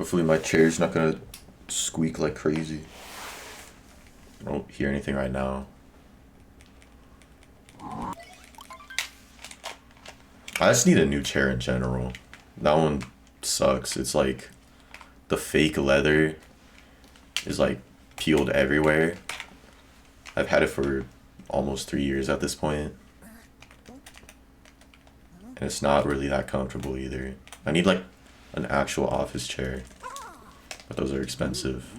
Hopefully my chair's not gonna squeak like crazy. I don't hear anything right now. I just need a new chair in general. That one sucks. It's like the fake leather is like peeled everywhere. I've had it for almost 3 years at this point. And it's not really that comfortable either. I need like an actual office chair. But those are expensive.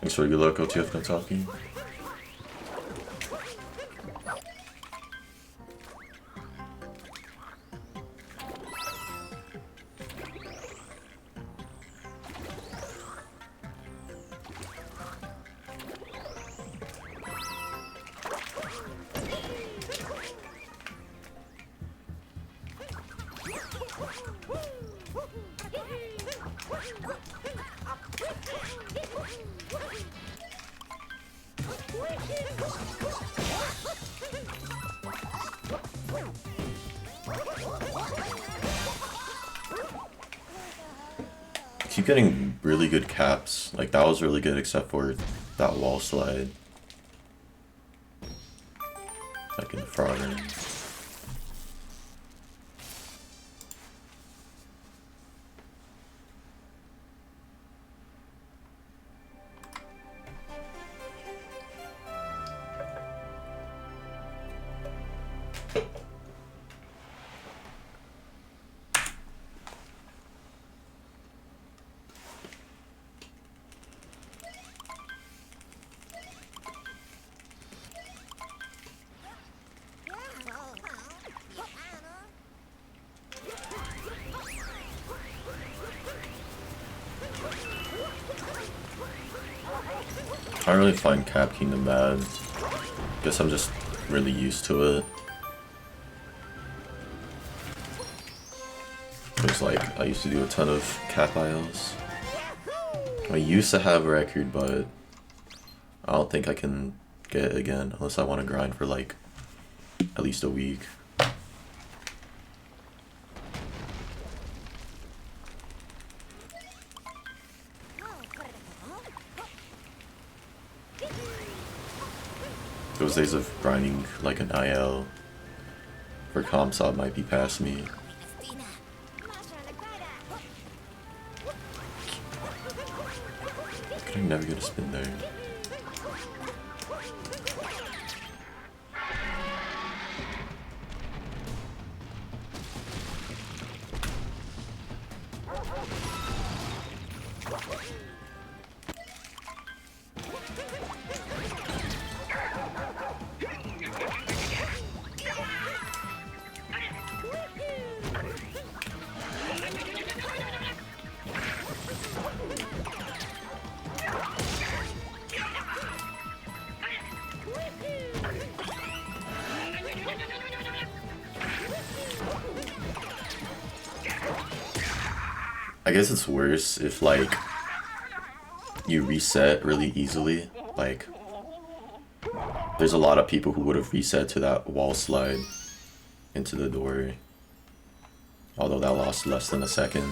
Thanks for good luck, OTF no talking. Keep getting really good caps. Like that was really good except for that wall slide. Like in the frog end. I don't really find Cap Kingdom bad. Guess I'm just really used to it. It's like I used to do a ton of Cap ILs. I used to have a record, but I don't think I can get it again unless I want to grind for like at least a week. Those days of grinding like an IL for Comsop might be past me. Could I never get a spin there? I guess it's worse if like you reset really easily. Like there's a lot of people who would have reset to that wall slide into the door, although that lost less than a second.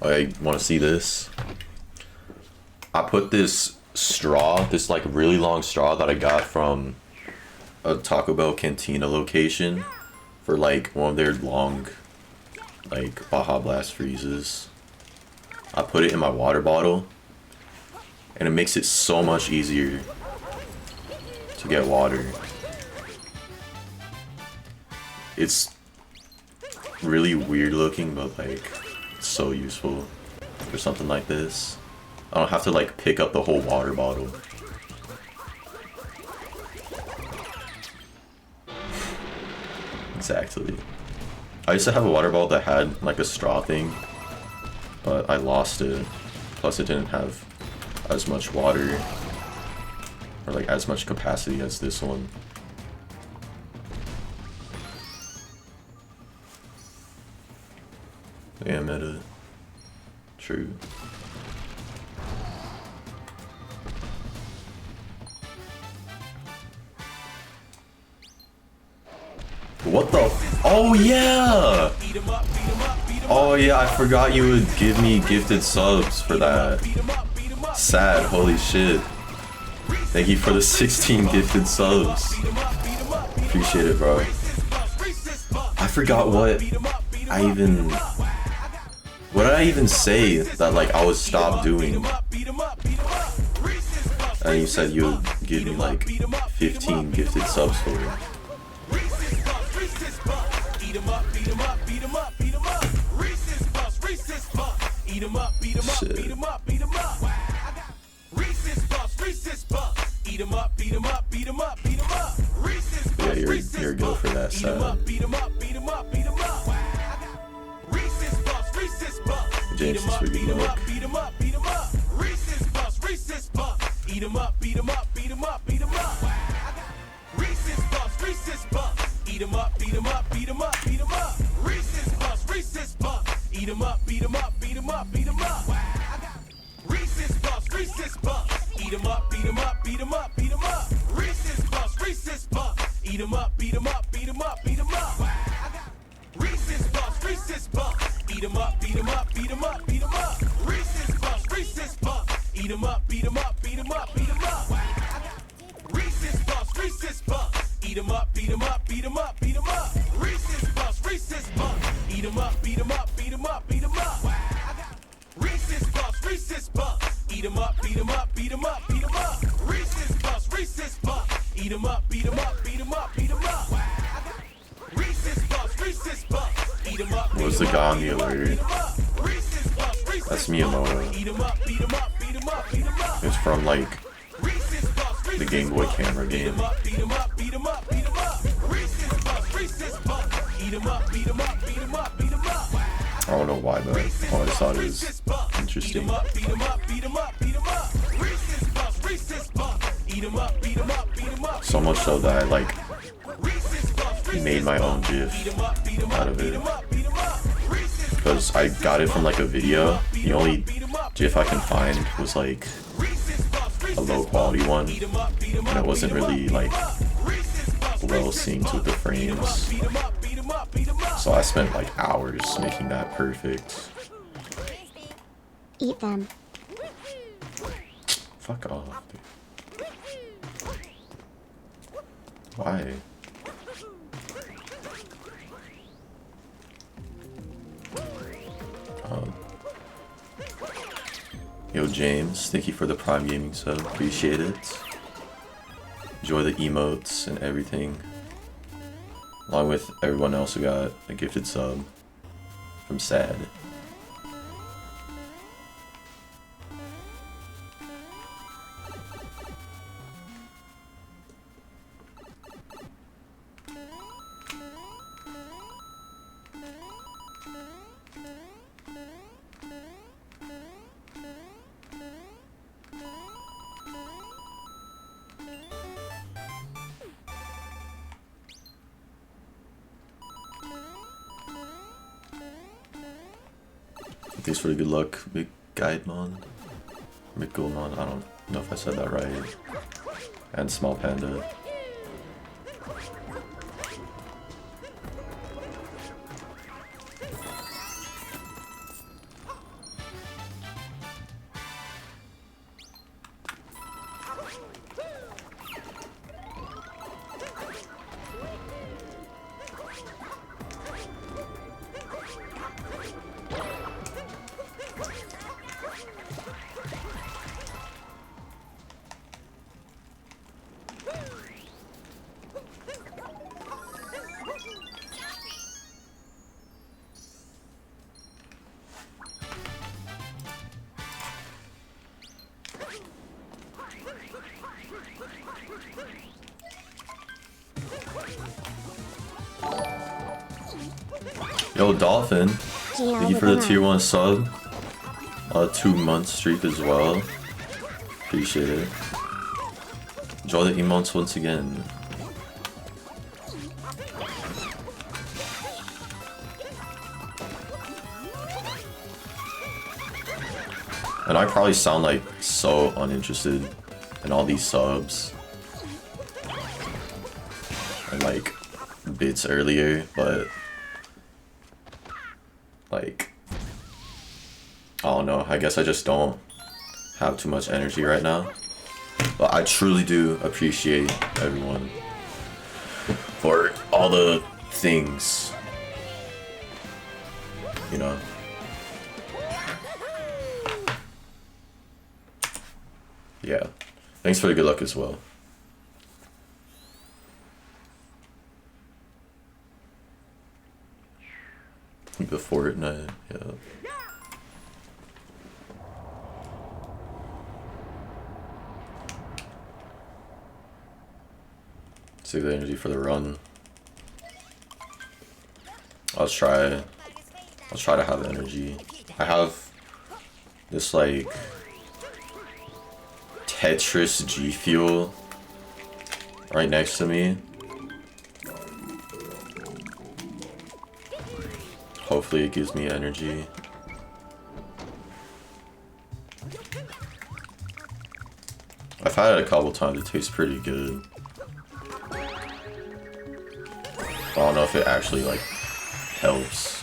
I want to see this. I put this straw, this like really long straw that I got from a Taco Bell Cantina location for like one of their long like Baja Blast freezes. I put it in my water bottle and it makes it so much easier to get water. It's really weird looking, but like so useful for something like this. I don't have to like pick up the whole water bottle. Exactly. I used to have a water bottle that had like a straw thing, but I lost it. Plus it didn't have as much water or like as much capacity as this one. Yeah, meta. True. What the? Oh yeah! Oh yeah, I forgot you would give me gifted subs for that. Sad, holy shit. Thank you for the 16 gifted subs. Appreciate it, bro. I forgot what did I even say that like I would stop doing? And you said you would give me like 15 gifted subs for it. Shit. Yeah, you're good for that side. James is pretty good. What was the guy on the alert? That's Miyamoto. It's from like the Game Boy camera game. I don't know why, but I always thought it was interesting. So much so that I like made my own GIF out of it. Because I got it from like a video. The only GIF I can find was like a low quality one. And it wasn't really like well synced with the frames. So I spent like hours making that perfect. Eat them. Fuck off, dude. Why? Yo, James, thank you for the Prime Gaming sub. Appreciate it. Enjoy the emotes and everything. Along with everyone else who got a gifted sub from Sad. Thanks for the good luck, Big Guidemon. Big Goldmon, I don't know if I said that right. And Small Panda. Yo, Dolphin, thank you for the tier 1 sub. 2-month streak as well. Appreciate it. Enjoy the emotes once again. And I probably sound like so uninterested in all these subs. And like bits earlier, but like I don't know, I guess I just don't have too much energy right now. But I truly do appreciate everyone for all the things, you know. Yeah, thanks for the good luck as well. The Fortnite, yeah. Save the energy for the run. I'll try to have energy. I have this like Tetris G Fuel right next to me. Hopefully it gives me energy. I've had it a couple times, it tastes pretty good. I don't know if it actually like helps.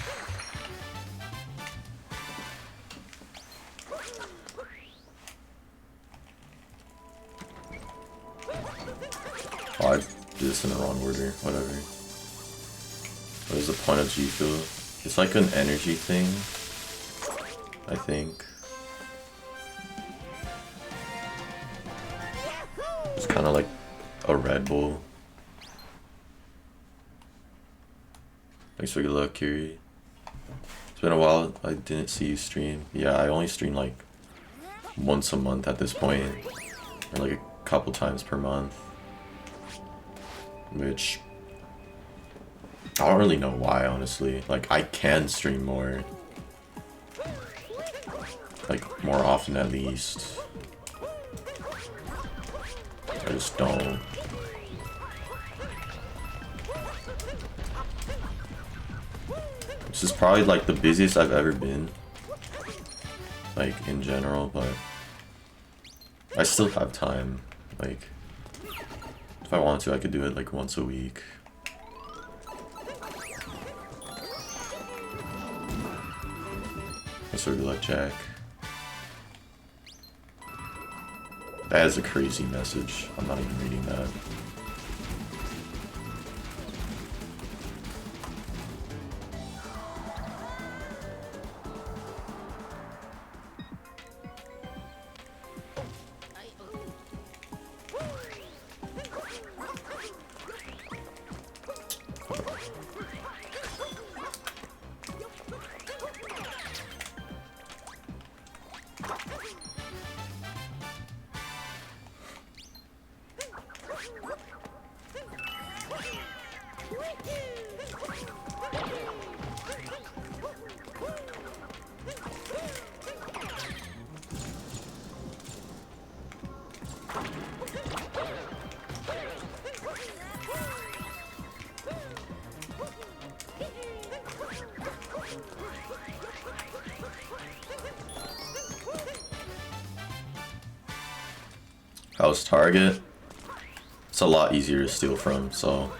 Oh, I did this in the wrong order, whatever. What is the point of G Fuel? It's like an energy thing, I think. It's kind of like a Red Bull. Thanks for good luck, Kiri. It's been a while, I didn't see you stream. Yeah, I only stream like once a month at this point, or like a couple times per month. Which I don't really know why, honestly. Like, I can stream more. Like, more often at least. I just don't. This is probably like the busiest I've ever been. Like, in general, but I still have time. Like, if I wanted to, I could do it like once a week. So good luck, Jack. That is a crazy message. I'm not even reading that. How's Target? It's a lot easier to steal from, so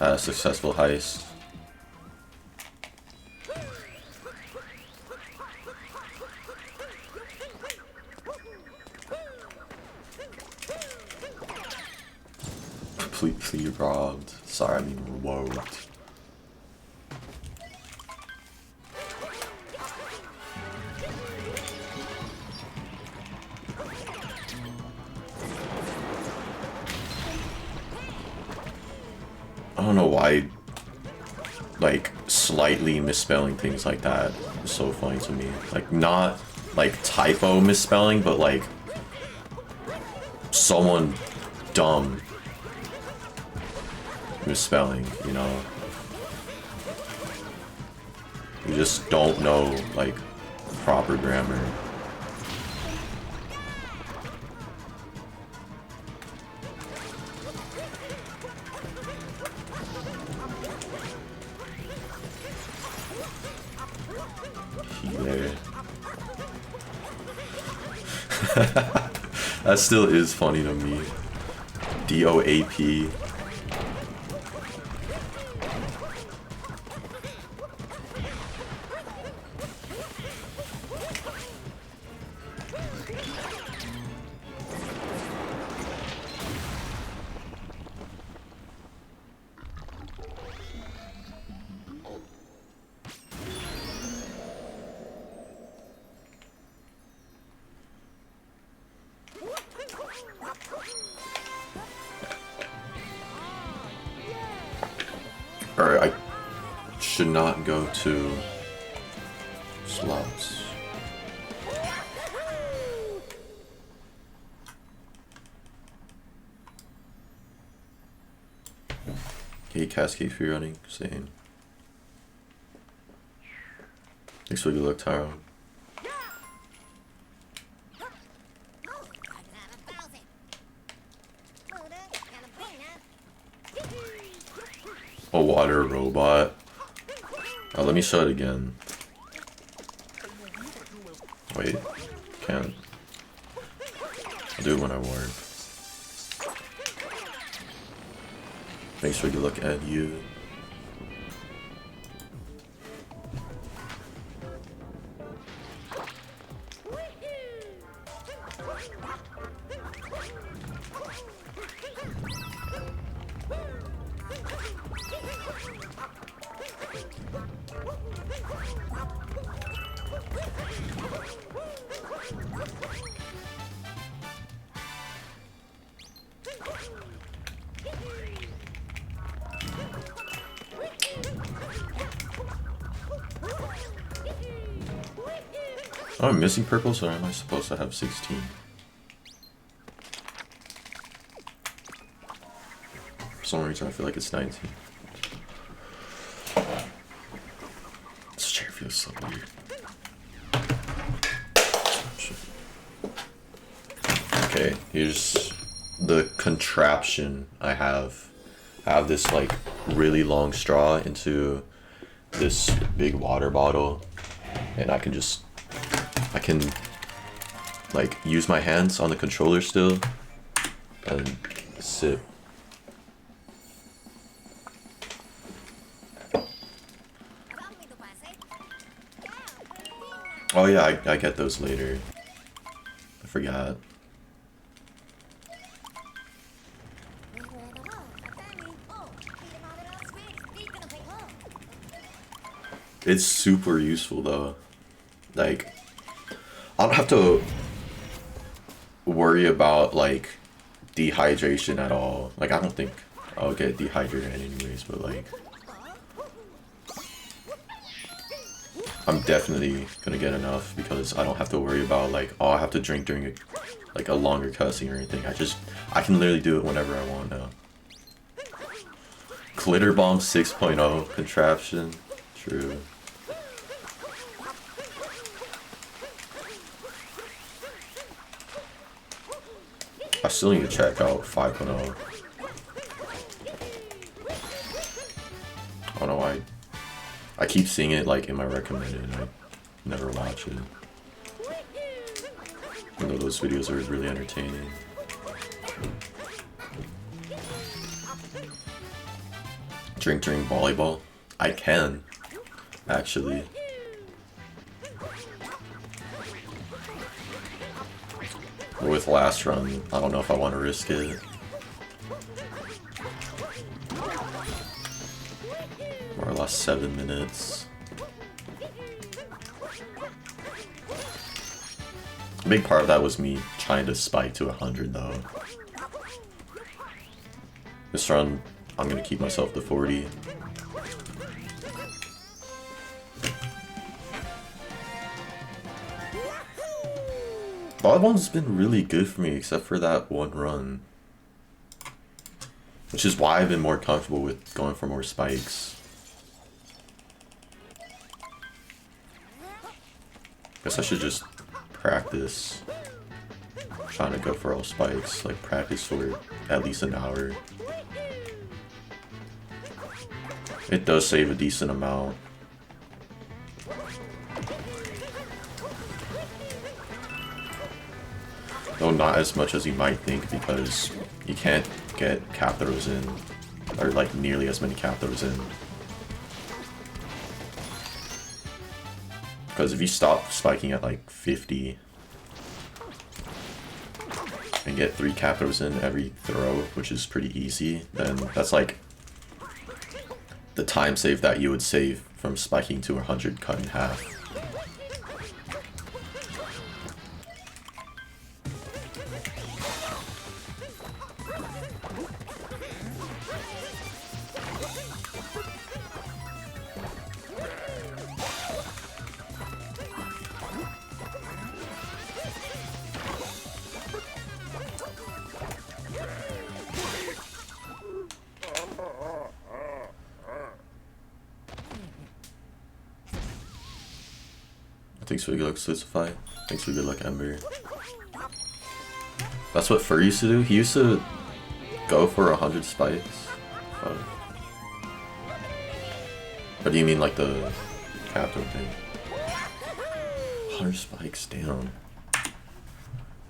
I had a successful heist. Completely robbed. Sorry, I mean robbed. I don't know why, like, slightly misspelling things like that is so funny to me. Like, not, like, typo misspelling, but, like, someone dumb misspelling, you know? You just don't know, like, proper grammar. That still is funny to me. DOAP. Alright, I should not go to slots. Okay, cascade free running, same. Thanks for the luck, Tyrone. A water robot. Oh, let me show it again. Wait, can't. I'll do it when I warp. Thanks for the look at you. Oh, I'm missing purples, or am I supposed to have 16? For some reason I feel like it's 19. This chair feels so weird. Okay, here's the contraption I have. I have this like really long straw into this big water bottle, and I can like use my hands on the controller still and sip. Oh yeah, I get those later. I forgot. It's super useful though. Like, I don't have to worry about like dehydration at all. Like, I don't think I'll get dehydrated anyways, but like I'm definitely gonna get enough because I don't have to worry about like, oh, I have to drink during a longer cutscene or anything. I can literally do it whenever I want now. Glitter Bomb 6.0 contraption. True. I still need to check out 5.0. I don't know why. I keep seeing it like in my recommended and I never watch it. Even though those videos are really entertaining. Drink during volleyball? I can, actually. With last run, I don't know if I want to risk it. More or less 7 minutes. A big part of that was me trying to spike to 100 though. This run, I'm gonna keep myself to 40. Volleyball's been really good for me except for that one run. Which is why I've been more comfortable with going for more spikes. Guess I should just practice trying to go for all spikes, like practice for at least an hour. It does save a decent amount. Though not as much as you might think, because you can't get cap throws in, or like nearly as many cap throws in. Because if you stop spiking at like 50 and get 3 cap throws in every throw, which is pretty easy, then that's like the time save that you would save from spiking to 100 cut in half. Thanks for the good luck, Slucify. Thanks for the good luck, Ember. That's what Fur used to do? He used to go for 100 spikes? Oh. Or do you mean like the captain thing? 100 spikes, damn.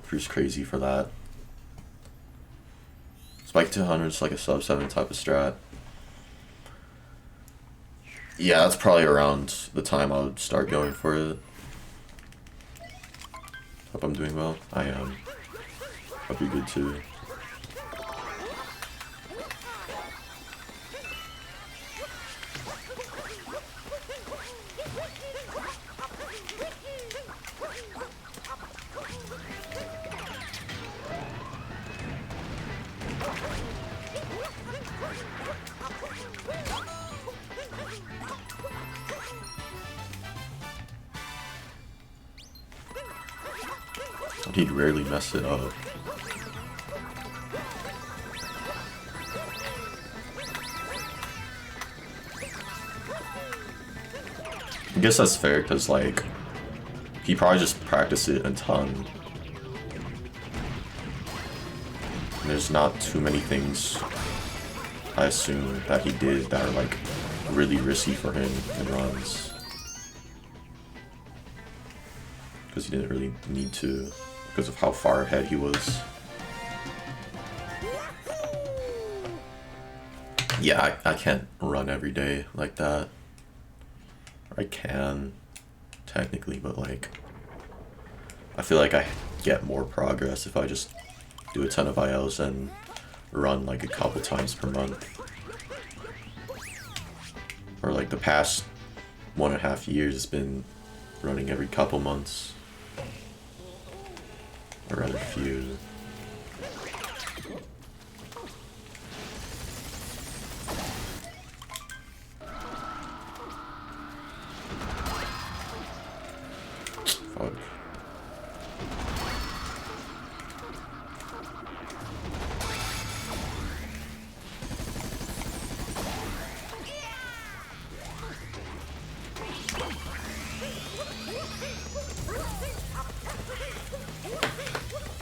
Fur's crazy for that. Spike to 100 is like a sub 7 type of strat. Yeah, that's probably around the time I would start going for it. Hope I'm doing well. I am. Hope you're good too. He'd rarely mess it up. I guess that's fair, because like he probably just practiced it a ton. And there's not too many things, I assume, that he did that are like really risky for him in runs, because he didn't really need to, because of how far ahead he was. Yeah, I can't run every day like that. I can, technically, but like, I feel like I get more progress if I just do a ton of ILs and run like a couple times per month. Or like the past 1.5 years has been running every couple months. Or rather few. Fuck.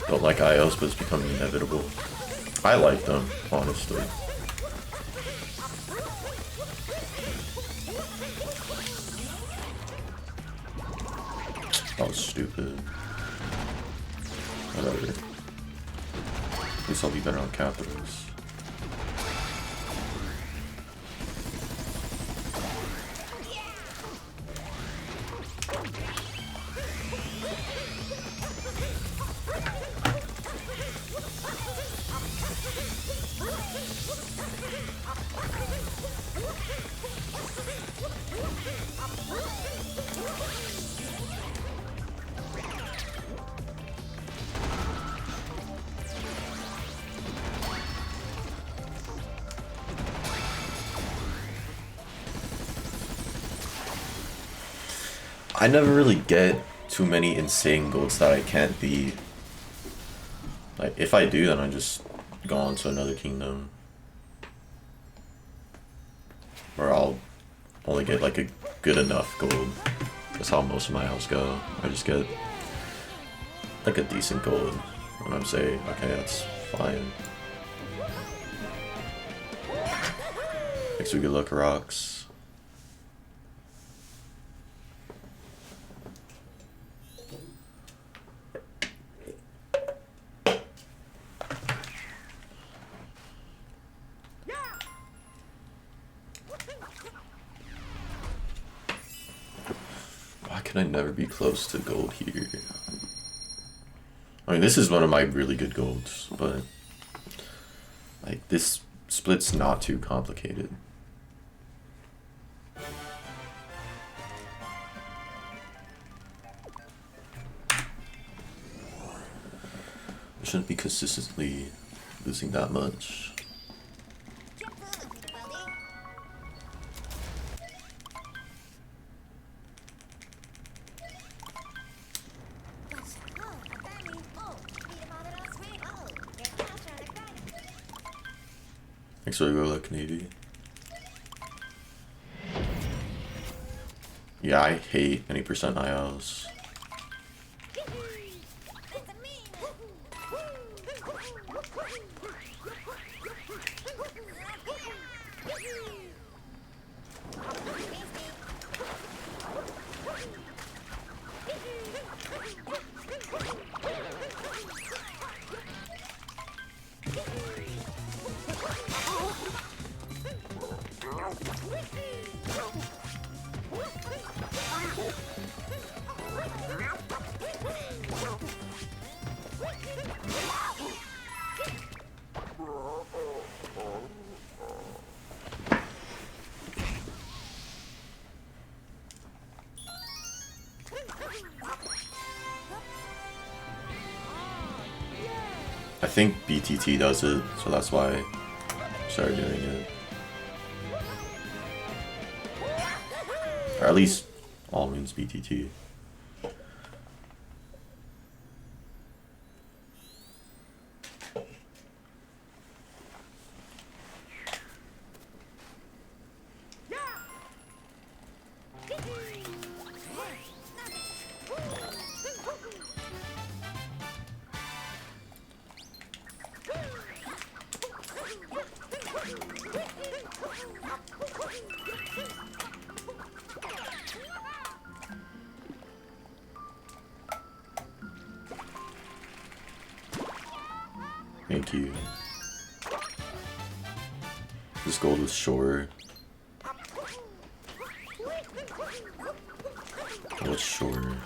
Don't like IOs, but it's becoming inevitable. I like them, honestly. That was stupid. Whatever. At least I'll be better on capitals. I never really get too many insane golds that I can't beat. Like, if I do, then I just go on to another kingdom. Or I'll only get like a good enough gold. That's how most of my house go. I just get like a decent gold when I'm saying, okay, that's fine. Makes me good luck rocks. Why can I never be close to gold here? I mean, this is one of my really good golds, but like this split's not too complicated. I shouldn't be consistently losing that much. Thanks for the good luck, Navy. Yeah, I hate any percent ILs. I think BTT does it, so that's why I started doing it. Or at least all moons BTT. Thank you. This gold was short. What's short? Am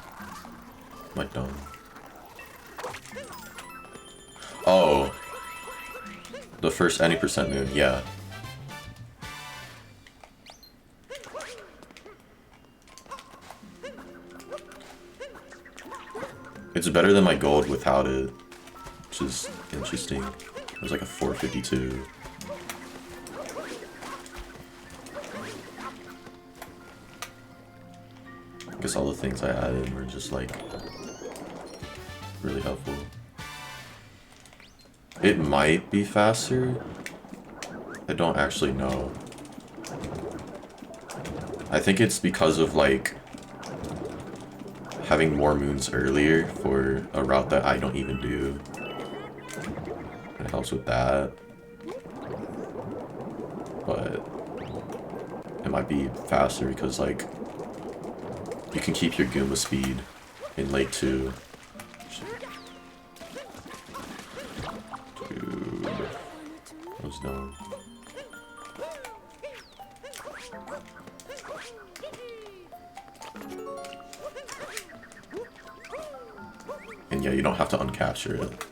I dumb? Oh. The first any percent moon, yeah. It's better than my gold without it, which is interesting. It was like a 452. I guess all the things I added were just like really helpful. It might be faster. I don't actually know. I think it's because of like having more moons earlier for a route that I don't even do. It helps with that. But it might be faster because like you can keep your Goomba speed in late 2. Dude, that was dumb. And yeah, you don't have to uncapture it.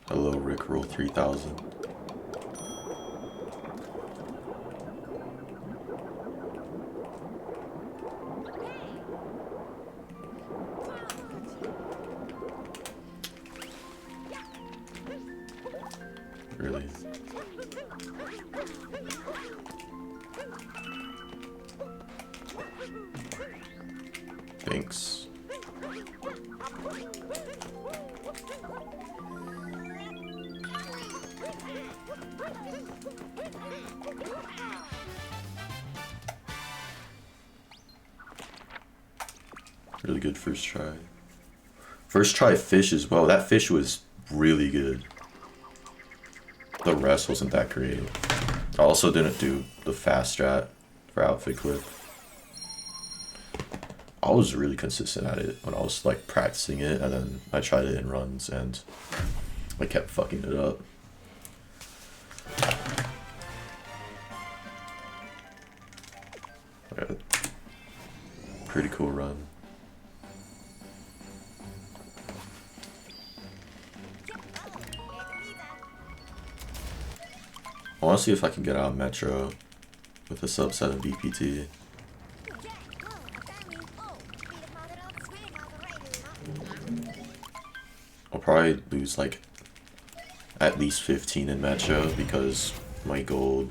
Hello, Rickroll 3000. really. Thanks. Really good first try. First try fish as well. That fish was really good. The rest wasn't that great. I also didn't do the fast strat for outfit clip. I was really consistent at it when I was like practicing it, and then I tried it in runs and I kept fucking it up. Okay. Pretty cool run. I want to see if I can get out of Metro with a sub 7 BPT. I'll probably lose like at least 15 in Metro because my gold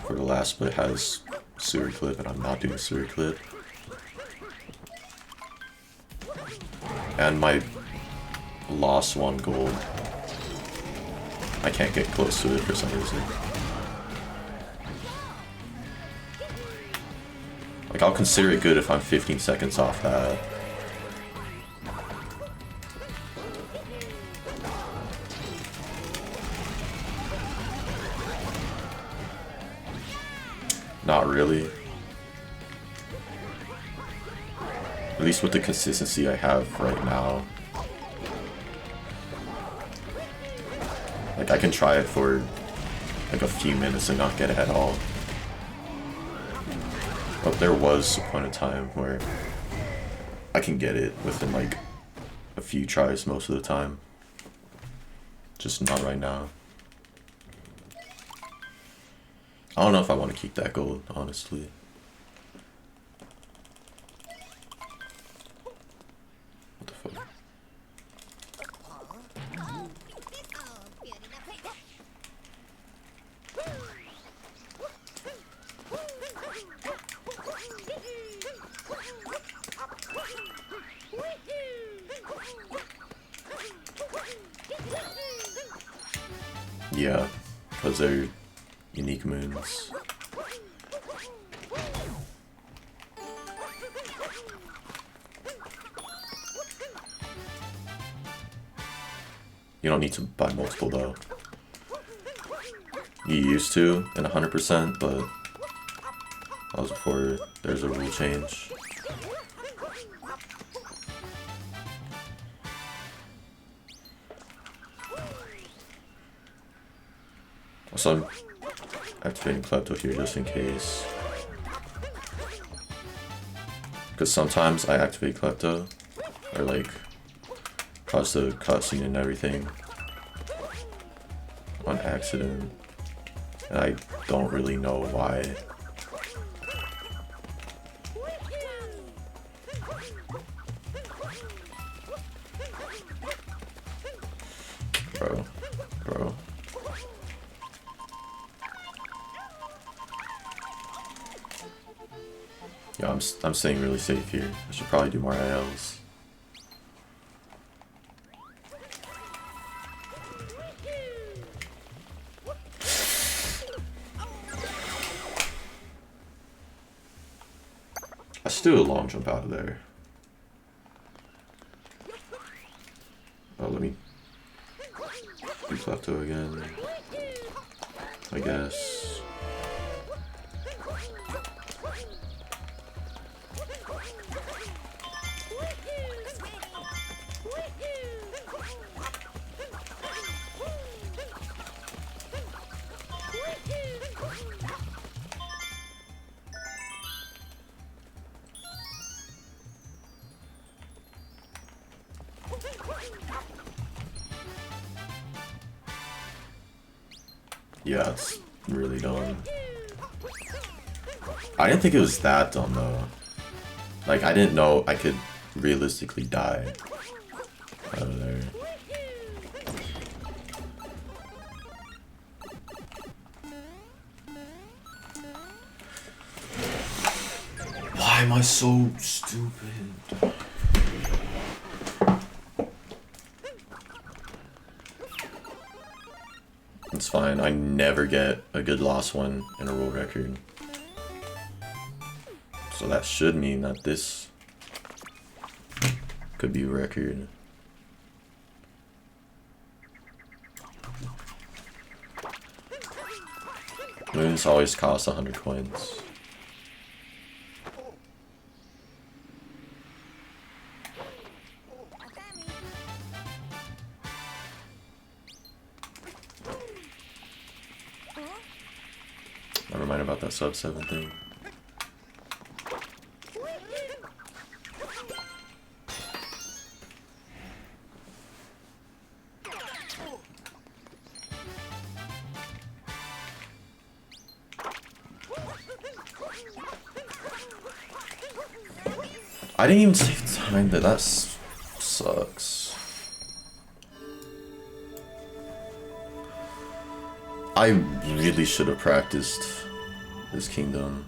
for the last split has sewer clip and I'm not doing sewer clip. And my lost 1 gold, I can't get close to it for some reason. Like, I'll consider it good if I'm 15 seconds off that. Not really. At least with the consistency I have right now. Like, I can try it for like a few minutes and not get it at all. But there was a point in time where I can get it within like a few tries most of the time. Just not right now. I don't know if I want to keep that gold, honestly. What the fuck? Yeah, because they're unique moons. You don't need to buy multiple though. You used to in 100%, but that was before there's a rule change. Also, I'm activating Klepto here just in case. Because sometimes I activate Klepto, or like, cause the cutscene and everything on accident. And I don't really know why. Bro. Yeah, I'm staying really safe here. I should probably do more ILs. I should do a long jump out of there. Oh, let me do Klepto again, I guess. Yeah, it's really dumb. I didn't think it was that dumb though. Like, I didn't know I could realistically die out of there. am I so stupid? It's fine, I never get a good lost one in a world record. So that should mean that this could be a record. Moons always cost 100 coins. Never mind about that sub 7 thing. I didn't even save time there, that sucks. I really should have practiced this kingdom.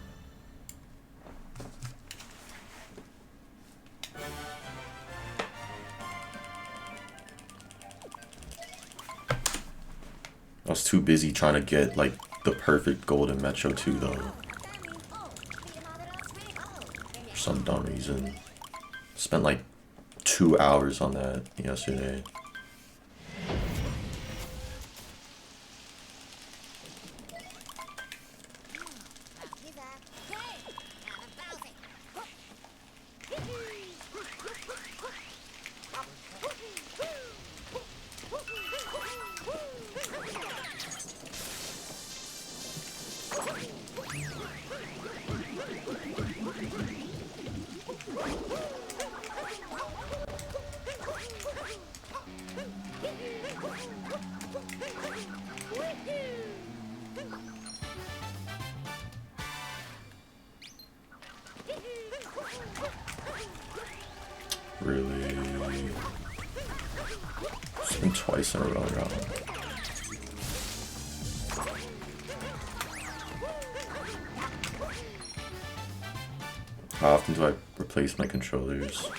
I was too busy trying to get like the perfect golden Metro 2 though. For some dumb reason. Spent like 2 hours on that yesterday. Really? It's been twice in a row now. How often do I replace my controllers?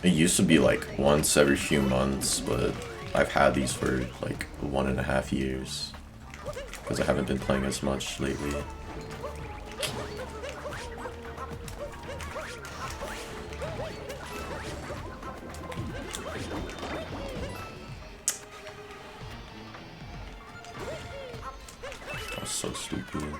It used to be like once every few months, but I've had these for like 1.5 years because I haven't been playing as much lately. That's so stupid.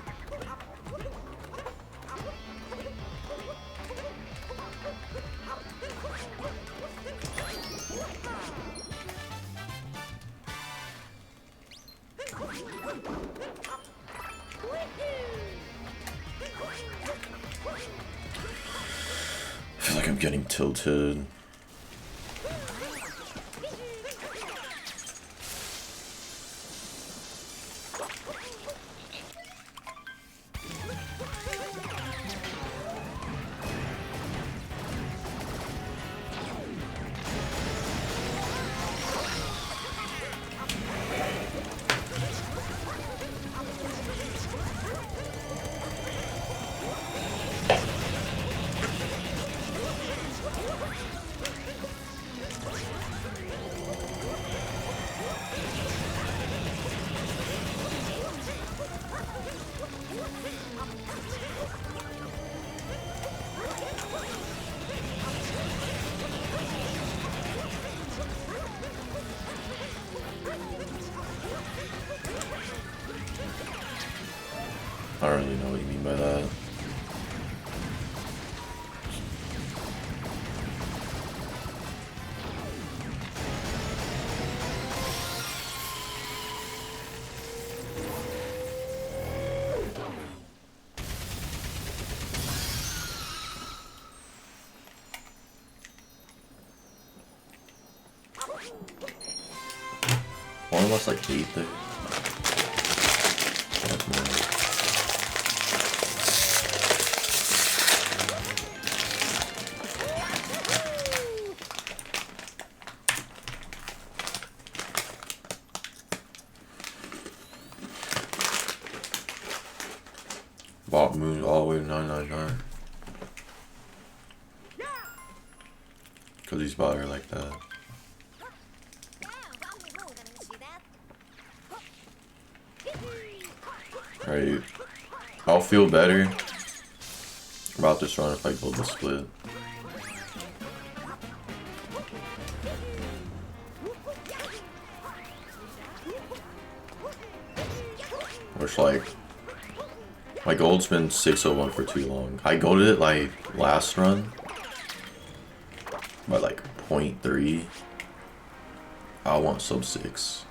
I feel like I'm getting tilted. I don't really know what you mean by that. Almost like 8 there. That's more. Bot moon all the way to 999. Cause he's bot her like that. Right. I'll feel better about this run if I build the split. Which, like, my gold's been 601 for too long. I golded it like last run by like 0.3. I want sub 6.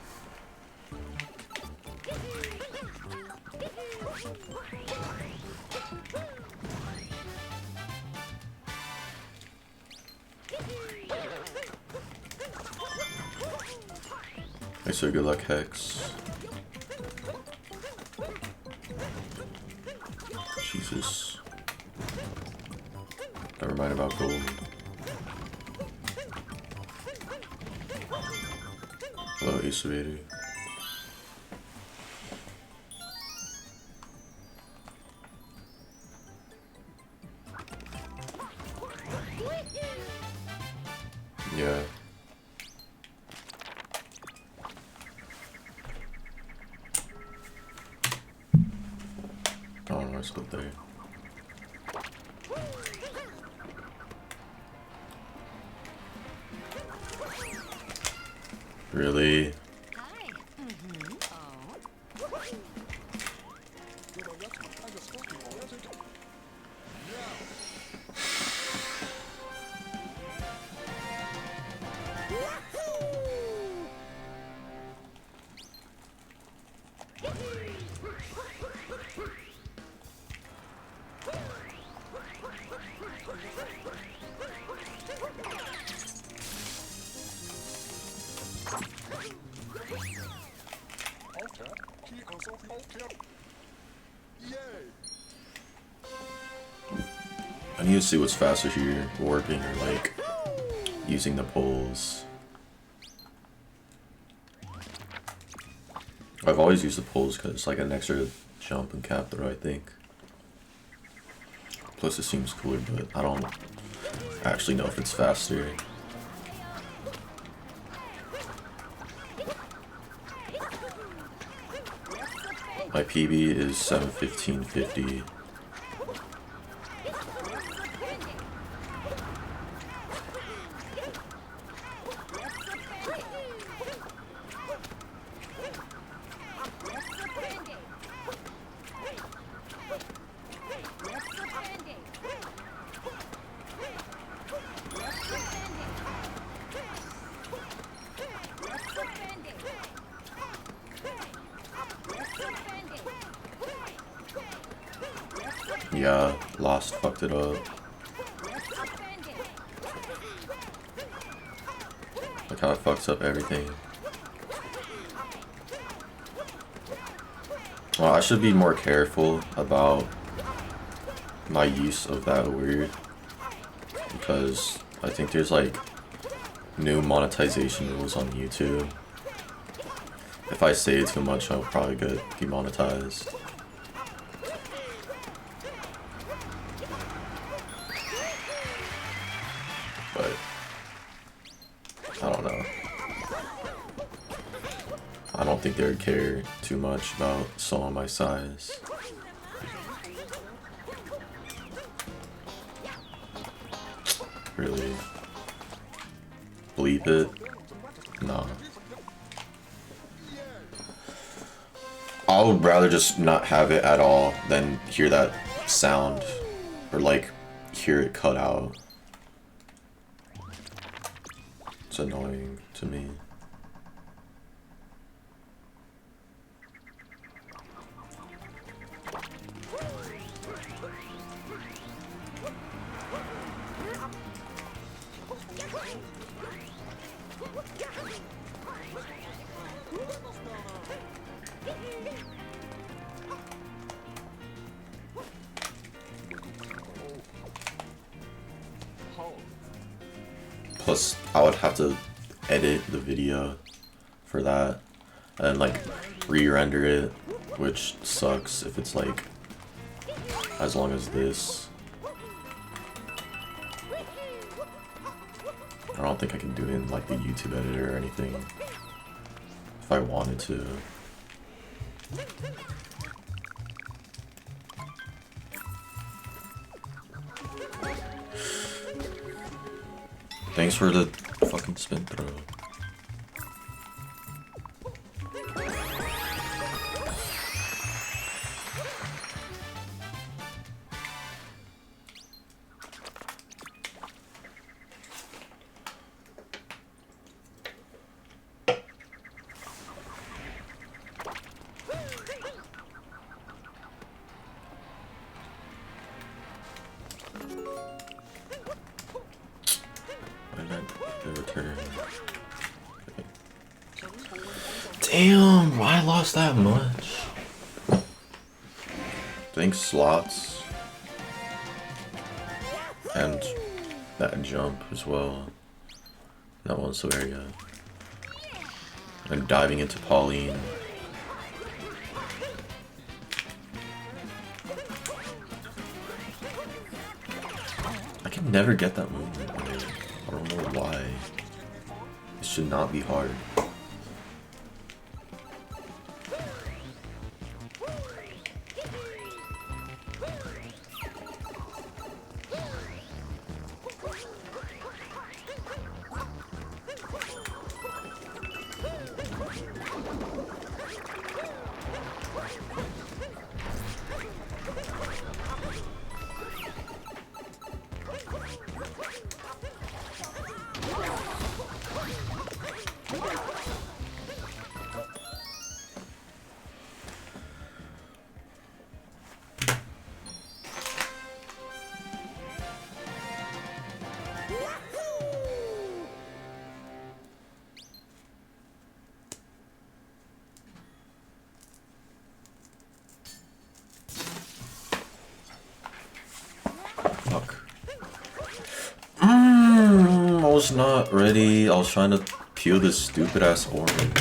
Thanks for good luck, Hex. Jesus. Never mind about gold. Hello, Ace of 80. Yeah. Oh, no, it's up there. Really? I need to see what's faster here, warping or like using the poles. I've always used the poles because it's like an extra jump and cap throw, I think. Plus it seems cooler, but I don't actually know if it's faster. My PB is 7:15:50. Yeah, Lost fucked it up. Look how it fucks up everything. Well, I should be more careful about my use of that word because I think there's like new monetization rules on YouTube. If I say it too much, I'll probably get demonetized. But I don't know. I don't think they would care too much about someone my size. Really? Bleep it? Nah. I would rather just not have it at all than hear that sound or like hear it cut out. It's annoying to me. Plus, I would have to edit the video for that and like re-render it, which sucks if it's like as long as this. I don't think I can do it in like the YouTube editor or anything if I wanted to. Thanks for the fucking spin throw. Damn, why I lost that much? Thanks slots. And that jump as well. That one's so very good. And diving into Pauline. I can never get that movement. I don't know why. It should not be hard. I was not ready. I was trying to peel this stupid ass orange.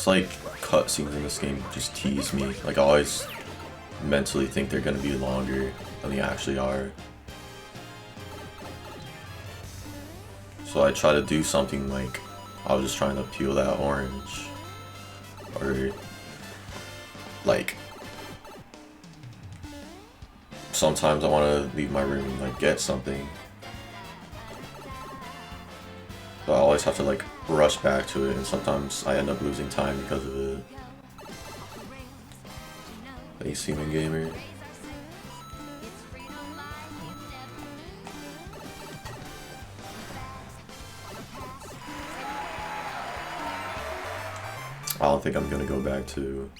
Like cutscenes in this game just tease me. Like I always mentally think they're gonna be longer than they actually are. So I try to do something like I was just trying to peel that orange, or like sometimes I want to leave my room and like get something, but I always have to like rush back to it, and sometimes I end up losing time because of it. Thanks, Human Gamer. I don't think I'm gonna go back to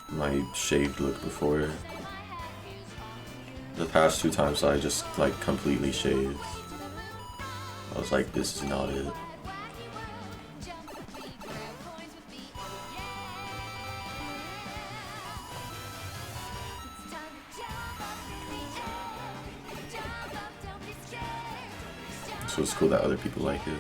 my shaved look before. The past 2 times I just like completely shaved. I was like, this is not it. So it's cool that other people like it.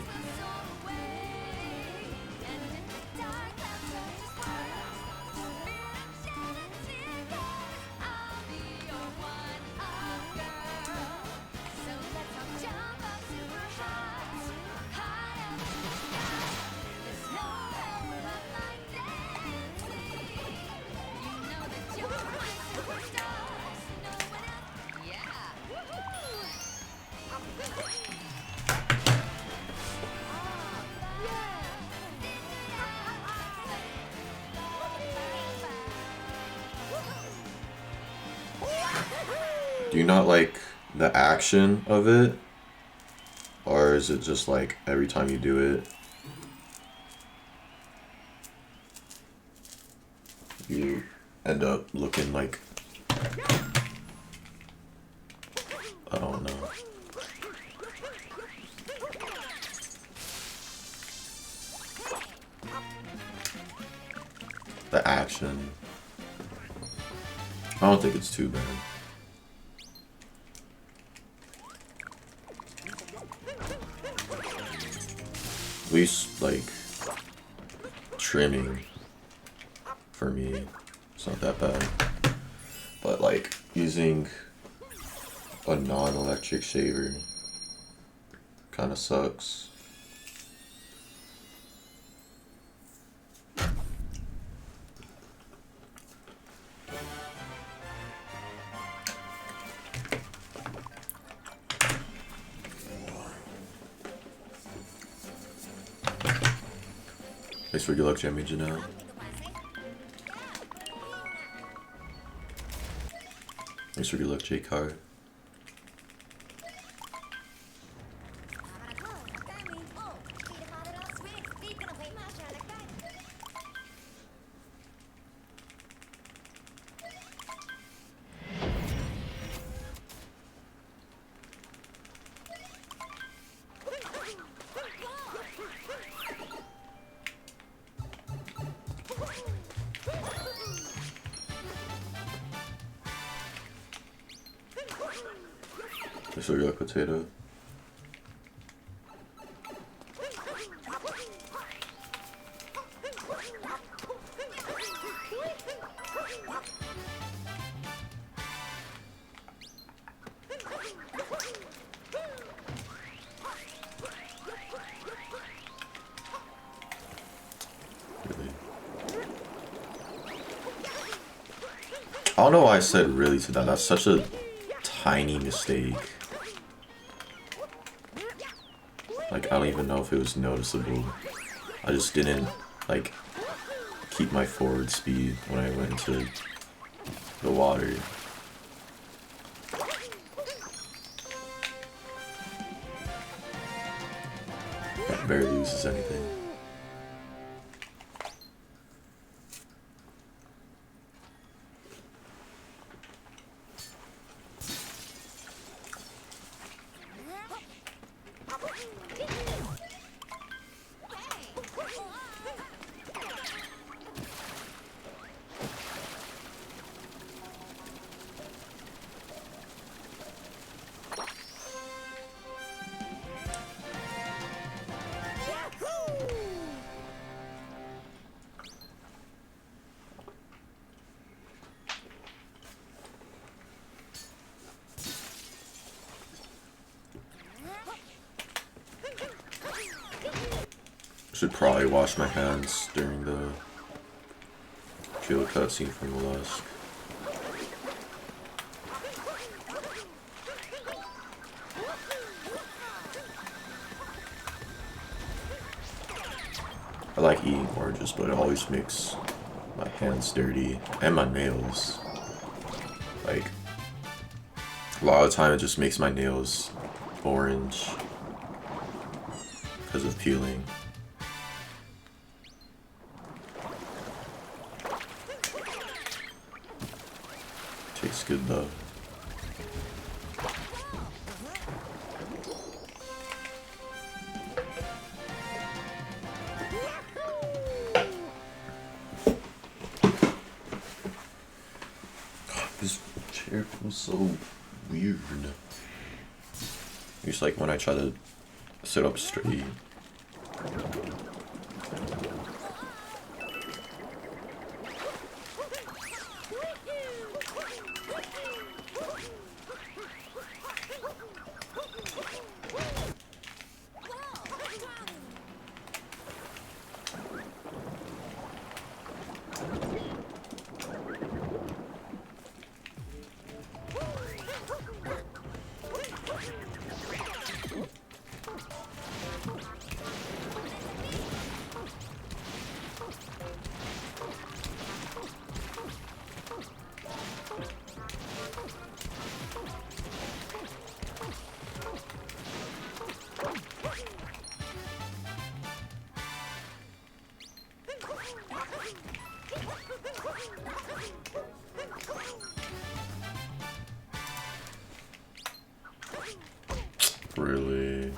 Do you not like the action of it? Or is it just like every time you do it, you end up looking like, I don't know. contraption. I don't think it's too bad. At least, like, trimming for me, it's not that bad. But, like, using a non-electric shaver kind of sucks. Thanks for good luck, Jamie Janelle. Thanks for good luck, Jake Hart. Thanks for good luck, Potato. I don't know why I said really to that. That's such a tiny mistake. Like, I don't even know if it was noticeable. I just didn't, like, keep my forward speed when I went into the water. That barely loses anything. Should probably wash my hands during the kill cutscene from Mollusk. I like eating oranges, but it always makes my hands dirty and my nails. Like, a lot of the time it just makes my nails orange because of peeling. Tastes good though. This chair feels so weird. It's like when I try to sit up straight. Really?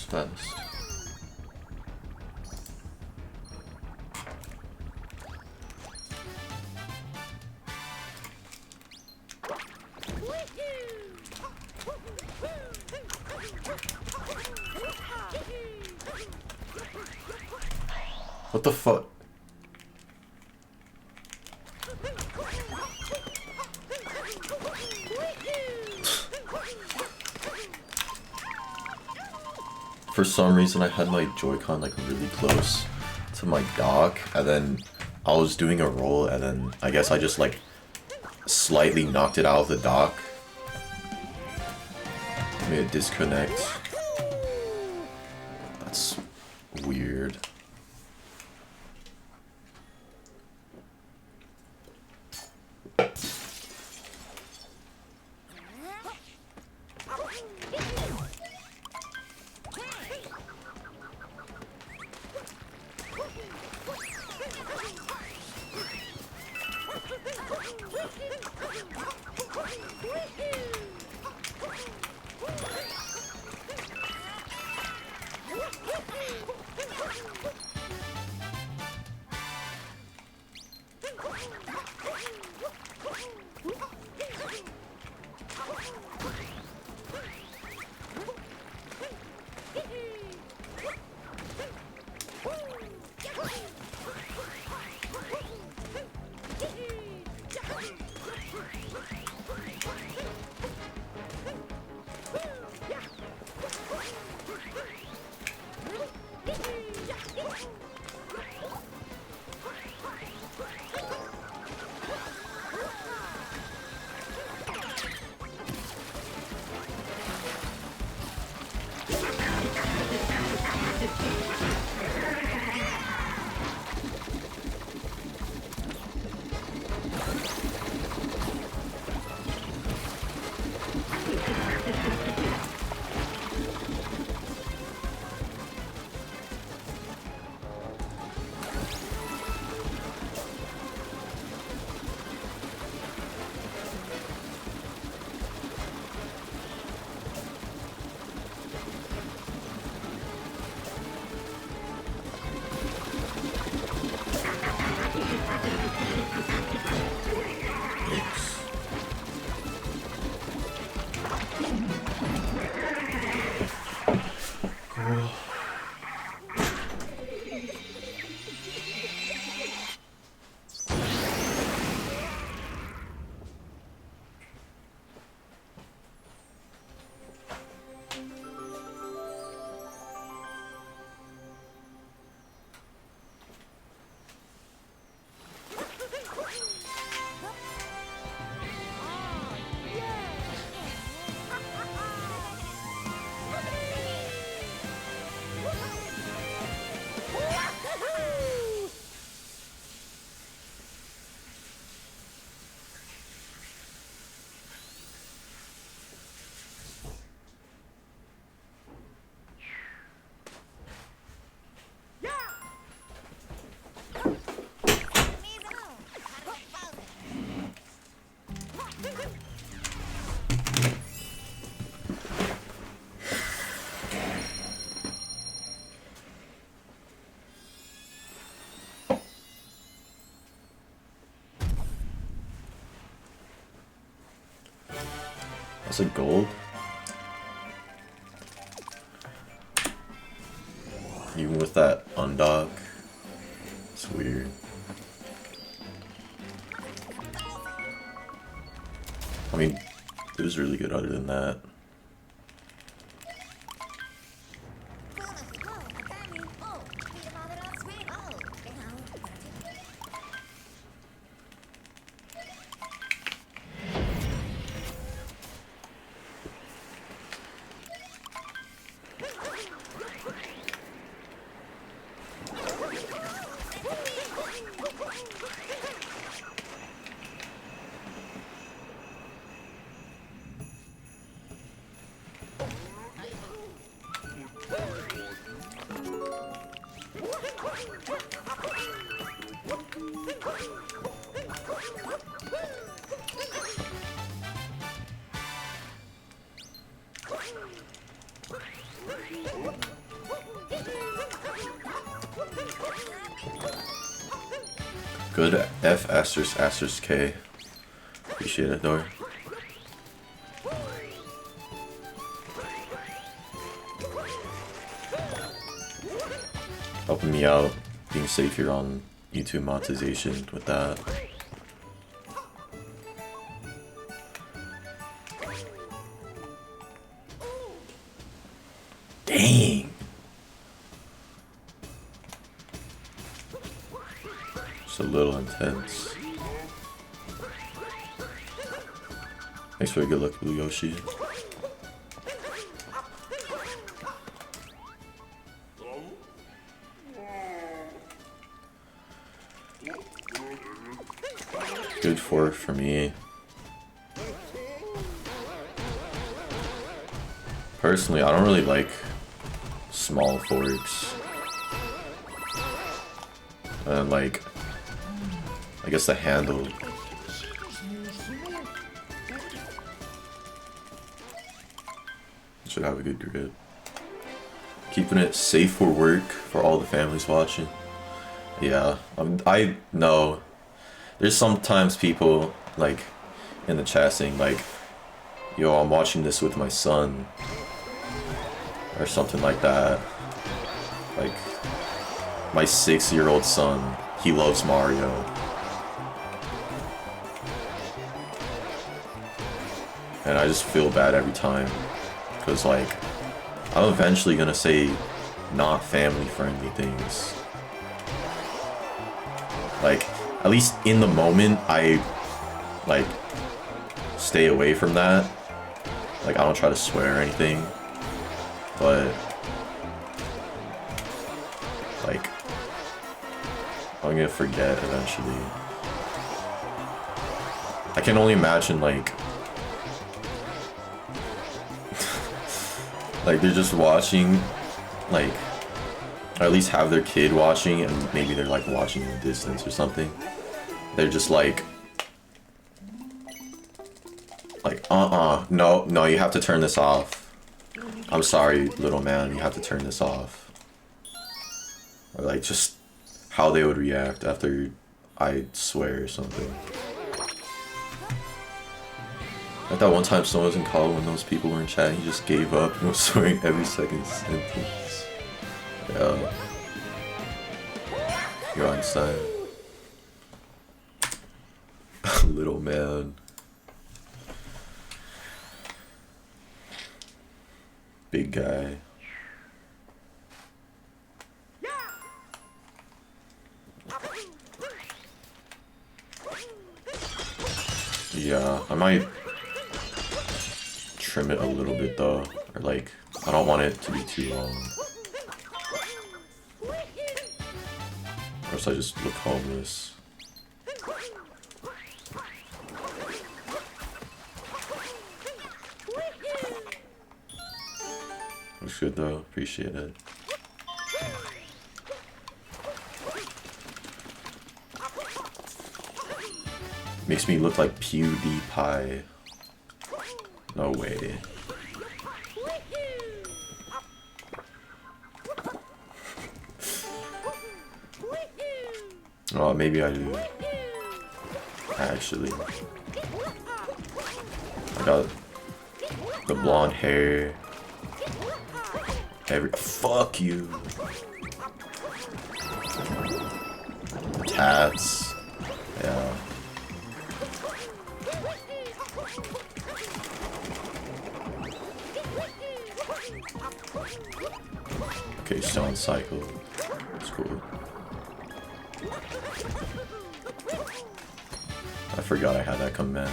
fast. What the fuck? For some reason I had my Joy-Con like really close to my dock, and then I was doing a roll, and then I guess I just like slightly knocked it out of the dock. Made it disconnect. That's weird. That's a gold? Even with that undock, it's weird. I mean, it was really good other than that. Good F asterisk asterisk K. Appreciate it, though. Helping me out, being safe here on YouTube monetization with that. Dang! It's a little intense. Thanks for a good luck, Blue Yoshi. Good fork for me. Personally, I don't really like small forks. And like, I guess the handle. Should have a good grip. Keeping it safe for work for all the families watching. Yeah, I know. There's sometimes people like in the chat saying like, yo, I'm watching this with my son or something like that. Like my 6-year-old son, he loves Mario. And I just feel bad every time because like I'm eventually gonna say not family friendly things. Like at least in the moment, I like stay away from that. Like I don't try to swear or anything, but like I'm gonna forget eventually. I can only imagine like like they're just watching, like, or at least have their kid watching, and maybe they're like watching in the distance or something. They're just like no, you have to turn this off. I'm sorry, little man, you have to turn this off. Or like just how they would react after I swear or something. Like that one time someone was in call when those people were in chat, he just gave up and was swearing every second sentence. Yeah. You're on side. Little man. Big guy. Yeah, I might trim it a little bit though, or like, I don't want it to be too long. Or else I just look homeless. Looks good though, appreciate it. Makes me look like PewDiePie. No way. Oh, maybe I do. Actually. I got the blonde hair. Fuck you. Tats. Yeah. Okay, still on cycle. That's cool. I forgot I had that command.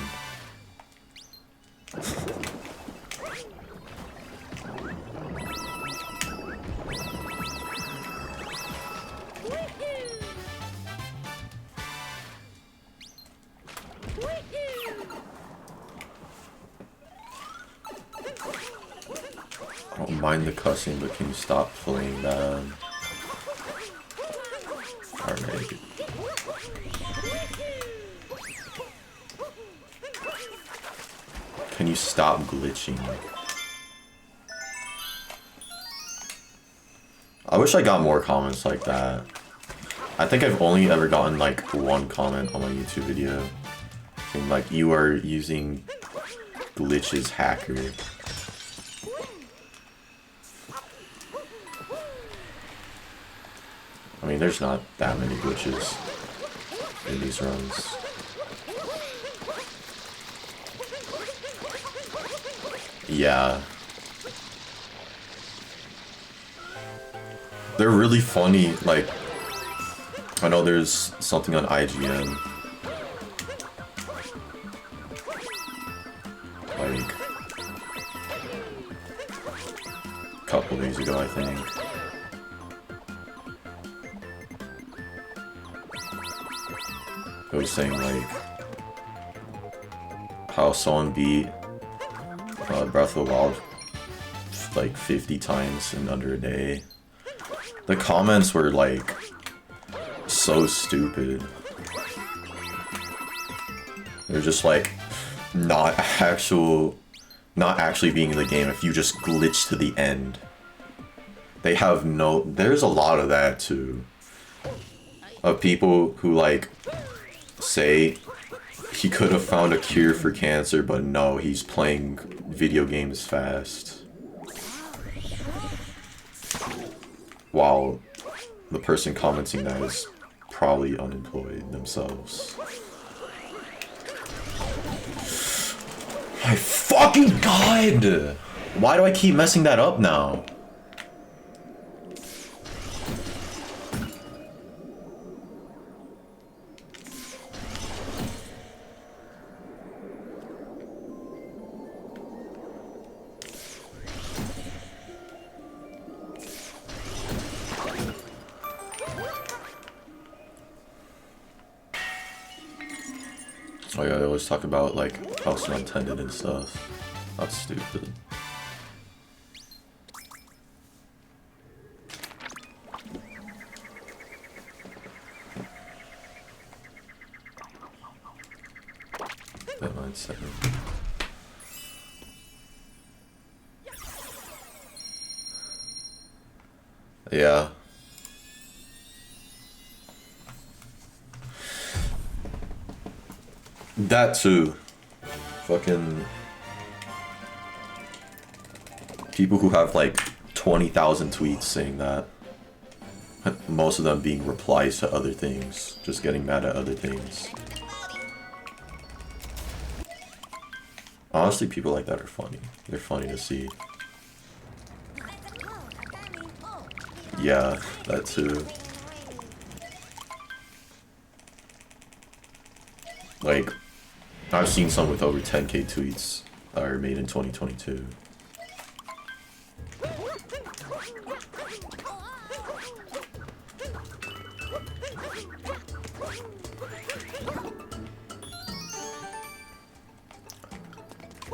I don't mind the cussing, but can you stop playing that? Alright. Can you stop glitching? I wish I got more comments like that. I think I've only ever gotten like one comment on my YouTube video saying like, you are using glitches, hacker. I mean, there's not that many glitches in these runs. Yeah. They're really funny, like, I know there's something on IGN. Like, a couple days ago, I think. It was saying, like, how someone beat Breath of the Wild like 50 times in under a day. The comments were like so stupid. They're just like not actually being in the game if you just glitch to the end. They have no, there's a lot of that too. Of people who like say he could have found a cure for cancer, but no, he's playing video games fast. While the person commenting that is probably unemployed themselves. My fucking god! Why do I keep messing that up now? Oh yeah, I always talk about like house unattended and stuff. That's stupid. Deadline 7. Yeah. That too. Fucking people who have like 20,000 tweets saying that. Most of them being replies to other things. Just getting mad at other things. Honestly, people like that are funny. They're funny to see. Yeah, that too. Like, I've seen some with over 10k tweets that are made in 2022.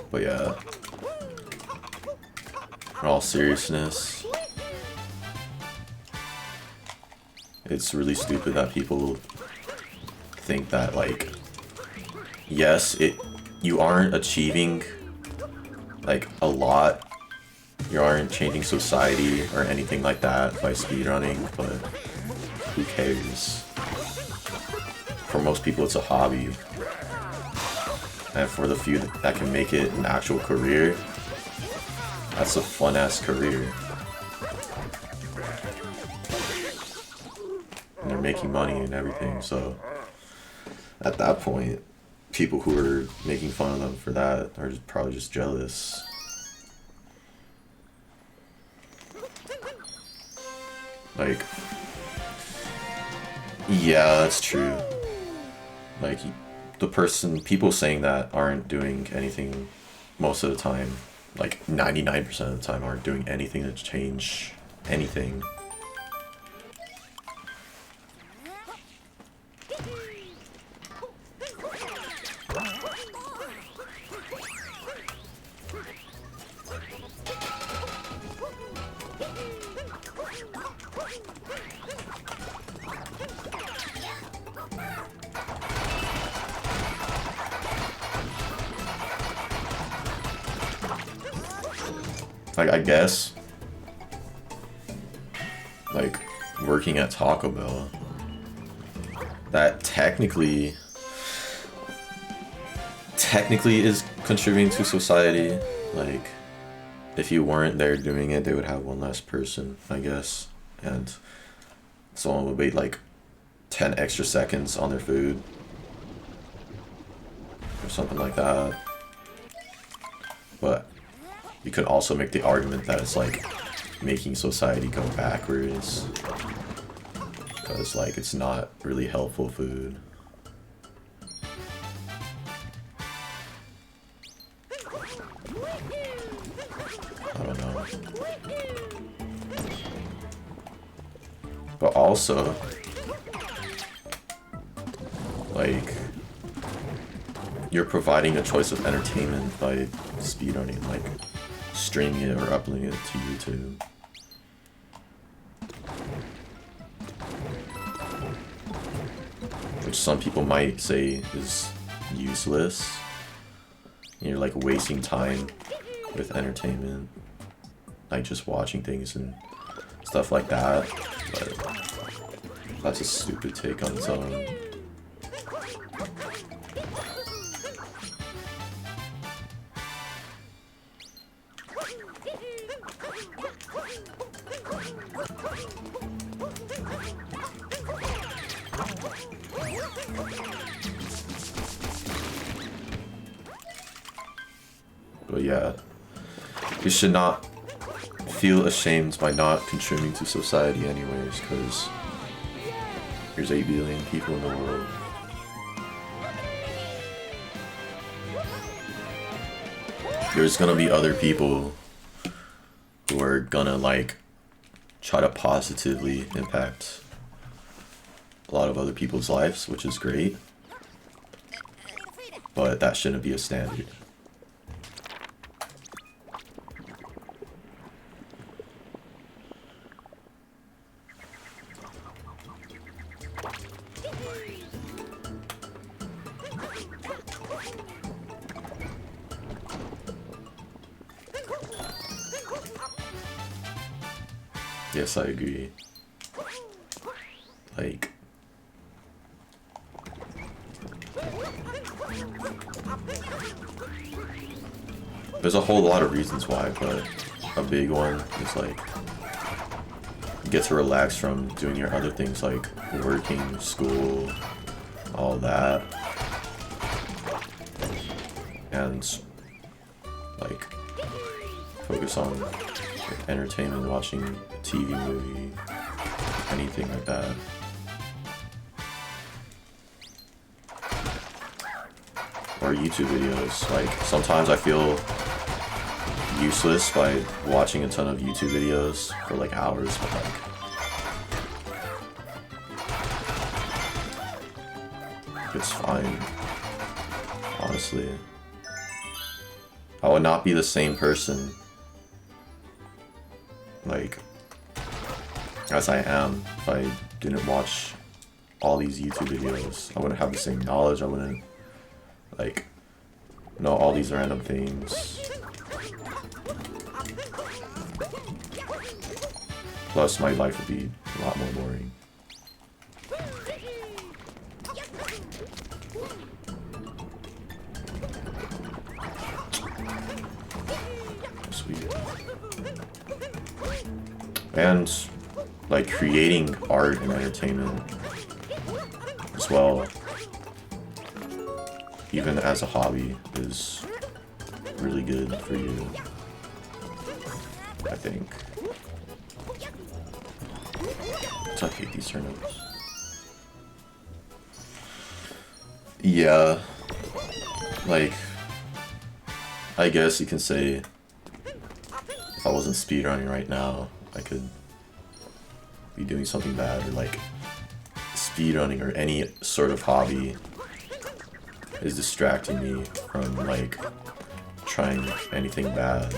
But yeah, in all seriousness, it's really stupid that people think that like, yes, you aren't achieving like a lot, you aren't changing society or anything like that by speedrunning, but who cares? For most people it's a hobby, and for the few that can make it an actual career, that's a fun ass career. And they're making money and everything, so at that point, people who are making fun of them for that are probably just jealous. Like, yeah, that's true. Like, people saying that aren't doing anything most of the time. Like, 99% of the time aren't doing anything to change anything. Like, I guess, like, working at Taco Bell, that technically is contributing to society. Like, if you weren't there doing it, they would have one less person, I guess, and someone would wait like 10 extra seconds on their food or something like that. But you could also make the argument that it's like making society go backwards, because like it's not really helpful food. I don't know. But also, like, you're providing a choice of entertainment by speedrunning, like streaming it or uploading it to YouTube. Which some people might say is useless. You're like wasting time with entertainment, like just watching things and stuff like that. But that's a stupid take on its own. But yeah, you should not feel ashamed by not contributing to society anyways, because there's 8 billion people in the world. There's gonna be other people who are gonna like try to positively impact a lot of other people's lives, which is great, but that shouldn't be a standard. Yes, I agree. Like, there's a whole lot of reasons why, but a big one is like you get to relax from doing your other things like working, school, all that, and like focus on like entertainment, watching TV, movie, anything like that. Or YouTube videos. Like, sometimes I feel useless by watching a ton of YouTube videos for like hours, but like, it's fine, honestly. I would not be the same person, like, as I am if I didn't watch all these YouTube videos. I wouldn't have the same knowledge, I wouldn't like know all these random things. Plus my life would be a lot more boring. Sweet. And like creating art and entertainment as well, even as a hobby, is really good for you, I think. I hate these turnips. Yeah, like, I guess you can say if I wasn't speedrunning right now, I could be doing something bad, or like speedrunning or any sort of hobby is distracting me from like trying anything bad.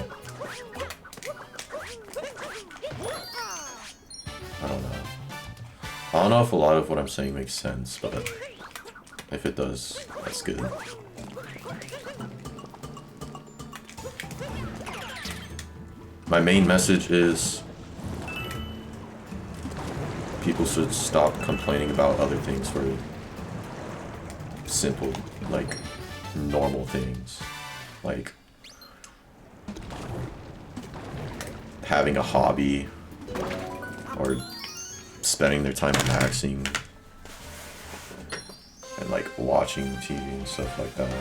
I don't know. I don't know if a lot of what I'm saying makes sense, but if it does, that's good. My main message is people should stop complaining about other things for simple, like, normal things. Like having a hobby or spending their time relaxing and like watching TV and stuff like that.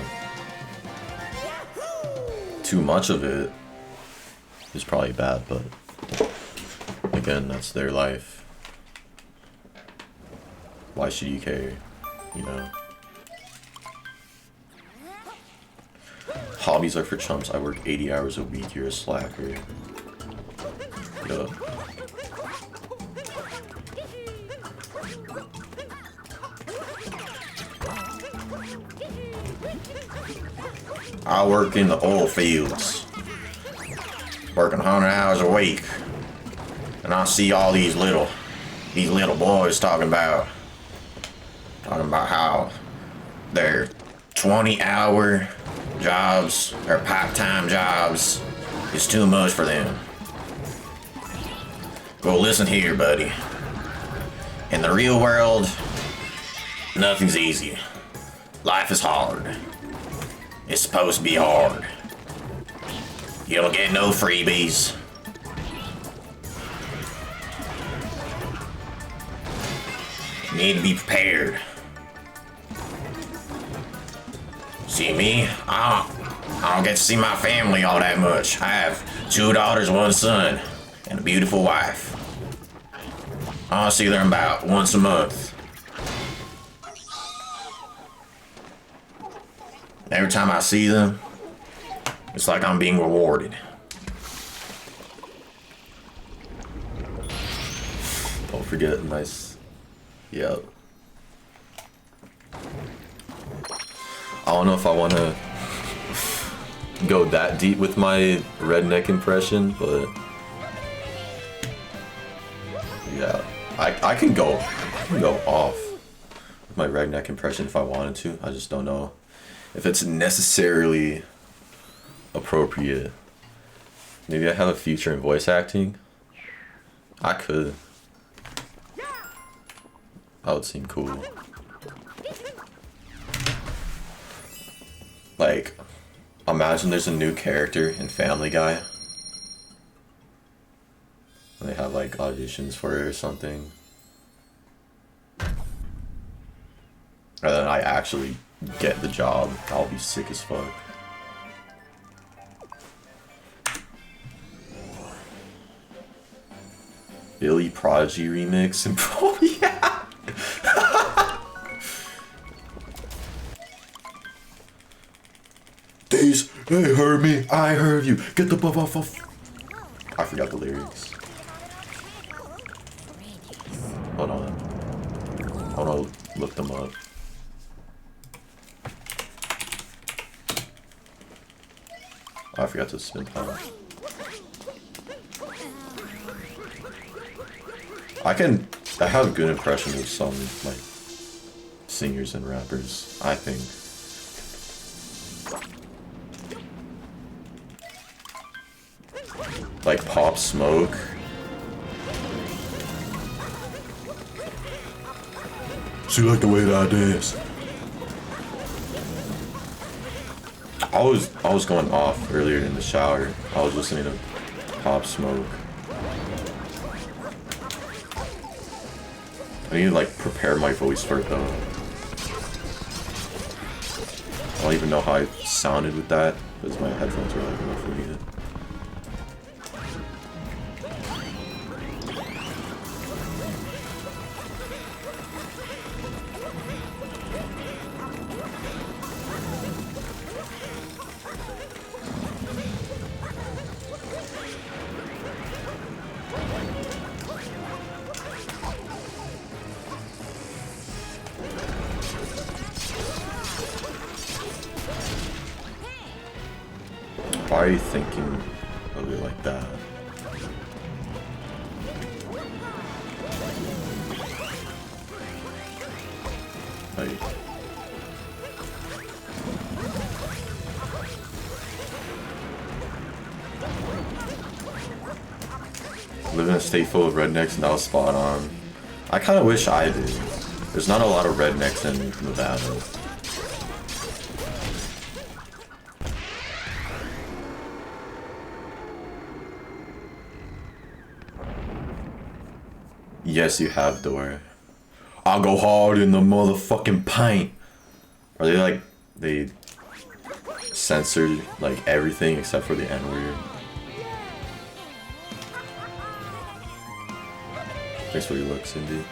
Too much of it is probably bad, but again, that's their life. Why should you care, you know? Hobbies are for chumps. I work 80 hours a week. You're a slacker. Yup. I work in the oil fields. Working 100 hours a week. And I see all these little boys talking about how their 20-hour jobs or part-time jobs is too much for them. Well, listen here, buddy. In the real world, nothing's easy. Life is hard. It's supposed to be hard. You don't get no freebies. You need to be prepared. See me? I don't get to see my family all that much. I have 2 daughters, 1 son, and a beautiful wife. I see them about once a month. Every time I see them, it's like I'm being rewarded. Don't forget, nice. Yep. I don't know if I want to go that deep with my redneck impression, but yeah, I can go off with my redneck impression if I wanted to. I just don't know if it's necessarily appropriate. Maybe I have a future in voice acting. I could. That would seem cool. Like, imagine there's a new character in Family Guy. And they have like auditions for it or something. And then I actually get the job. I'll be sick as fuck. Billy Prodigy remix and oh yeah. These, they heard me, I heard you. Get the buff off. I forgot the lyrics. Hold on. I wanna look them up. I forgot to spin time. I have a good impression of some like singers and rappers, I think. Like Pop Smoke. She like the way that I dance. I was going off earlier in the shower. I was listening to Pop Smoke. I need to like prepare my voice for it though. I don't even know how I sounded with that because my headphones are like enough for me. Why are you thinking of it like that? Like, live in a state full of rednecks and that was spot on. I kind of wish I did. There's not a lot of rednecks in Nevada. Yes, you have, door. I'll go hard in the motherfucking paint. Are they like, they censored like everything except for the N-word? Thanks for your look, Cindy.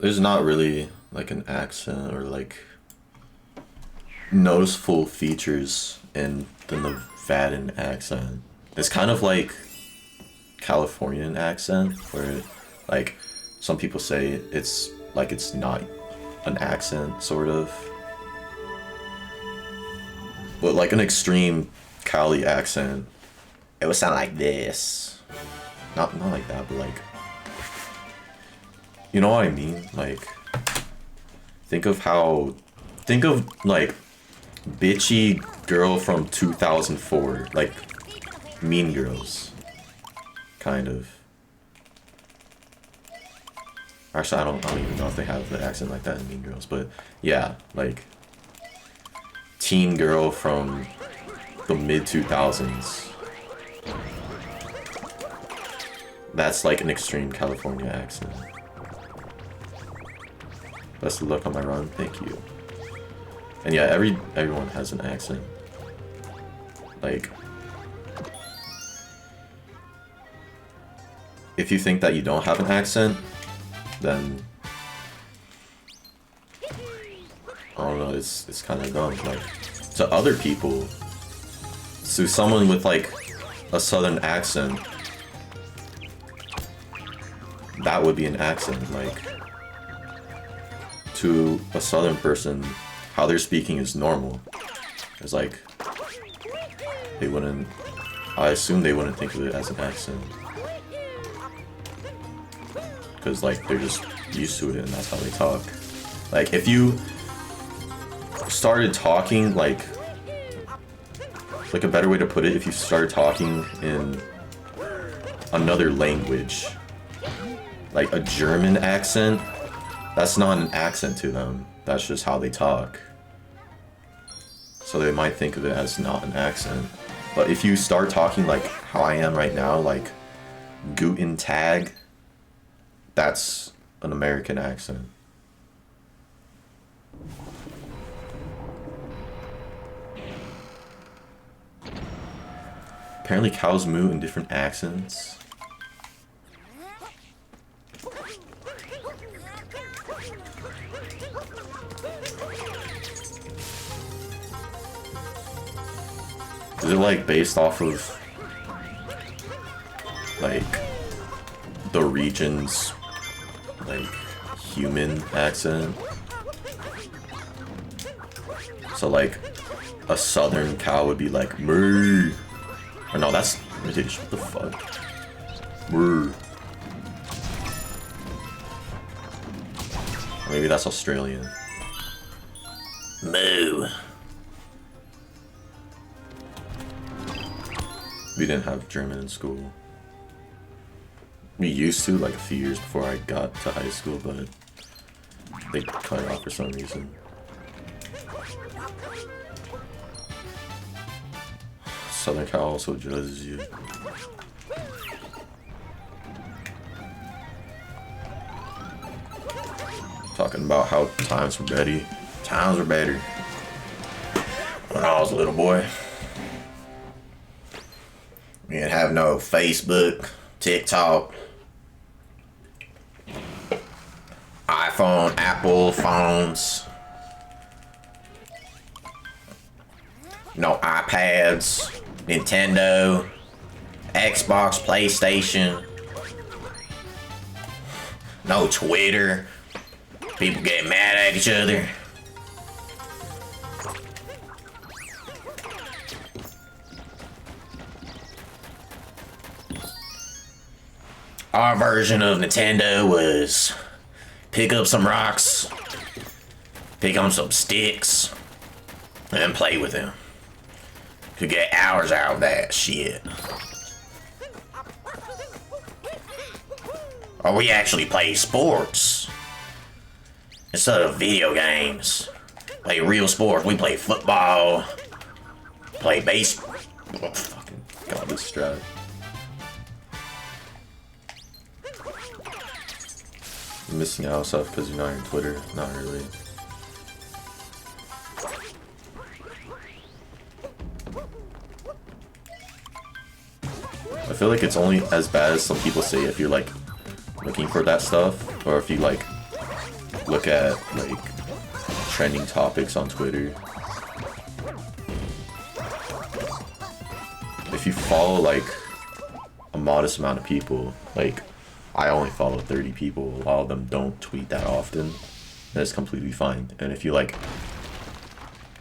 There's not really like an accent or like noticeable features in the Nevadan accent. It's kind of like Californian accent where like some people say it's like it's not an accent sort of. But like an extreme Cali accent, it would sound like this. Not like that, but like, you know what I mean? Like, think of like bitchy girl from 2004, like Mean Girls, kind of. Actually, I don't even know if they have the accent like that in Mean Girls, but yeah, like teen girl from the mid 2000s. That's like an extreme California accent. Best of luck on my run, thank you. And yeah, everyone has an accent. Like, if you think that you don't have an accent, then I don't know, it's kind of dumb. Like, to other people, to someone with like a southern accent, that would be an accent. Like, to a southern person, how they're speaking is normal. It's like, I assume they wouldn't think of it as an accent. Because like, they're just used to it and that's how they talk. Like, if you started talking like a better way to put it, if you started talking in another language, like a German accent, that's not an accent to them. That's just how they talk. So they might think of it as not an accent. But if you start talking like how I am right now, like Guten Tag, that's an American accent. Apparently cows moo in different accents. Is it like based off of like the region's like human accent? So like a southern cow would be like moo. Or no, that's British. What the fuck? Moo. Or maybe that's Australian. Moo. We didn't have German in school. We used to, like a few years before I got to high school, but they cut it off for some reason. Southern cow also judges you. Talking about how times were better. Times were better when I was a little boy. We didn't have no Facebook, TikTok, iPhone, Apple phones, no iPads, Nintendo, Xbox, PlayStation, no Twitter, people getting mad at each other. Our version of Nintendo was pick up some rocks, pick up some sticks, and play with them. Could get hours out of that shit. Or we actually play sports instead of video games. Play real sports. We play football. Play baseball. Oh, fucking god, this strat. You're missing out stuff because you're not on Twitter. Not really. I feel like it's only as bad as some people say if you're like looking for that stuff, or if you like look at like trending topics on Twitter. If you follow like a modest amount of people, like I only follow 30 people, a lot of them don't tweet that often, that's completely fine. And if you like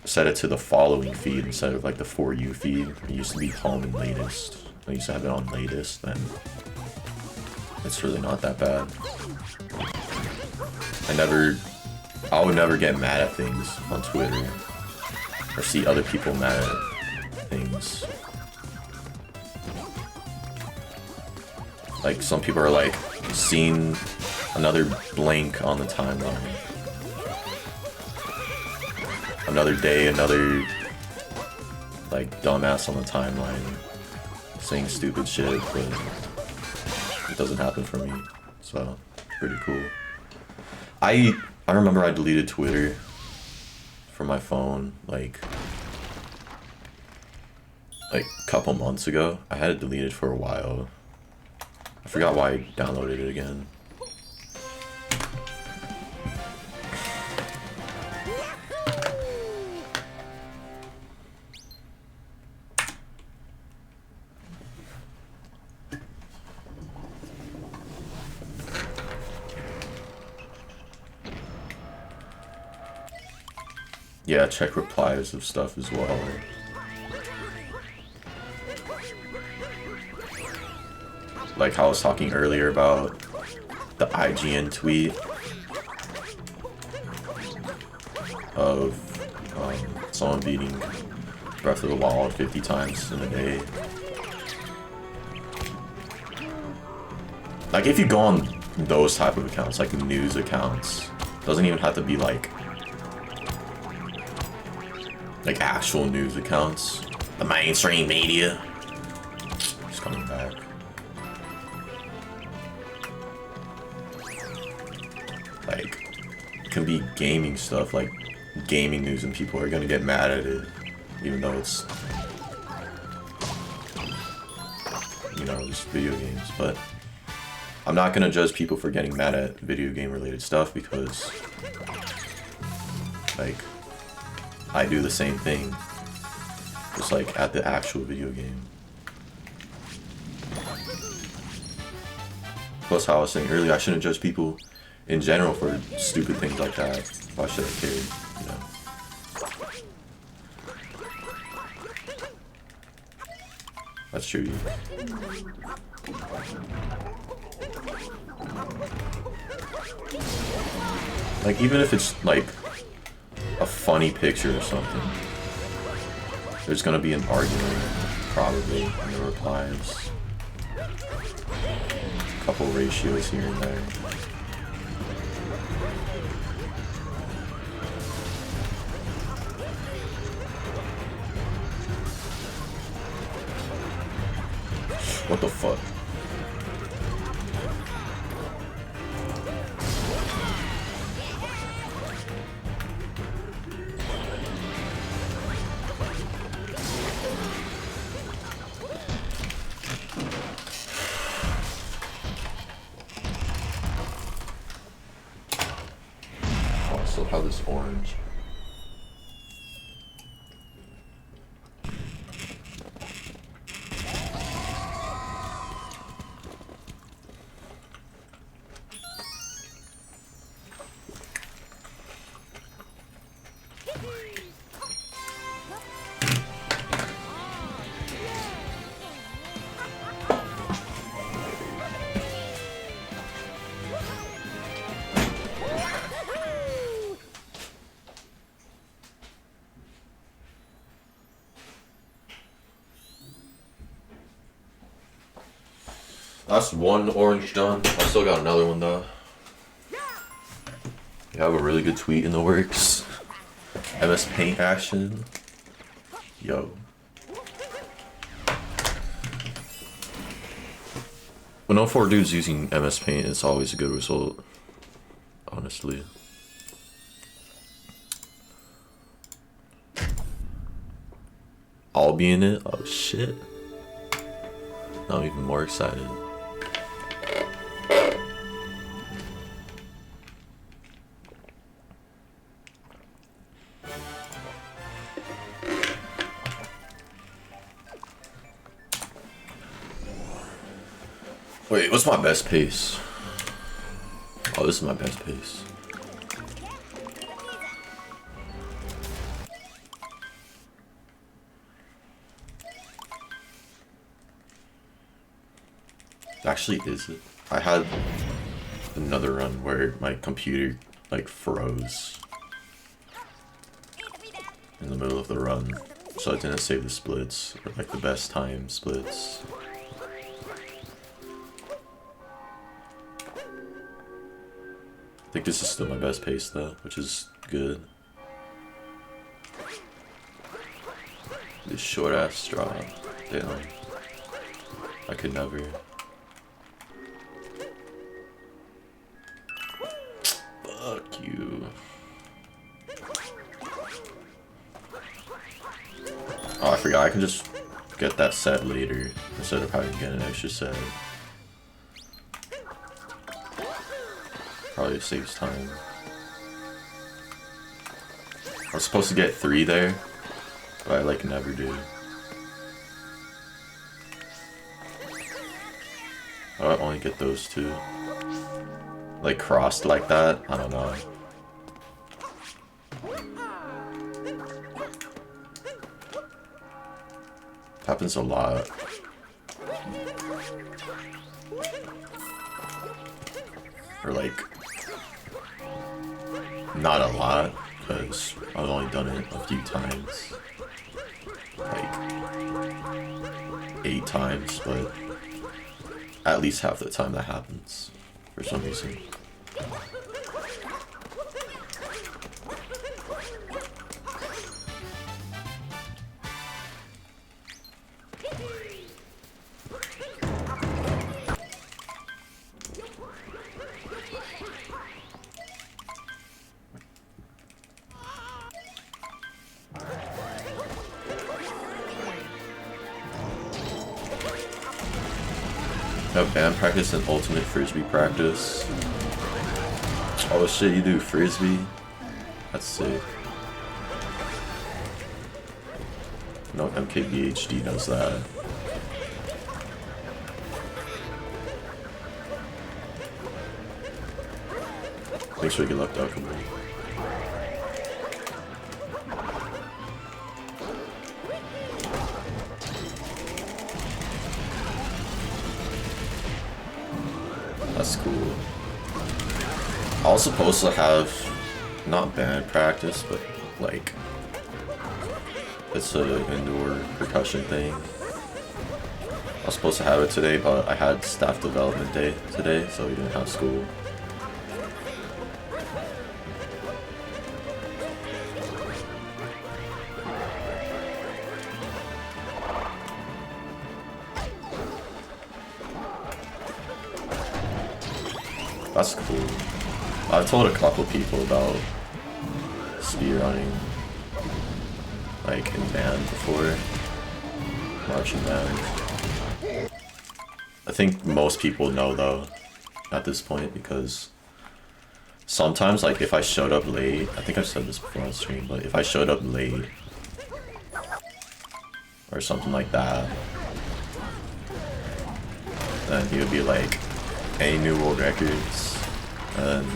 set it to the following feed instead of like the For You feed, it used to be home and latest, I used to have it on latest, then it's really not that bad. I would never get mad at things on Twitter or see other people mad at things. Like some people are like seeing another blank on the timeline. Another day, another like dumbass on the timeline saying stupid shit, but it doesn't happen for me, so pretty cool. I remember I deleted Twitter from my phone like a couple months ago. I had it deleted for a while. I forgot why I downloaded it again. Yeah, check replies of stuff as well. Like how I was talking earlier about the IGN tweet of someone beating Breath of the Wild 50 times in a day. Like if you go on those type of accounts, like news accounts, doesn't even have to be like actual news accounts, the mainstream media. It's coming back. Like, it can be gaming stuff, like gaming news, and people are gonna get mad at it, even though it's, you know, just video games. But I'm not gonna judge people for getting mad at video game related stuff because, like, I do the same thing, just like at the actual video game. Plus, how I was saying earlier, I shouldn't judge people in general for stupid things like that. Why should I care, you know? That's true. Like, even if it's like a funny picture or something, there's gonna be an argument probably in the replies. A couple ratios here and there. What the fuck? Also, how this orange. That's one orange done. I still got another one though. You have a really good tweet in the works. MS Paint action. Yo. When all 4 dudes using MS Paint, it's always a good result. Honestly. I'll be in it? Oh shit. Now I'm even more excited. Wait, what's my best pace? Oh, this is my best pace. Actually, is it? I had another run where my computer like froze in the middle of the run, so I didn't save the splits or like the best time splits. I think this is still my best pace though, which is good. This short ass straw. Damn. I could never. Fuck you. Oh, I forgot I can just get that set later instead of having to get an extra set. Probably saves time. I was supposed to get 3 there, but I like never do. Oh, I only get those 2. Like crossed like that? I don't know. It happens a lot. Or like, not a lot, because I've only done it a few times. Like 8 times, but at least half the time that happens for some reason. Have band practice and ultimate frisbee practice. Oh shit, you do frisbee? That's sick. No MKBHD knows that. Make sure you get left out completely. That's cool. I was supposed to have, not band practice, but like, it's an indoor percussion thing. I was supposed to have it today, but I had staff development day today, so we didn't have school. That's cool. I've told a couple people about speedrunning, like in band before, marching band. I think most people know though, at this point, because sometimes, like if I showed up late, I think I've said this before on stream, but if I showed up late, or something like that, then he would be like, any new world records? And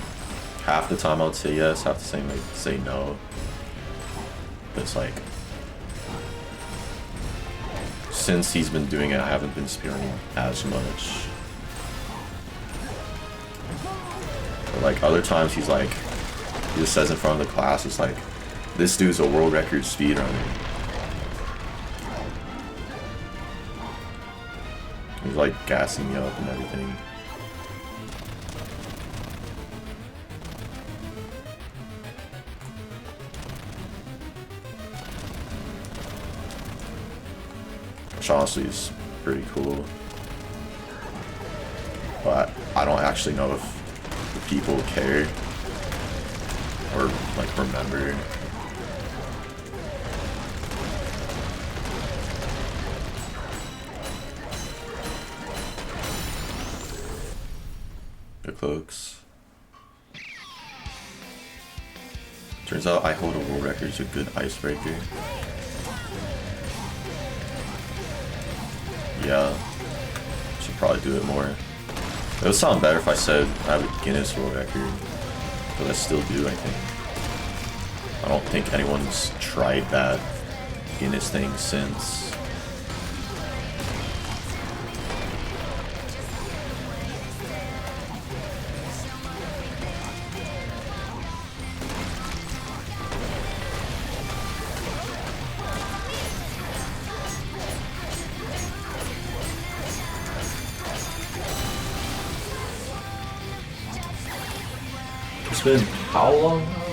half the time I would say yes, half the time I would say no. But it's like, since he's been doing it, I haven't been speedrunning as much. But like other times he's like, he just says in front of the class, it's like, this dude's a world record speedrunner. He's like gassing me up and everything. which honestly is pretty cool. But I don't actually know if the people care or like remember. The cloaks. Turns out I hold a world record as a good icebreaker. Yeah, should probably do it more. It would sound better if I said I have a Guinness World Record, but I still do, I think. I don't think anyone's tried that Guinness thing since. It's been how long now?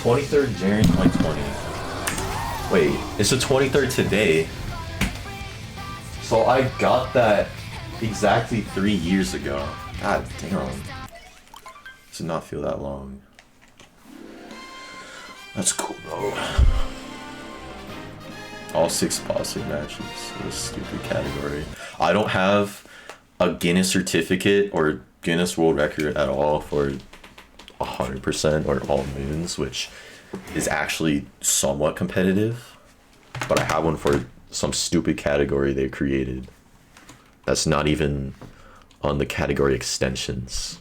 23rd January 2020. Wait, it's the 23rd today. So I got that exactly 3 years ago. God damn. This did not feel that long. That's cool though. All 6 bossing matches. This stupid category. I don't have a Guinness certificate or Guinness World Record at all for 100% or all moons, which is actually somewhat competitive, but I have one for some stupid category they created that's not even on the category extensions.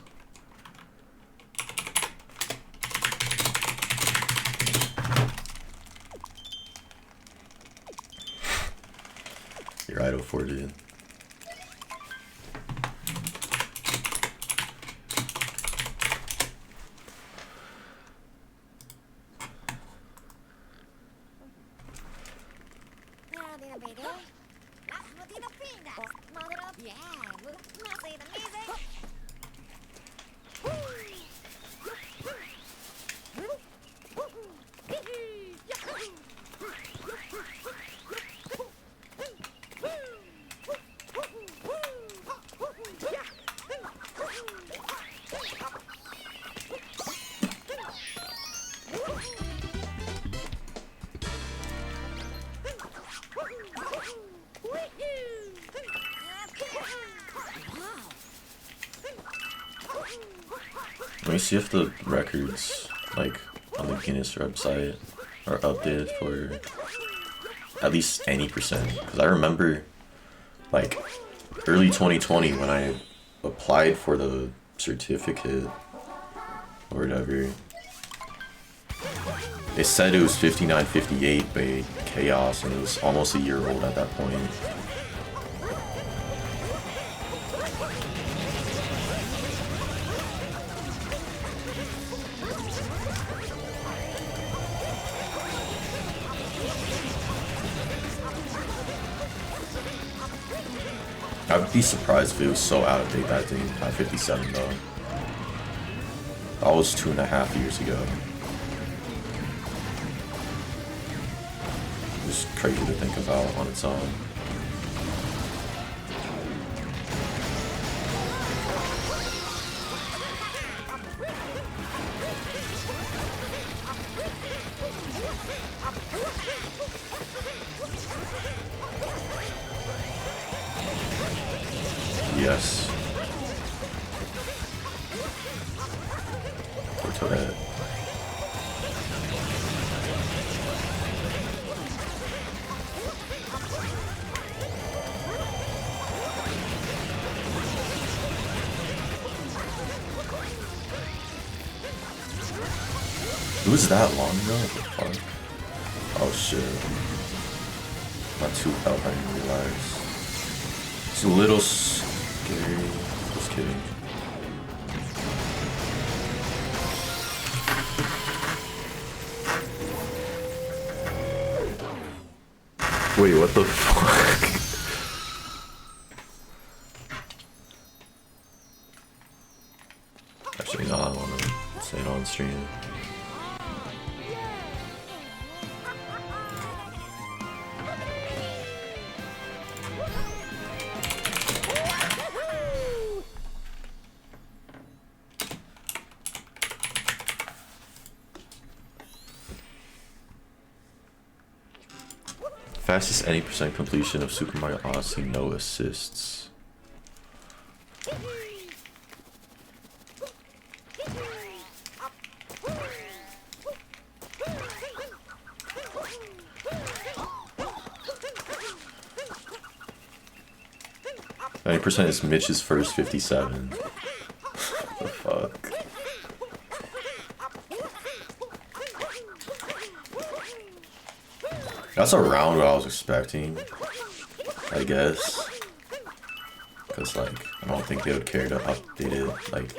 You're idle for it, dude. Let me see if the records, like, on the Guinness website are updated for at least any percent. Because I remember, like, early 2020 when I applied for the certificate or whatever, it said it was 5958 by Chaos, and it was almost a year old at that point. I would be surprised if it was so out of date that didn't have 57 though. That was 2.5 years ago. It's crazy to think about on its own. Yes. Go to that. It was that long ago? What the fuck? Oh shit. Not too health, I didn't realize. It's a little scary. Just kidding. Wait, what the fuck? Actually, no, I don't want to say it on stream. Fastest any percent completion of Super Mario Odyssey, no assists. Any percent is Mitch's first 57. What the fuck? That's around what I was expecting, I guess. Because, like, I don't think they would care to update it, like,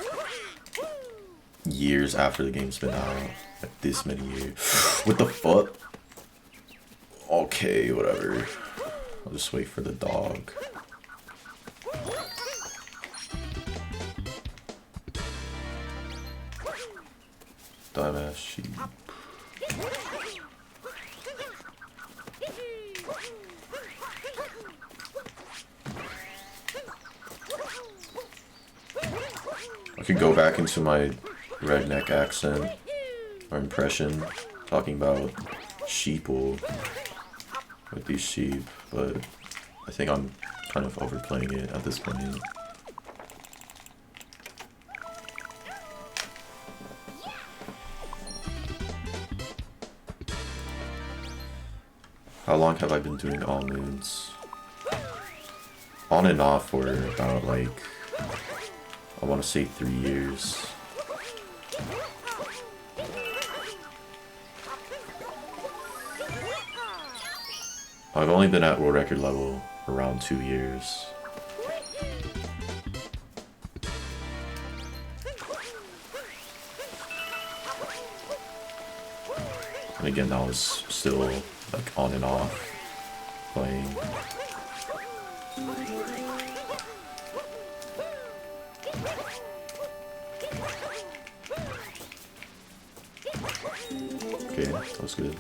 years after the game's been out. Like, this many years. What the fuck? Okay, whatever. I'll just wait for the dog. Dumbass sheep. I could go back into my redneck accent or impression, talking about sheeple with these sheep, but I think I'm kind of overplaying it at this point. How long have I been doing all moons? On and off for about, like, I want to say 3 years. I've only been at world record level around 2 years. And again, that was still like on and off playing. Okay, that was good.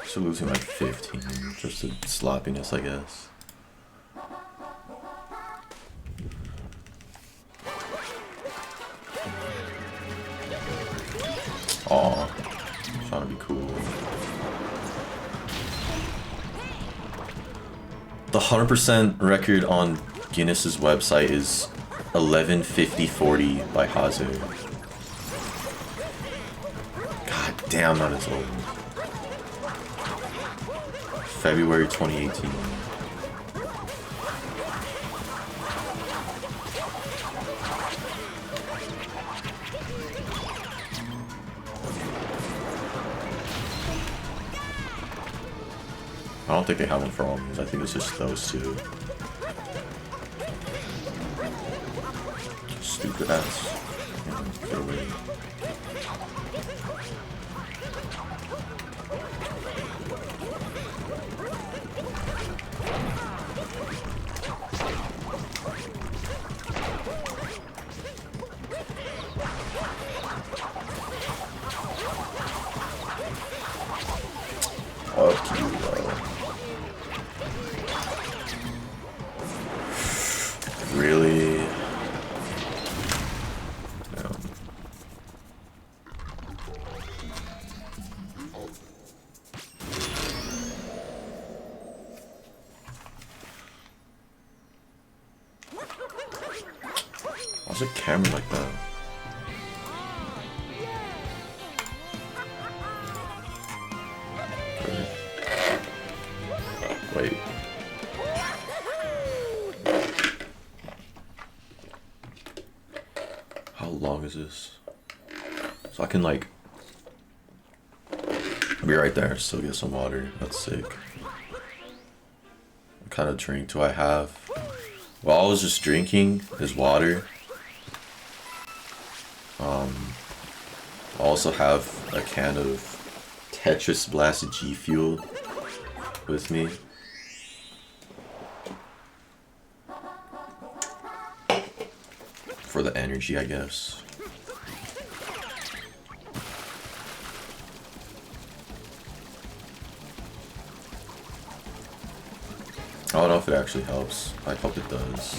So losing like 15, just to sloppiness, I guess. Aw, trying to be cool. The 100% record on Guinness's website is 11:50:40 by Hazu. God damn, that is old. February 2018. I don't think they have one for all moves. I think it's just those two. Stupid ass. Get away. Fuck you, bro. Really? No. Why's a camera like that? Wait. How long is this? So I can like be right there, still get some water. That's sick. What kind of drink do I have? Well, I was just drinking is water. I also have a can of Tetris Blast G Fuel with me. For the energy, I guess. I don't know if it actually helps. I hope it does.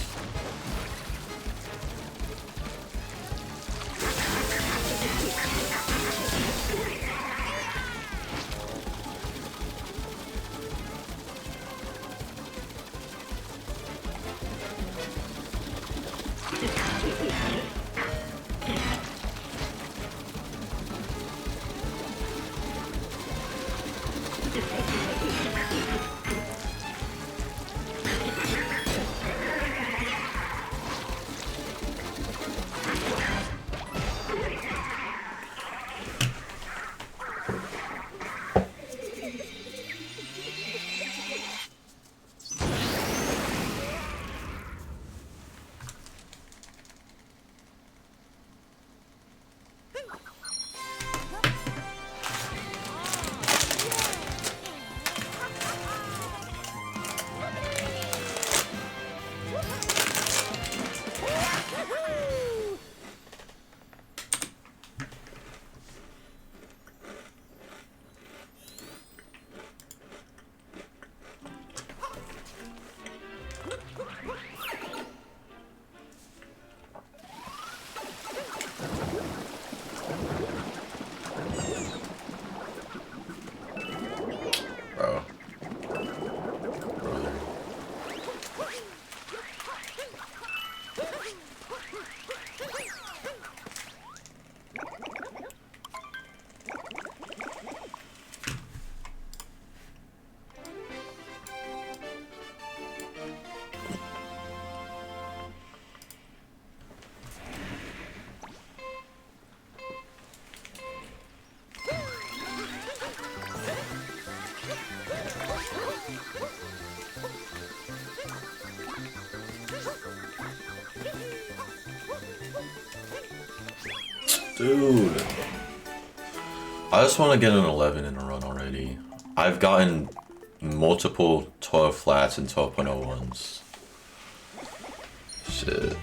Dude, I just want to get an 11 in a run already. I've gotten multiple 12 flats and 12.01s. Shit.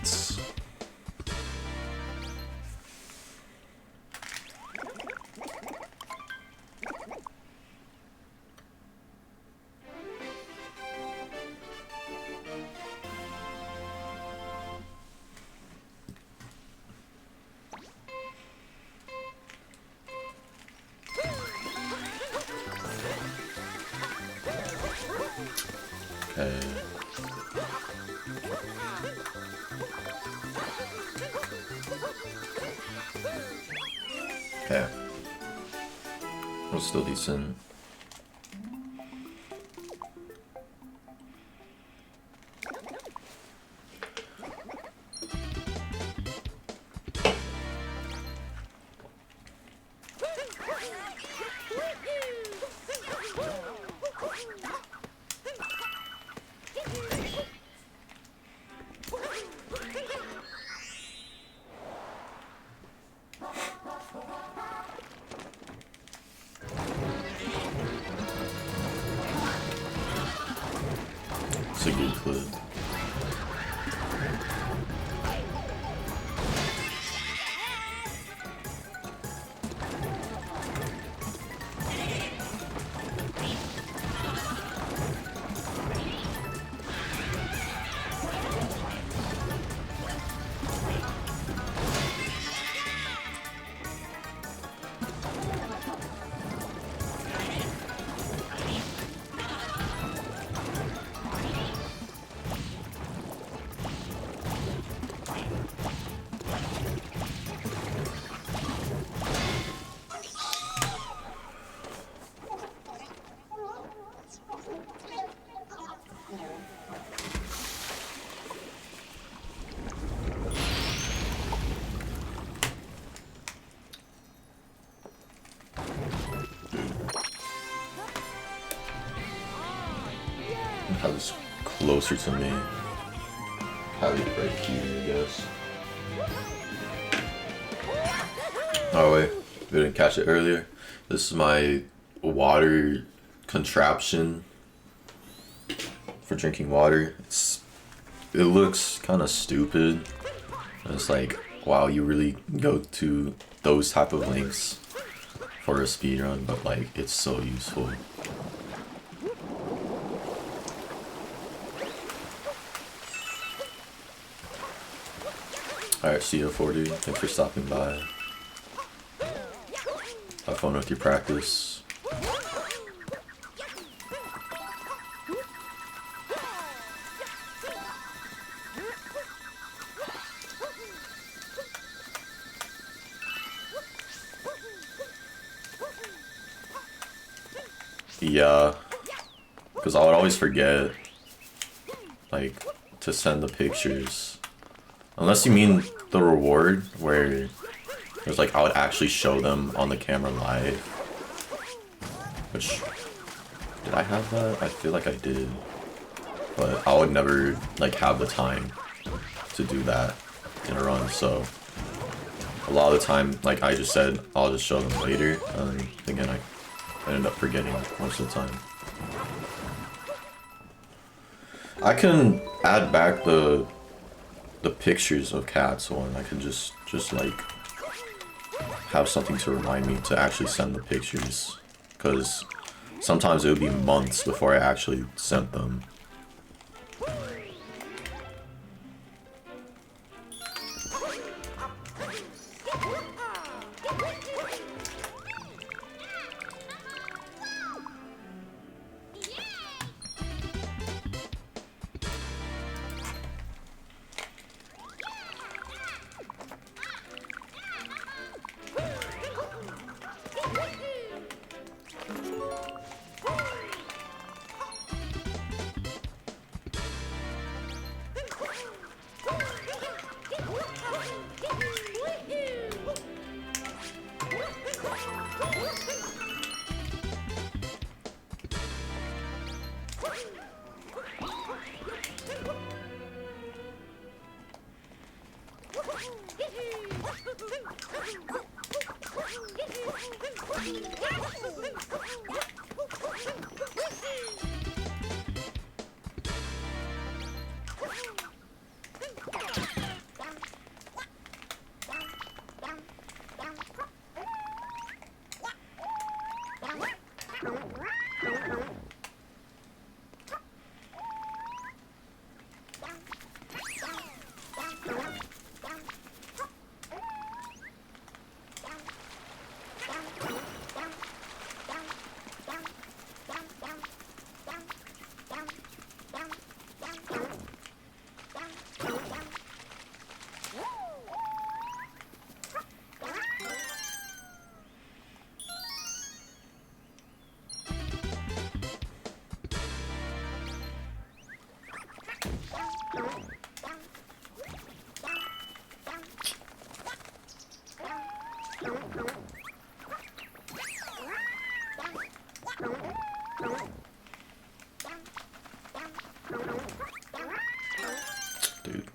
Okay. It was still decent. It's a good clip. Have this closer to me. Have it right here, I guess. Oh wait, we didn't catch it earlier. This is my water contraption for drinking water. It looks kind of stupid. It's like, wow, you really go to those type of lengths for a speedrun, but like, it's so useful. Alright, CO40, thanks for stopping by. Have fun with your practice. Yeah, because I would always forget, like, to send the pictures. Unless you mean the reward, where it was like I would actually show them on the camera live. Which, did I have that? I feel like I did. But I would never like have the time to do that in a run, so a lot of the time, like I just said, I'll just show them later, and again, I ended up forgetting most of the time. I can add back the pictures of cats one. I could just like have something to remind me to actually send the pictures, because sometimes it would be months before I actually sent them. Dude.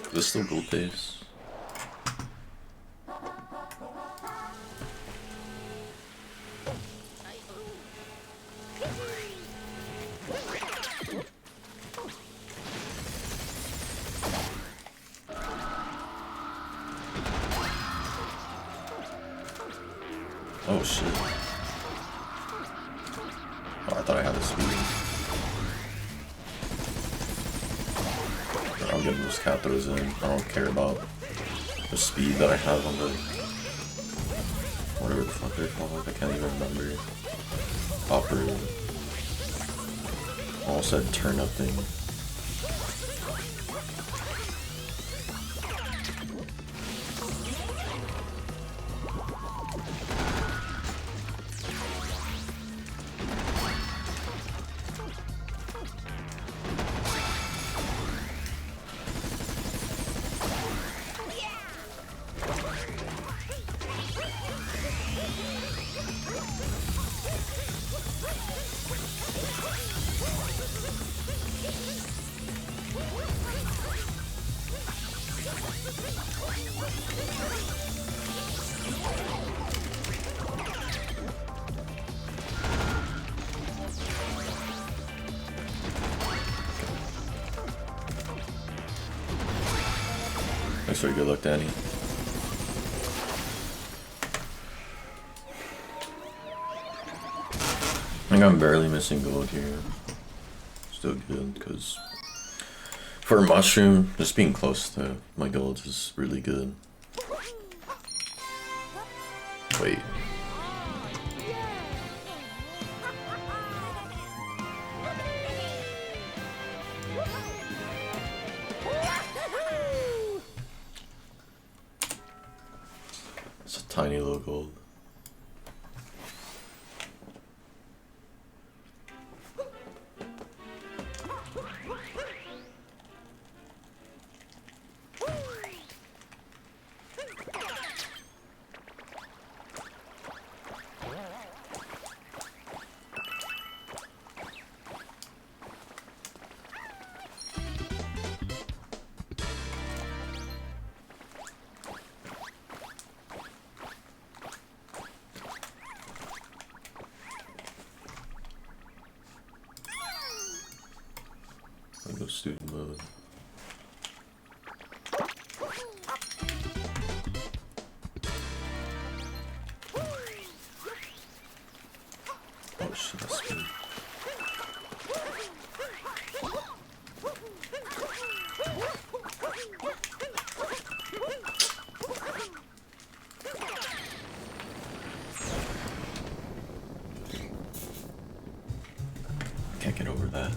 Is this still gold base? Oh shit. Oh, I thought I had the speed. I'm getting those cat throws in. I don't care about the speed that I have on the whatever the fuck they're called. I can't even remember. Upper. Almost said turn up thing. Thanks for a good look, Danny. I think I'm barely missing gold here. Still good, because for a mushroom, just being close to my gold is really good. Wait. It's a tiny little gold. Go student mode. Oh shit, that's good. get over that.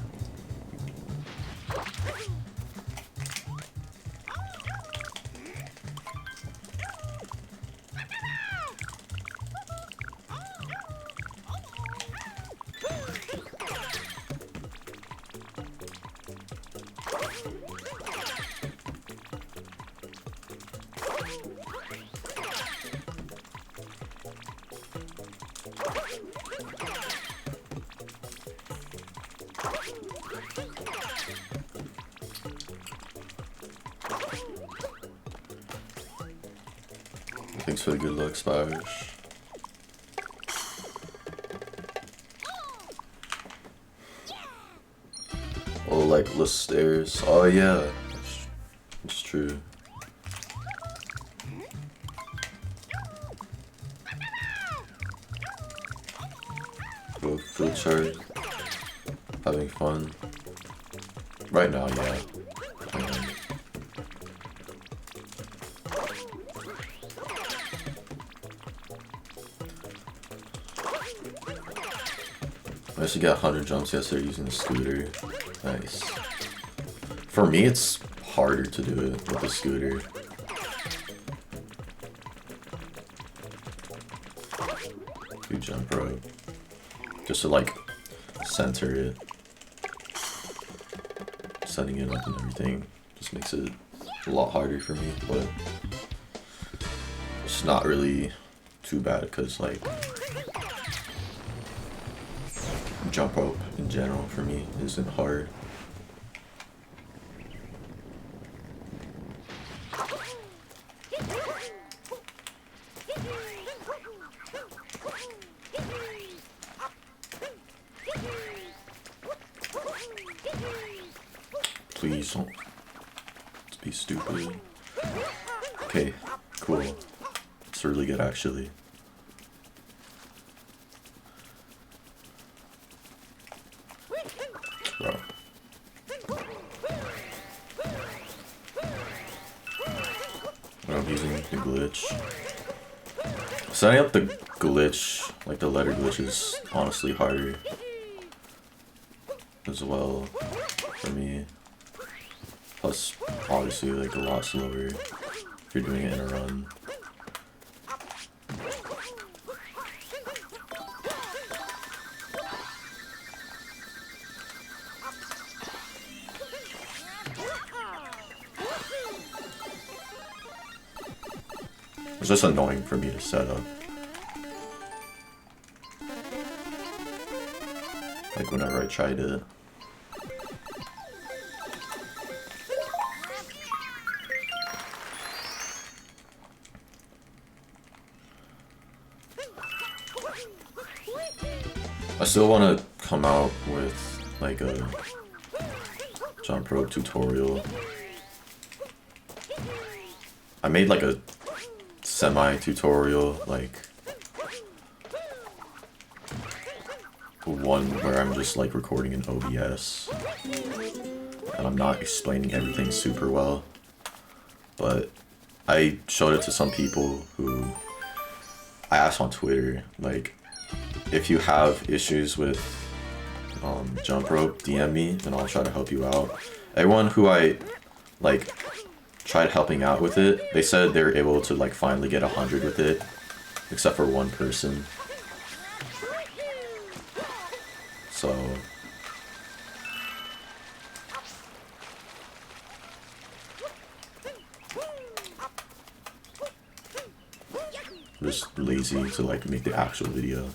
Thanks for the good luck, Spires. Oh, like the stairs. Oh yeah, it's true. Go field chart. Having fun. Right now, yeah. I used to get 100 jumps yesterday using the scooter. Nice. For me, it's harder to do it with the scooter. Good jump rope. Just to like center it. Setting it up and everything just makes it a lot harder for me, but it's not really too bad because like jump rope in general for me isn't hard. Please don't be stupid. Okay, cool. It's really good actually. Bro. I'm using the glitch. Setting up the glitch, like the letter glitch, is honestly harder as well for me. Plus, obviously, like a lot slower if you're doing it in a run. It's just annoying for me to set up. Like whenever I tried it. I still want to come out with like a jump rope tutorial. I made like a semi-tutorial, like one where I'm just like recording in OBS and I'm not explaining everything super well, but I showed it to some people who I asked on Twitter, like, if you have issues with jump rope, DM me and I'll try to help you out. Everyone who I like tried helping out with it, they said they were able to like finally get 100 with it, except for one person. So I'm just lazy to like make the actual video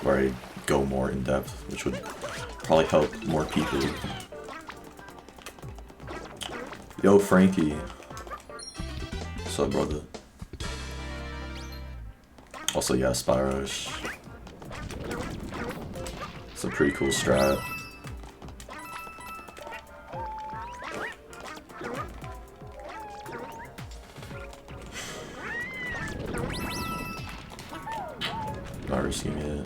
where I go more in depth, which would probably help more people. Yo, Frankie. What's up, brother? Also, yeah, Spyrush. It's a pretty cool strat. Not risking it.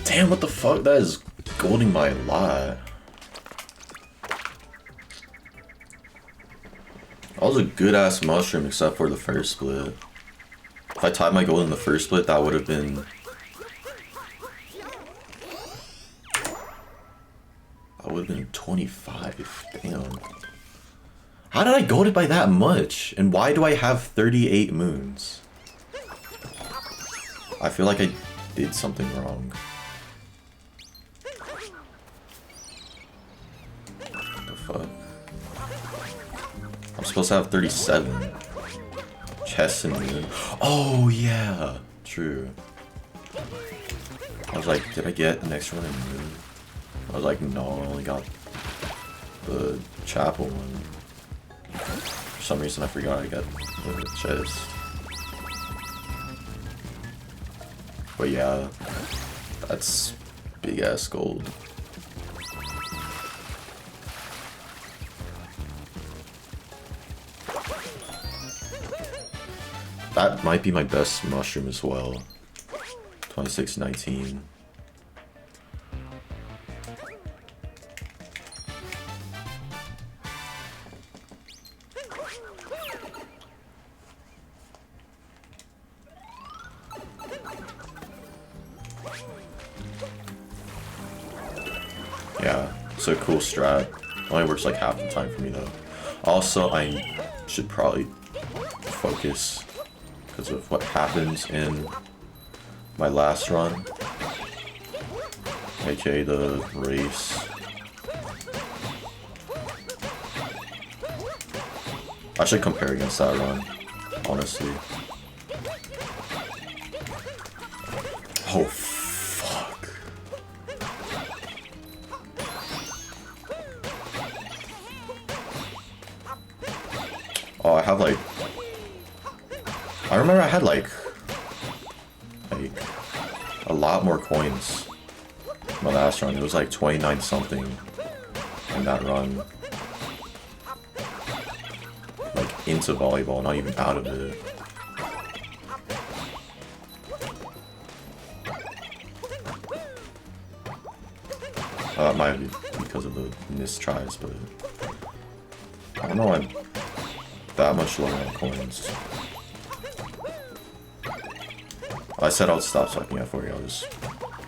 Damn, what the fuck? That is golding by a lot. That was a good-ass mushroom except for the first split. If I tied my gold in the first split, that would have been... That would have been 25. Damn. How did I gold it by that much? And why do I have 38 moons? I feel like I did something wrong. What the fuck? I'm supposed to have 37. Chess and moon. Oh yeah, true. I was like, did I get an extra one in moon? I was like, no, I only got the chapel one. For some reason I forgot I got the chest. But yeah, that's big ass gold. That might be my best mushroom as well. 2619. Yeah, it's a cool strat. Only works like half the time for me though. Also, I should probably focus because of what happens in my last run, aka the race. I should compare against that run, honestly. Oh fuck. Oh, I have like... I remember I had like a lot more coins my last run. It was like 29 something in that run. Like into volleyball, not even out of it. It might be because of the missed tries, but I don't know why I'm that much lower on coins. I said I'll stop sucking at 40, I'll just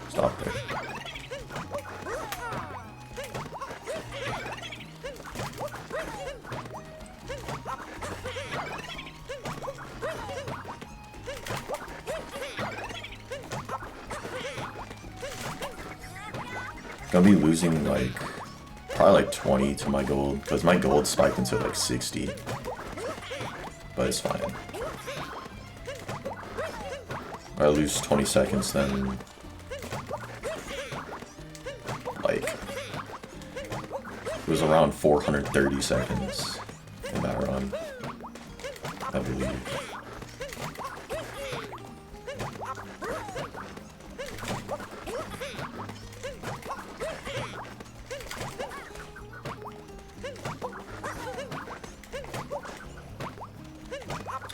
stop there. Gonna be losing like probably like 20 to my gold because my gold spiked into like 60, but it's fine. I lose 20 seconds, then like it was around 430 seconds in that run, I believe.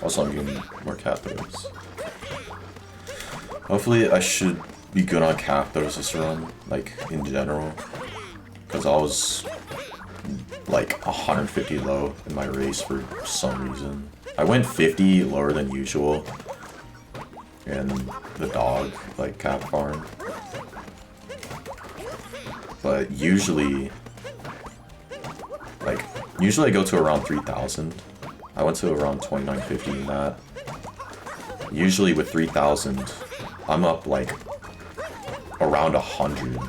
Also, I'm getting more capos. Hopefully, I should be good on capos this run, like in general, because I was like 150 low in my race for some reason. I went 50 lower than usual in the dog like cap farm, but usually I go to around 3,000. I went to around 2950 in that. Usually with 3,000, I'm up like around 100.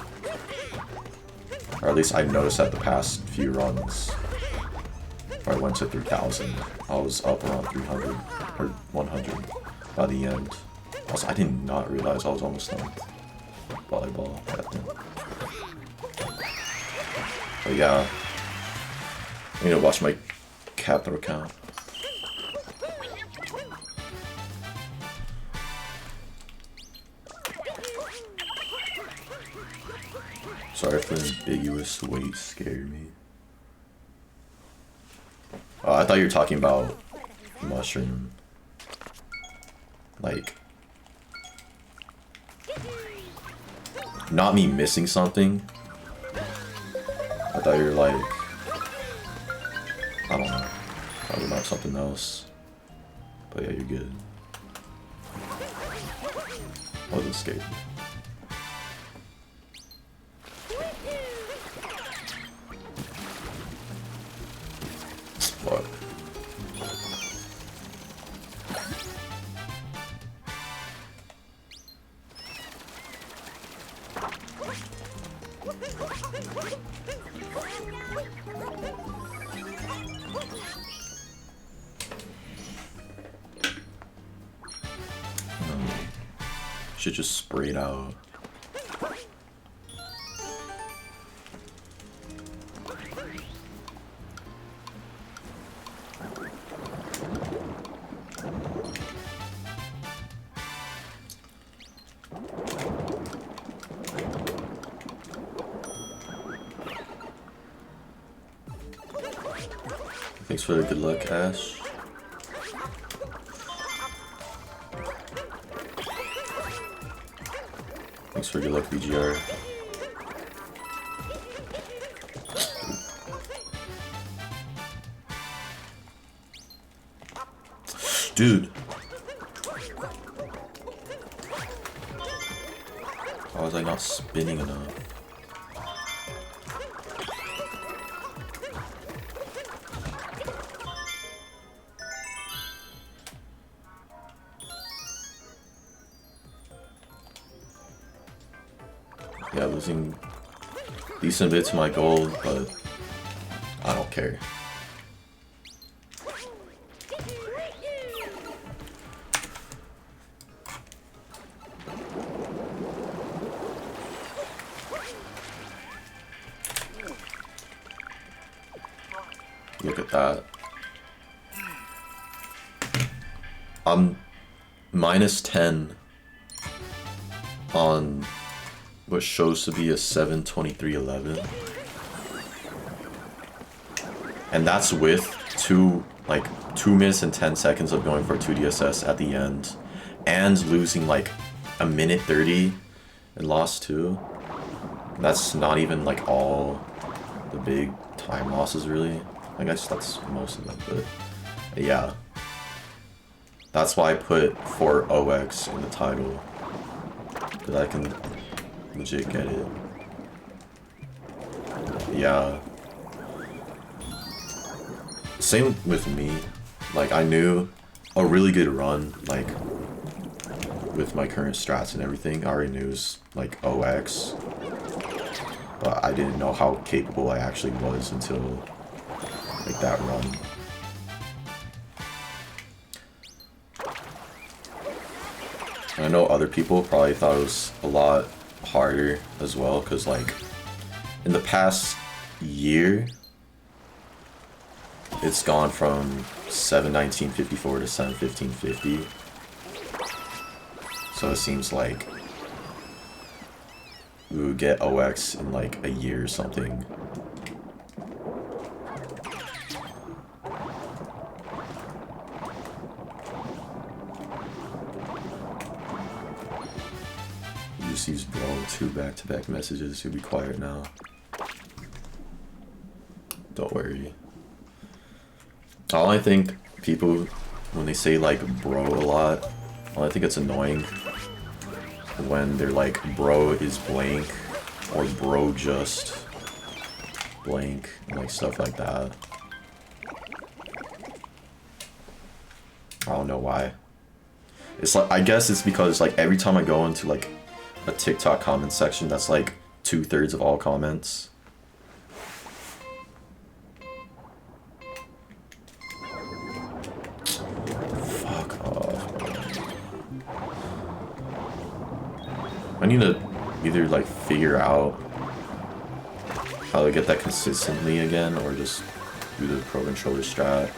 Or at least I've noticed that the past few runs where I went to 3,000, I was up around 300 or 100 by the end. Also, I did not realize I was almost done with volleyball captain. But yeah, I need to watch my captain account. Sorry if the ambiguous weight scared me. I thought you were talking about mushroom. Like, not me missing something, thought you were like, I don't know, talking about something else. But yeah, you're good. Wasn't scared. Fuck. Should just spray it out. Thanks for the good luck, Ash. Thanks for good luck, VGR. Dude. Why was I not spinning enough? Yeah, losing decent bit to my gold, but I don't care. Look at that. I'm -10 on what shows to be a 7:23:11, and that's with 2 minutes and 10 seconds of going for 2 DSS at the end, and losing like 1:30 and lost 2. That's not even like all the big time losses really. I guess that's most of them, but yeah. That's why I put 4 OX in the title, because I can legit get it. Yeah. Same with me. Like, I knew a really good run, like, with my current strats and everything, I already knew it was, like, OX. But I didn't know how capable I actually was until, like, that run. I know other people probably thought it was a lot harder as well, because like in the past year it's gone from 7:19:54 to 7:15:50, so it seems like we would get OX in like a year or something. Use bro 2 back-to-back messages. You'll be quiet now. Don't worry. I only think people, when they say like bro a lot, I only think it's annoying when they're like bro is blank or bro just blank, like stuff like that. I don't know why. It's like, I guess it's because like every time I go into like a TikTok comment section, that's like 2/3 of all comments. Fuck off, man. I need to either like figure out how to get that consistently again, or just do the pro controller strat.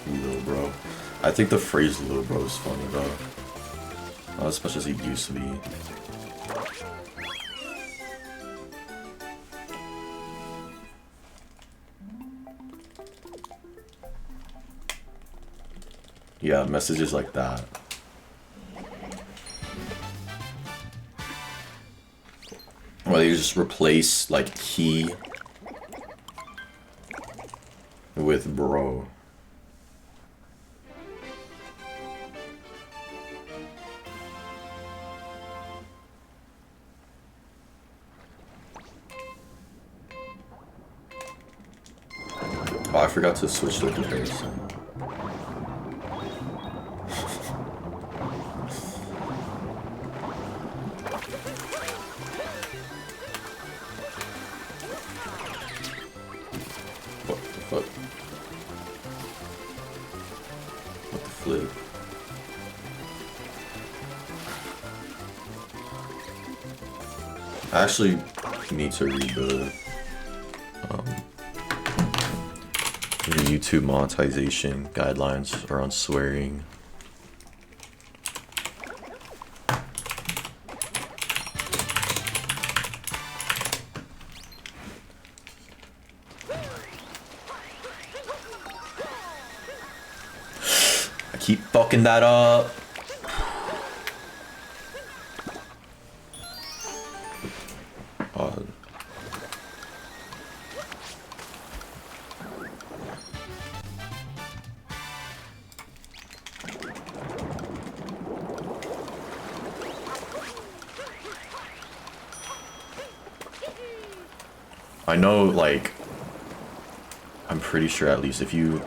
Little bro. I think the phrase little bro is funny though. Not as much as it used to be. Yeah, messages like that. Where you just replace like he with bro. Oh, I forgot to switch the comparison. What the fuck? What the flip? I actually need to read the YouTube monetization guidelines around swearing. I keep fucking that up. I know, like, I'm pretty sure at least if you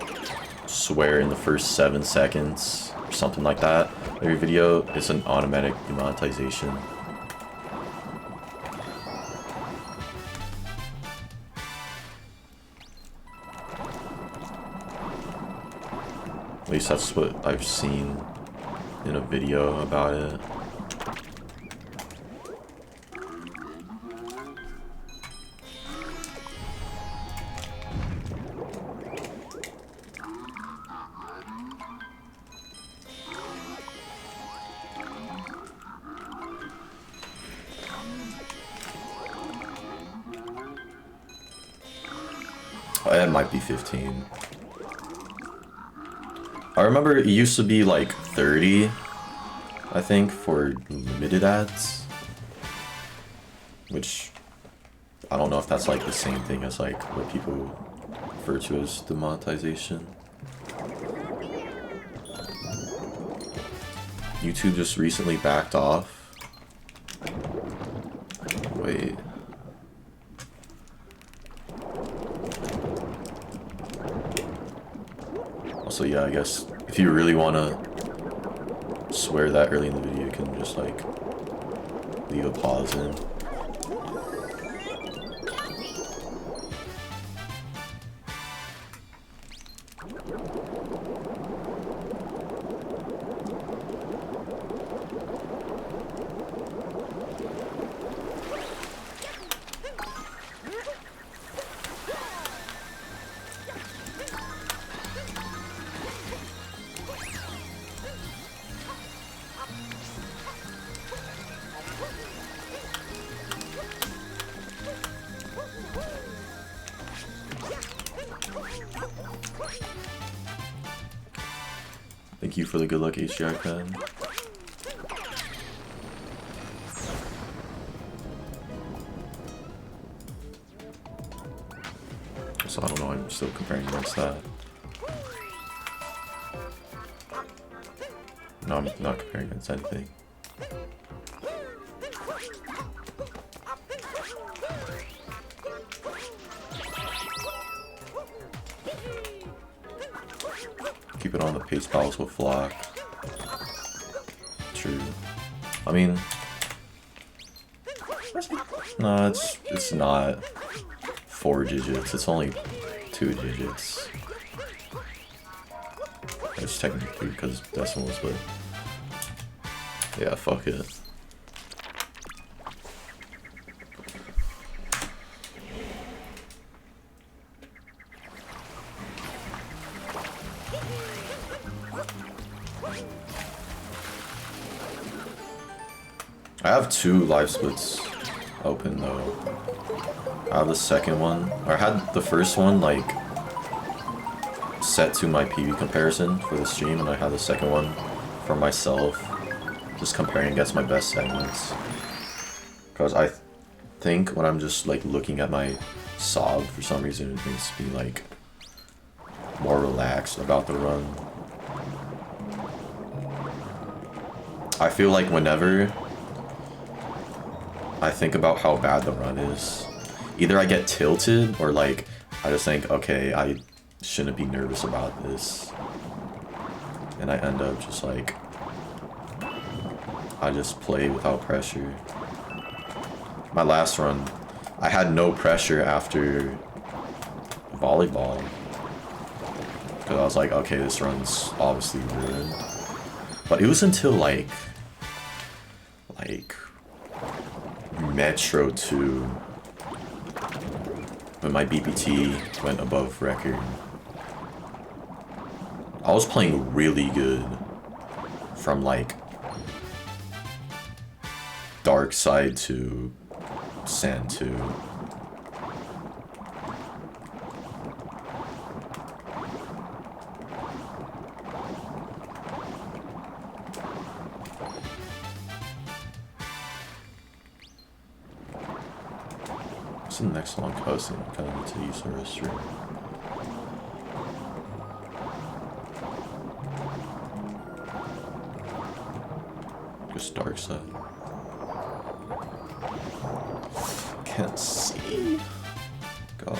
swear in the first 7 seconds or something like that of your video, it's an automatic demonetization. At least that's what I've seen in a video about it. It might be 15. I remember it used to be like 30, I think, for limited ads. Which, I don't know if that's like the same thing as like what people refer to as demonetization. YouTube just recently backed off. Wait. So yeah, I guess if you really want to swear that early in the video, you can just like leave a pause in. Thank you for the good luck HDR pen. So I don't know, I'm still comparing against that. No, I'm not comparing against anything. Keep it on the pace battles with flock. True. I mean, no, it's not 4 digits. It's only 2 digits. It's technically because decimals, but yeah, fuck it. I have 2 live splits open though. I have the second one, or I had the first one like set to my PB comparison for the stream, and I had the second one for myself, just comparing against my best segments. Because I think when I'm just like looking at my sob, for some reason it makes me like more relaxed about the run. I feel like whenever I think about how bad the run is, either I get tilted or like I just think, okay, I shouldn't be nervous about this, and I end up just like, I just play without pressure. My last run, I had no pressure after volleyball, because I was like, okay, this run's obviously ruined. But it was until like Metro 2 when my BPT went above record. I was playing really good from like Dark Side to Sand 2. What's the next long cousin? I kind of need to use the restroom. Just Dark Side. Can't see. God.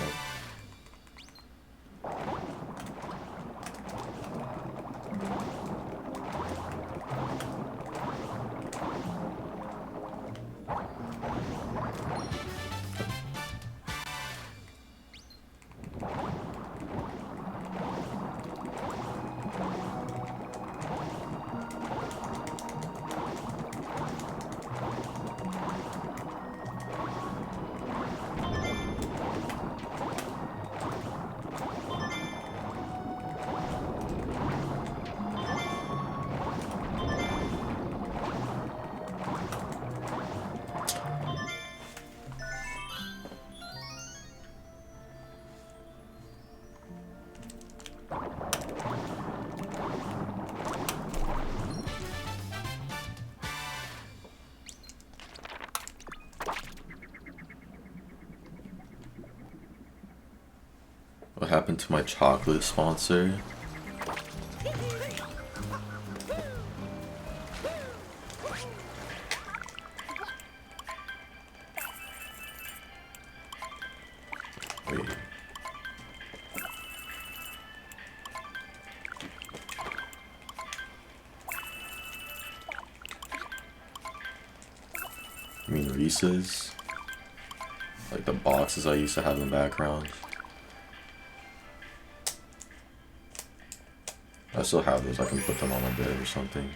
What happened to my chocolate sponsor? Wait. You mean Reese's? Like the boxes I used to have in the background? I still have those, I can put them on my bed or something.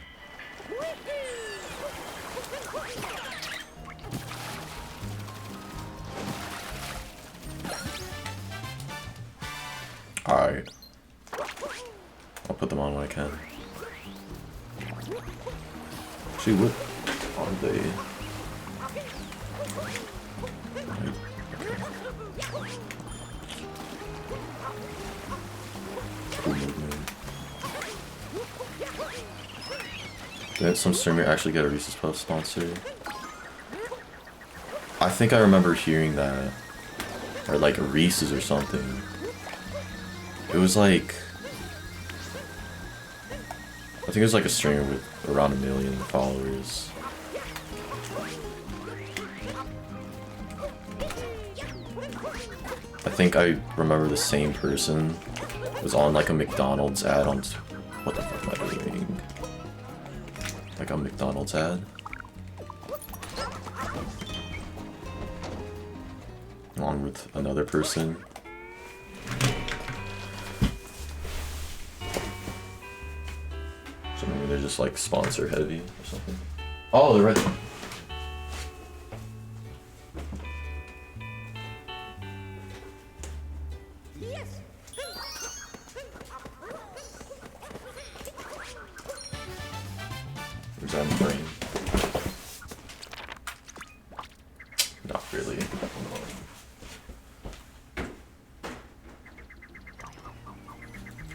Alright. I'll put them on when I can. Actually, what are they? Cool movement. Did some streamer actually get a Reese's Puffs sponsor? I think I remember hearing that. Or like a Reese's or something. It was like, I think it was like a streamer with around 1 million followers. I think I remember the same person was on like a McDonald's ad on, what the fuck am I doing? Like a McDonald's ad. Along with another person. So maybe they're just like sponsor heavy or something. Oh, they're right. Where's that in the brain? Not really.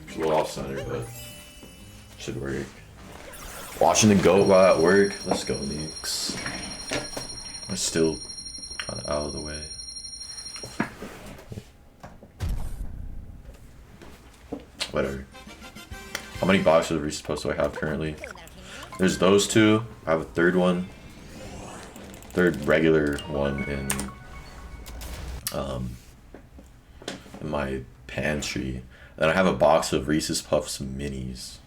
It's a little off center, but should work. Watching the goat while at work. Let's go, Nix. I still Kind of out of the way. Whatever. How many boxes of Reese's Puffs do I have currently? There's those two. I have a third one. Third regular one in my pantry. Then I have a box of Reese's Puffs minis,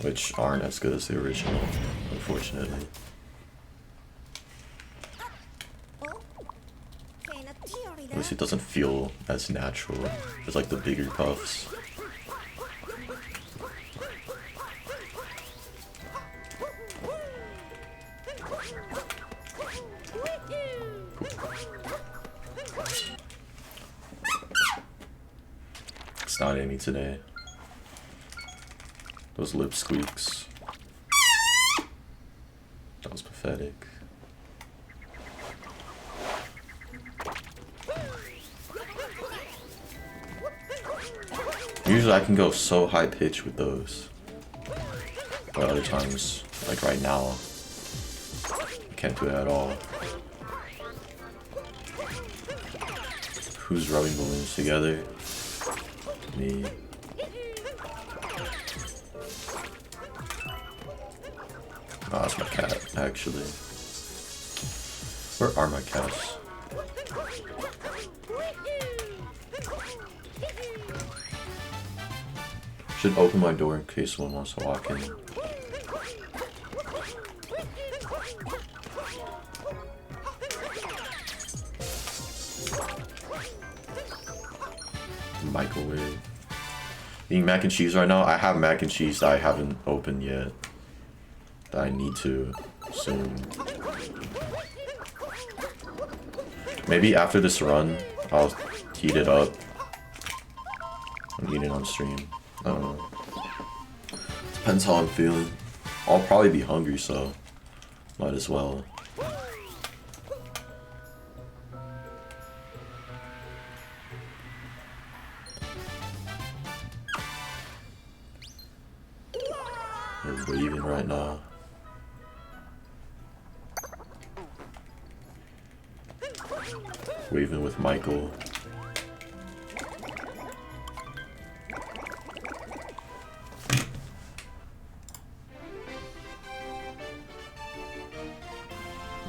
which aren't as good as the original, unfortunately. At least it doesn't feel as natural as like the bigger puffs. It's not Amy today. Those lip squeaks. That was pathetic. Usually I can go so high pitched with those. But other times, like right now, I can't do it at all. Who's rubbing balloons together? Me. Oh, that's my cat, actually. Where are my cats? Should open my door in case someone wants to walk in. Microwave. Eating mac and cheese right now? I have mac and cheese that I haven't opened yet. That I need to soon. Maybe after this run, I'll heat it up and eat it on stream. I don't know. Depends how I'm feeling. I'll probably be hungry, so might as well. They're waving right now. Waving with Michael.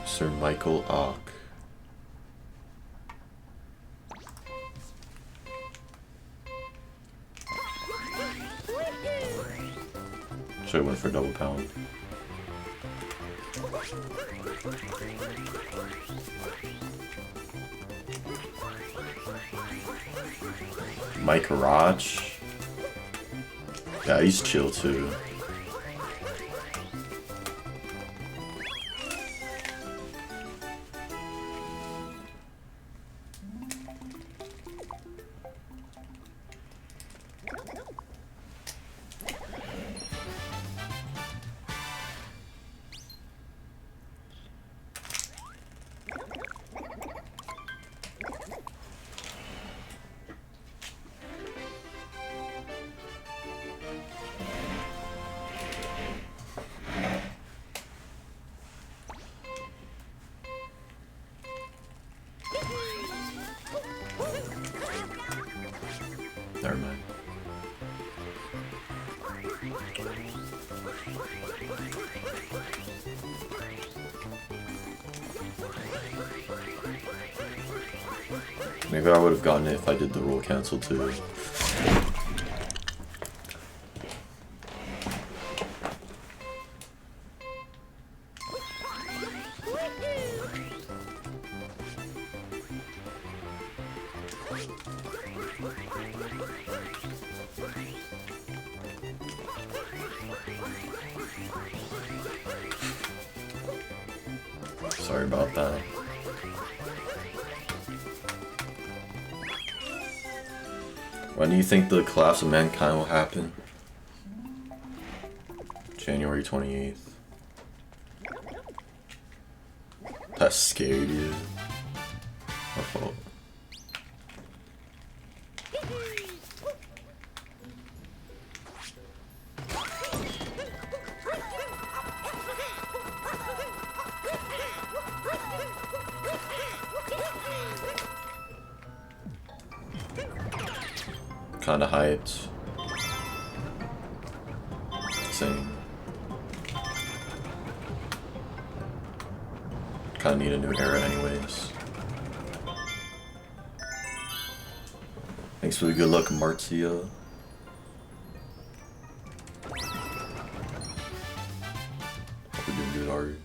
Sir Michael Ock. Should have went for double pound. Mike Raj. Yeah, he's chill too. Never mind. Maybe I would have gotten it if I did the rule cancel too. Sorry about that. When do you think the collapse of mankind will happen? January 28th. That scared you. My fault. Kinda hyped. Same. Kinda need a new era anyways. Thanks for the good luck, Marcia. Hope you're doing good, Ari.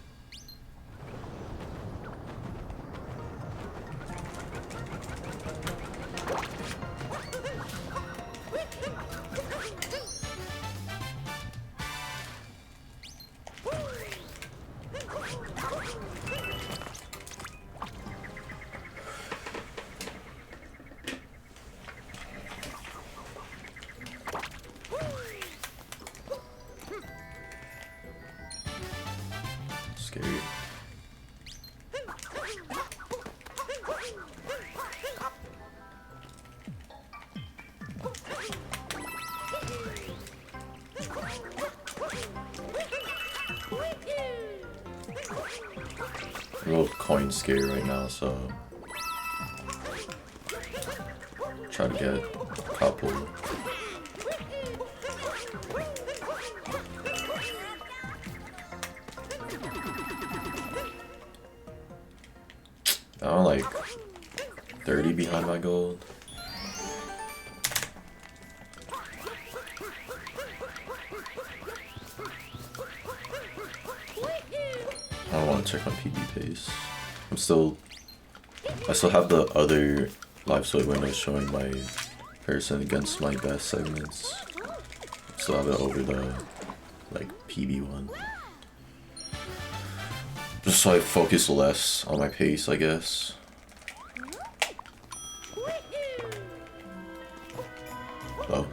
Scary. A little coin scary right now, so try to get a couple. I'm like 30 behind my gold. I don't want to check my PB pace. I still have the other live swipe window showing my person against my best segments. Still have it over the like PB one. Just so I focus less on my pace, I guess. Oh.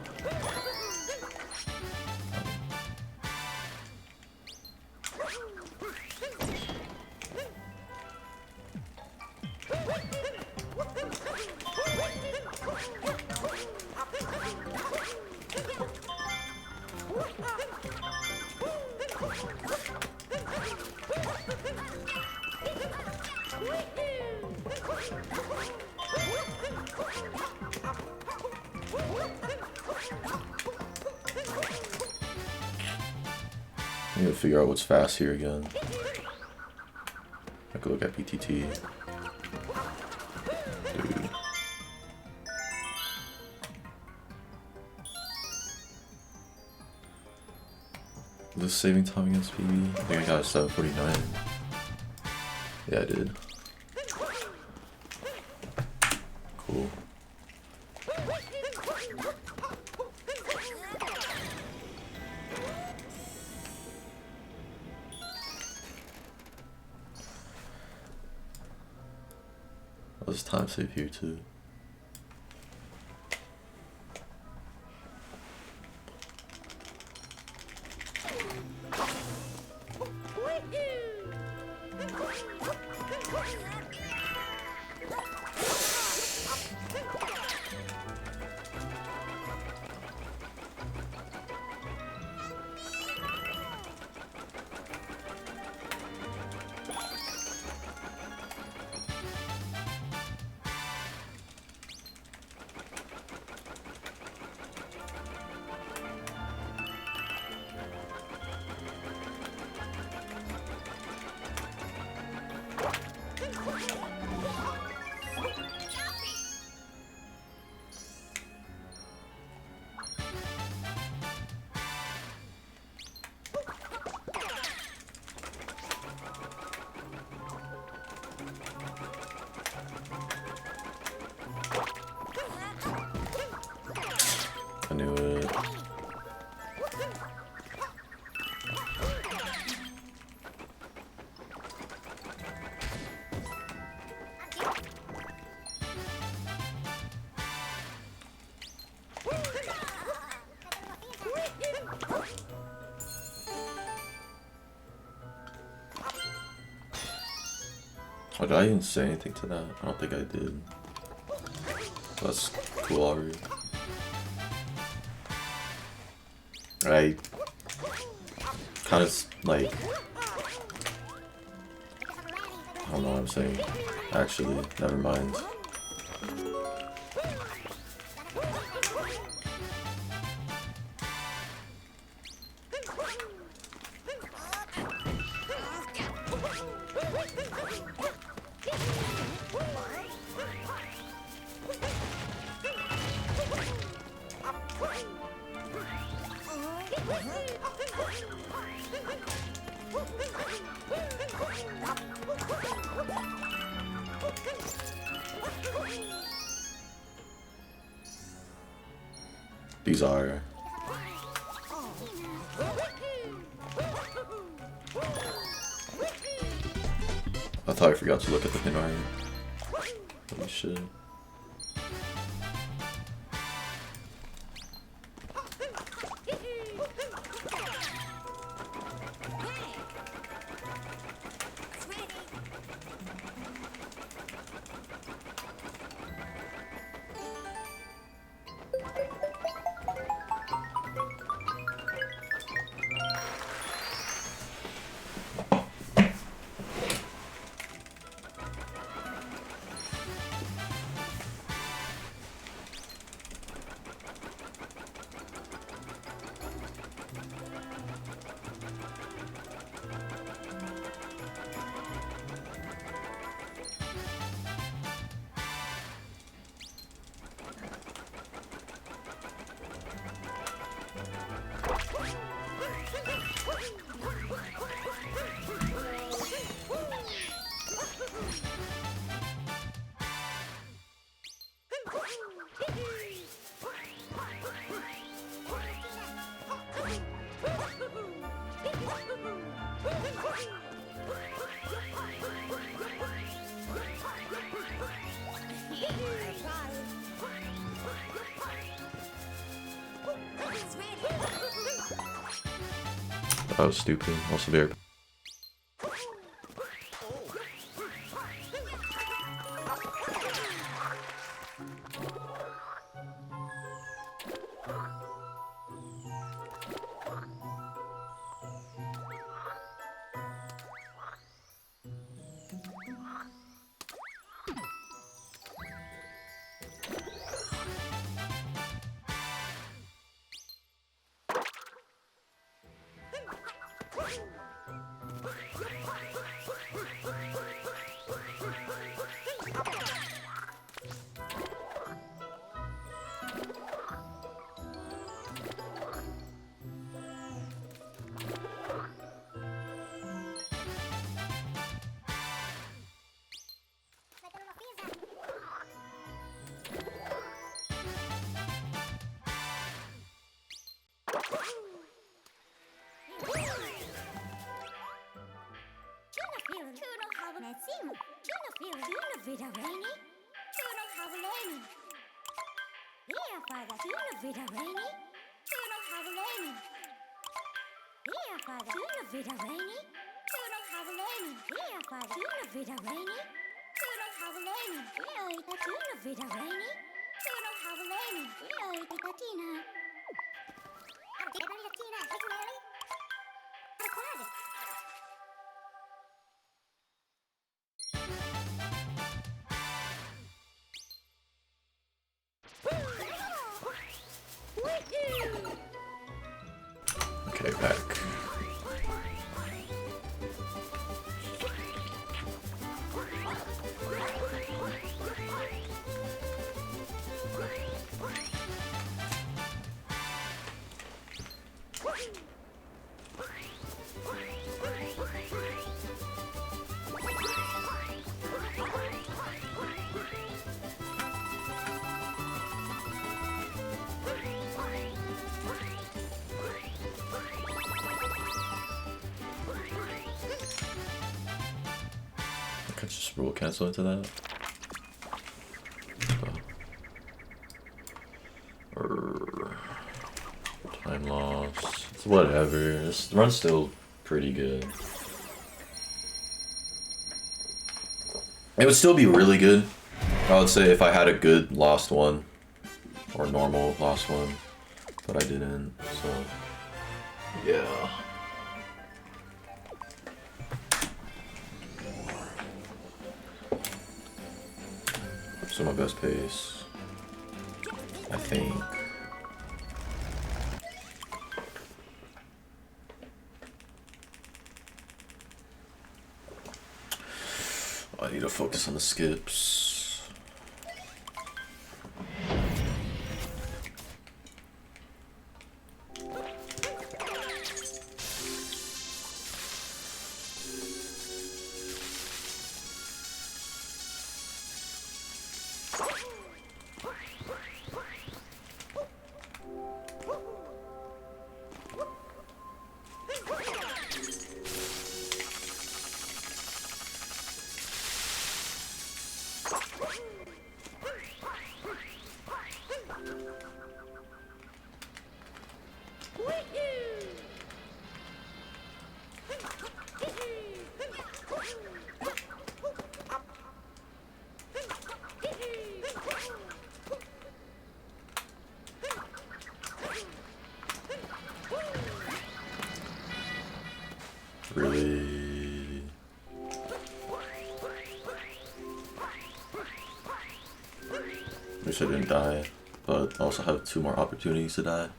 I need to figure out what's fast here again. I could look at PTT. Dude. Is this saving time against PB? I think I got a 749. Yeah, I did. Cool. There's time save here too. I knew it. Oh, did I even say anything to that? I don't think I did. That's cool already. I kind of like, I don't know what I'm saying. Actually, never mind. These are. I thought I forgot to look at the pin art. Holy shit. That was stupid. Also very. Okay, back. I could just rule cancel into that. Time loss. It's whatever. This run's still pretty good. It would still be really good, I would say, if I had a good lost one. Or normal lost one. But I didn't, so yeah. So my best pace, I think. I need to focus on the skips. Really? Wish I didn't die, but I also have 2 more opportunities to die.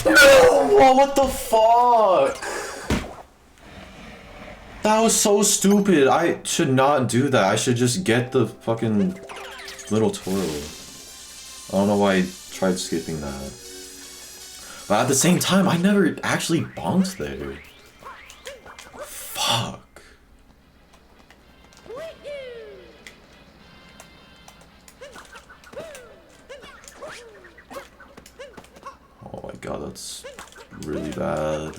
No! What the fuck? That was so stupid. I should not do that. I should just get the fucking little turtle. I don't know why I tried skipping that. But at the same time, I never actually bonked there. Fuck. Oh my god, that's really bad.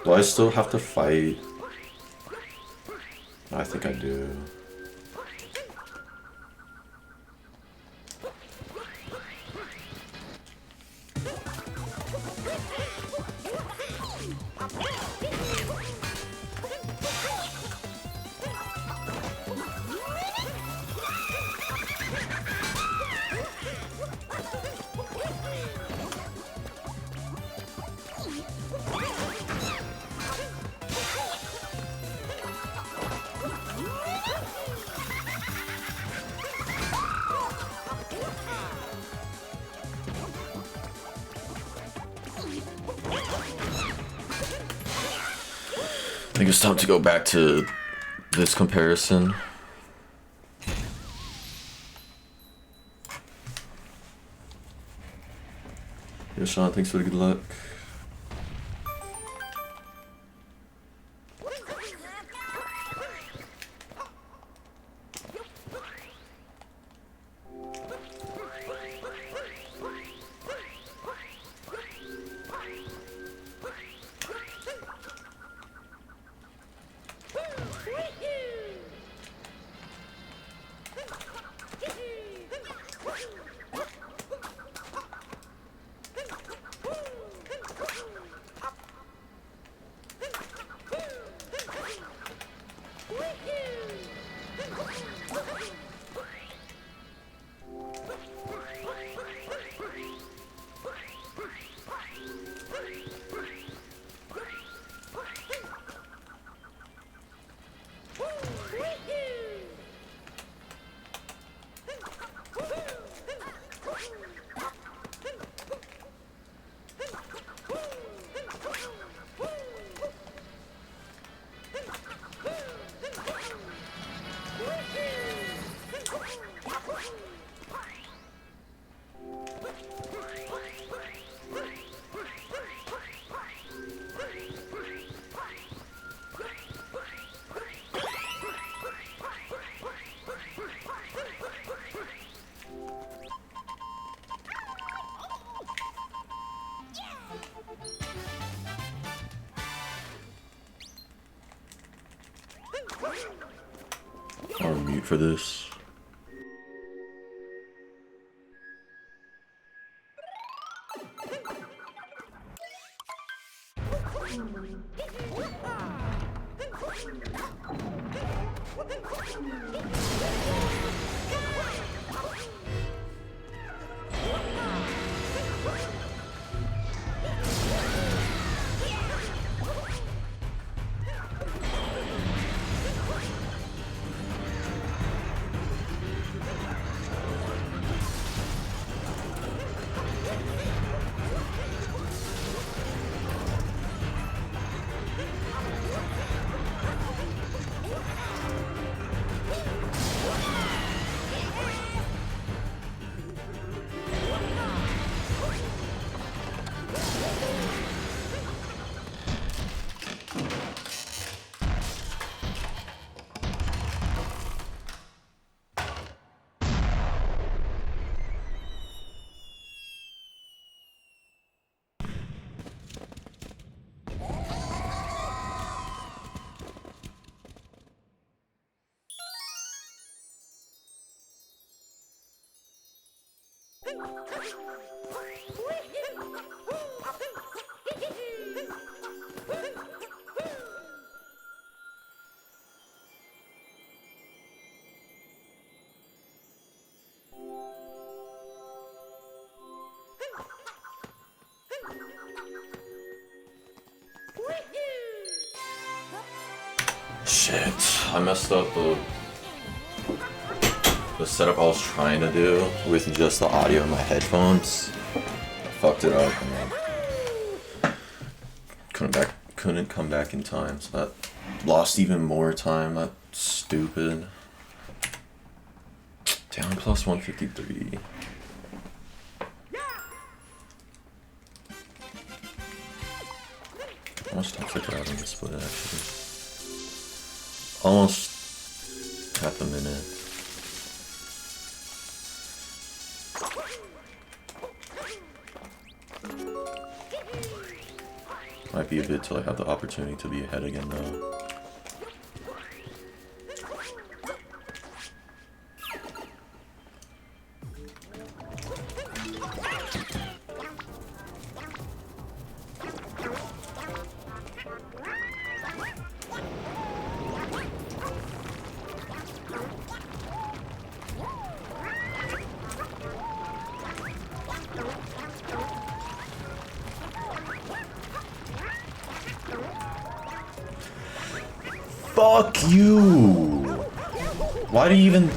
Do I still have to fight? I think I do. I think it's time to go back to this comparison. Yeah, Sean, thanks for the good luck. wait for this. Shit, I messed up the setup I was trying to do with just the audio in my headphones. Fucked it up and couldn't come back in time, so that lost even more time. That's stupid. Down plus 153. How much time took it out in the split actually? Almost half a minute. Might be a bit till I have the opportunity to be ahead again though. Fuck you! Why do you even...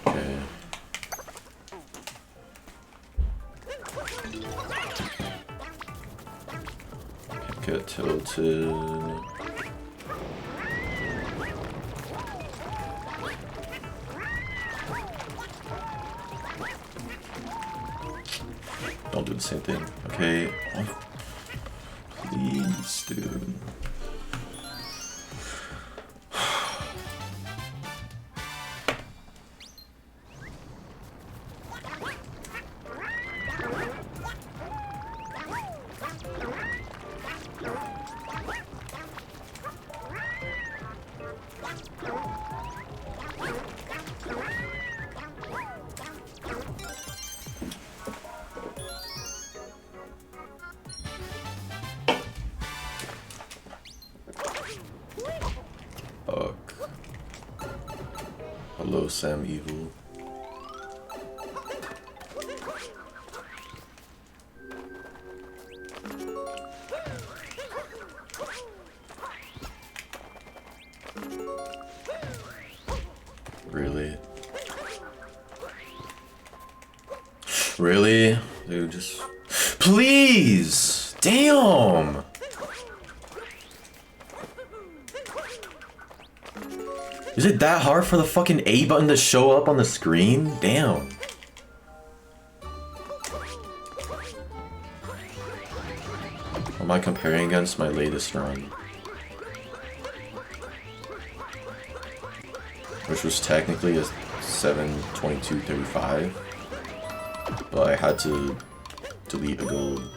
Okay. Get tilted. Don't do the same thing, okay? Oh. Please, dude. Hello, Sam Evil. Really? Really? Dude, just... Please! Damn! Is it that hard for the fucking A button to show up on the screen? Damn. Am I comparing against my latest run? Which was technically a 7:22:35, but I had to delete a gold.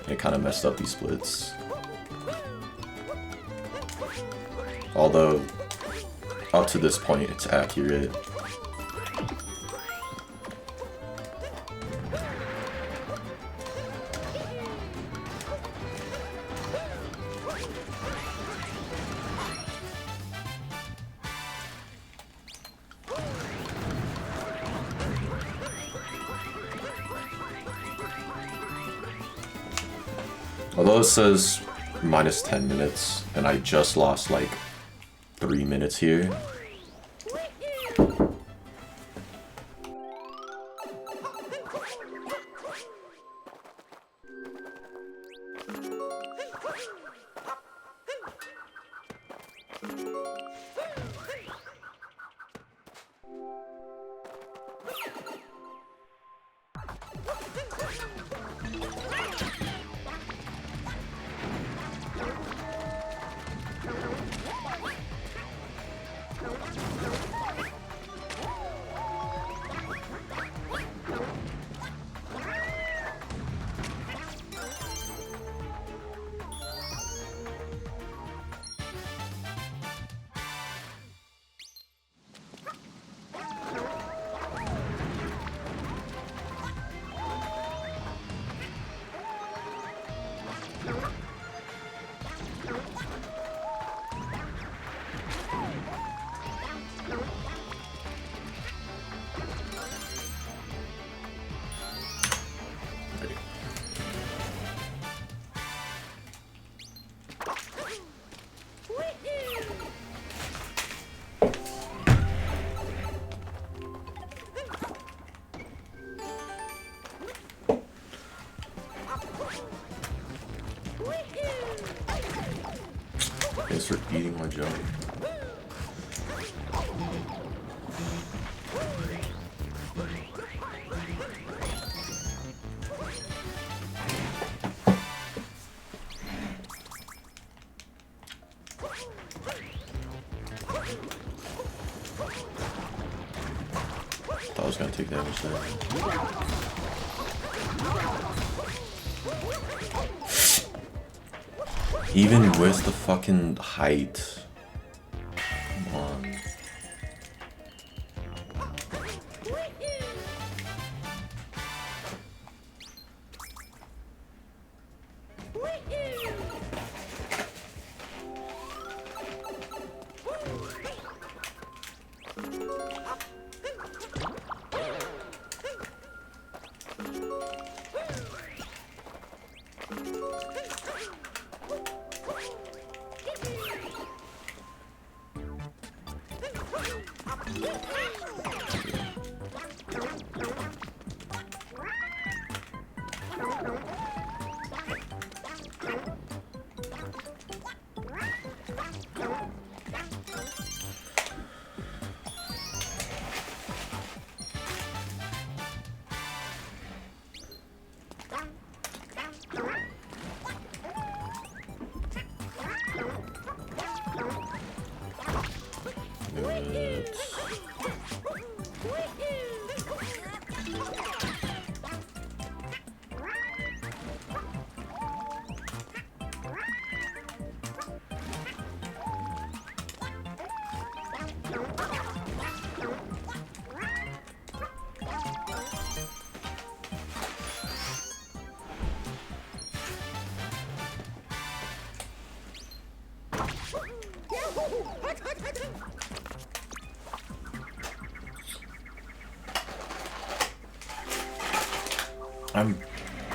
It kind of messed up these splits. Although, up to this point, it's accurate. Although it says minus 10 minutes, and I just lost like 3 minutes here. Thanks for eating my junk. Thought I was gonna take damage there. Even with the fucking height. Come on.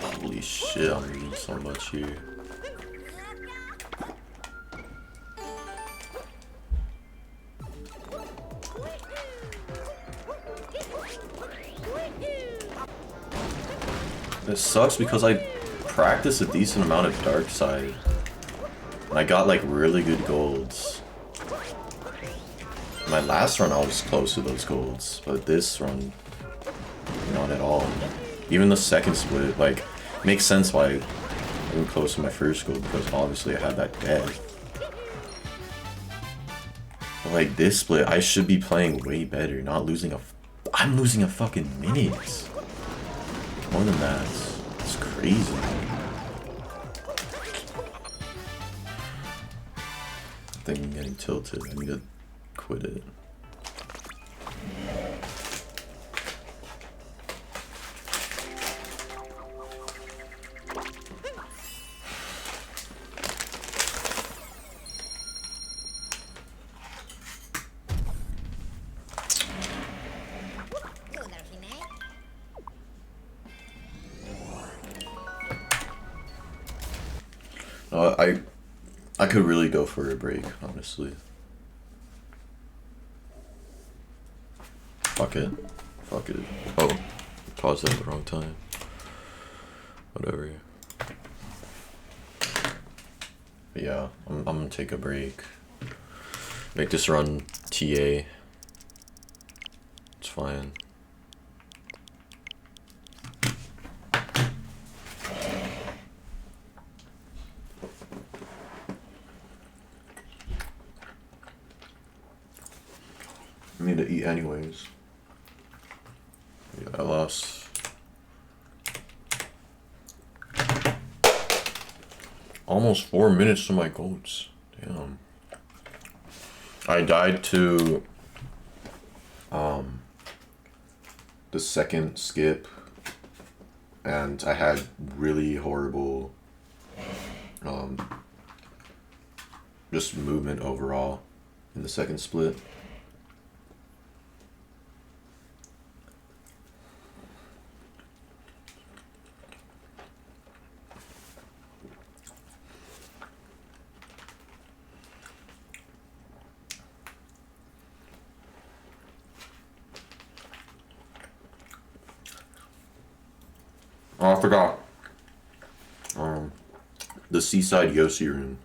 Holy shit, I'm losing so much here. This sucks because I practiced a decent amount of dark side. And I got like really good golds. My last run I was close to those golds, but this run, not at all. Even the second split, like, makes sense why I wasn't close to my first gold, because obviously I had that dead. But like this split, I should be playing way better, not losing I'm losing a fucking minute. More than that. It's crazy. thing getting tilted. I need to quit it. I could really go for a break, honestly. Fuck it. Fuck it. Oh, paused at the wrong time. Whatever. But yeah, I'm gonna take a break. Make this run TA. It's fine. I need to eat anyways. Yeah, I lost almost 4 minutes to my goats. Damn. I died to the second skip, and I had really horrible just movement overall in the second split. Oh, I forgot. The Seaside Yoshi room.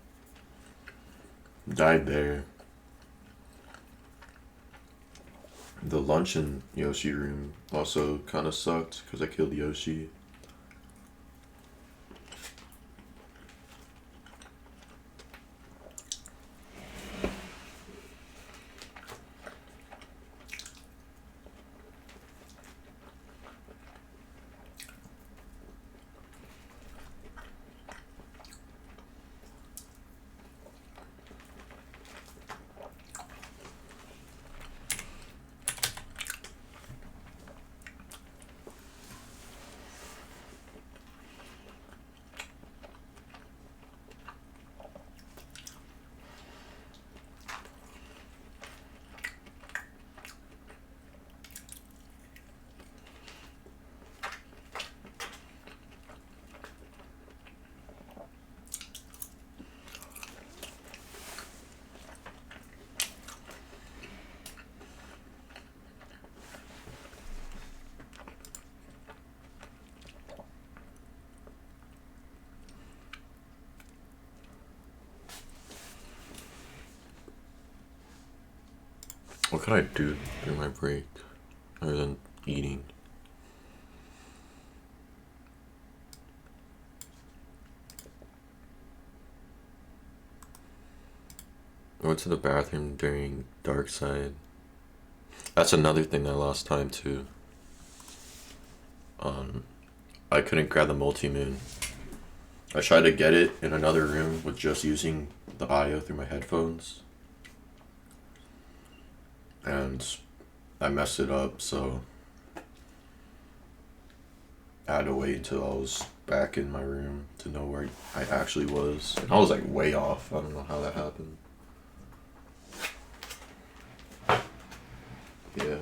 Died there. The luncheon Yoshi room also kind of sucked because I killed Yoshi. What could I do during my break other than eating? I went to the bathroom during Dark Side. That's another thing I lost time to. I couldn't grab the multi-moon. I tried to get it in another room with just using the audio through my headphones. And I messed it up, so I had to wait until I was back in my room to know where I actually was. And I was like way off. I don't know how that happened. Yeah.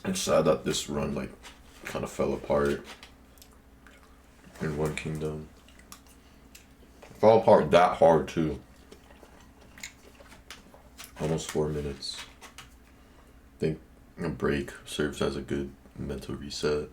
It's sad that this run like kind of fell apart in One Kingdom. It fell apart that hard too. Almost 4 minutes. I think a break serves as a good mental reset.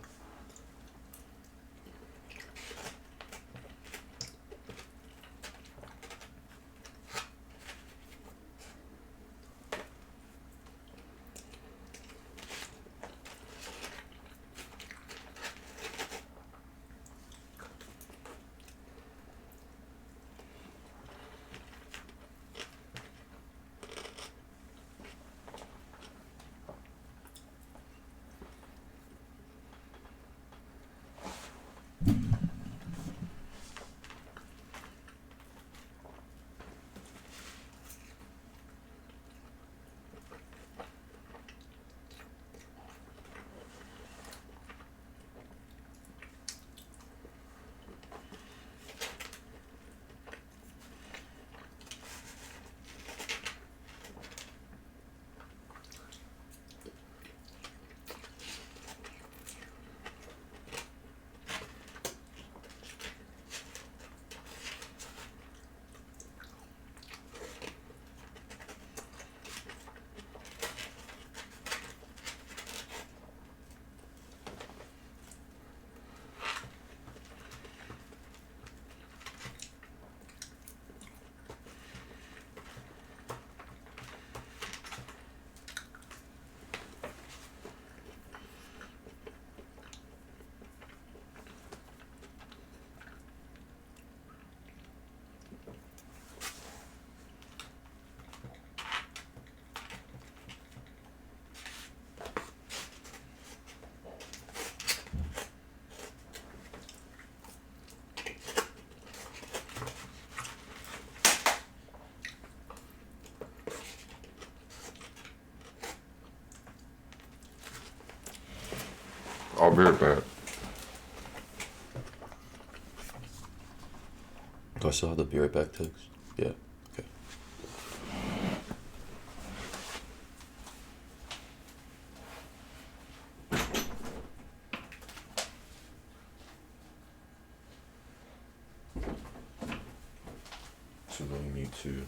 I'll be right back. Do I still have the be right back text? Yeah. Okay. So then you need to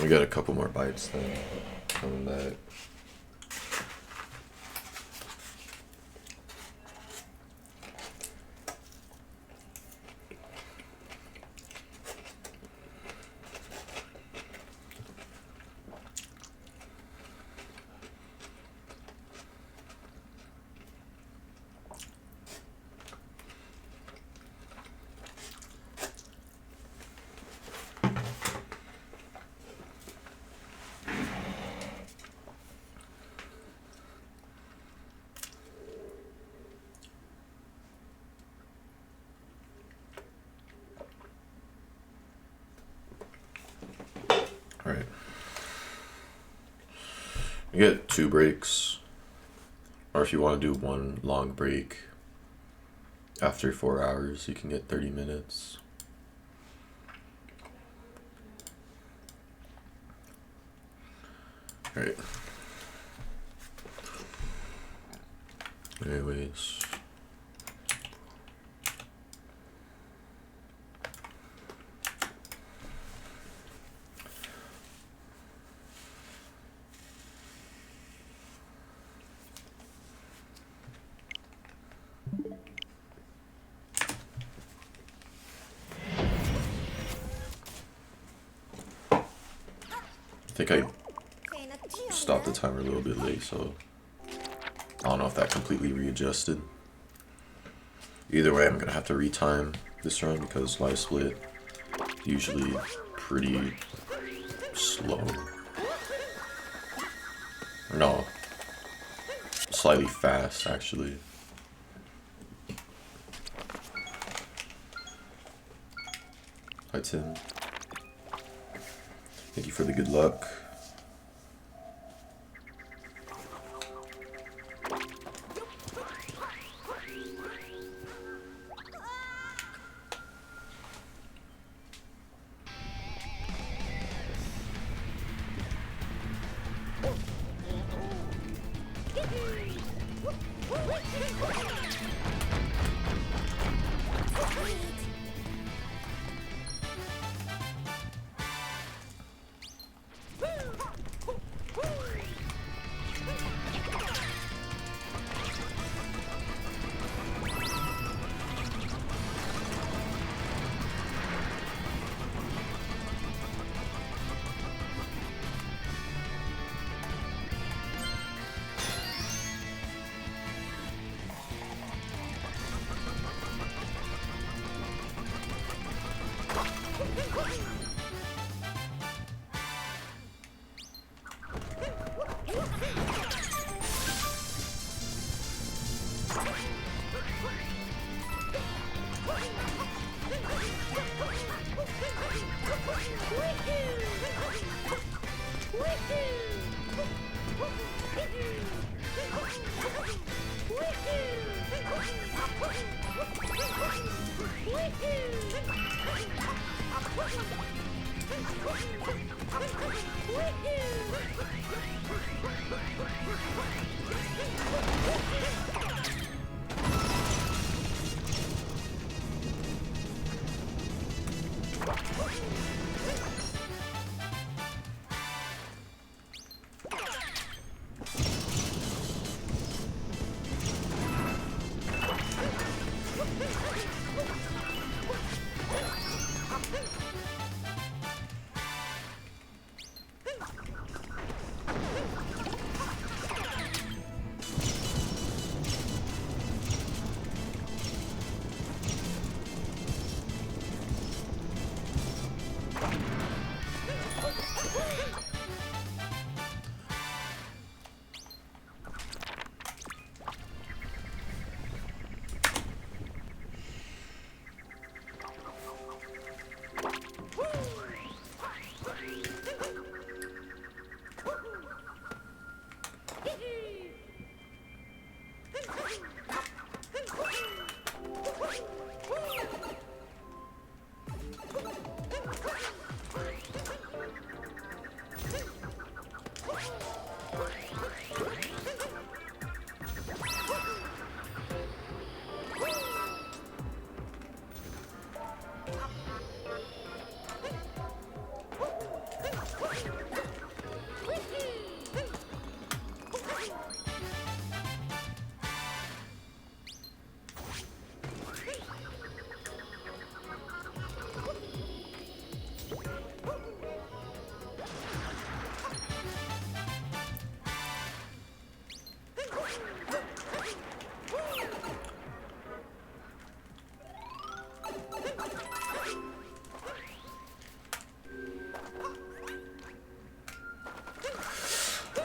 We got a couple more bites then. Coming back. Alright. You get 2 breaks. Or if you want to do 1 long break after 4 hours, you can get 30 minutes. Alright. Anyways. I think I stopped the timer a little bit late, so I don't know if that completely readjusted. Either way, I'm gonna have to retime this run because live split usually pretty slow. No, slightly fast actually. Hi Tim. Thank you for the good luck.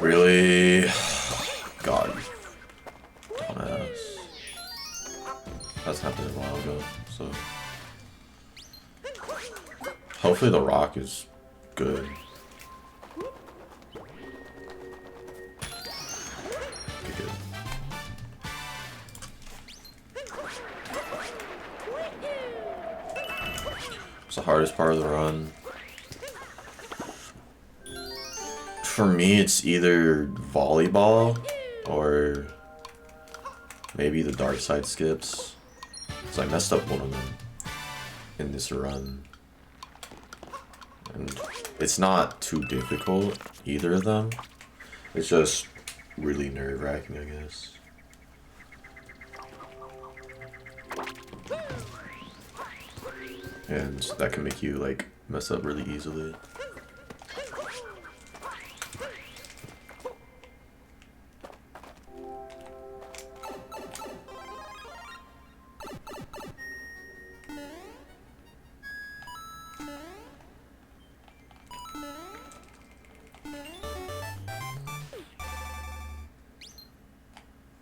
Really? God. Dumbass. That's happened a while ago, so. Hopefully the rock is good. Okay, good. It's the hardest part of the run. For me, it's either volleyball or maybe the dark side skips. Because I messed up one of them in this run. And it's not too difficult, either of them. It's just really nerve-wracking, I guess. And that can make you, like, mess up really easily.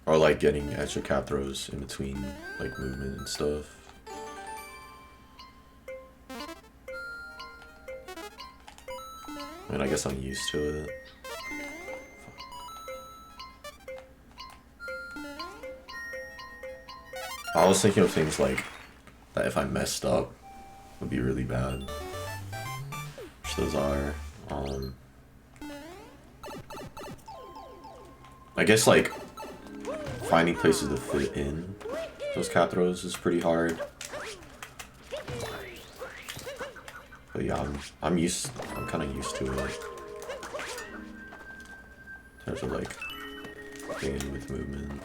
Or like getting extra cap throws in between like movement and stuff. I mean, I guess I'm used to it. I was thinking of things like that if I messed up would be really bad. Which those are. I guess like finding places to fit in those cap throws is pretty hard. But yeah, I'm kind of used to it. In terms of like getting with movement.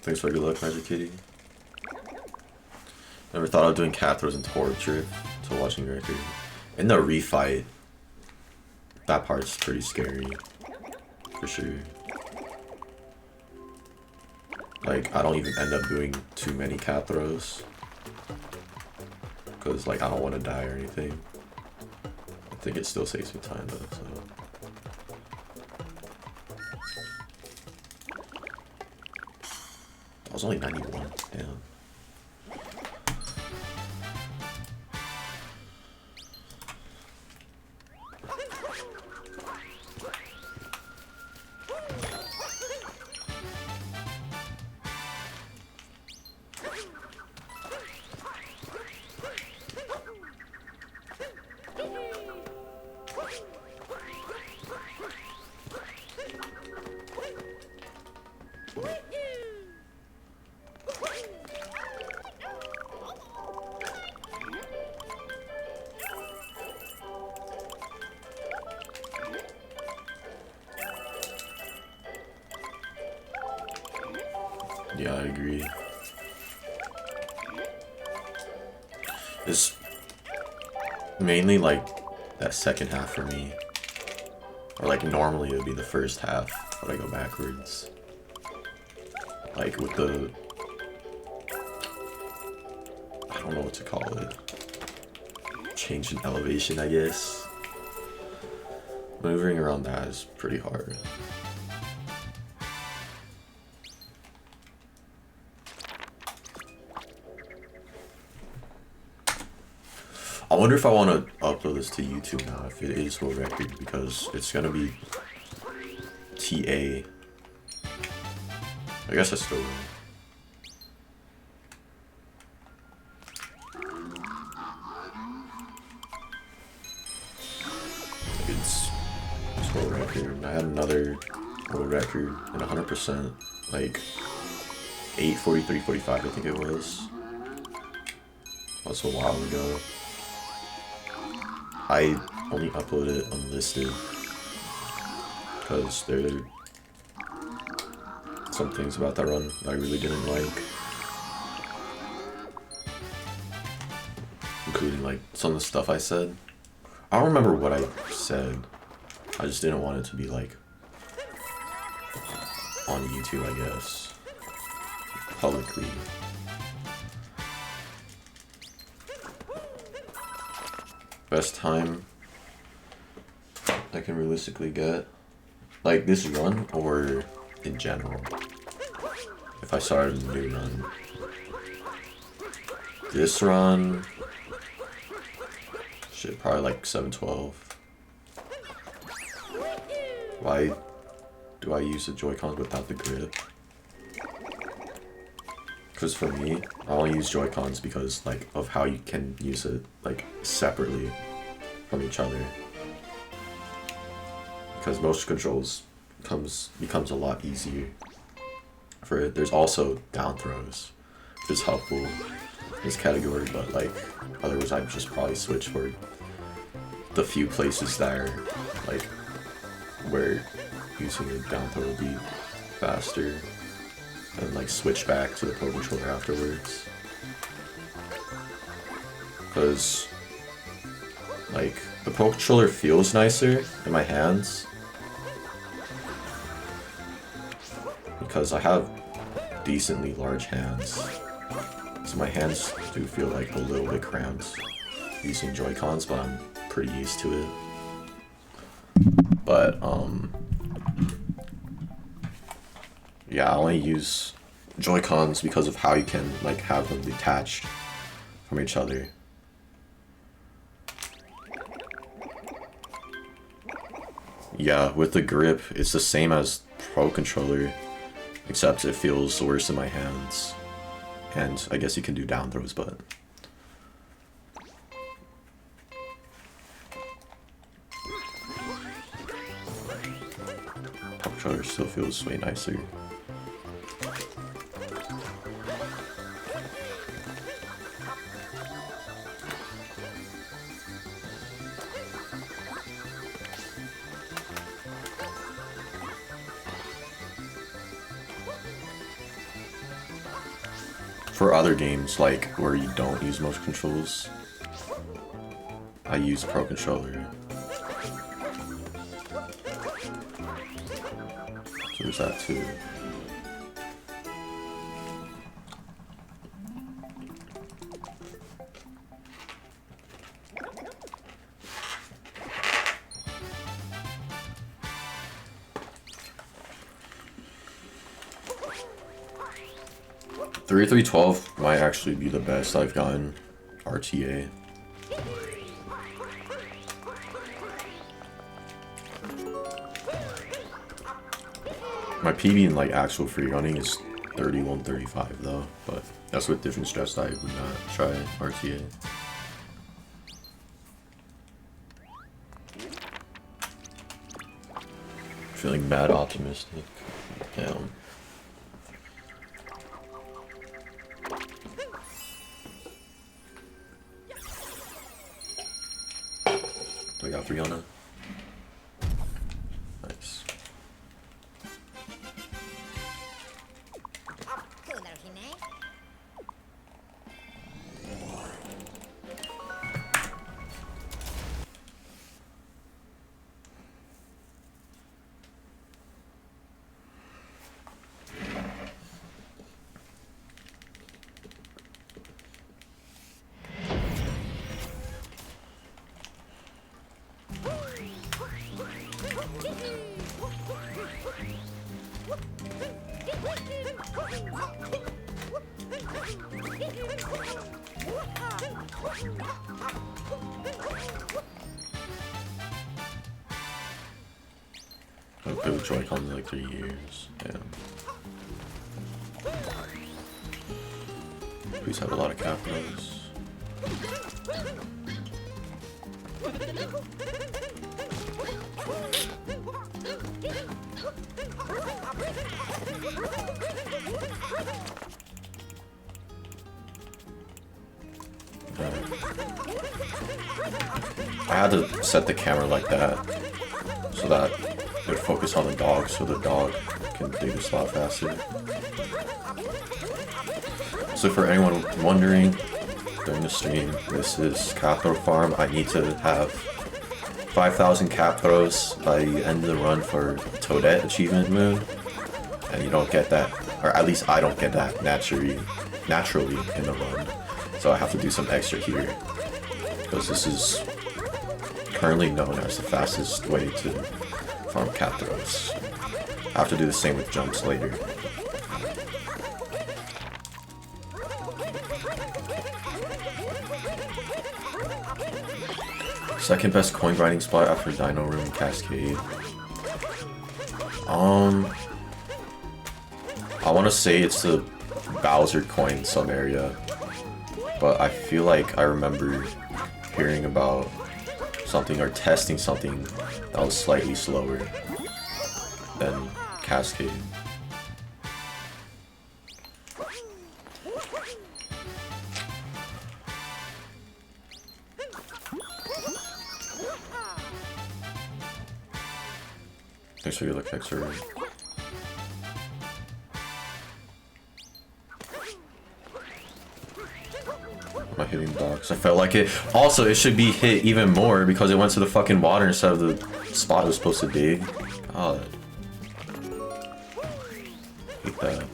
Thanks for good luck, Magic Kitty. Never thought of doing cap throws and torture to watching record. In the refight, that part's pretty scary. For sure. Like, I don't even end up doing too many cap throws. Because, like, I don't want to die or anything. I think it still saves me time, though, so. I was only 91, damn. Yeah, I agree. It's mainly like that second half for me. Or like normally it would be the first half, but I go backwards. Like with the... I don't know what to call it. Change in elevation, I guess. Maneuvering around that is pretty hard. I wonder if I want to upload this to YouTube now, if it is world record, because it's gonna be TA. I guess I still will. record. I had another world record in 100%, like 8:43:45, I think it was. That was a while ago. I only uploaded it unlisted because there are some things about that run that I really didn't like, including like some of the stuff I said. I don't remember what I said. I just didn't want it to be like on YouTube, I guess, publicly. Best time I can realistically get, like this run or in general, if I started a new run. This run, shit, probably like 7:12. Why do I use the Joy-Cons without the grip? Because for me, I only use Joy-Cons because like of how you can use it like separately from each other. Because motion controls becomes a lot easier for it. There's also down throws, which is helpful in this category, but like otherwise I'd just probably switch for the few places that are like where using a down throw will be faster, and like switch back to the Pro Controller afterwards. Because like the Pro Controller feels nicer in my hands because I have decently large hands, so my hands do feel like a little bit cramped using Joy-Cons, but I'm pretty used to it. But yeah, I only use Joy-Cons because of how you can like have them detached from each other. Yeah, with the grip, it's the same as Pro Controller, except it feels worse in my hands. And I guess you can do down throws, but Pro Controller still feels way nicer. For other games, like where you don't use motion controls, I use Pro Controller. So there's that too. .3312 might actually be the best I've gotten RTA. My PB in like actual free running is 3135 though, but that's with different strats that I would not try RTA. Feeling mad optimistic. Damn. I got 3 on it. Nice. I've played with Joy-Cons in like 3 years. Damn. Please have a lot of capitals. I had to set the camera like that so that it would focus on the dog so the dog can dig the slot faster. So for anyone wondering, during the stream, this is Capital Farm. I need to have 5,000 Capitals by the end of the run for Toadette achievement moon, and you don't get that, or at least I don't get that naturally in the run. So I have to do some extra here, because this is currently known as the fastest way to farm Capitals. I have to do the same with jumps later. Second best coin grinding spot after Dino Room and Cascade. I want to say it's the Bowser coin sub area, but I feel like I remember hearing about something or testing something that was slightly slower than Cascade. Thanks for your luck, Hexer. Am I hitting the dogs? I felt like it. Also, it should be hit even more because it went to the fucking water instead of the spot it was supposed to dig. God. Hate that.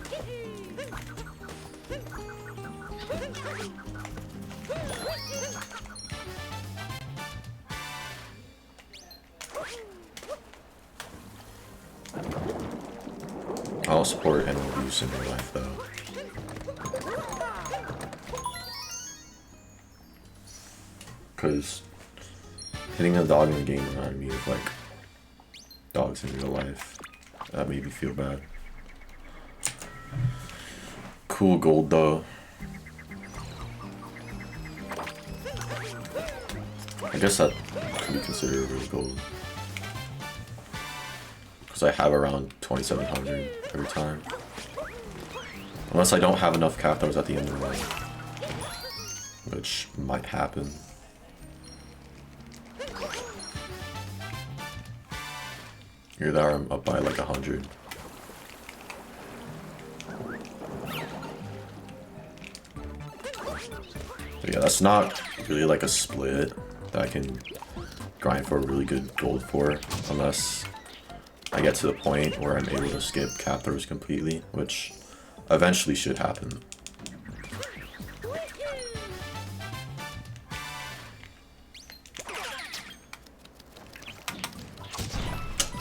I'll support animal abuse in real life though. Because hitting a dog in the game reminded me of like dogs in real life. That made me feel bad. Cool gold though. I guess that could be considered really gold. Because I have around 2,700 every time. Unless I don't have enough capos at the end of the run. Which might happen. Here there, I'm up by like 100. But yeah, that's not really like a split that I can grind for a really good gold for, unless I get to the point where I'm able to skip captors completely, which eventually should happen.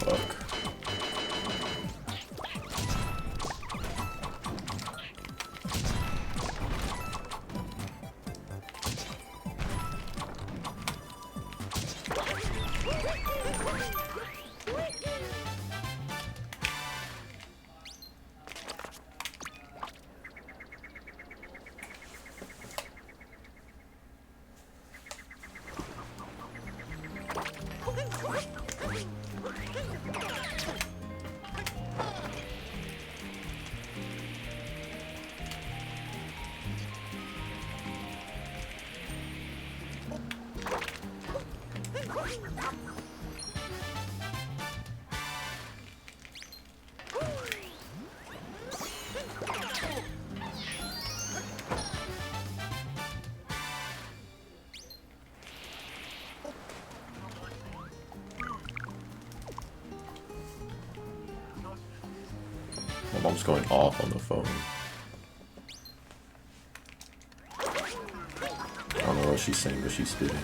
Fuck. My mom's going off on the phone. I don't know what she's saying, but she's spitting.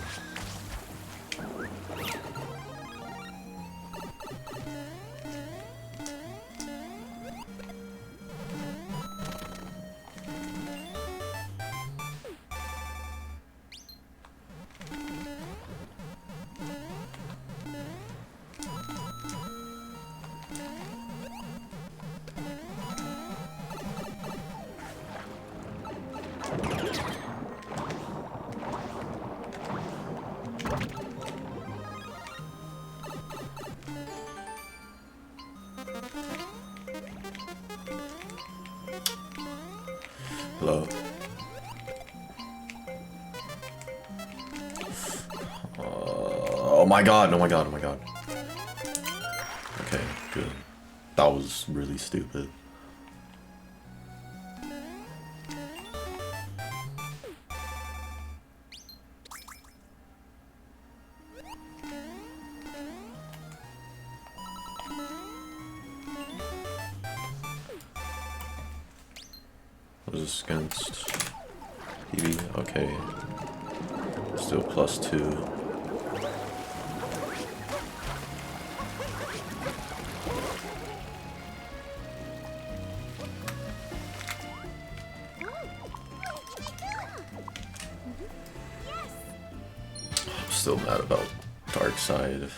Hello? Oh my god, oh my god, oh my god. Okay, good. That was really stupid. What is this against? TV? Okay. Still +2. I'm still mad about Dark Side.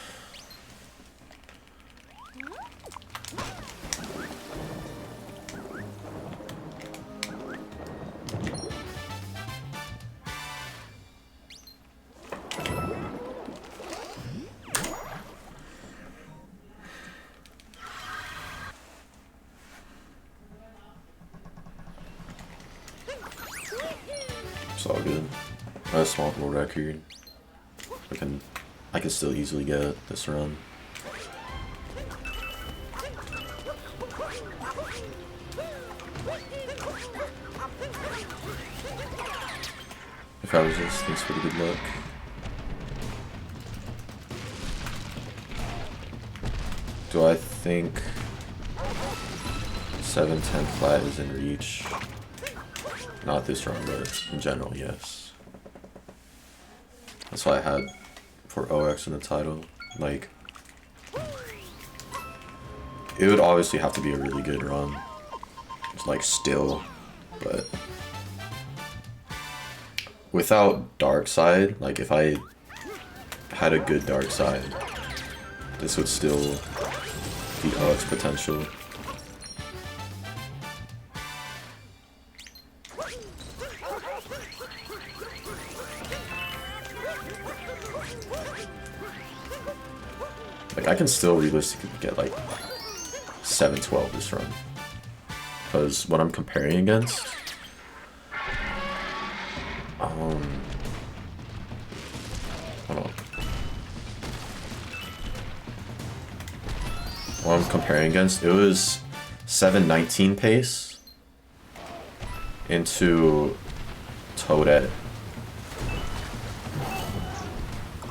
It's all good. I have a small world record. I can still easily get this run. If I resist, thanks for the good luck. Do I think 7-10 flat is in reach? Not this run, but in general, yes. That's why I had for OX in the title. Like, it would obviously have to be a really good run. It's like still, but without Dark Side, like if I had a good Dark Side, this would still be OX potential. Like I can still realistically get like 7-12 this run, because what I'm comparing against, hold on. What I'm comparing against, it was 7-19 pace into Toadette,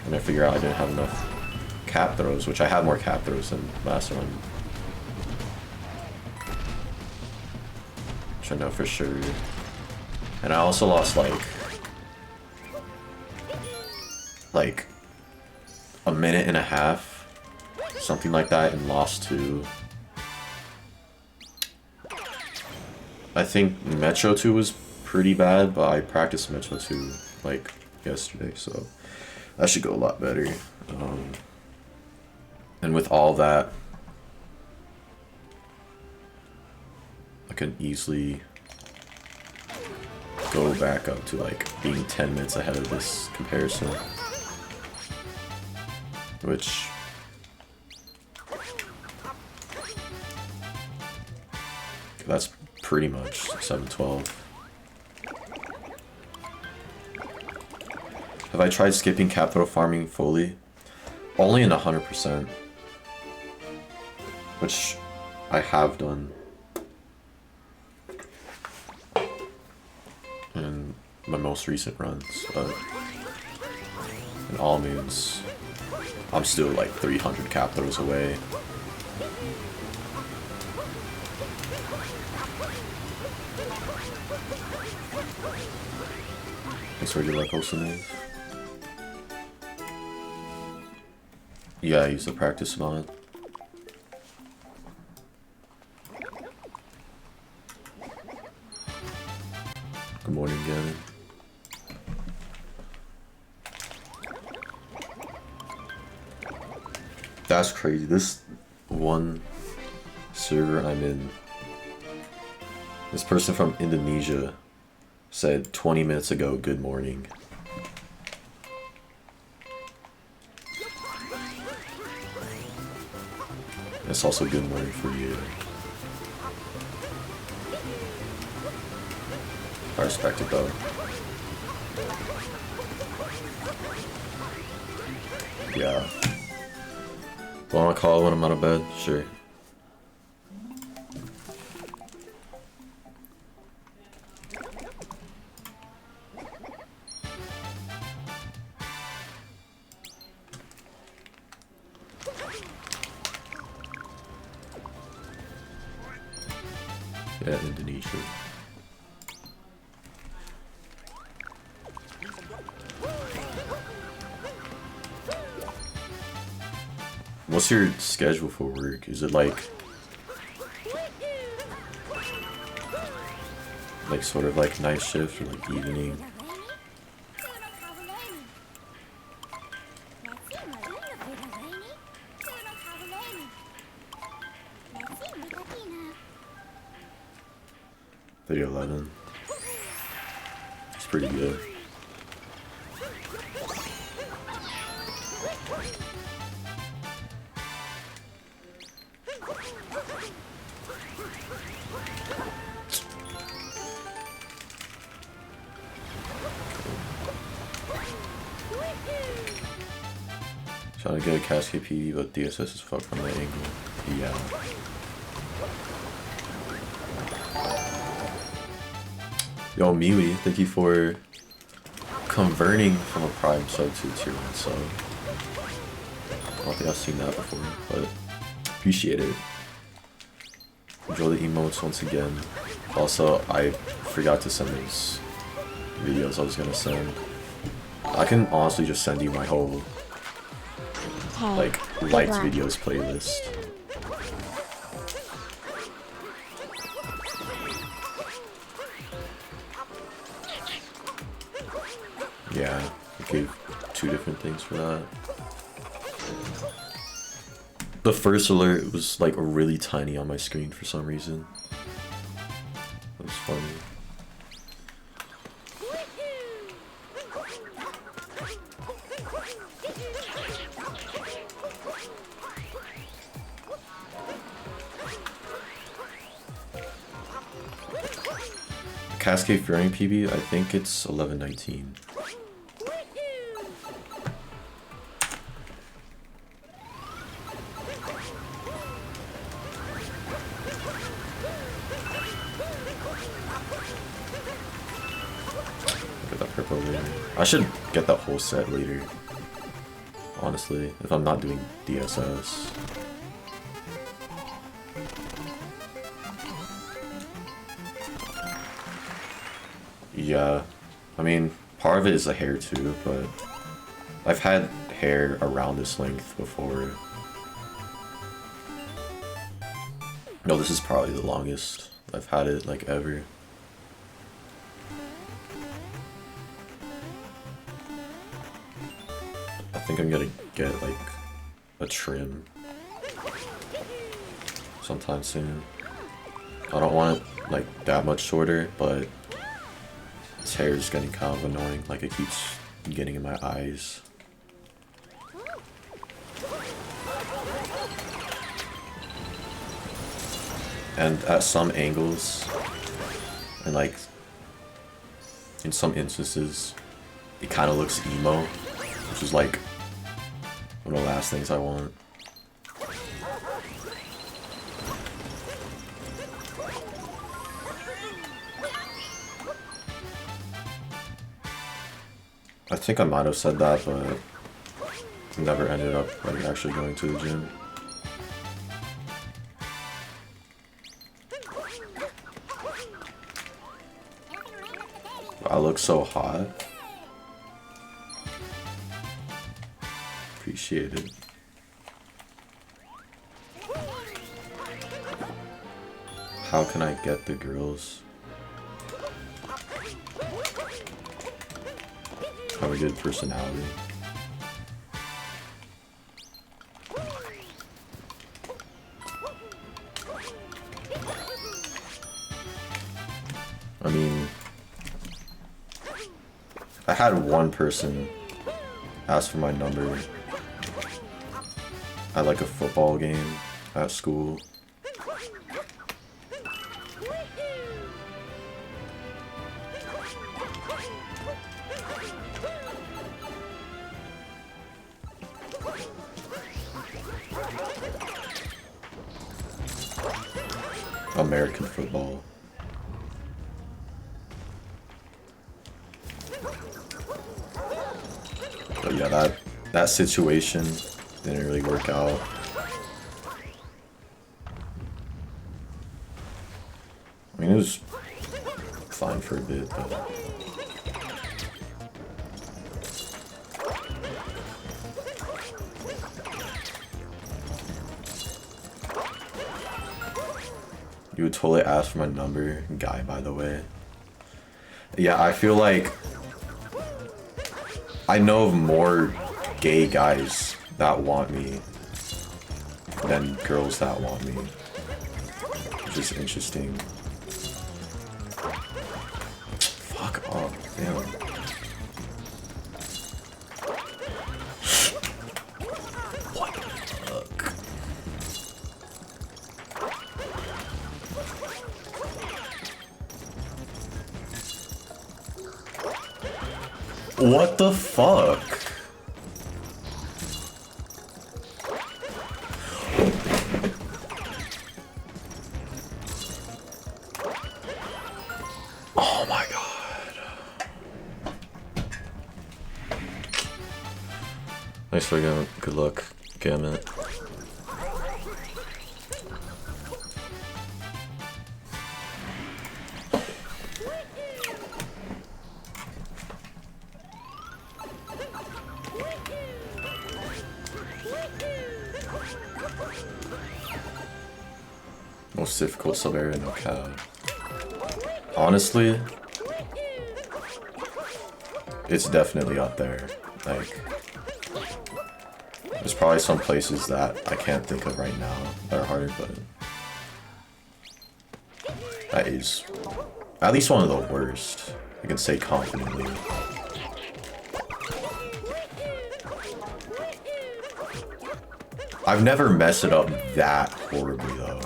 and I figure out I didn't have enough cap throws, which I had more cap throws than last run, which I know for sure. And I also lost like a minute and a half, something like that, and lost to, I think Metro 2 was pretty bad, but I practiced Metro 2 like yesterday, so that should go a lot better. And with all that, I can easily go back up to like being 10 minutes ahead of this comparison, which that's pretty much 7-12. Have I tried skipping cap throw farming fully? Only in 100%, which I have done in my most recent runs, but in all moons, I'm still like 300 cap throws away. Thanks for your luck, Odyssey. Yeah, I use the practice mod. Good morning, Gavin. That's crazy. This one server I'm in, this person from Indonesia said 20 minutes ago, good morning. It's also good morning for you. I respect it though. Yeah. Want to call when I'm out of bed? Sure. Yeah, Indonesia. What's your schedule for work? Is it like sort of like night shift or like evening? Maybe 11. It's pretty good. Trying to get a cascade PV, but DSS is fucked from the angle. Yeah. Yo, Miwi, thank you for converting from a Prime sub to a tier 1 sub. I don't think I've seen that before, but appreciate it. Enjoy the emotes once again. Also, I forgot to send those videos I was gonna send. I can honestly just send you my whole like liked videos playlist. Yeah, I gave 2 different things for that. The first alert was like really tiny on my screen for some reason. That was funny. Cascade Fury PB, I think it's 1119. Get that purple later. I should get that whole set later. Honestly, if I'm not doing DSS. Yeah, I mean, part of it is the hair too, but I've had hair around this length before. No, this is probably the longest I've had it, like, ever. I think I'm gonna get, like, a trim sometime soon. I don't want it, like, that much shorter, but this hair is getting kind of annoying, like it keeps getting in my eyes. And at some angles, and like in some instances, it kind of looks emo, which is like one of the last things I want. I think I might have said that, but never ended up like actually going to the gym. I look so hot. Appreciate it. How can I get the girls? Have a good personality. I mean, I had one person ask for my number at like a football game at school. American football. But yeah, that situation didn't really work out. I mean, it was fine for a bit, but... You would totally ask for my number, guy, by the way. Yeah, I feel like I know of more gay guys that want me than girls that want me. Which is interesting. Fuck off, damn. What the fuck? What the fuck? Oh my god. Thanks for going. Good luck. Gamut. Most difficult sub-area, no cap. Honestly, it's definitely up there. Like, there's probably some places that I can't think of right now that are harder, but that is at least one of the worst, I can say confidently. I've never messed it up that horribly though.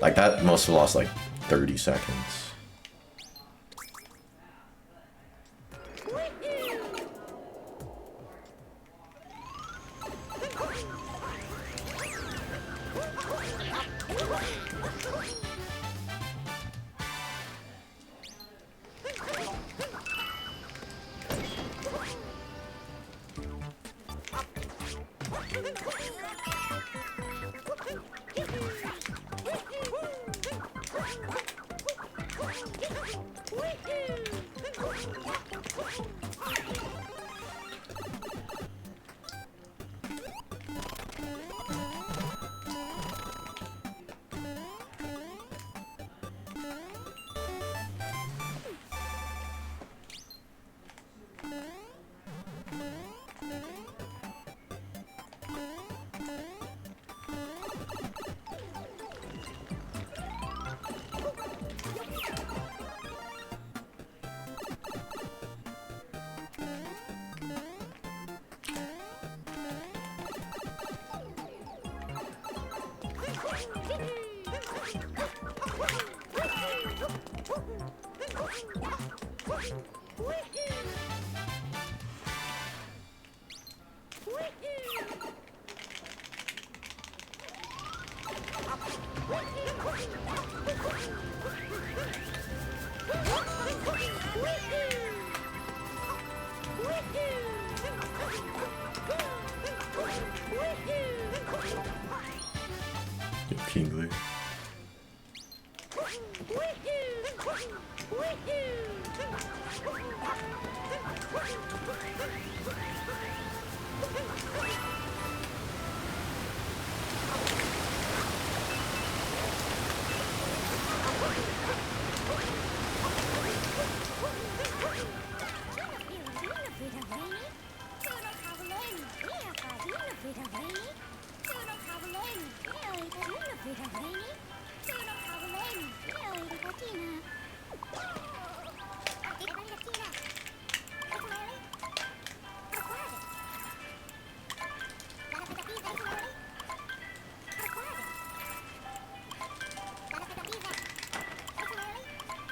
Like, that must have lost like 30 seconds. Kingly.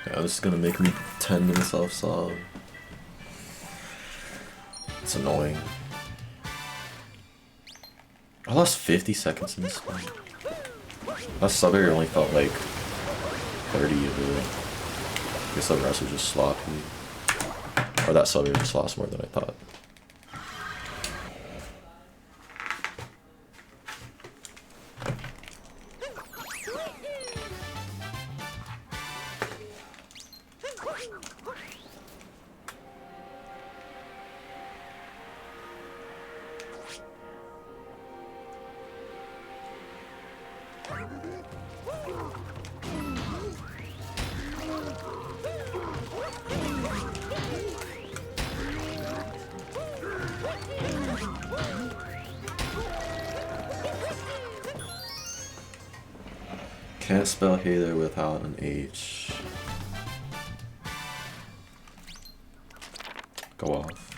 Yeah, this is gonna make me 10 minutes off solve. It's annoying. I lost 50 seconds in this one. That sub area only felt like 30 of it. I guess the rest was just sloppy. Or that sub area just lost more than I thought. Can't spell Halo without an H. Go off.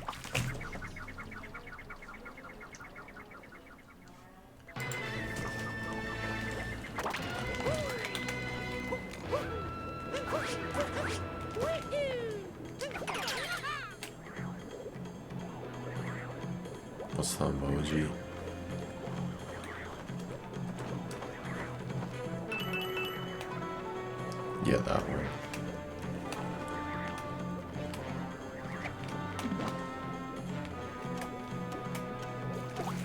What's the emoji? Yeah, that one.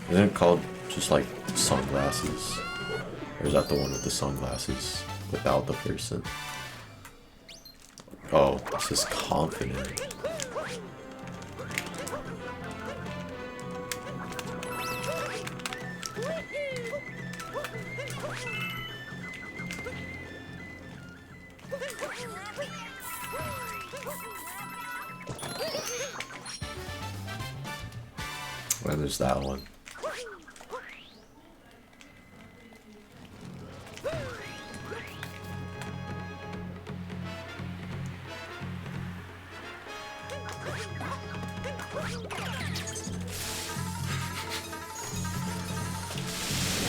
Isn't it called just like sunglasses? Or is that the one with the sunglasses without the person? Oh, this is confident. Well, there's that one.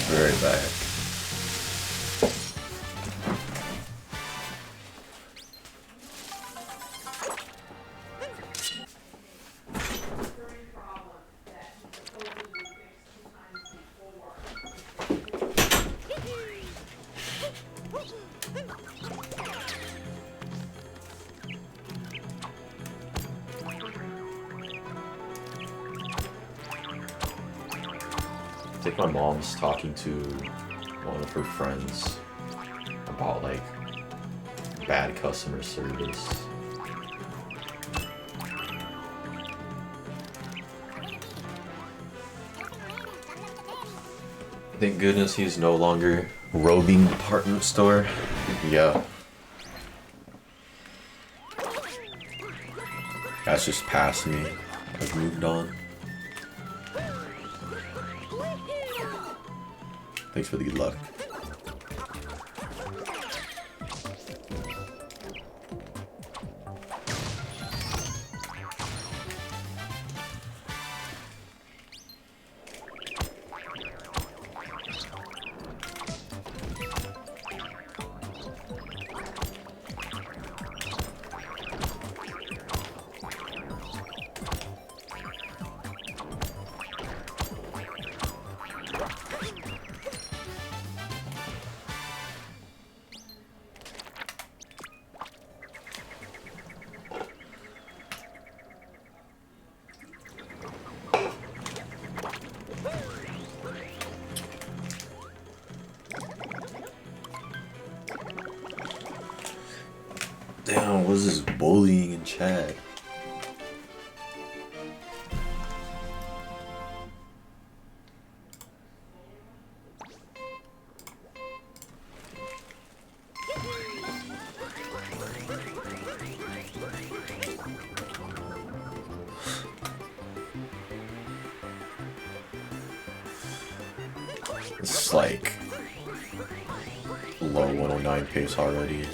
Very back. I think my mom's talking to one of her friends about like bad customer service. Thank goodness he's no longer roaming the department store. Yeah. That's just past me. I've moved on. Thanks for the good luck. Damn, what is this bullying in chat? It's like low 109 pace already.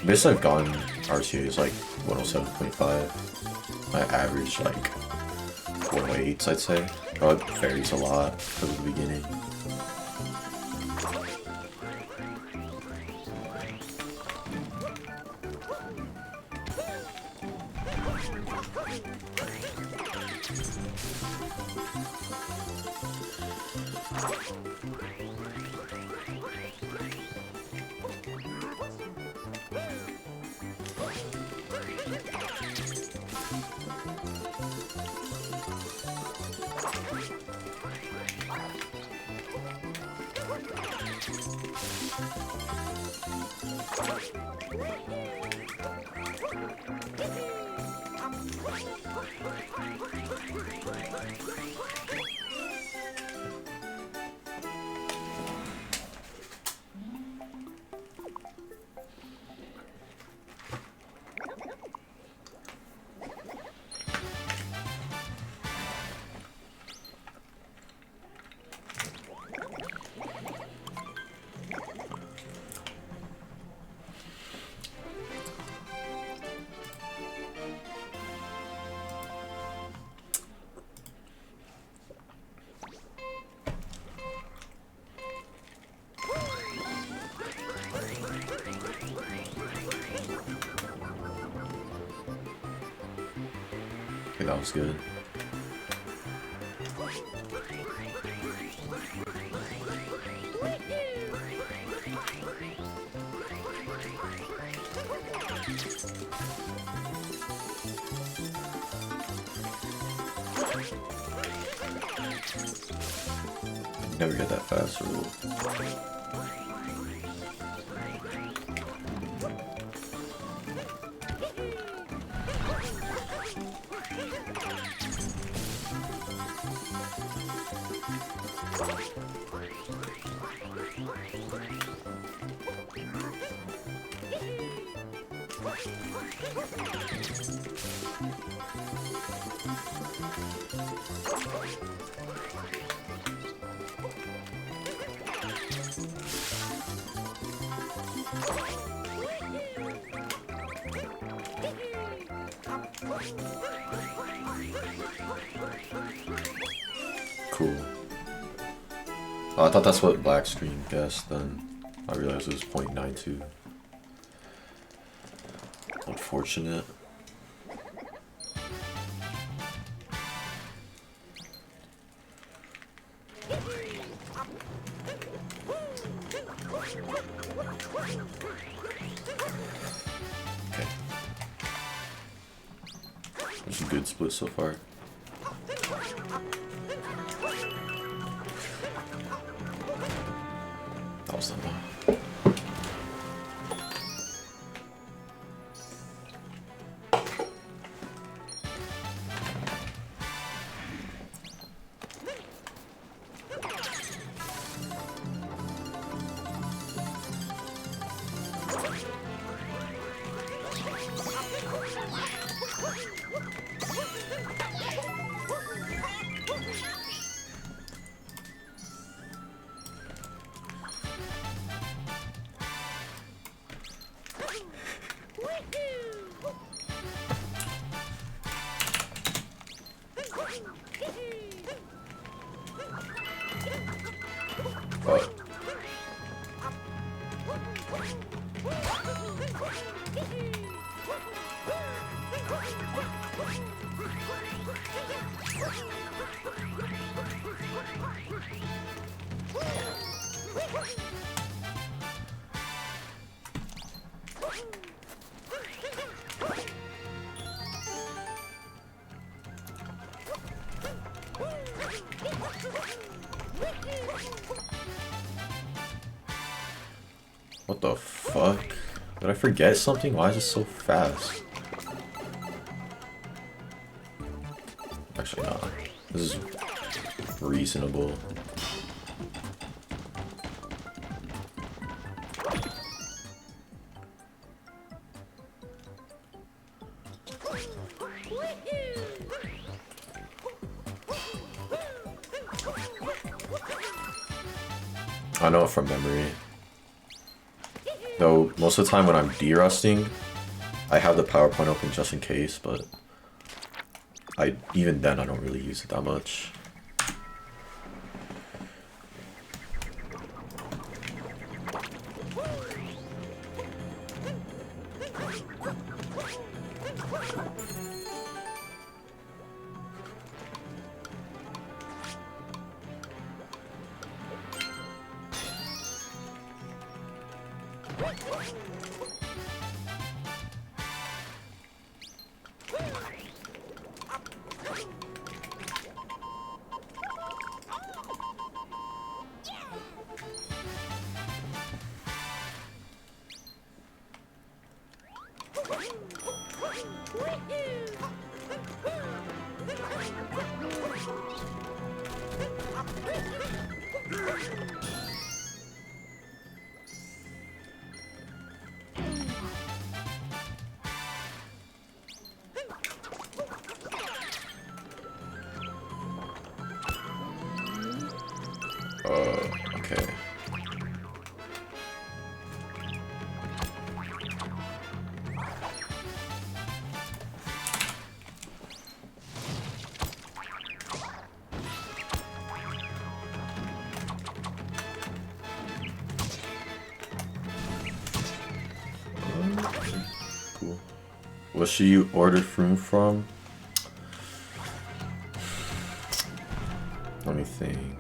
Best I've gotten RTA is like 107.5. I average like 108s, I'd say. But it varies a lot because of the beginning. Okay, that was good. Never get that fast rule. Cool. Oh, I thought that's what Blackstream guessed, then I realized it was 0.92. Unfortunate. Okay. There's a good split so far. That was not bad. What the fuck? Did I forget something? Why is it so fast? Actually, no. This is reasonable. I know it from memory. Though, most of the time when I'm derusting, I have the PowerPoint open just in case, but even then I don't really use it that much. Okay. Cool. What should you order fruit from? Let me think.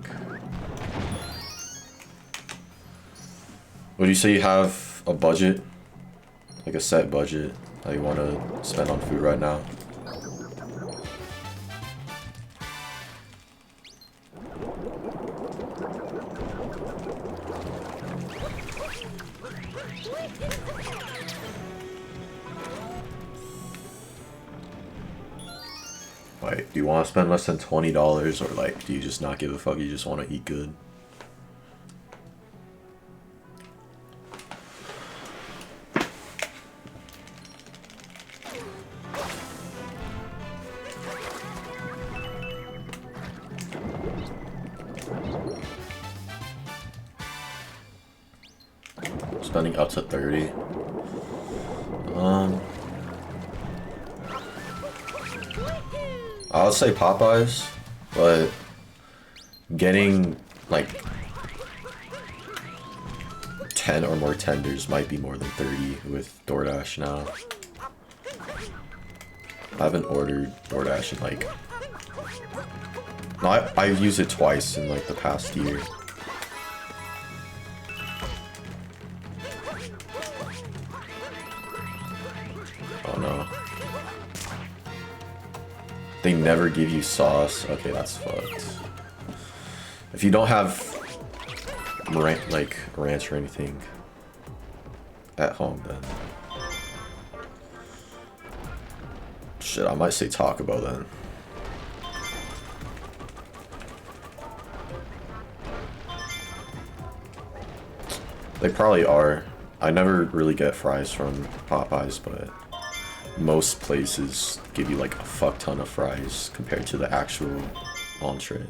Would you say you have a budget? Like a set budget that you want to spend on food right now? Like, do you want to spend less than $20 or like, do you just not give a fuck, you just want to eat good? Spending up to 30. I would say Popeyes, but getting like 10 or more tenders might be more than 30 with DoorDash now. I haven't ordered DoorDash in like... No, I've used it twice in like the past year. Oh no. They never give you sauce. Okay, that's fucked. If you don't have like ranch or anything at home, then shit, I might say Taco Bell then. They probably are. I never really get fries from Popeyes, but most places give you like a fuck ton of fries compared to the actual entree.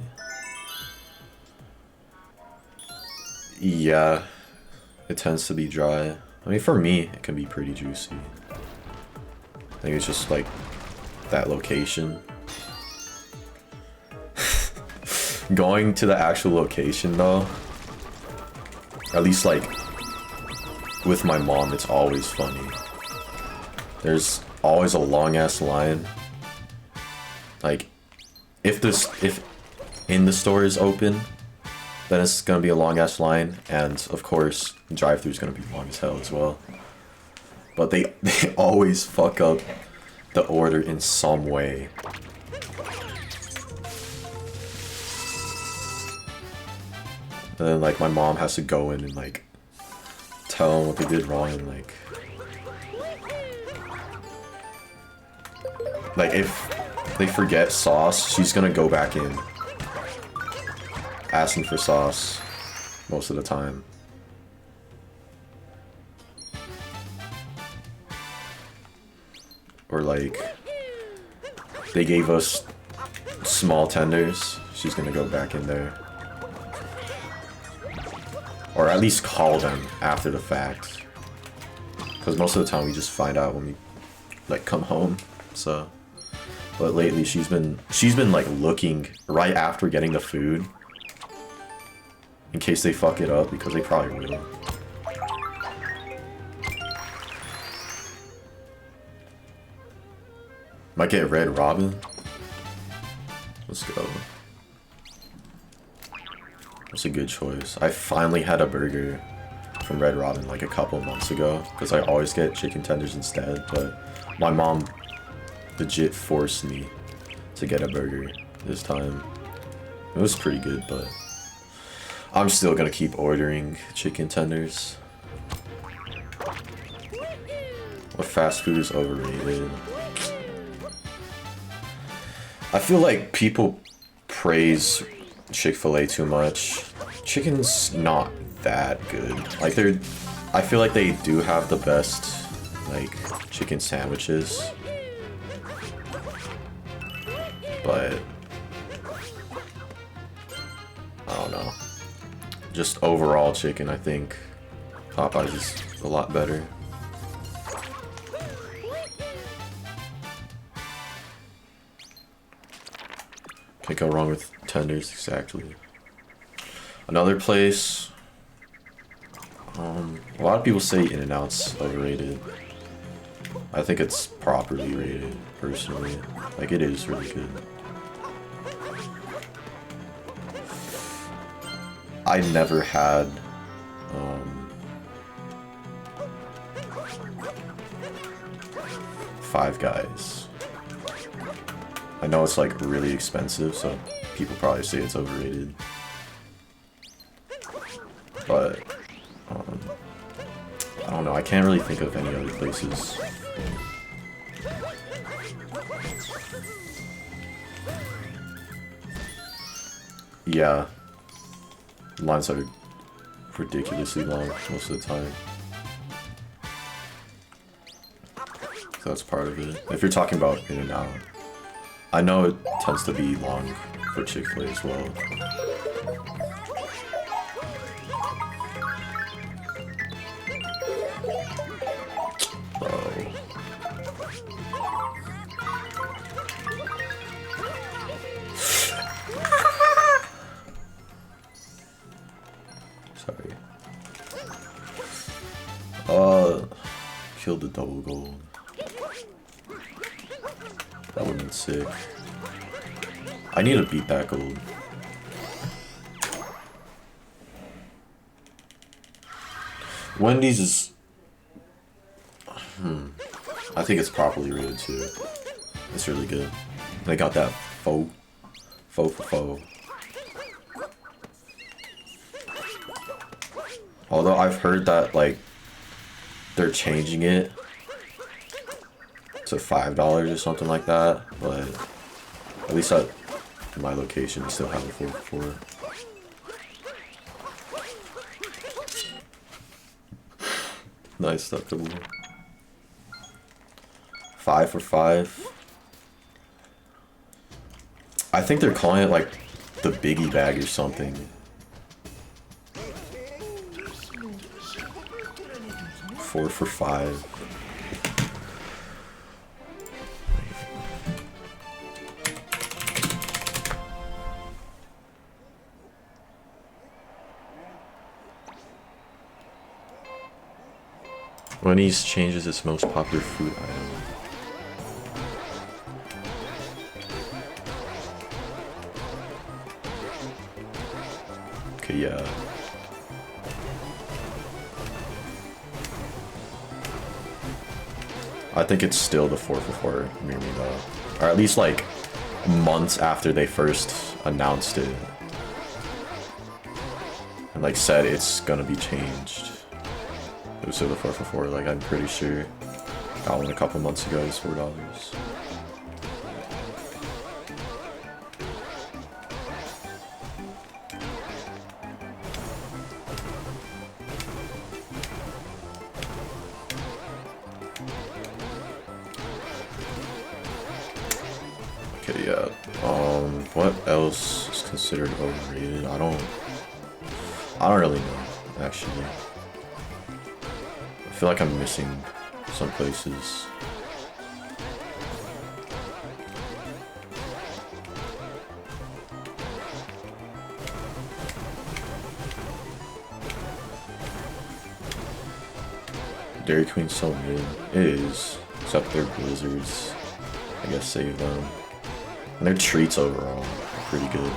Yeah, it tends to be dry. I mean, for me, it can be pretty juicy. I think it's just like that location. Going to the actual location though, at least like with my mom, it's always funny. There's always a long ass line. Like, if in the store is open, then it's gonna be a long ass line, and of course, drive-thru is gonna be long as hell as well. But they always fuck up the order in some way. And then like my mom has to go in and like tell them what they did wrong, and like if they forget sauce, she's gonna go back in asking for sauce most of the time. Or like they gave us small tenders, she's gonna go back in there. Or at least call them after the fact. Because most of the time we just find out when we like come home, so. But lately she's been like looking right after getting the food in case they fuck it up, because they probably will. Might get Red Robin. Let's go. That's a good choice. I finally had a burger from Red Robin like a couple months ago, because I always get chicken tenders instead, but my mom legit forced me to get a burger this time. It was pretty good, but I'm still gonna keep ordering chicken tenders. What fast food is overrated? I feel like people praise Chick-fil-A too much. Chicken's not that good. Like I feel like they do have the best like chicken sandwiches, but I don't know. Just overall chicken, I think Popeyes is a lot better. Can't go wrong with tenders, exactly. Another place, a lot of people say In-N-Out's overrated. I think it's properly rated, personally. Like, it is really good. I never had, Five Guys. I know it's like really expensive, so people probably say it's overrated. But I don't know, I can't really think of any other places. Yeah, lines are ridiculously long most of the time. So that's part of it. If you're talking about In-N-Out, I know it tends to be long for Chick-fil-A as well. Bro. Sorry. Killed the double gold. That would've been sick. I need to beat that gold. Wendy's is... I think it's properly rated too. It's really good. They got that faux for faux. Although I've heard that like they're changing it to $5 or something like that, but at least at my location we still have a 4 for 4. Nice stuff, double. 5 for 5. I think they're calling it like the biggie bag or something. $4 for 5. Wendy's changes its most popular food item. Okay, yeah. I think it's still the 4 for 4 near me though. Or at least like months after they first announced it. And like said it's gonna be changed. It was still the 4 for 4, like I'm pretty sure. Got one a couple months ago, it was $4. Okay, yeah. What else is considered overrated? I don't really know, actually. I feel like I'm missing some places. Dairy Queen's so mid. It is. Except their blizzards. I guess save them. And their treats overall are pretty good.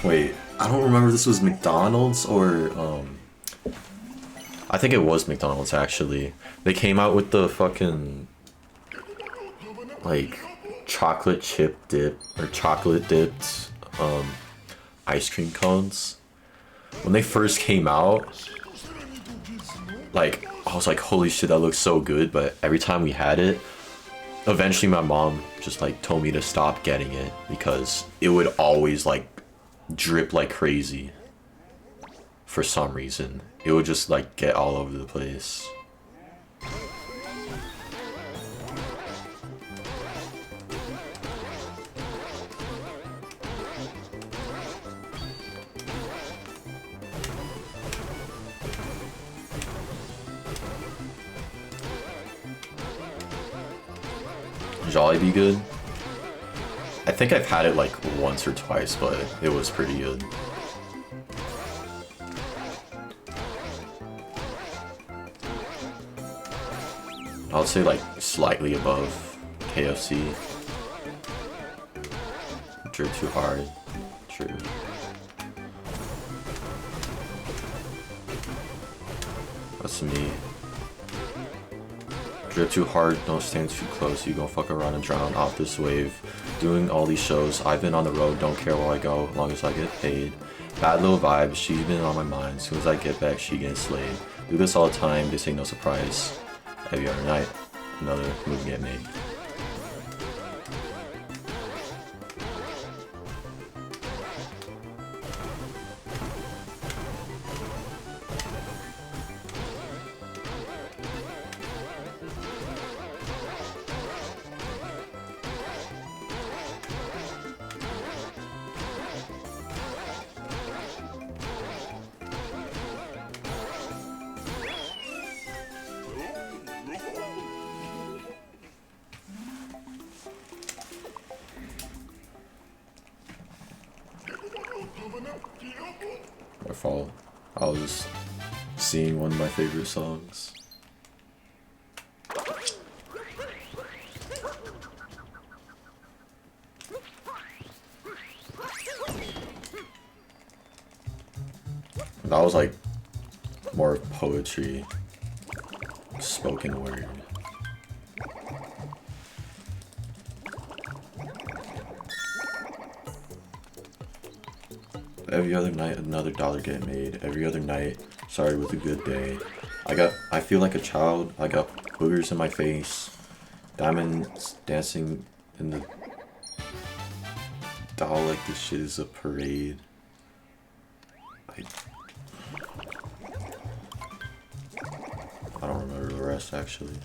Wait, I don't remember if this was McDonald's or I think it was McDonald's actually. They came out with the fucking like chocolate chip dip or chocolate dipped ice cream cones. When they first came out, like I was like, holy shit, that looks so good. But every time we had it, eventually my mom just like told me to stop getting it because it would always like drip like crazy. For some reason, it would just like get all over the place. Jollibee good? I think I've had it like once or twice, but it was pretty good. I would say like slightly above KFC. Drip too hard. True. That's me. Drip too hard, don't stand too close, you gon' fuck around and drown off this wave. Doing all these shows, I've been on the road, don't care where I go, as long as I get paid. Bad little vibe, she's been on my mind, as soon as I get back, she getting slayed. Do this all the time, this ain't no surprise. Every other night, another movie get made. My fault. I was seeing one of my favorite songs. That was like more poetry, spoken word. Every other night, another dollar get made. Every other night, sorry with a good day. I feel like a child. I got boogers in my face. Diamonds dancing in the doll like this shit is a parade. I don't remember the rest actually.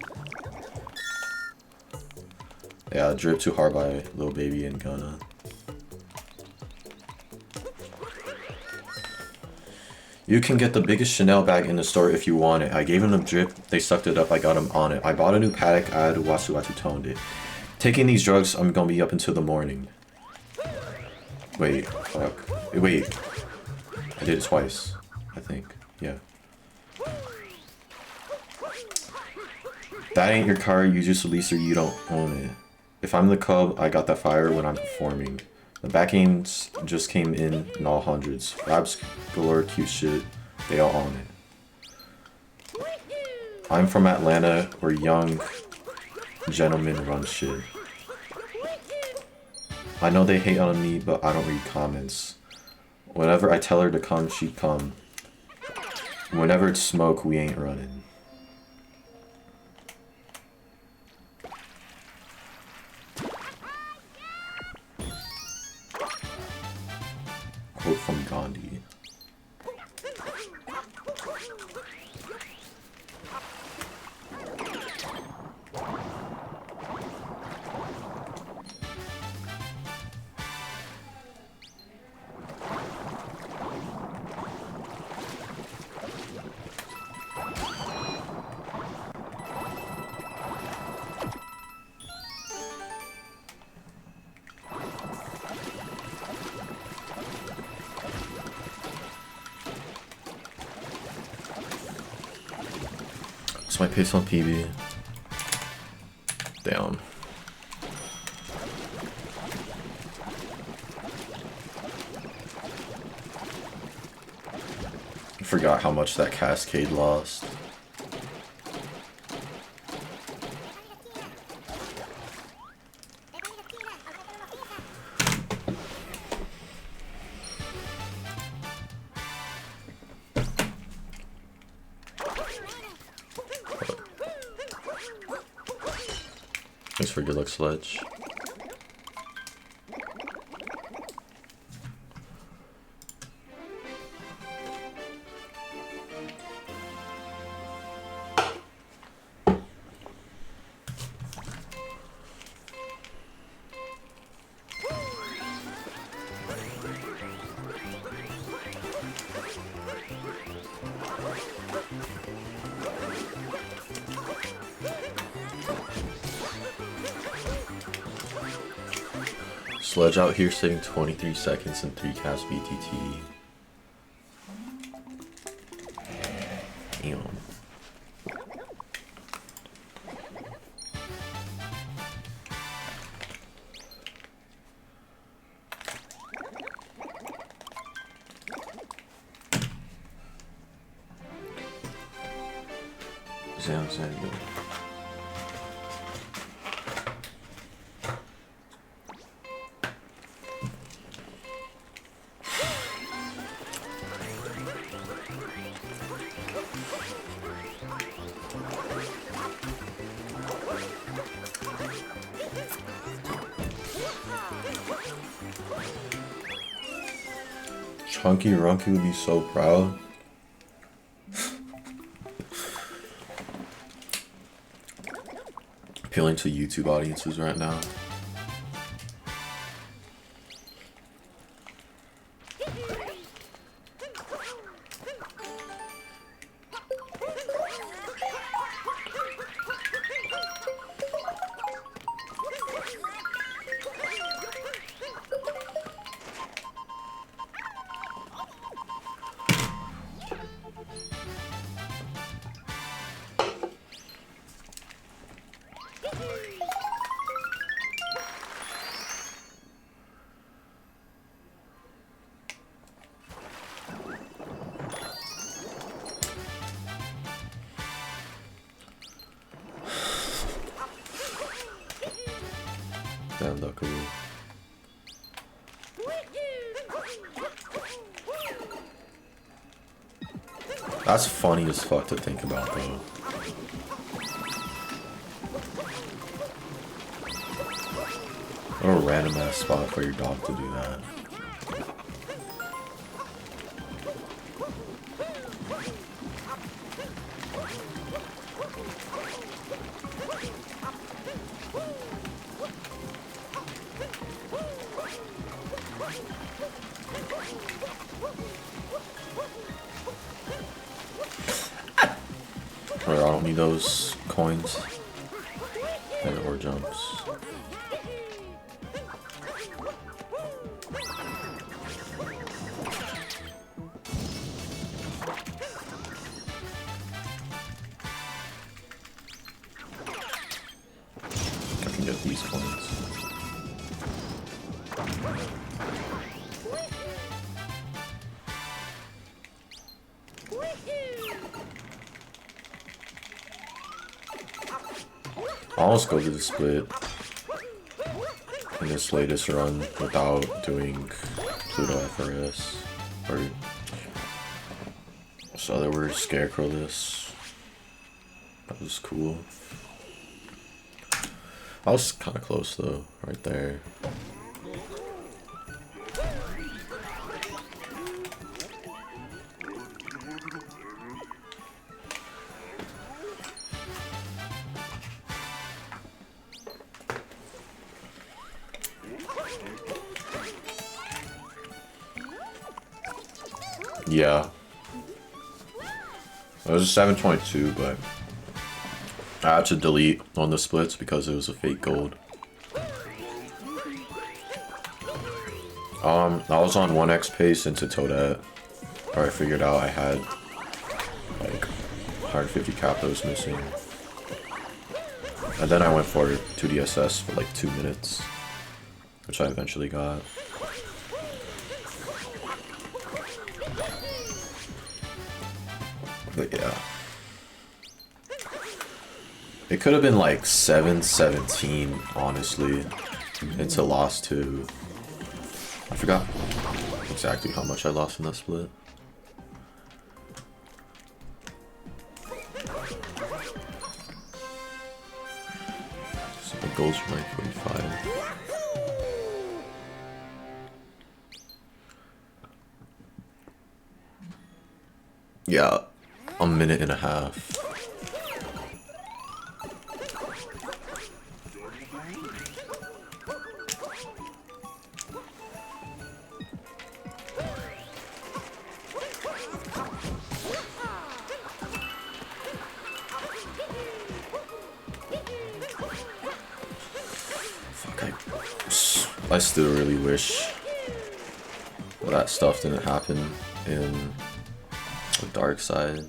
Yeah, Drip Too Hard by Lil Baby and Gunna. You can get the biggest Chanel bag in the store if you want it. I gave him the drip, they sucked it up, I got him on it. I bought a new paddock, I had to Watu toned it. Taking these drugs, I'm gonna be up until the morning. Wait, fuck. Wait. I did it twice, I think. Yeah. That ain't your car, you just a leaser, you don't own it. If I'm the cub, I got that fire when I'm performing. The backings just came in all hundreds. Raps galore, cute shit, they all own it. I'm from Atlanta, where young gentlemen run shit. I know they hate on me, but I don't read comments. Whenever I tell her to come, she come. Whenever it's smoke, we ain't running. Quote from Gandhi. My pace on PB. Down. I forgot how much that cascade lost. Thanks for good luck, Sledge. Sledge out here saving 23 seconds and 3 cast BTT. Damn. Zam. Chunky Runky would be so proud. Appealing to YouTube audiences right now. Damn, Duckaroo. That's funny as fuck to think about, though. What a random ass spot for your dog to do that. I don't need those coins and or jumps. I can get these coins. I'll almost go to the split in this latest run without doing Pluto FRS or this other word, Scarecrow-less. That was cool. I was kind of close though, right there. Yeah. It was a 722, but I had to delete on the splits because it was a fake gold. I was on 1x pace into Toadette, where I figured out I had like 150 cap that was missing. And then I went for 2DSS for like 2 minutes, which I eventually got. But yeah. It could have been like 7-17, honestly, into loss 2. I forgot exactly how much I lost in that split. goals for 9:45. Yeah, a minute and a half. I still really wish that stuff didn't happen in the dark side.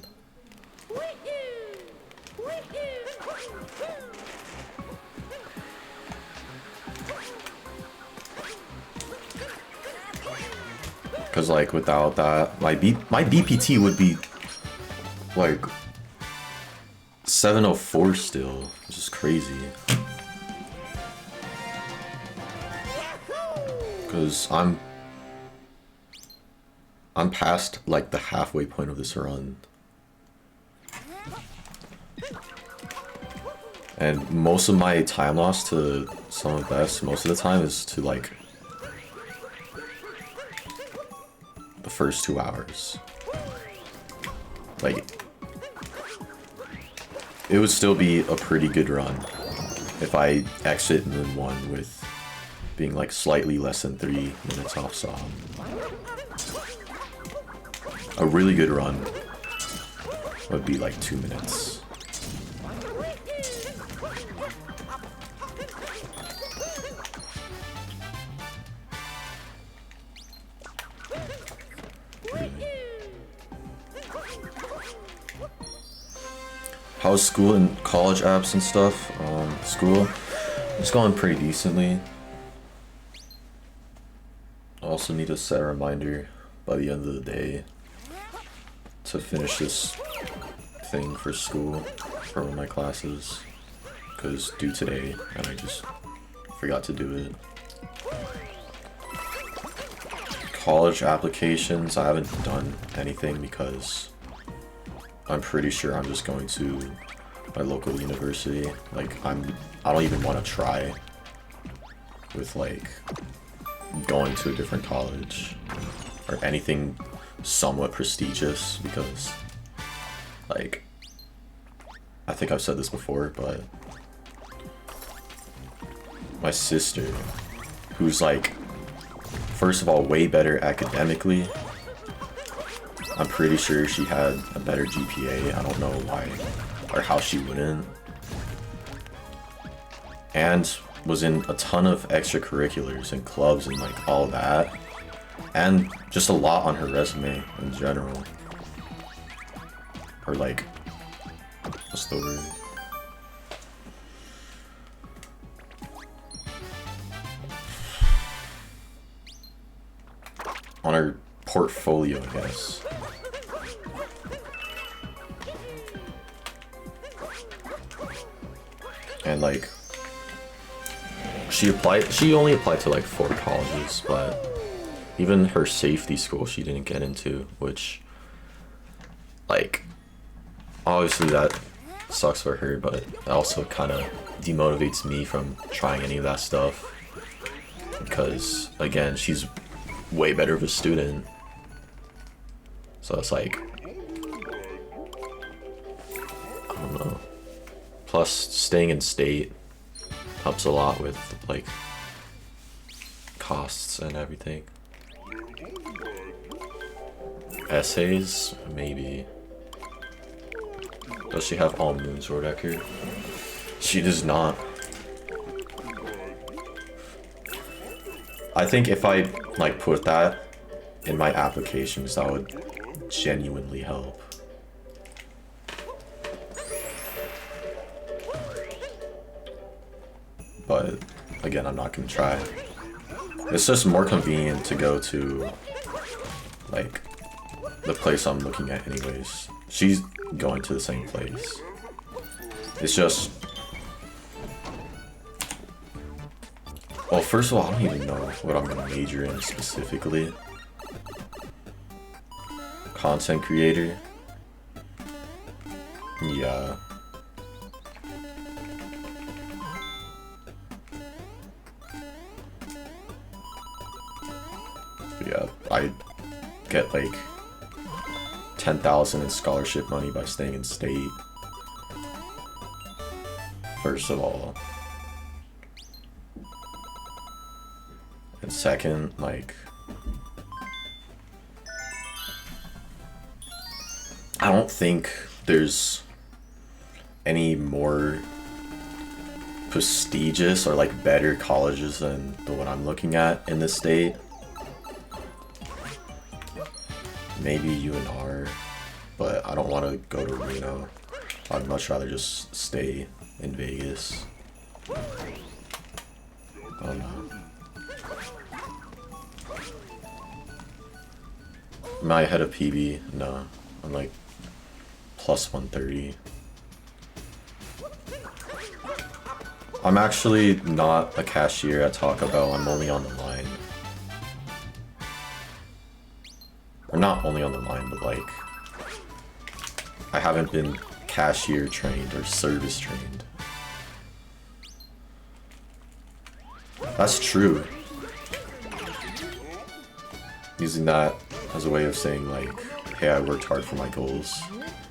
Cause like without that, my BPT would be like 704 still, which is crazy. Cause I'm past like the halfway point of this run. And most of my time loss to Summer Best, most of the time is to like the first 2 hours. Like, it would still be a pretty good run if I exit and then one with being like slightly less than 3 minutes off song. A really good run would be like 2 minutes. How's school and college apps and stuff? School, it's going pretty decently. I also need to set a reminder by the end of the day to finish this thing for school for one of my classes, because due today and I just forgot to do it. College applications, I haven't done anything because I'm pretty sure I'm just going to my local university. Like, I don't even want to try with like going to a different college or anything somewhat prestigious, because like, I think I've said this before, but my sister, who's like, first of all, way better academically, I'm pretty sure she had a better GPA. I don't know why or how she wouldn't. And was in a ton of extracurriculars and clubs and like all that. And just a lot on her resume in general. Or like, what's the word? On her portfolio, I guess. And like, she only applied to like 4 colleges, but even her safety school she didn't get into, which, like, obviously that sucks for her, but it also kind of demotivates me from trying any of that stuff, because again, she's way better of a student. So it's like, I don't know. Plus, staying in state helps a lot with like costs and everything. Essays, maybe. Does she have all moon sword record? She does not. I think if I like put that in my applications, that would genuinely help. But again, I'm not gonna try. It's just more convenient to go to like the place I'm looking at anyways. She's going to the same place. It's just, well, first of all, I don't even know what I'm gonna major in specifically. Content creator. Yeah. get like 10,000 in scholarship money by staying in state. First of all. And second, like, I don't think there's any more prestigious or like better colleges than the one I'm looking at in this state. Maybe UNR, but I don't want to go to Reno. I'd much rather just stay in Vegas. I don't know. Am I ahead of PB? No. I'm like plus 130. I'm actually not a cashier at Taco Bell. I'm only on the line. Or not only on the line, but like, I haven't been cashier trained or service trained. That's true. Using that as a way of saying like, hey, I worked hard for my goals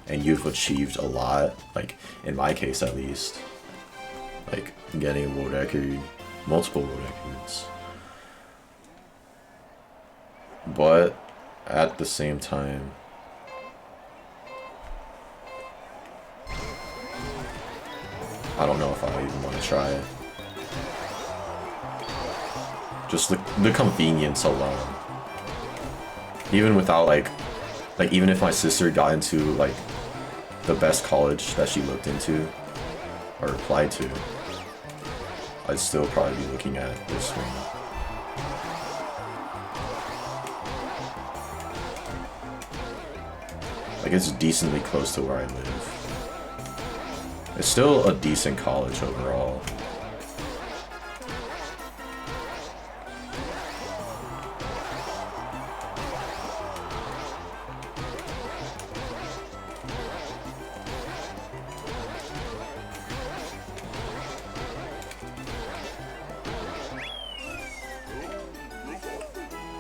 and you've achieved a lot, like in my case at least, like getting a world record, multiple world records. But at the same time, I don't know if I even want to try it. Just the convenience alone. Even without like even if my sister got into like the best college that she looked into or applied to, I'd still probably be looking at this one. Like, it's decently close to where I live. It's still a decent college overall.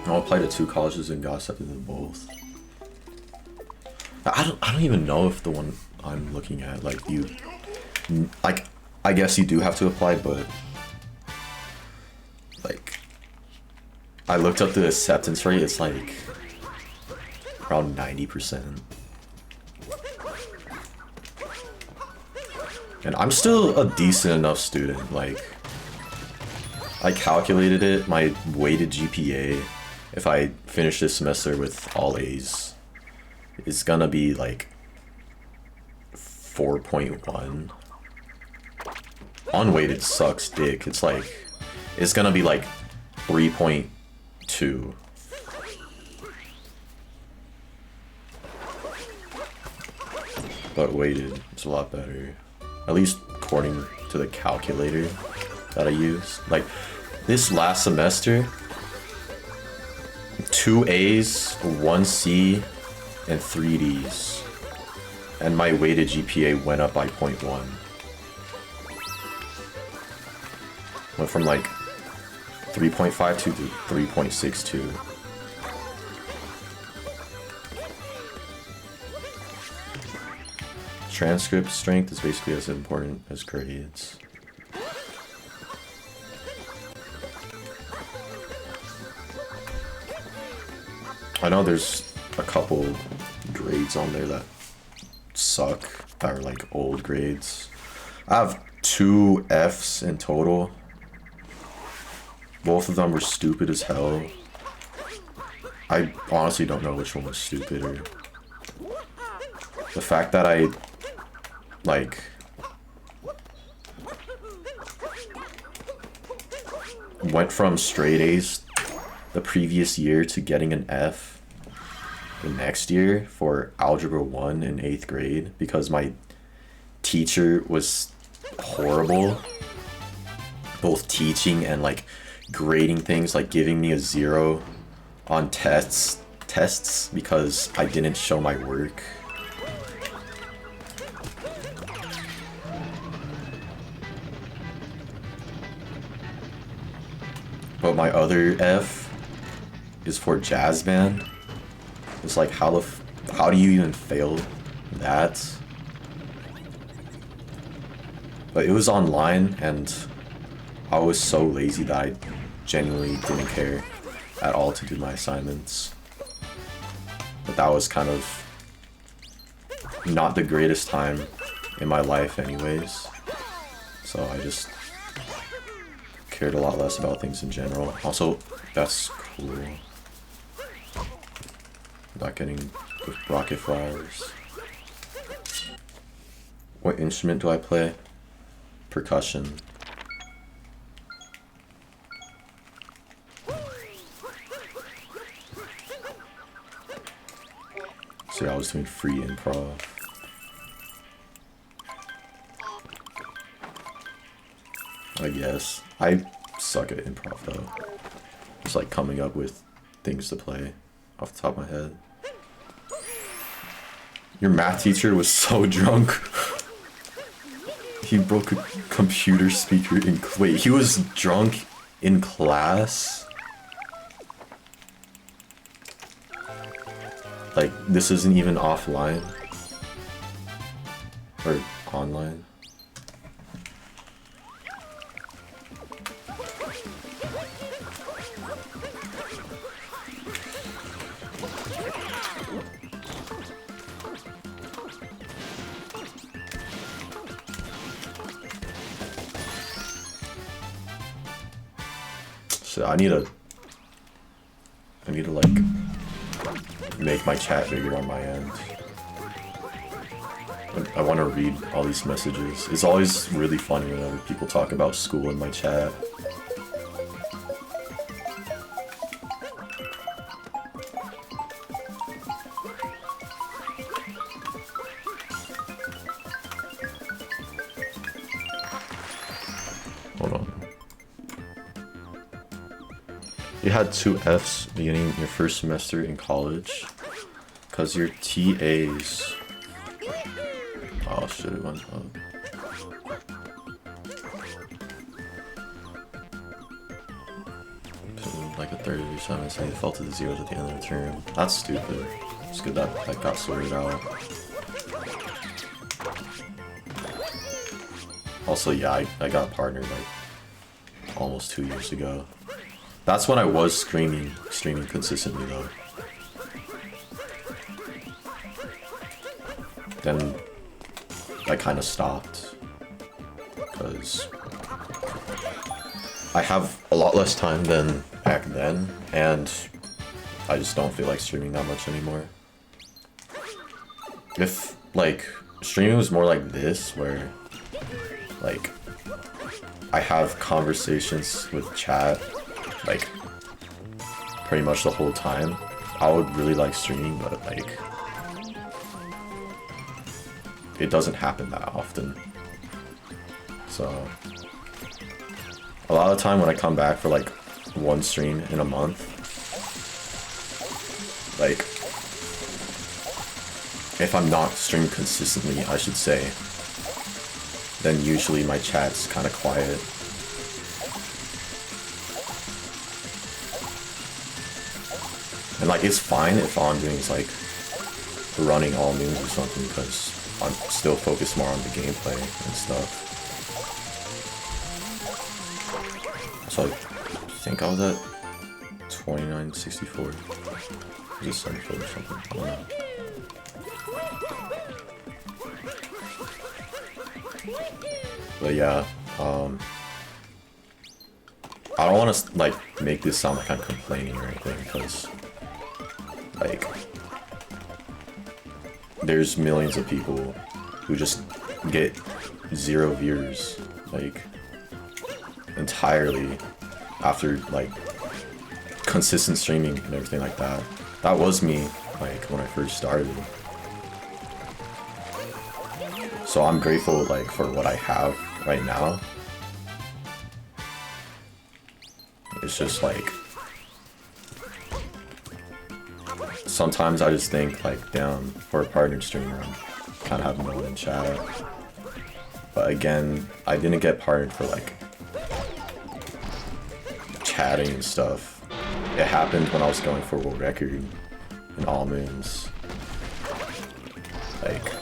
I'll apply to 2 colleges and got accepted in both. I don't even know if the one I'm looking at, like, I guess you do have to apply, but like, I looked up the acceptance rate, it's like around 90%. And I'm still a decent enough student, like, I calculated it, my weighted GPA, if I finish this semester with all A's, it's gonna be like 4.1. Unweighted sucks dick. It's gonna be like 3.2. But weighted, it's a lot better. At least according to the calculator that I use. Like, this last semester, 2 A's, 1 C, and 3 D's. And my weighted GPA went up by 0.1. Went from like 3.52 to 3.62. Transcript strength is basically as important as grades. I know there's a couple grades on there that suck, that are like old grades. I have 2 F's in total. Both of them were stupid as hell. I honestly don't know which one was stupider. The fact that I, like, went from straight A's the previous year to getting an F the next year for Algebra 1 in 8th grade because my teacher was horrible, both teaching and like grading things, like giving me a 0 on tests because I didn't show my work. But my other F is for jazz band. It's like, how do you even fail that? But it was online, and I was so lazy that I genuinely didn't care at all to do my assignments. But that was kind of not the greatest time in my life anyways. So I just cared a lot less about things in general. Also, that's cool. Not getting rocket flowers. What instrument do I play? Percussion. See, I was doing free improv. I guess. I suck at improv though. Just like coming up with things to play off the top of my head. Your math teacher was so drunk. He broke a computer speaker in... Wait, he was drunk in class? Like, this isn't even offline? Or online? So I need to like make my chat bigger on my end. I want to read all these messages. It's always really funny whenever people talk about school in my chat. Hold on. You had 2 Fs beginning your first semester in college because your TAs... Oh shit, it went up. Like a third of your assignments, and you fell to the zeros at the end of the term. That's stupid. It's good that that got sorted out. Also, yeah, I got partnered like almost 2 years ago. That's when I was streaming consistently though. Then I kind of stopped because I have a lot less time than back then, and I just don't feel like streaming that much anymore. If like streaming was more like this, where like I have conversations with chat like pretty much the whole time, I would really like streaming, but like it doesn't happen that often. So a lot of the time when I come back for like one stream in a month, like if I'm not streaming consistently, I should say, then usually my chat's kind of quiet. And like it's fine if all I'm doing is like running all moons or something, because I'm still focused more on the gameplay and stuff. So I think I was at 2964. Is it 74 or something? I don't know. But yeah, I don't want to like make this sound like I'm complaining or anything, because like there's millions of people who just get 0 viewers like entirely after like consistent streaming and everything like that. That was me like when I first started. So I'm grateful like for what I have right now. It's just like sometimes I just think like, damn, for a partner streamer, I kind of have no one in chat. But again, I didn't get partnered for like chatting and stuff. It happened when I was going for world record, and almonds. Like,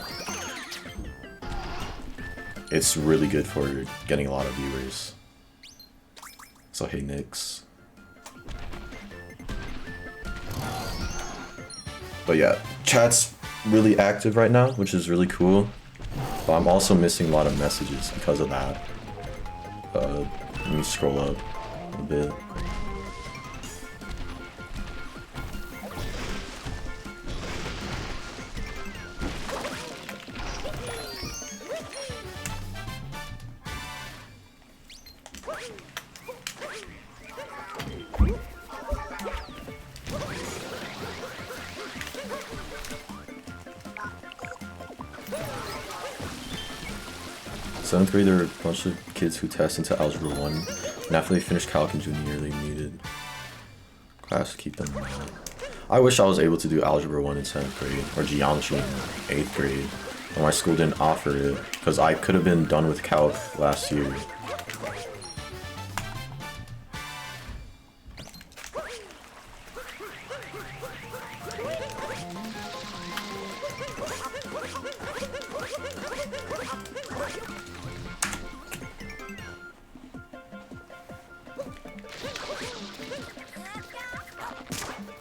it's really good for getting a lot of viewers. So hey Nix. But yeah, chat's really active right now, which is really cool. But I'm also missing a lot of messages because of that. Let me scroll up a bit. Seventh grade, there were a bunch of kids who test into Algebra 1, and after they finished Calc in junior year, they needed class to keep them in mind. I wish I was able to do Algebra 1 in 7th grade, or Geometry in 8th grade, but my school didn't offer it, because I could have been done with Calc last year.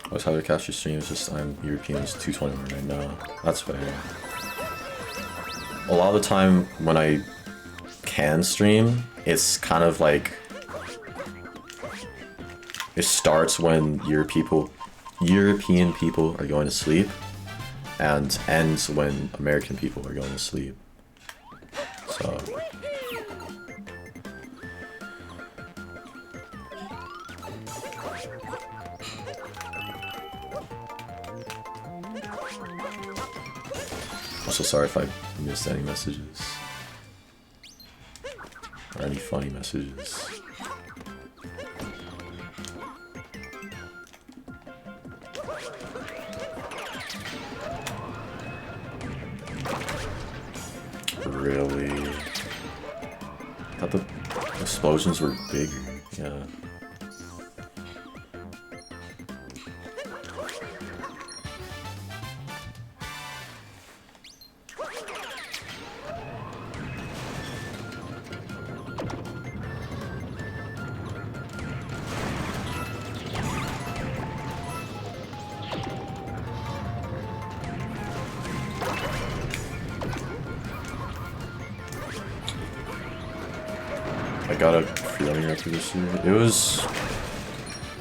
I was how to catch your stream, it's just I'm European, it's 221 right now. That's fair. A lot of the time when I can stream, it's kind of like it starts when European people are going to sleep and ends when American people are going to sleep. So I'm so sorry if I missed any messages or any funny messages. Really? I thought the explosions were bigger. Yeah. I got a feeling after this year. It was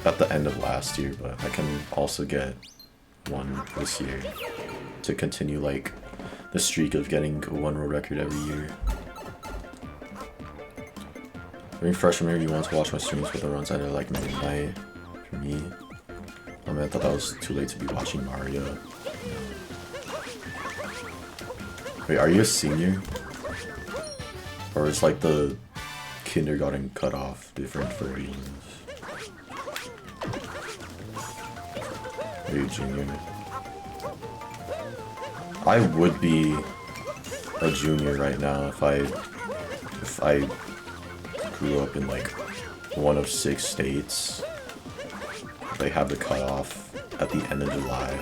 at the end of last year, but I can also get one this year to continue like the streak of getting a 1 world record every year. During freshman year, you want to watch my streams, but the runs at like midnight for me. I mean, I thought that was too late to be watching Mario. Wait, are you a senior? Or is like the kindergarten cutoff different for you? Are you a junior? I would be a junior right now if I grew up in like one of 6 states. They have the cutoff at the end of July.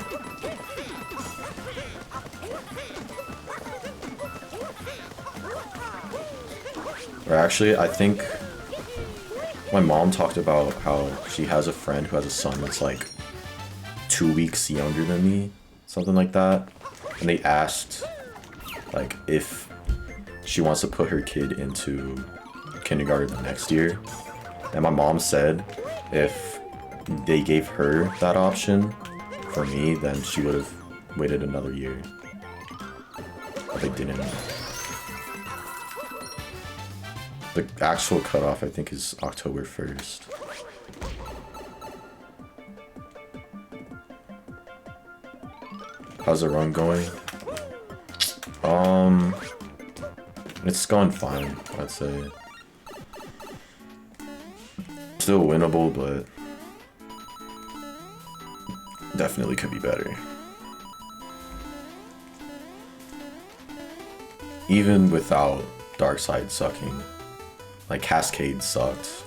Or actually, I think my mom talked about how she has a friend who has a son that's like 2 weeks younger than me, something like that. And they asked like if she wants to put her kid into kindergarten the next year. And my mom said if they gave her that option for me, then she would have waited another year. But they didn't. The actual cutoff, I think, is October 1st. How's the run going? It's going fine, I'd say. Still winnable, but definitely could be better. Even without Dark Side sucking. Like, Cascade sucked.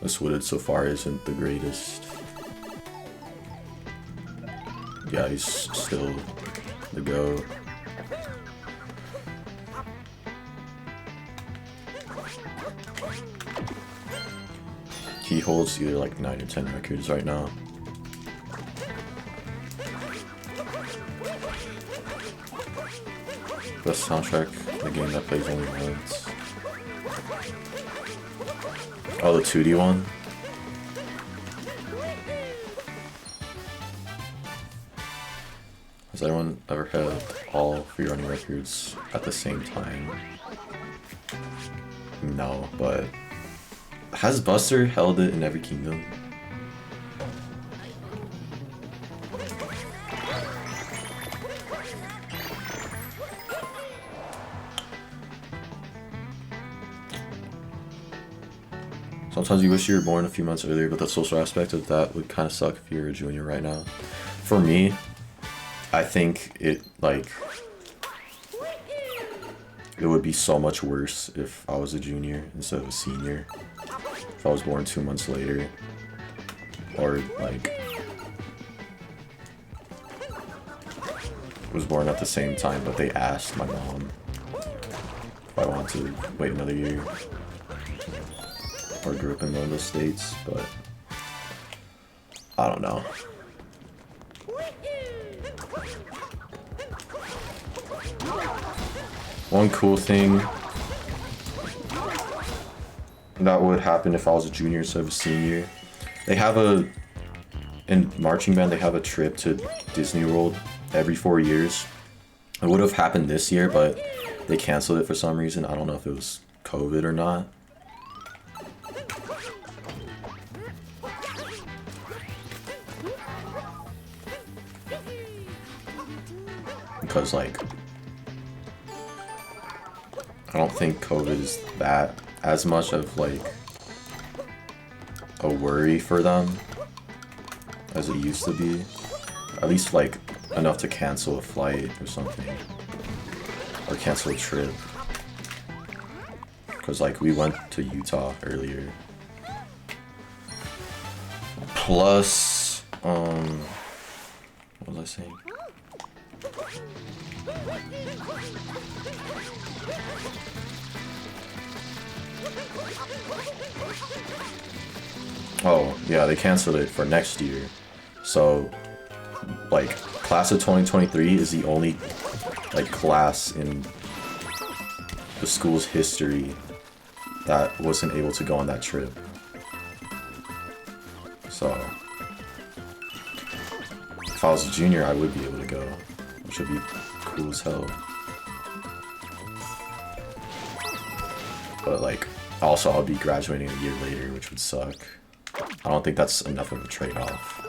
This Wooded so far isn't the greatest. Yeah, he's still the GOAT. He holds either like 9 or 10 records right now. Best soundtrack, the game that plays only once. Oh, the 2D one? Has anyone ever had all free-running records at the same time? No, but has Buster held it in every kingdom? Sometimes you wish you were born a few months earlier, but the social aspect of that would kind of suck if you were a junior right now. For me, I think it would be so much worse if I was a junior instead of a senior. If I was born 2 months later, or like was born at the same time, but they asked my mom if I wanted to wait another year, or grew up in one of those states, but I don't know. One cool thing that would happen if I was a junior instead of a senior, they have in marching band, they have a trip to Disney World every 4 years. It would have happened this year, but they canceled it for some reason. I don't know if it was COVID or not. Because like, I don't think COVID is that as much of like a worry for them as it used to be. At least like enough to cancel a flight or something, or cancel a trip. Because like we went to Utah earlier. Plus, what was I saying? Oh, yeah, they canceled it for next year. So, like, class of 2023 is the only, like, class in the school's history that wasn't able to go on that trip. So, if I was a junior, I would be able to go, which would be cool as hell. But, like, also I'll be graduating a year later, which would suck. I don't think that's enough of a trade-off.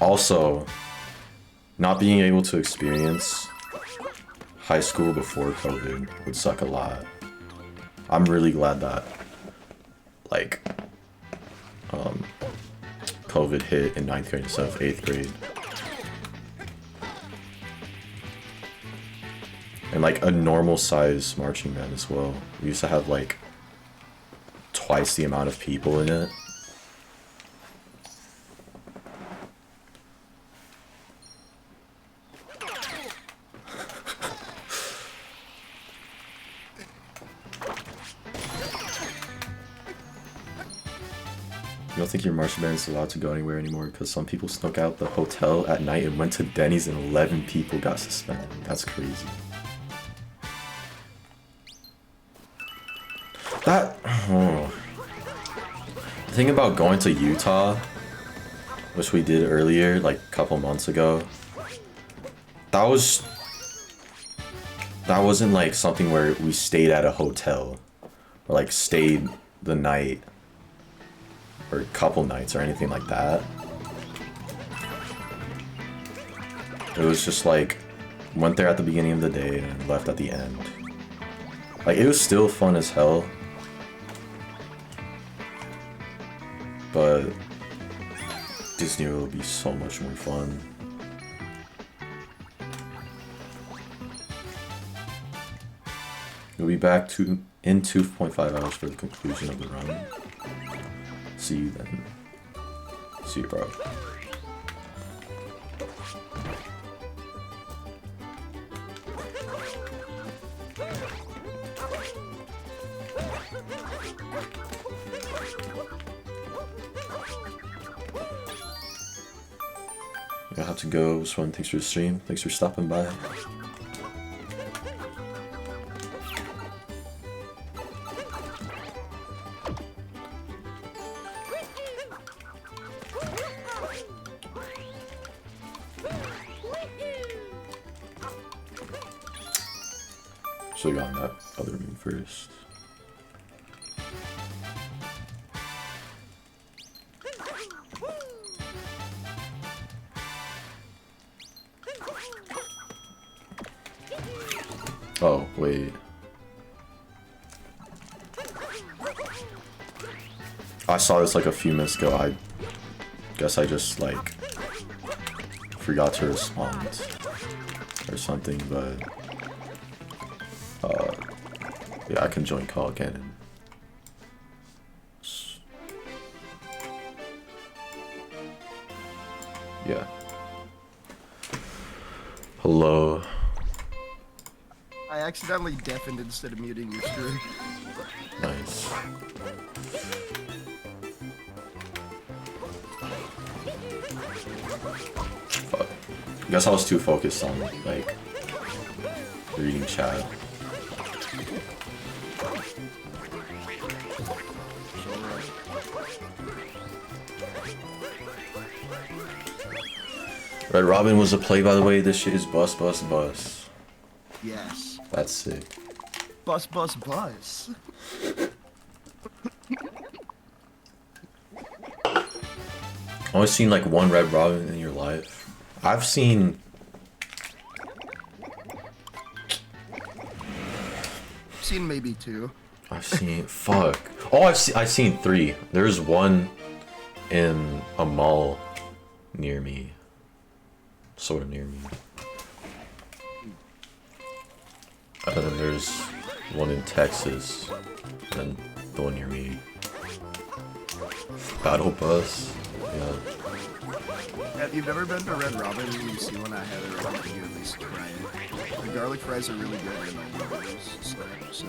Also, not being able to experience high school before COVID would suck a lot. I'm really glad that, like, COVID hit in 9th grade instead of 8th grade. And, like, a normal size marching band as well. We used to have, like, twice the amount of people in it. You don't think your marching band is allowed to go anywhere anymore because some people snuck out the hotel at night and went to Denny's and 11 people got suspended. That's crazy. The thing about going to Utah, which we did earlier, like a couple months ago, that wasn't like something where we stayed at a hotel or like stayed the night or a couple nights or anything like that. It was just like, went there at the beginning of the day and left at the end. Like, it was still fun as hell. But Disney will be so much more fun. You'll be back in 2.5 hours for the conclusion of the run. See you then. See you, bro. I have to go. Swan, thanks for the stream. Thanks for stopping by. So we got on that other room first. Oh, wait. I saw this like a few minutes ago. I guess I just like forgot to respond or something, but yeah, I can join call again. Yeah. Hello. I accidentally deafened instead of muting your stream. Nice. Fuck. I guess I was too focused on like reading chat. Red Robin was a play, by the way. This shit is bus, bus, bus. Yes. That's sick. Bus, bus, bus. Only seen like one Red Robin in your life. I've seen. Seen maybe 2. I've seen. Fuck. Oh, I've seen 3. There's one in a mall near me. Sort of near me. And then there's one in Texas. And then the one near me. Battle Bus. Yeah. If you've never been to Red Robin and you see one, I highly recommend you at least try it. The garlic fries are really good in all of those. So.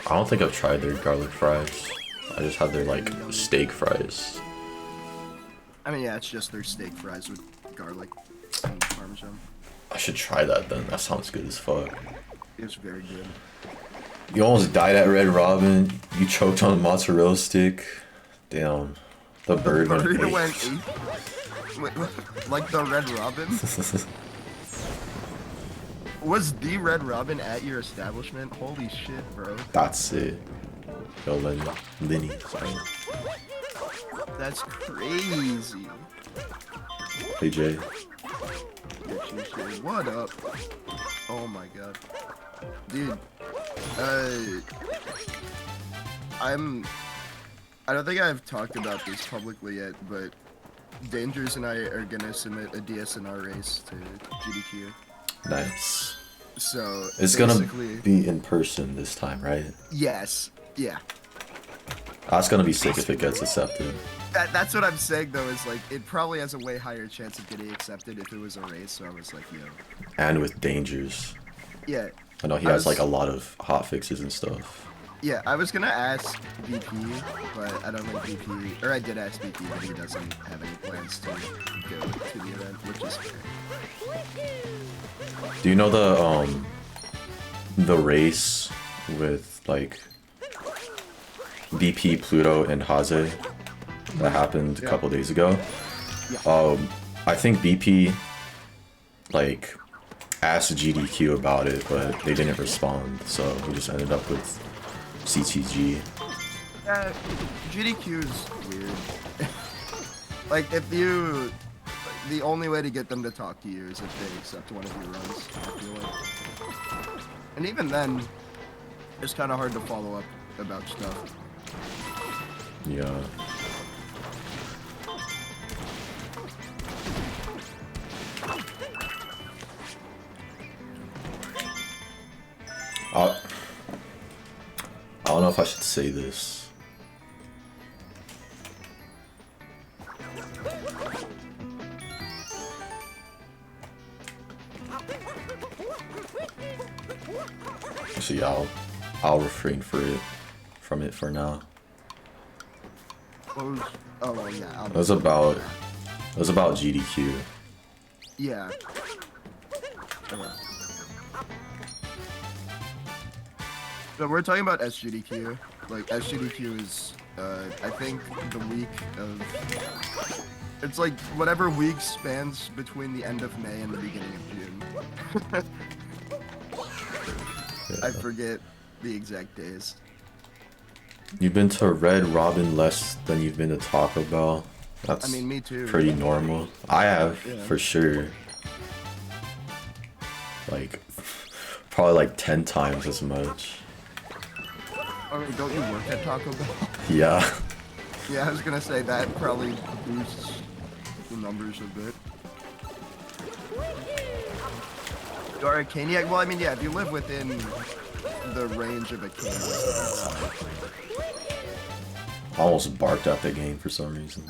I don't think I've tried their garlic fries. I just had their like steak fries. I mean, yeah, it's just their steak fries with garlic and parmesan. I should try that then. That sounds good as fuck. It's very good. You almost died at Red Robin. You choked on a mozzarella stick. Damn. The bird went 8. Wait, like the Red Robin? Was the Red Robin at your establishment? Holy shit, bro. That's it. Yo, Lenny. Sorry. That's crazy. Hey, Jay. What up? Oh my god. Dude. I don't think I've talked about this publicly yet, but Dangers and I are gonna submit a DSNR race to GDQ. Nice. So it's gonna be in person this time, right? Yes. Yeah. That's gonna be sick if it gets accepted. That's what I'm saying though, is like it probably has a way higher chance of getting accepted if it was a race, so I was like, yo. And with Dangers. Yeah. I know he has like a lot of hot fixes and stuff. Yeah, I was gonna ask VP, but I don't think VP, or I did ask VP, but he doesn't have any plans to go to the event, which is fair. Do you know the race with like BP, Pluto, and Haze that happened a couple days ago? Yeah. I think BP like asked GDQ about it, but they didn't respond, so we just ended up with CTG. GDQ's weird. Like, if you... Like, the only way to get them to talk to you is if they accept one of your runs, I feel like. And even then, it's kind of hard to follow up about stuff. Yeah. if I should say this. Actually, I'll refrain from it for now. What was, oh well, yeah. It was about GDQ. Yeah. Okay. So we're talking about SGDQ. Like SGDQ is, I think the week of. It's like whatever week spans between the end of May and the beginning of June. I forget the exact days. You've been to Red Robin less than you've been to Taco Bell. That's, I mean, me too. pretty normal. I have, Yeah. for sure. Like, probably like 10 times as much. Oh, wait, don't you work at Taco Bell? Yeah. Yeah, I was gonna say that probably boosts the numbers a bit. Or a Caniac? Well, I mean, yeah, if you live within the range of a Caniac. I almost barked at the game for some reason.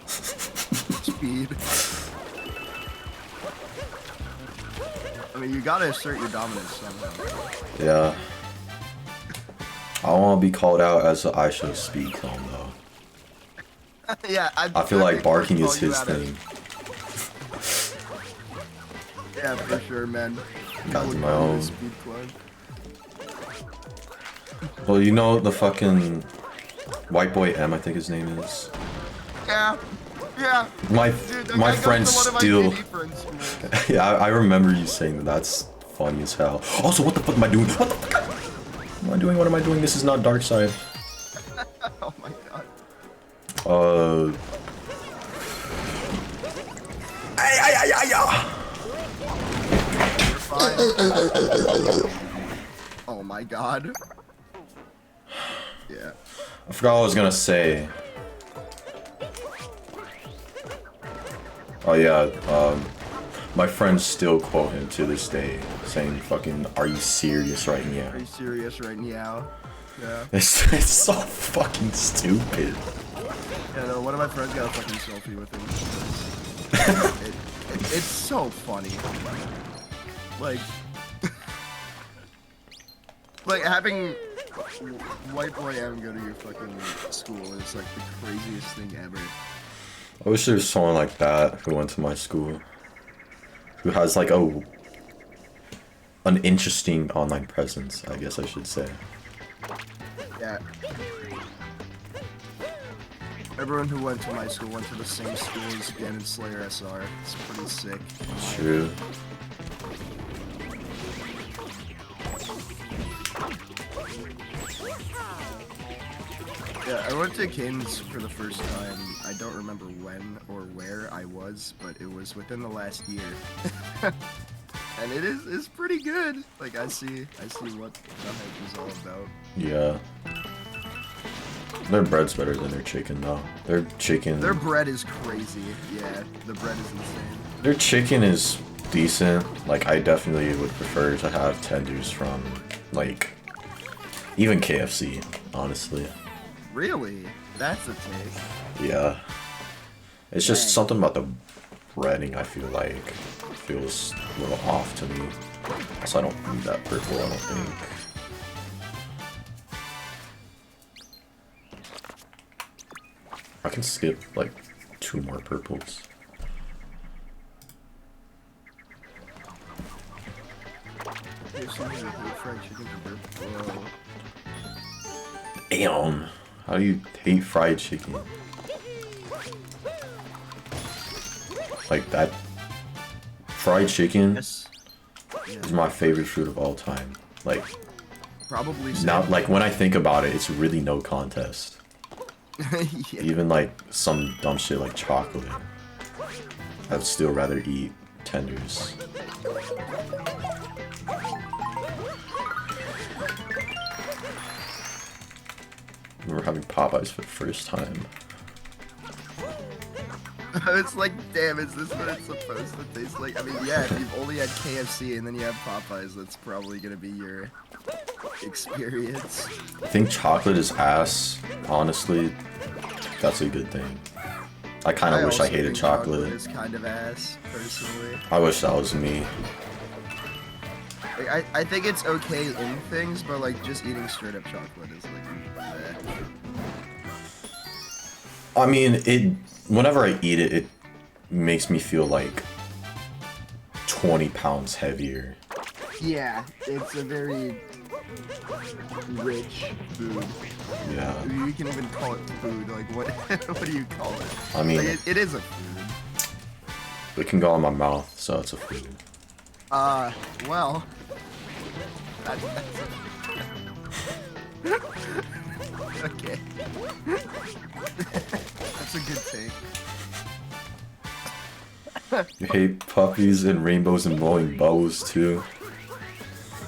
Speed. I mean, you gotta assert your dominance somehow. Yeah. I don't want to be called out as I show speed clone though. Yeah, I feel like barking is his out of- thing. Yeah, for sure, man. That's People my call it own. Speed clone. Well, you know the fucking white boy M, I think his name is. Yeah, yeah. My Dude, that my guy goes friend to one of my still. PD friends' schools. Yeah, I remember you saying that. That's funny as hell. Also, what the fuck am I doing? What the fuck am I doing? What am I doing? This is not dark side. Oh my god. Oh my god. Yeah. I forgot what I was gonna say. Oh yeah, my friends still quote him to this day, saying fucking, "Are you serious right now?" Are you serious right now? Yeah. It's so fucking stupid. Yeah, no, one of my friends got a fucking selfie with him. It's so funny. Like, like having white boy M go to your fucking school is like the craziest thing ever. I wish there was someone like that who went to my school, who has like an interesting online presence, I guess I should say. Yeah. Everyone who went to my school went to the same school as Ganon Slayer SR. It's pretty sick. True. Yeah, I went to Kane's for the first time. I don't remember when or where I was, but it was within the last year. And it's pretty good. Like I see what the hype is all about. Yeah. Their bread's better than their chicken though. Their chicken. Their bread is crazy. Yeah, the bread is insane. Their chicken is decent. Like I definitely would prefer to have tenders from like even KFC, honestly. Really? That's a take. Yeah. It's just Dang. something about the breading I feel like feels a little off to me. Also, I don't need that purple, I don't think. I can skip like 2 more purples. Here's some of the fried chicken for bro. Damn. How do you hate fried chicken? Like that. Fried chicken Yes. Yeah. is my favorite food of all time. Like Probably now, like when I think about it, it's really no contest. yeah. Even like some dumb shit like chocolate, I'd still rather eat tenders. I remember having Popeyes for the first time. It's like, damn, is this what it's supposed to taste like? I mean, yeah, if you've only had KFC and then you have Popeyes, that's probably gonna be your experience. I think chocolate is ass. Honestly, that's a good thing. I kind of wish I also hated think chocolate. is kind of ass, personally. I wish that was me. Like, I think it's okay in things, but like just eating straight up chocolate is like, I mean, whenever I eat it, it makes me feel like 20 pounds heavier. yeah, it's a very rich food. Yeah. You can even call it food. Like what? What do you call it? I mean, like, it is a food. it can go in my mouth, so it's a food. Well, that's okay. That's a good take. You hate puppies and rainbows and blowing bubbles too.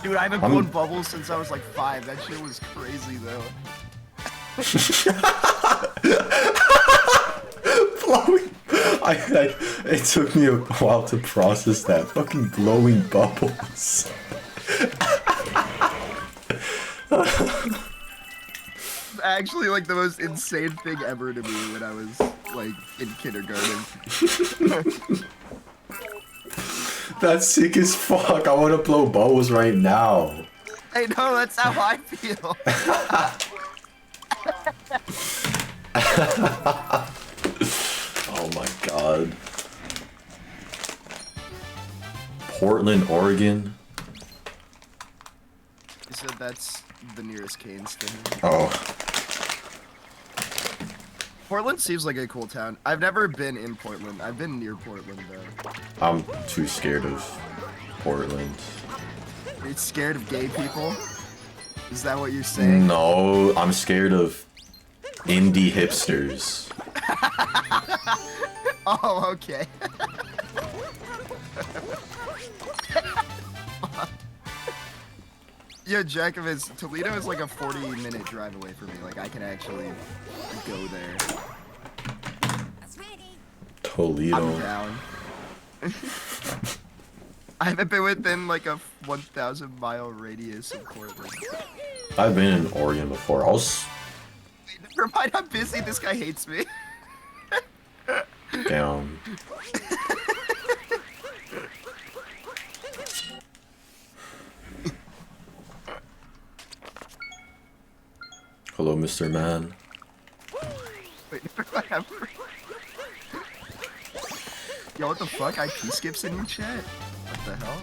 Dude, I haven't blown bubbles since I was like 5. That shit was crazy though. Blowing. It took me a while to process that. Fucking blowing bubbles. Actually, like the most insane thing ever to me when I was like in kindergarten. That's sick as fuck. I want to blow bubbles right now. I know, that's how I feel. Oh my god. Portland, Oregon. You said that's the nearest Canes to me. Oh. Portland seems like a cool town. I've never been in Portland. I've been near Portland though. I'm too scared of Portland. You're scared of gay people? Is that what you're saying? No, I'm scared of indie hipsters. Oh, okay. Yo, Jacobus, Toledo is like a 40-minute drive away from me. Like, I can actually go there. Toledo. I'm down. I haven't been within like a 1,000-mile radius of Portland. I've been in Oregon before. I was... Wait, never mind, I'm busy. This guy hates me. Damn. Hello, Mr. Man. Wait, never mind, I'm free. Yo, what the fuck? IP skips in your chat? What the hell?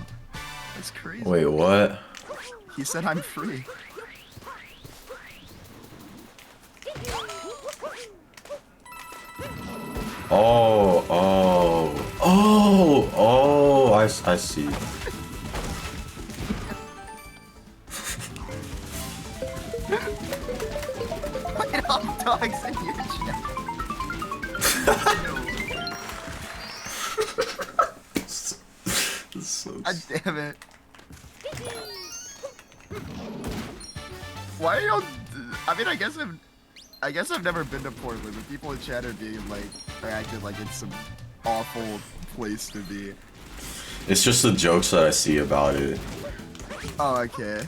That's crazy. Wait, what? He said I'm free. I see. Wait, all dogs in your chat. So God damn it. Why are y'all... I mean, I guess I've never been to Portland, but people in chat are being like, are acting like it's some awful place to be. It's just the jokes that I see about it. Oh, okay.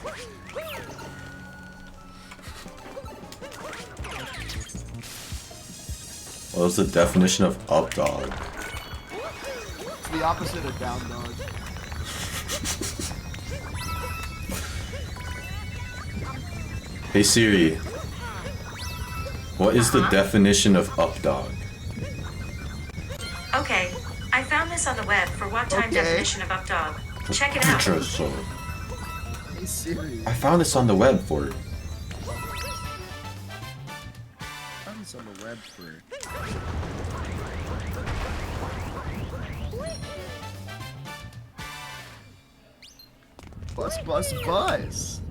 What was the definition of up dog? It's the opposite of down dog. Hey Siri, what is the definition of up dog? Okay, I found this on the web for one-time definition of updog. Check it out. Interesting. Hey Siri. I found this on the web for... I found this on the web for... Bus, bus, bus.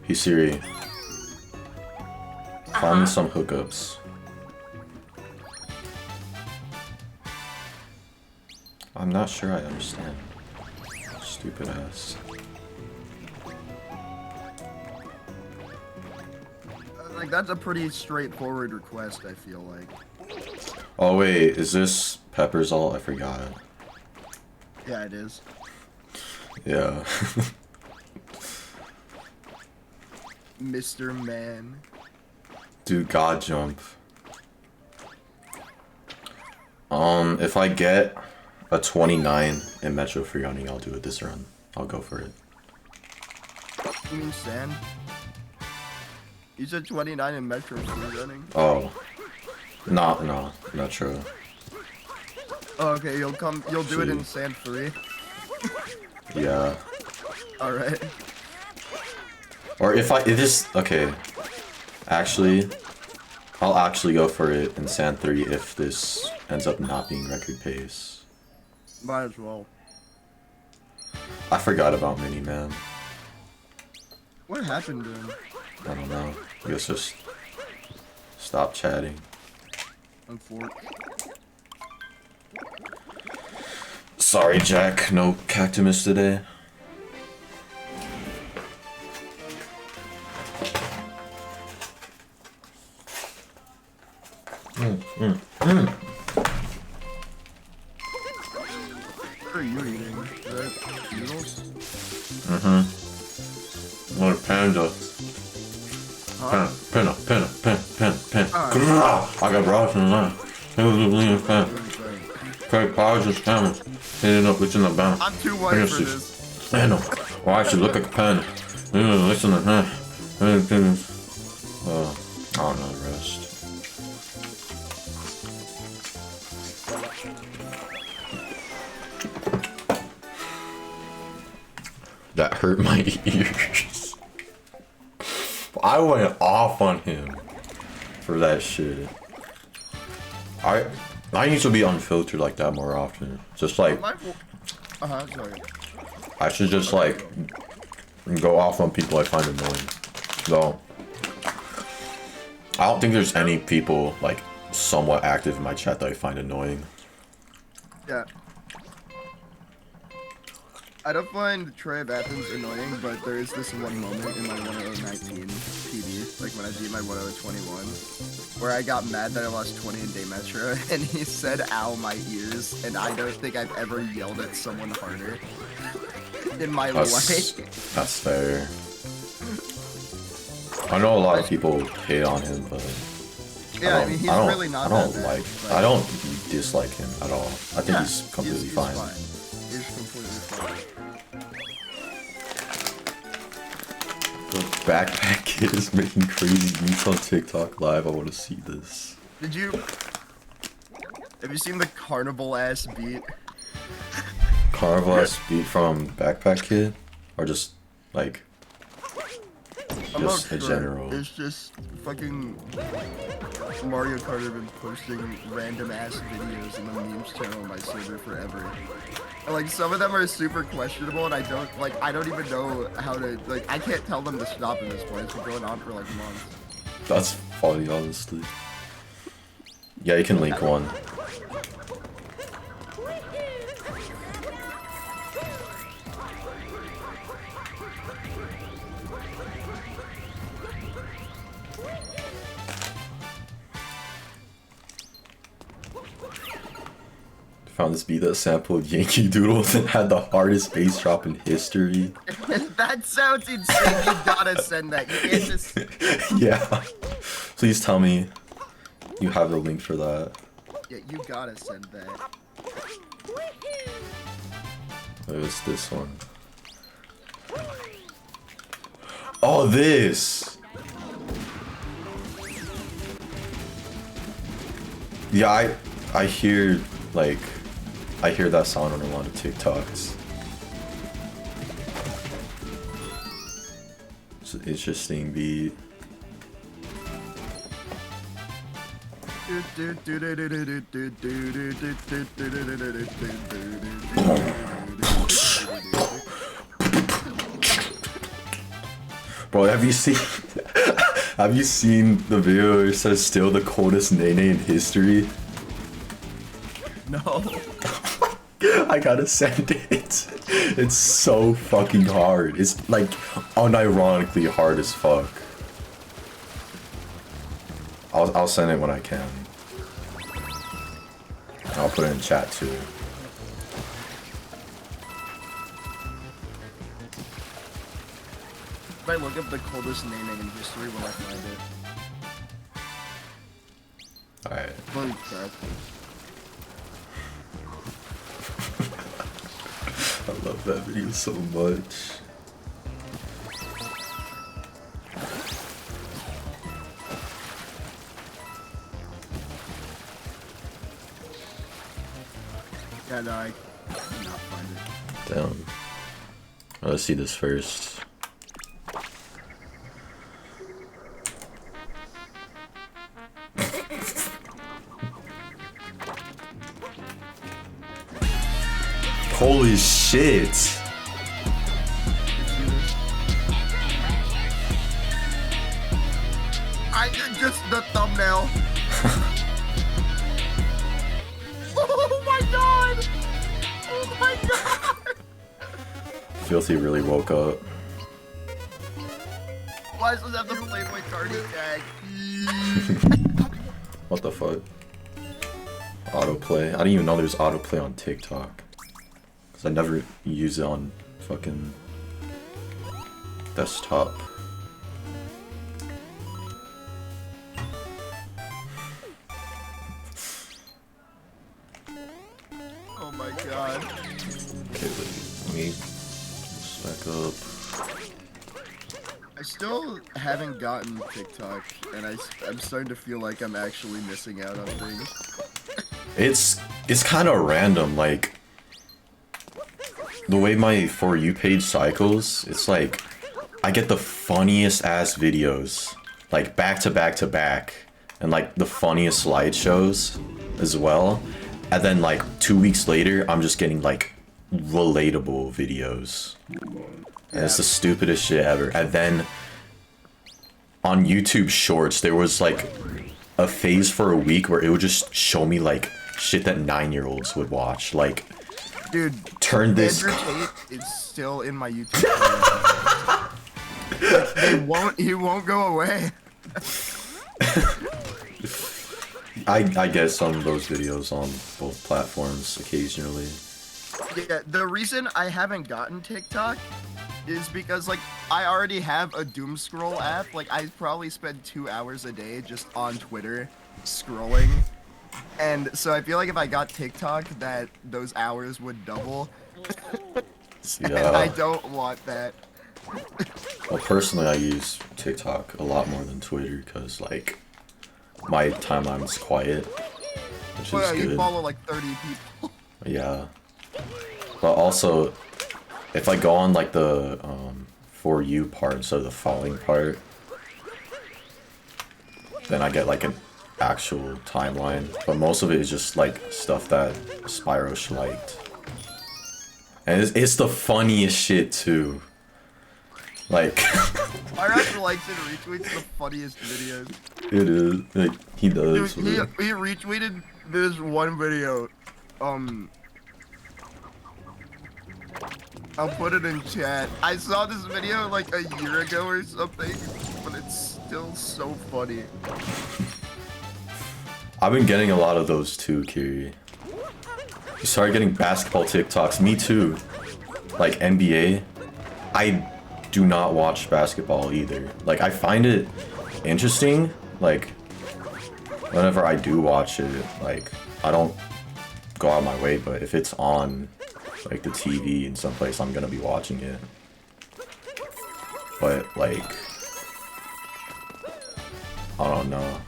Hey Siri, find me some hookups. I not sure I understand. Stupid ass. Like, that's a pretty straightforward request, I feel like. Oh wait, is this Pepper's ult? I forgot. Yeah, it is. Yeah. Mr. Man. Dude, God jump. If I get a 29 in Metro free running, I'll do it this run. I'll go for it. You mean Sand? You said 29 in Metro free running? Oh. No, Metro. Oh, okay, you'll do it in Sand 3? Yeah. Alright. Or if okay. Actually, I'll actually go for it in Sand 3 if this ends up not being record pace. Might as well. I forgot about Mini Man. What happened to him? I don't know. I guess just stop chatting. Unfortunately. Sorry, Jack. No Cactumus today. What are you eating? Noodles? What a panda. Huh? Pen. I got brought in there. It was a lean pen. Craig Powers is coming. Hitting up, it's in the bound. I'm too white for this. I know. Why I should look like a pen. Listen to her. I don't know the rest. That hurt my ears. I went off on him for that shit. I need to be unfiltered like that more often. Just like Sorry. I should just like go off on people I find annoying. Though I don't think there's any people like somewhat active in my chat that I find annoying. Yeah. I don't find Troy of Athens annoying, but there is this one moment in my 1019 PB, like when I beat my 1021, where I got mad that I lost 20 in Day Metro, and he said, "Ow, my ears," and I don't think I've ever yelled at someone harder in my life. That's fair. I know a lot of people hate on him, but yeah, I mean, he's really not that bad. I don't dislike him at all. I think he's completely fine. He's completely fine. The backpack kid is making crazy beats on TikTok live. I want to see this. Have you seen the carnival ass beat? Carnival ass beat from Backpack Kid? Or just, like, just in general? It's just fucking Mario Kart have been posting random ass videos in the memes channel on my server forever. And, like, some of them are super questionable, and I don't even know how to, like, I can't tell them to stop at this point. It's been going on for like months. That's funny, honestly. Yeah, you can link one. Found this beat that sampled Yankee Doodle and had the hardest bass drop in history. That sounds insane. You gotta send that. You can't just... Yeah. Please tell me you have the link for that. Yeah, you gotta send that. It was this one. Oh, this! Yeah, I hear, like... I hear that sound on a lot of TikToks. It's an interesting beat. Bro, have you seen have you seen the video where it says still the coldest nene in history? No. I gotta send it. It's so fucking hard. It's like unironically hard as fuck. I'll send it when I can. I'll put it in chat too. If I look up the coldest naming in history, will I find it? Alright. Holy crap. I love that video so much. Yeah, no, I cannot find it. Damn. Let's see this first. Holy shit! I did just the thumbnail. Oh my god! Oh my god! Filthy really woke up. Why does it have the Playboy Cardi tag? What the fuck? Autoplay. I didn't even know there's autoplay on TikTok. Cause I never use it on fucking desktop. Oh my god. Okay, let me back up. I still haven't gotten TikTok, and I'm starting to feel like I'm actually missing out on things. It's kind of random, like the way my For You page cycles. It's like I get the funniest ass videos, like back to back to back, and like the funniest slideshows as well. And then like 2 weeks later, I'm just getting like relatable videos. And it's the stupidest shit ever. And then on YouTube Shorts, there was like a phase for a week where it would just show me like shit that 9-year-olds would watch. Like, dude, turn this. Andrew Tate is still in my YouTube. Like, he won't go away. I get some of those videos on both platforms occasionally. Yeah, the reason I haven't gotten TikTok is because, like, I already have a doom scroll app. Like, I probably spend 2 hours a day just on Twitter scrolling. And so I feel like if I got TikTok, that those hours would double. Yeah. And I don't want that. Well, personally, I use TikTok a lot more than Twitter because, like, my timeline's quiet, which is good. You follow like 30 people. Yeah. But also, if I go on like the For You part instead of the following part, then I get like an actual timeline. But most of it is just like stuff that Spyro liked. And it's the funniest shit too. Like Spyro likes and retweets the funniest videos. It is. Like, he does. Dude, he retweeted this one video. I'll put it in chat. I saw this video like a year ago or something, but it's still so funny. I've been getting a lot of those too, Kiri. You started getting basketball TikToks. Me too. Like NBA. I do not watch basketball either. Like, I find it interesting. Like, whenever I do watch it, like, I don't go out of my way, but if it's on like the TV in some place, I'm gonna be watching it. But like, I don't know.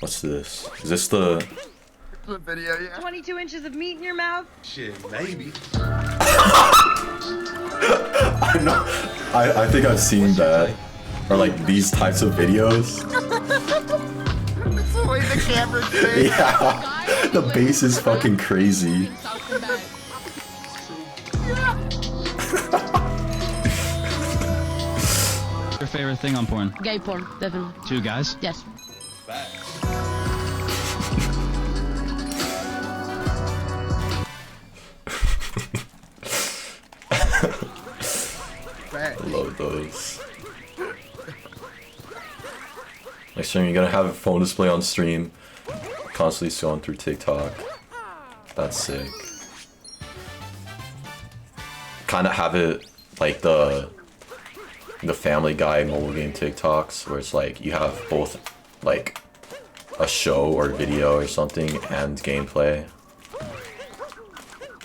What's this? Is this the video? Yeah. 22 inches of meat in your mouth? Shit, maybe. I know. I think I've seen that. Or like these types of videos. It's the way the camera's made. Yeah. The bass is fucking crazy. Your favorite thing on porn? Gay porn, definitely. 2 guys? Yes. Facts. I love those. Next time you're gonna have a phone display on stream, constantly scrolling through TikTok. That's sick. Kind of have it like the Family Guy mobile game TikToks, where it's like you have both like a show or video or something and gameplay.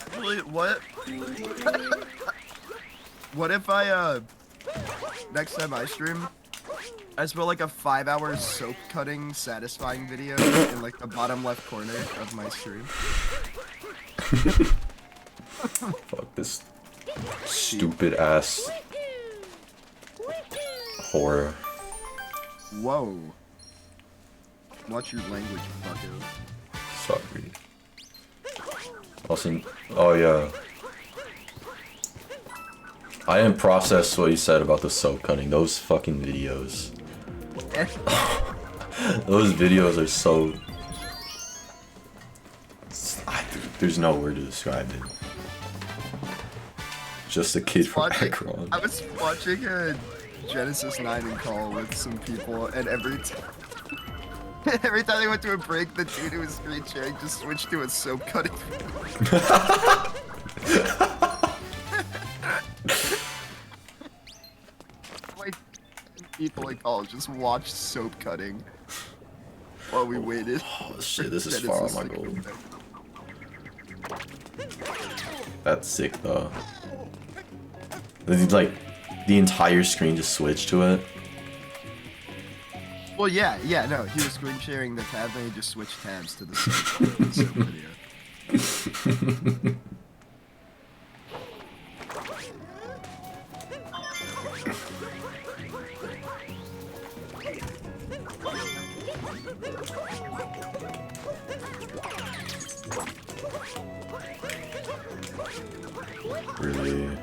Actually, what? What if I next time I stream, I just put like a 5-hour soap cutting satisfying video in like the bottom left corner of my stream? Fuck this stupid ass horror. Whoa. Watch your language, bucko. Sorry. Also, oh yeah. I didn't process what you said about the soap cutting. Those fucking videos. Those videos are so... There's no word to describe it. Just a kid from Akron. I was watching a Genesis 9 in call with some people, and every time they went to a break, the dude who was screen sharing just switched to a soap cutting. Like, people in college just watched soap cutting while we waited. Oh shit, this is far on my goal. That's sick though. Like, the entire screen just switched to it. Well, yeah, no, he was screen sharing the tab, and he just switched tabs to the soap video. Really?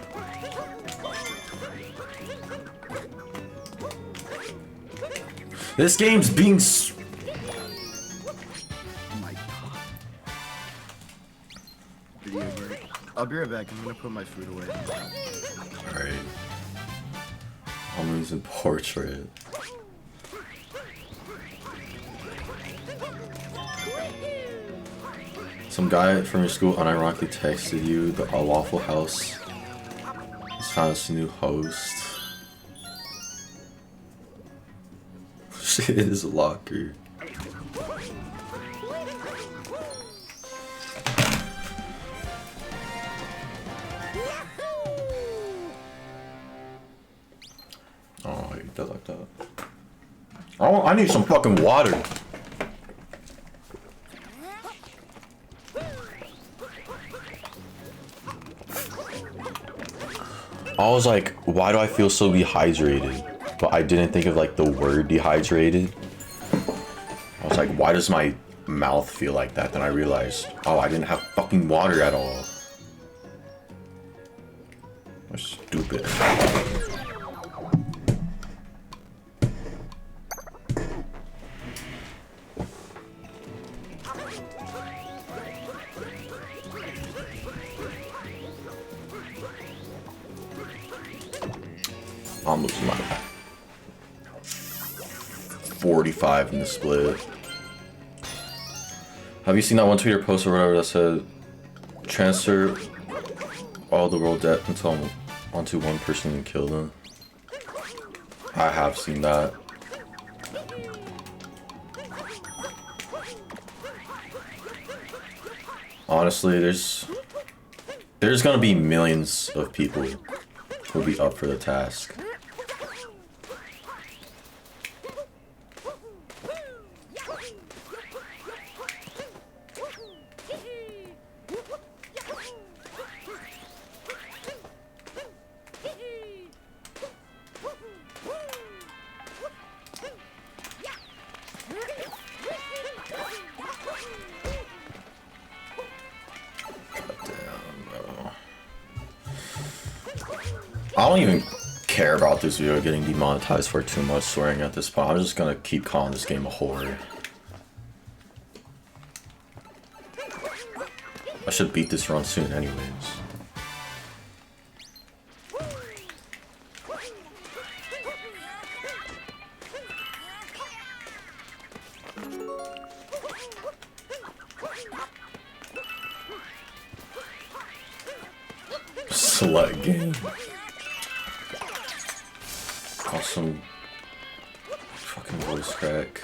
This game's being Oh my god. Video break. I'll be right back. I'm gonna put my food away. Alright. I'm using portrait. Some guy from your school unironically texted you a Waffle House has found us a new host. Shit is a locker. Oh, I did like that. Oh, I need some fucking water. I was like, why do I feel so dehydrated? But I didn't think of like the word dehydrated. I was like, why does my mouth feel like that? Then I realized, oh, I didn't have fucking water at all. I'm stupid. I'm losing my 45 in the split. Have you seen that one Twitter post or whatever that said transfer all the world debt onto one person and kill them? I have seen that. Honestly, there's gonna be millions of people who'll be up for the task. I don't even care about this video getting demonetized for too much swearing at this point. I'm just gonna keep calling this game a horror. I should beat this run soon anyways. Select game. Awesome. Fucking voice crack.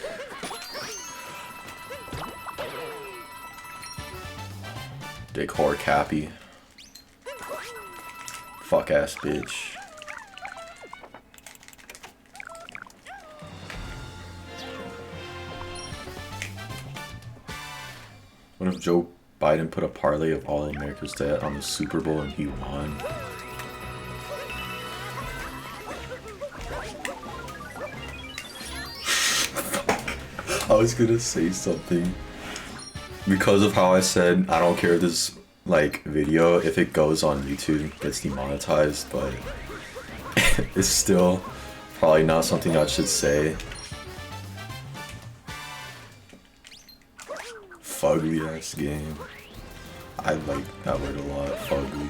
Decor Cappy. Fuck ass bitch. What if Joe Biden put a parlay of all America's debt on the Super Bowl and he won? I was gonna say something. Because of how I said, I don't care if this like video, if it goes on YouTube, gets demonetized, but it's still probably not something I should say. Fugly ass game. I like that word a lot, fugly.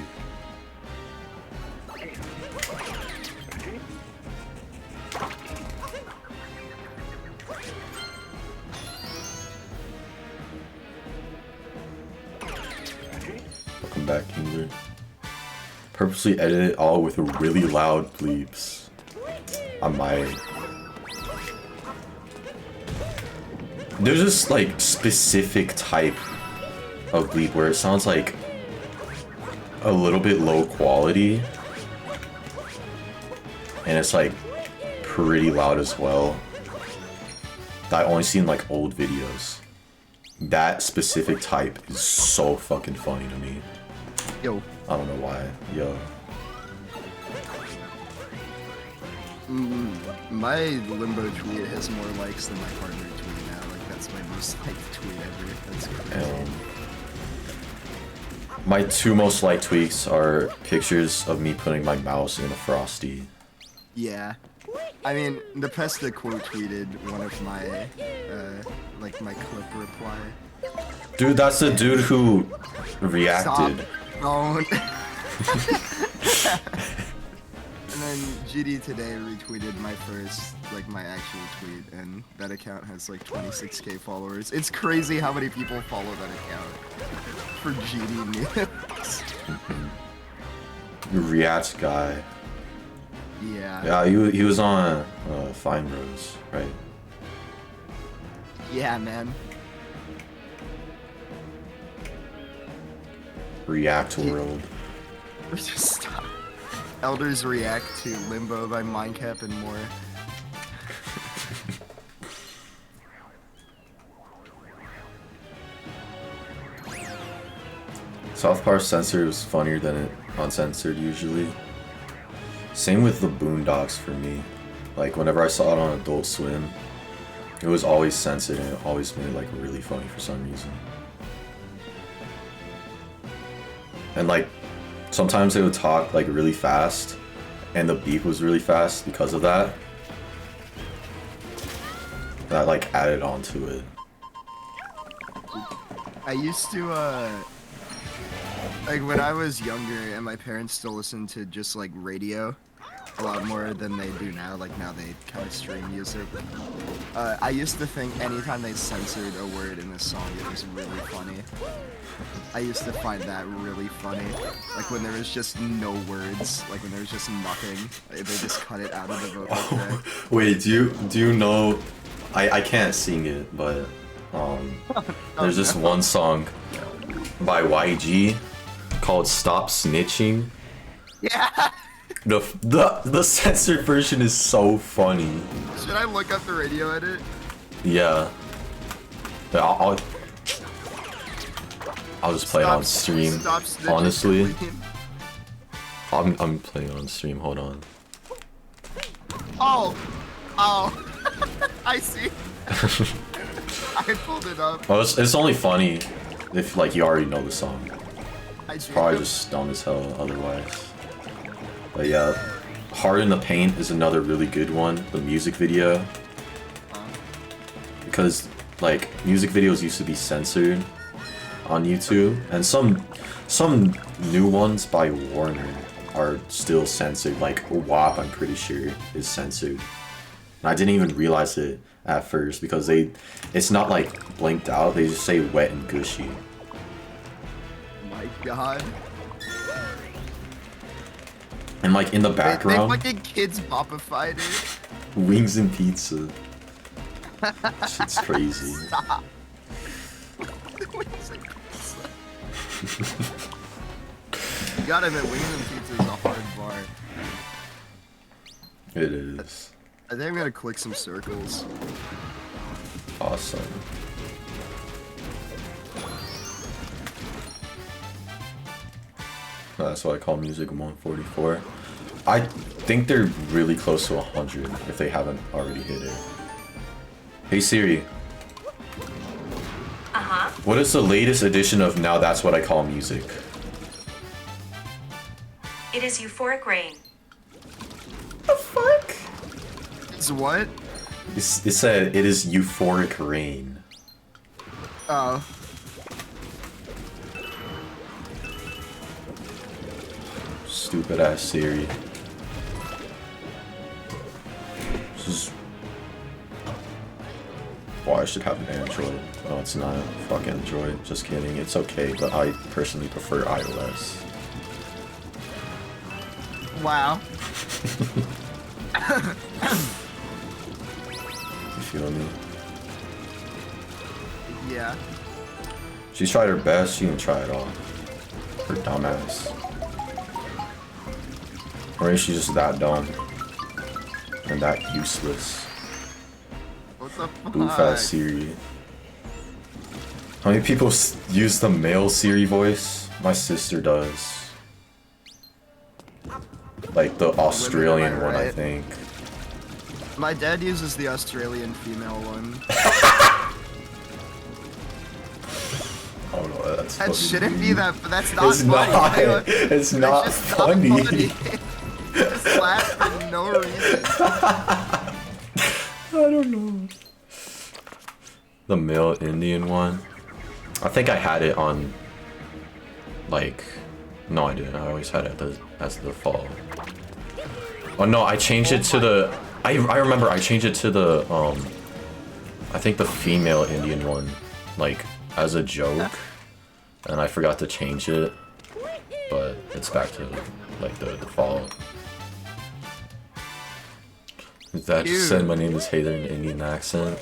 Welcome back, Kingler. Purposely edit it all with really loud bleeps. I might. There's this like specific type of bleep where it sounds like a little bit low quality and it's like pretty loud as well. That I only seen like old videos. That specific type is so fucking funny to me. Yo. I don't know why. Yo. My Limbo tweet has more likes than my partner tweet now. Like, that's my most liked tweet ever. That's crazy. My two most liked tweets are pictures of me putting my mouse in a Frosty. Yeah. I mean, the Pesta quote tweeted one of my, like, my clip reply. Dude, that's the dude who reacted. Stop. Don't. And then GD today retweeted my first, like, my actual tweet, and that account has like 26k followers. It's crazy how many people follow that account for GD news. React guy. Yeah. Yeah, he was on Fine Bros, right? Yeah, man. React World. Just stop. Elders react to Limbo by Mindcap and more. South Park censored is funnier than it uncensored usually. Same with the Boondocks for me. Like whenever I saw it on Adult Swim, it was always censored and it always made it like really funny for some reason. And like sometimes they would talk like really fast and the beat was really fast because of that. That like added on to it. I used to, like when I was younger and my parents still listened to just like radio a lot more than they do now, like now they kind of stream music. I used to think anytime they censored a word in a song it was really funny. I used to find that really funny. Like when there was just no words, like when there was just nothing, they just cut it out of the vocal track. Wait, do you know, I can't sing it, but there's this one song by YG called Stop Snitching. Yeah! The censored version is so funny. Should I look up the radio edit? Yeah. I'll just play it on stream. Stop snitching, Honestly, please. I'm playing on stream. Hold on. Oh, I see. I pulled it up. Well, it's only funny if like you already know the song. It's Probably just dumb as hell otherwise. But yeah, Hard in the Paint is another really good one. The music video, because like music videos used to be censored on YouTube, and some new ones by Warner are still censored. Like WAP, I'm pretty sure is censored. And I didn't even realize it at first because it's not like blinked out. They just say wet and gushy. My God. And like in the They background, fucking kids popified it. wings and pizza. Shit's crazy. Stop. Wings and pizza. You gotta admit, wings and pizza is a hard bar. It is. I think I'm gonna click some circles. Awesome. That's why I call music 144. I think they're really close to 100 if they haven't already hit it. Hey Siri, Uh-huh. what is the latest edition of Now That's What I Call Music? It is euphoric rain. The fuck? It's what? It said it is euphoric rain. Oh. Stupid ass Siri. This is why I should have an Android. Oh, it's not. Fuck Android. Just kidding. It's okay, but I personally prefer iOS. Wow. You feel me? Yeah. She's tried her best. She didn't try it all. Her dumbass. Or is she just that dumb and that useless? What the fuck? Goof ass Siri. How many people use the male Siri voice? My sister does. Like the Australian one, I right? think. My dad uses the Australian female one. Oh no, that's That fucking shouldn't be mean. that, but that's not It's funny. not. It's not just funny. Not funny. Just laugh for no reason. I don't know. The male Indian one. I think I had it on. Like, no, I didn't. I always had it as the default. Oh no, I changed it to the. I remember I changed it to the I think the female Indian one, like as a joke, and I forgot to change it, but it's back to like the default. That just said my name is Heather in an Indian accent.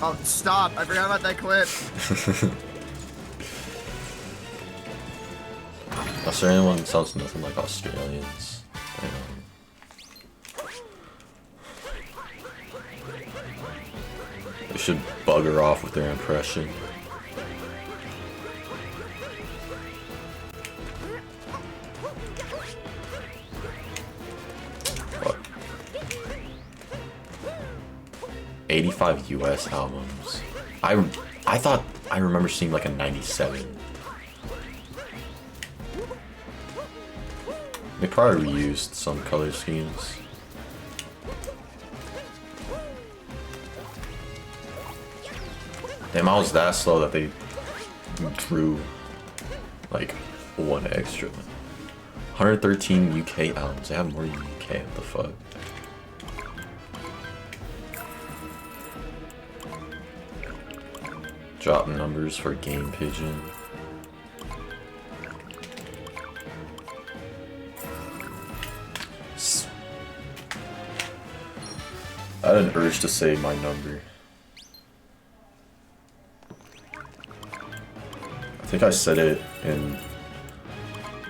Oh, stop. I forgot about that clip. Australian one sounds nothing like Australians. They should bugger off with their impression. What? 85 US albums. I thought I remember seeing like a 97. They probably reused some color schemes. Damn, I was that slow that they drew like one extra. 113 UK albums. They have more than UK. What the fuck? Drop numbers for Game Pigeon. I had an urge to say my number. I think I said it in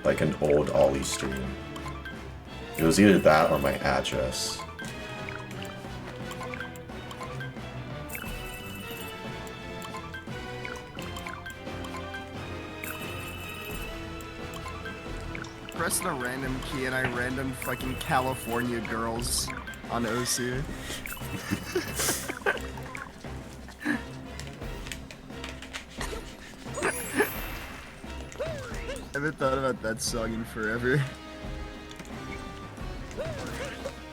like an old Ollie stream. It was either that or my address. Pressed a random key and I random fucking California girls on OC. I haven't thought about that song in forever.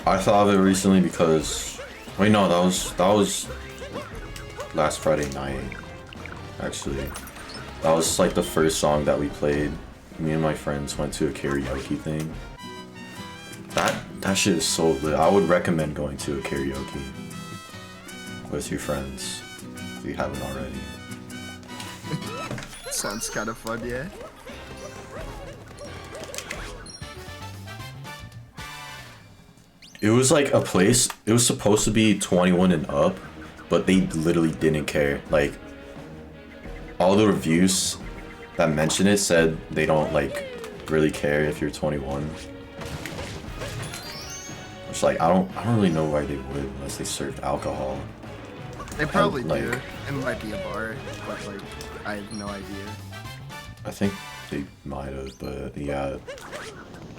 I thought of it recently because wait, no, that was last Friday night. Actually, that was like the first song that we played. Me and my friends went to a karaoke thing. That shit is so lit. I would recommend going to a karaoke with your friends if you haven't already. Sounds kind of fun, yeah. It was like a place, it was supposed to be 21 and up, but they literally didn't care. Like, all the reviews that mention it said they don't like really care if you're 21. Which like I don't really know why they would unless they served alcohol. They probably like, do. It might be a bar, but like I have no idea. I think they might have, but yeah,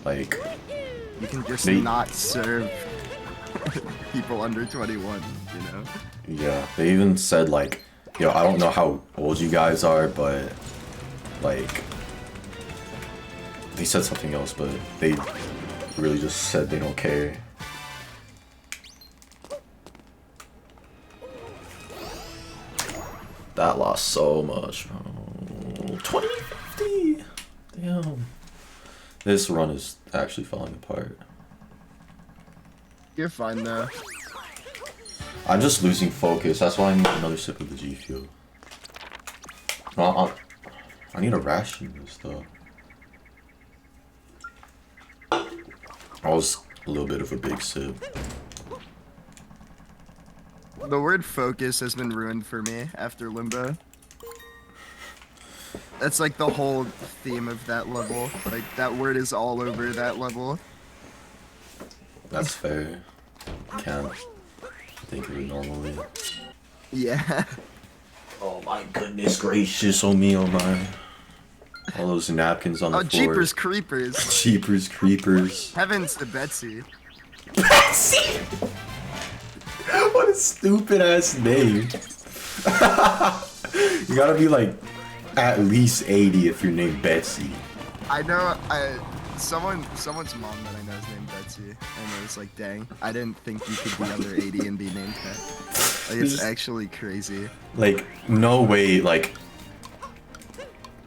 like You can just they, not serve people under 21, you know? yeah, they even said like, yo, I don't know how old you guys are, but like they said something else, but they really just said they don't care. That lost so much, bro. 2050! Damn. This run is actually falling apart. You're fine though. I'm just losing focus. That's why I need another sip of the G Fuel. I need a ration this though. I was a little bit of a big sip. The word focus has been ruined for me after Limbo. That's like the whole theme of that level. Like that word is all over that level. That's fair. Can't think of it normally. Yeah. Oh my goodness gracious, oh me, oh my. All those napkins on the Oh, floor. Jeepers Creepers. Jeepers Creepers. Heavens to Betsy. Betsy! What a stupid ass name. You gotta be like at least 80 if you're named Betsy. I know, someone's mom that I know is named Betsy, and it was like, dang, I didn't think you could be under 80 and be named that. Like, it's actually crazy. Like, no way, like,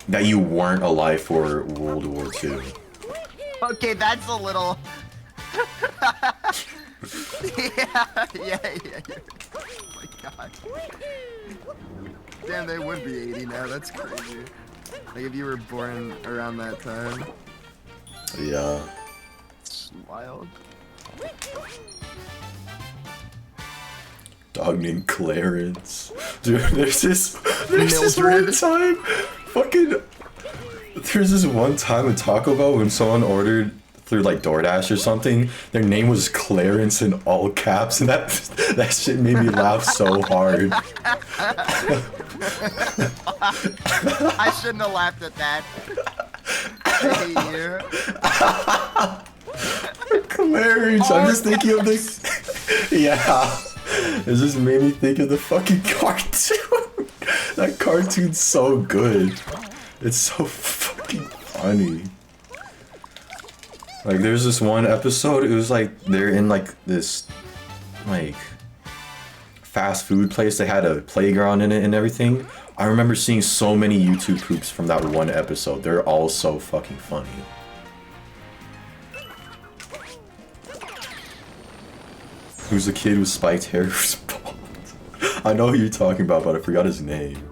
that you weren't alive for World War II. Okay, that's a little... yeah. Oh my god. Damn, they would be 80 now, that's crazy. Like, if you were born around that time. Yeah. It's wild. Dog named Clarence. Dude, there's this one Mildred. time, there's this one time at Taco Bell when someone ordered through like DoorDash or something, their name was Clarence in all caps, and that shit made me laugh so hard. I shouldn't have laughed at that. I hate you. Clarence, I'm just thinking of this. Yeah. It just made me think of the fucking cartoon. That cartoon's so good. It's so fucking funny. Like, there's this one episode, it was like, they're in like this, like, fast food place. They had a playground in it and everything. I remember seeing so many YouTube poops from that one episode. They're all so fucking funny. Who's the kid with spiked hair who's bald? I know who you're talking about, but I forgot his name.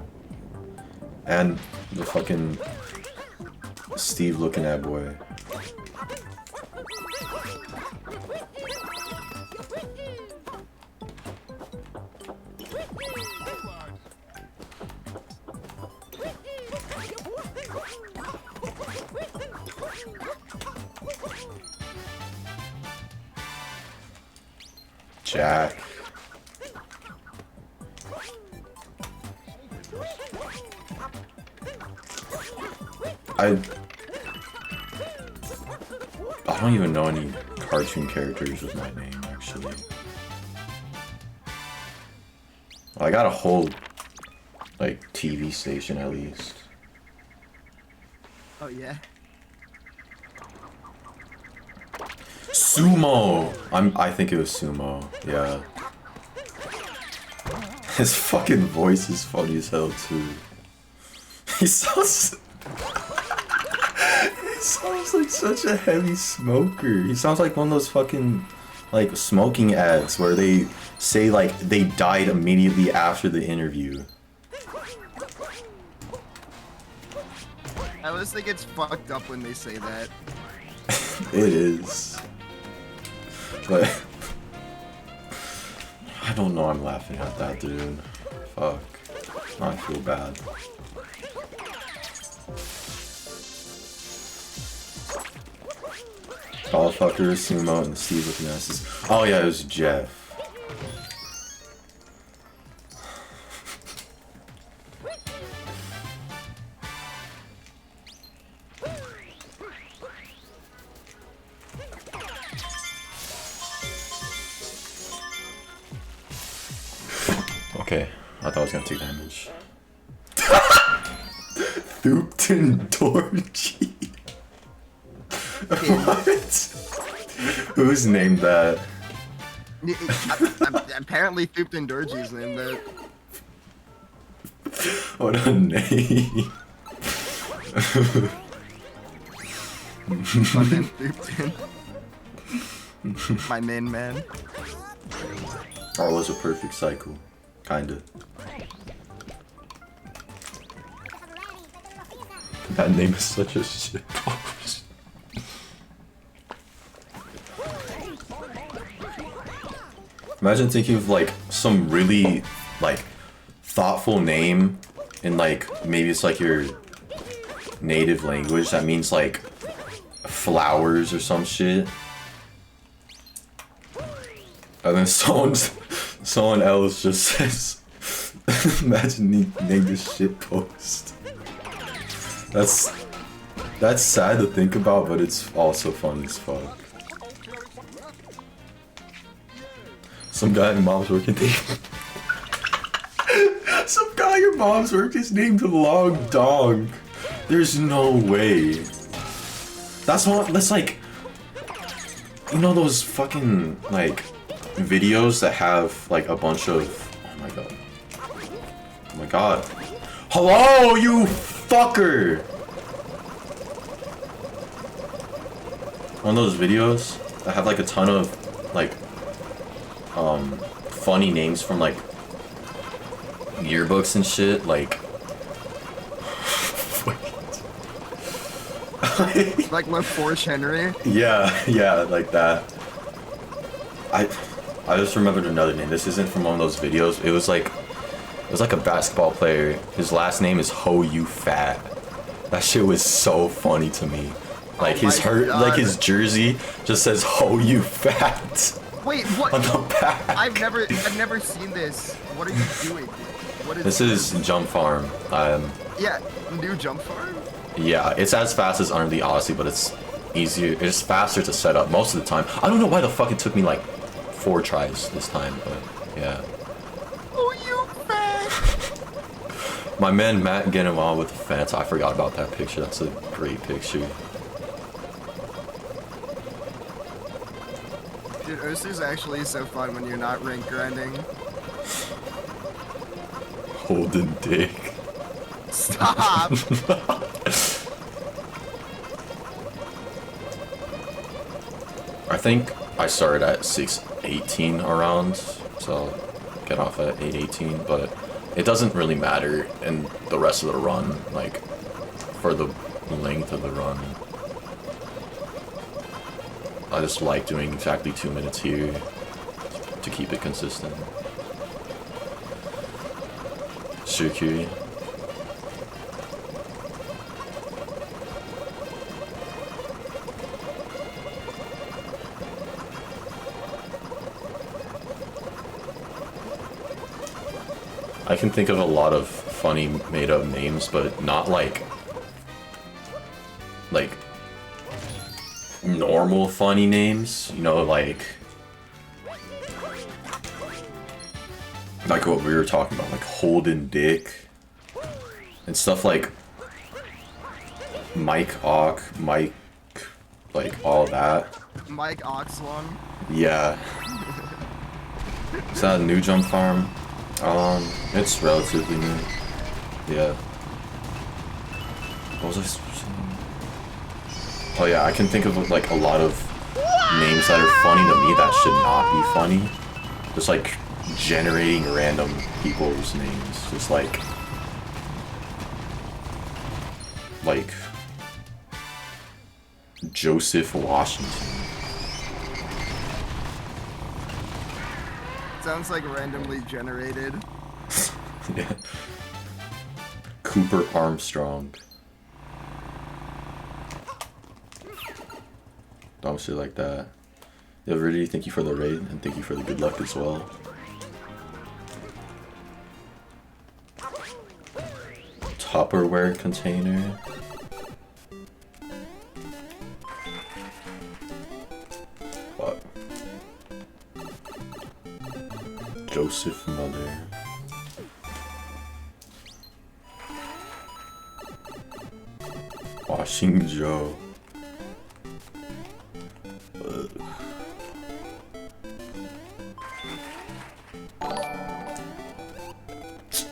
And the fucking Steve looking at boy. Jack. I don't even know any cartoon characters with my name, actually. I got a whole, like, TV station at least. Oh yeah. Sumo! I think it was Sumo, yeah. His fucking voice is funny as hell, too. He sounds like such a heavy smoker. He sounds like one of those fucking, like, smoking ads where they say, like, they died immediately after the interview. I always think it's fucked up when they say that. It is. But I don't know I'm laughing at that, dude. Fuck. I feel bad. Tall fucker, sumo, and Steve looking asses. Oh yeah, it was Jeff. Okay, I thought I was gonna take damage. Thoopton Dorji. What? Who's named that? Apparently, Thoopton Dorji's named that. What a name. My man Thoopton. My main man. Oh, it was a perfect cycle. Kinda. That name is such a shit post. Imagine thinking of like some really like thoughtful name in like maybe it's like your native language that means like flowers or some shit. And then someone else just says, imagine named this shit post. That's sad to think about, but it's also funny as fuck. Some guy in mom's work is named. Some guy in mom's work is named Long Dog. There's no way. That's like, you know those fucking like videos that have like a bunch of, oh my god. Oh my god. Hello, you fucker! One of those videos that have like a ton of like funny names from like yearbooks and shit, like Like LaForge Henry? Yeah, like that. I just remembered another name. This isn't from one of those videos. It was like a basketball player. His last name is Ho You Fat. That shit was so funny to me. Like like his jersey just says Ho You Fat. Wait, what? On the back. I've never seen this. What are you doing? What is This is Jump Farm. Yeah, new Jump Farm? Yeah, it's as fast as under the Odyssey, but it's easier. It's faster to set up most of the time. I don't know why the fuck it took me like 4 tries this time, but yeah. Oh, you fat! My man Matt getting on with the fence. I forgot about that picture. That's a great picture. Dude, Odyssey's actually so fun when you're not rank grinding. Holding dick. Stop! I think I started at 6:18 around, so I'll get off at 8:18, but it doesn't really matter in the rest of the run, like, for the length of the run. I just like doing exactly 2 minutes here to keep it consistent. Shukiri. I can think of a lot of funny made-up names, but not like normal funny names, you know, like what we were talking about, like Holden Dick and stuff like Mike Ock, Mike, like all that. Mike Oxlon. Yeah. Is that a new Jump Farm? It's relatively new. Yeah. What was I saying? Oh yeah, I can think of like a lot of names that are funny to me that should not be funny. Just like generating random people's names. Just like Joseph Washington. sounds like randomly generated. Yeah. Cooper Armstrong. Dumb shit like that. Yo, really, thank you for the raid, and thank you for the good luck as well. Tupperware container. What? Joseph Mother. Washing Joe.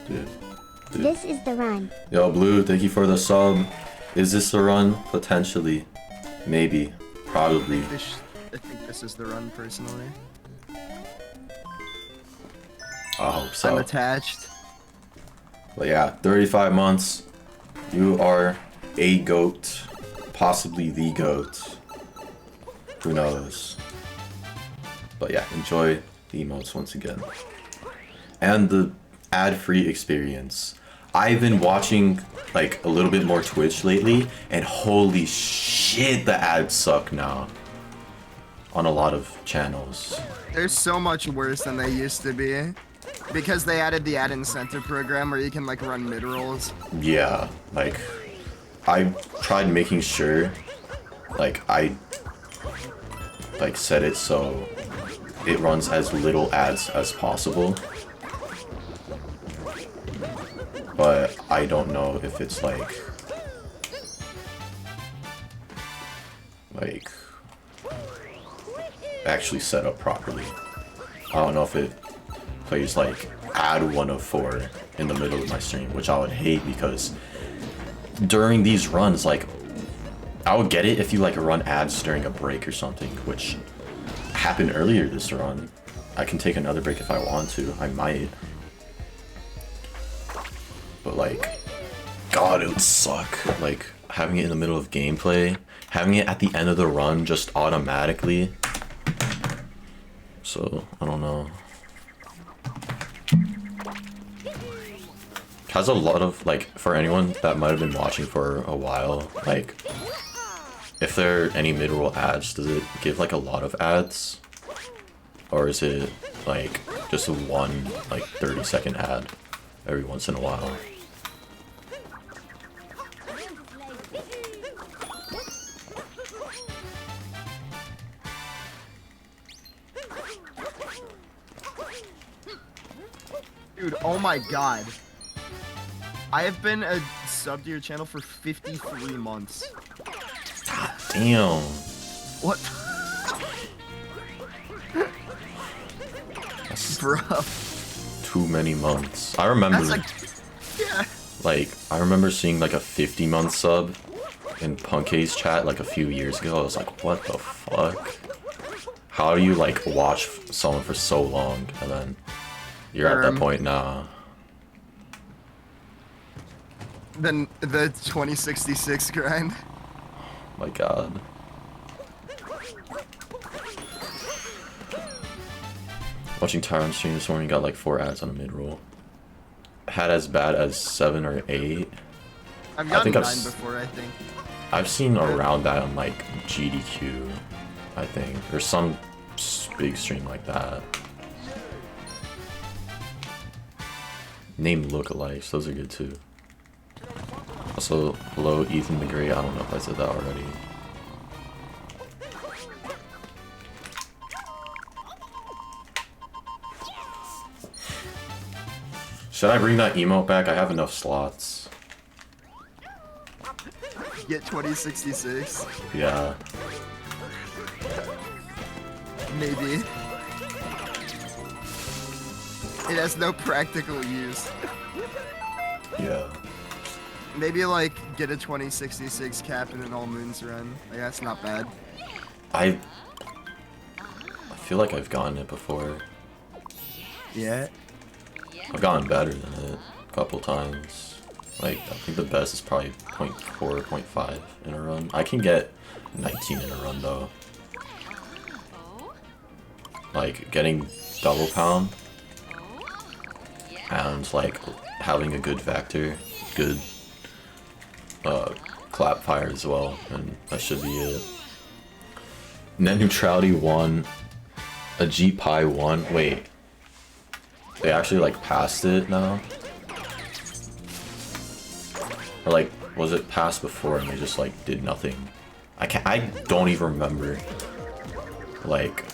Dude. This is the run. Yo, Blue, thank you for the sub. Is this the run? Potentially. Maybe. Probably. I think this is the run, personally. I hope so. I'm attached. But yeah, 35 months. You are a goat. Possibly the goat. Who knows? But yeah, enjoy the emotes once again. And the ad-free experience. I've been watching like a little bit more Twitch lately, and holy shit, the ads suck now. On a lot of channels. They're so much worse than they used to be. Because they added the ad incentive program where you can like run mid-rolls. Yeah, like I tried making sure like I like set it so it runs as little ads as possible. But I don't know if it's like actually set up properly. I don't know if it plays like ad 104 in the middle of my stream, which I would hate because during these runs, like I would get it if you like run ads during a break or something, which happened earlier this run. I can take another break if I want to. I might. But like, God, it would suck. Like having it in the middle of gameplay, having it at the end of the run just automatically. So I don't know. Has a lot of like, for anyone that might have been watching for a while, like if there are any mid-roll ads, does it give like a lot of ads? Or is it like just a one like 30-second ad every once in a while? Dude, oh my god. I have been a sub to your channel for 53 months. Damn. What? Bro. Too many months. I remember That's yeah. like I remember seeing like a 50-month sub in Punkay's chat like a few years ago. I was like, what the fuck? How do you like watch someone for so long and then you're at that point now? Then the 2066 grind. My god. Watching Tyron stream this morning, got like 4 ads on a mid-roll. Had as bad as 7 or 8. I've gotten 9 before, I think. I've seen around that on like GDQ, I think, or some big stream like that. Name lookalikes, those are good too. Also, hello Ethan the Great, I don't know if I said that already. Should I bring that emote back? I have enough slots. Get 2066? Yeah. Maybe. It has no practical use. Yeah. Maybe like get a 2066 cap in an all moons run. Like that's not bad. I feel like I've gotten it before. Yeah. I've gotten better than it a couple times. Like, I think the best is probably 0.4, 0.5 in a run. I can get 19 in a run though. Like, getting double pound and like having a good vector, good clap fire as well, and that should be it. Net neutrality 1, a G-Pi 1. Wait, they actually like passed it now? Or like, was it passed before and they just like did nothing? I don't even remember like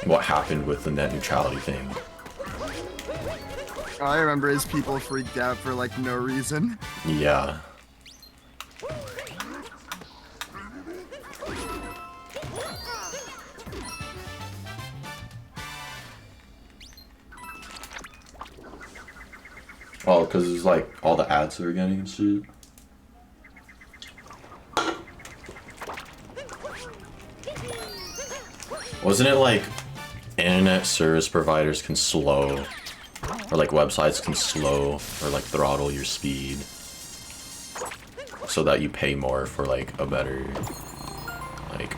what happened with the net neutrality thing. All I remember is people freaked out for like no reason. Yeah. Oh, because it's like all the ads we were getting and shit. Wasn't it like internet service providers can slow, or like websites can slow or like throttle your speed so that you pay more for like a better, like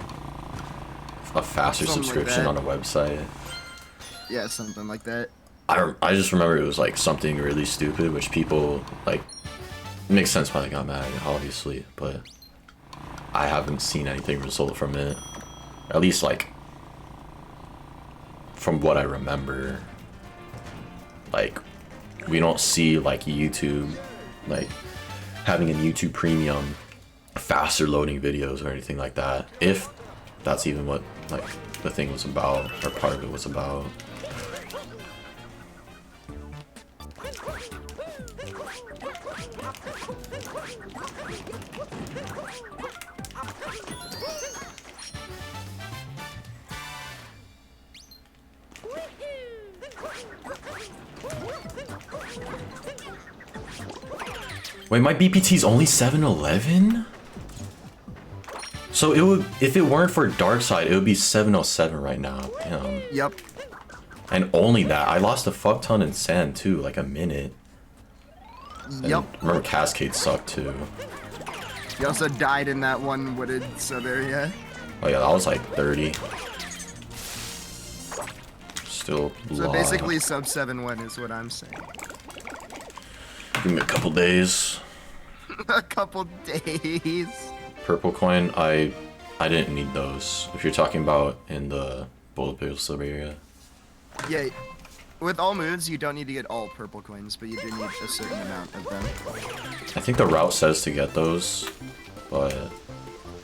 a faster Something subscription like on a website? Yeah, something like that. I just remember it was like something really stupid, which people like, it makes sense why they got mad, obviously, but I haven't seen anything result from it. At least like from what I remember. Like, we don't see like YouTube, like having a YouTube Premium, faster loading videos or anything like that. If that's even what like the thing was about, or part of it was about. Wait, my BPT's only 711? So it would, if it weren't for Darkside, it would be 707 right now. Damn. Yep. And only that. I lost a fuck ton in sand too, like a minute. Yep. And remember Cascade sucked too. You also died in that one wooded sub area. Oh yeah, that was like 30. Still So lot. basically sub 7-1 is what I'm saying. Give me a couple days. A couple days. Purple coin, I didn't need those. If you're talking about in the bullet bill sub area. Yeah, with all moves, you don't need to get all purple coins, but you do need a certain amount of them. I think the route says to get those, but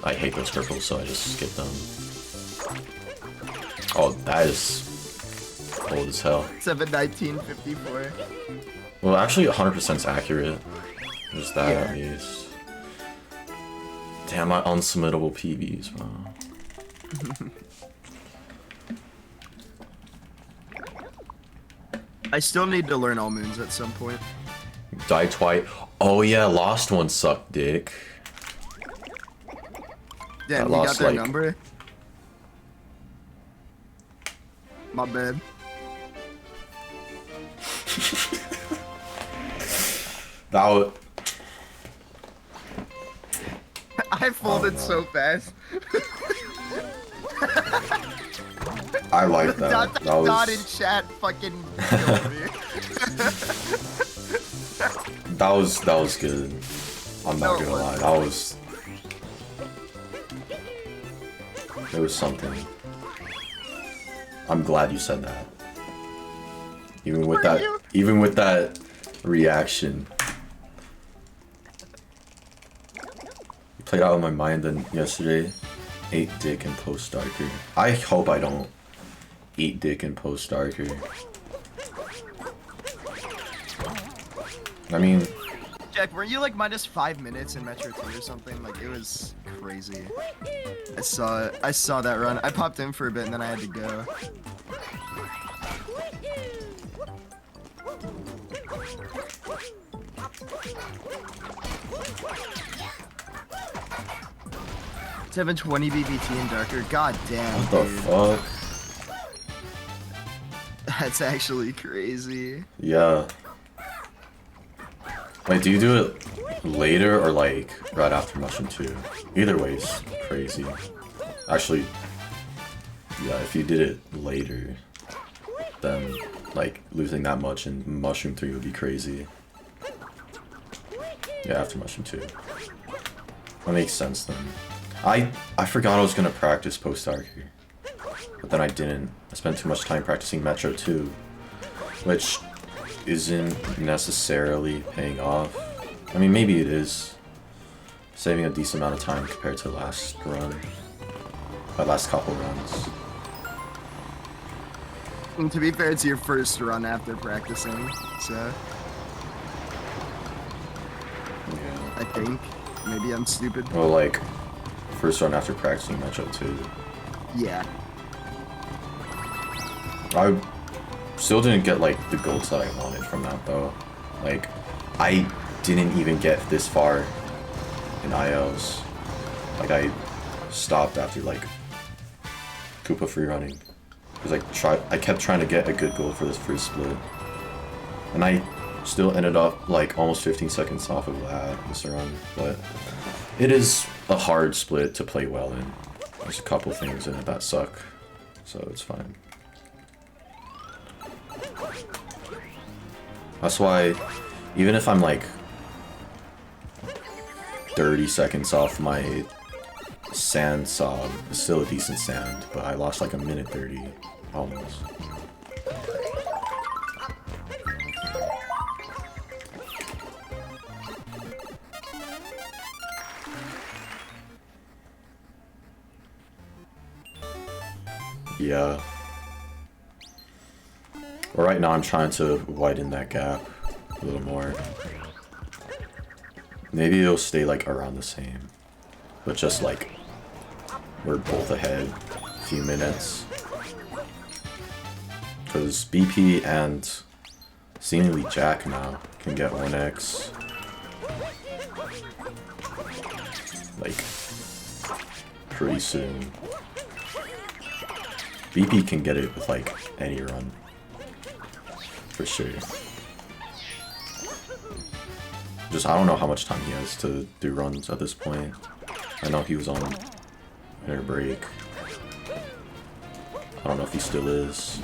I hate those purples, so I just skip them. Oh, that is old as hell. 71954. Well, actually 100% is accurate. There's that Yeah. at least. Damn, my unsubmittable PBs, bro. I still need to learn all moons at some point. Die twice. Oh yeah, lost one sucked dick. Damn, I you got lost, their like- number? My bad. That was... I folded so fast. I like that. Dot, That dot in was... chat fucking killed me. That was good. I'm not No, gonna it lie. That was... There was something. I'm glad you said that. Even with that... Even with that reaction. You played out of my mind then yesterday. Ate dick and post darker. I hope I don't eat dick and post darker. I mean... Jack, were you like minus 5 minutes in Metro 2 or something? Like, it was crazy. I saw that run. I popped in for a bit and then I had to go. $720 BBT and darker. God damn, What the dude. fuck? That's actually crazy. Yeah. Wait, do you do it later or like right after Mushroom 2? Either way is crazy. Actually, yeah, if you did it later. then like losing that much in Mushroom 3 would be crazy. Yeah, after Mushroom 2. That makes sense then. I forgot I was gonna practice post-arc here. But then I didn't. I spent too much time practicing Metro 2. Which isn't necessarily paying off. I mean, maybe it is. Saving a decent amount of time compared to last run. My last couple runs. And to be fair, it's your first run after practicing, so... Yeah. I think. Maybe I'm stupid. Well, like, first run after practicing Metro 2. Yeah. I still didn't get, like, the golds that I wanted from that, though. Like, I didn't even get this far in IOs. Like, I stopped after, like, Koopa free running. Because I kept trying to get a good gold for this first split. And I still ended up, like, almost 15 seconds off of that this run. But it is a hard split to play well in. There's a couple things in it that suck. So it's fine. That's why, even if I'm like 30 seconds off my sand sob, it's still a decent sand, but I lost like a minute 30, almost. Yeah. Well, right now I'm trying to widen that gap a little more. Maybe it'll stay like around the same. But just like, we're both ahead a few minutes. Because BP and seemingly Jack now can get 1x. Like, pretty soon. BP can get it with like any run. For sure. Just, I don't know how much time he has to do runs at this point. I know he was on air break. I don't know if he still is.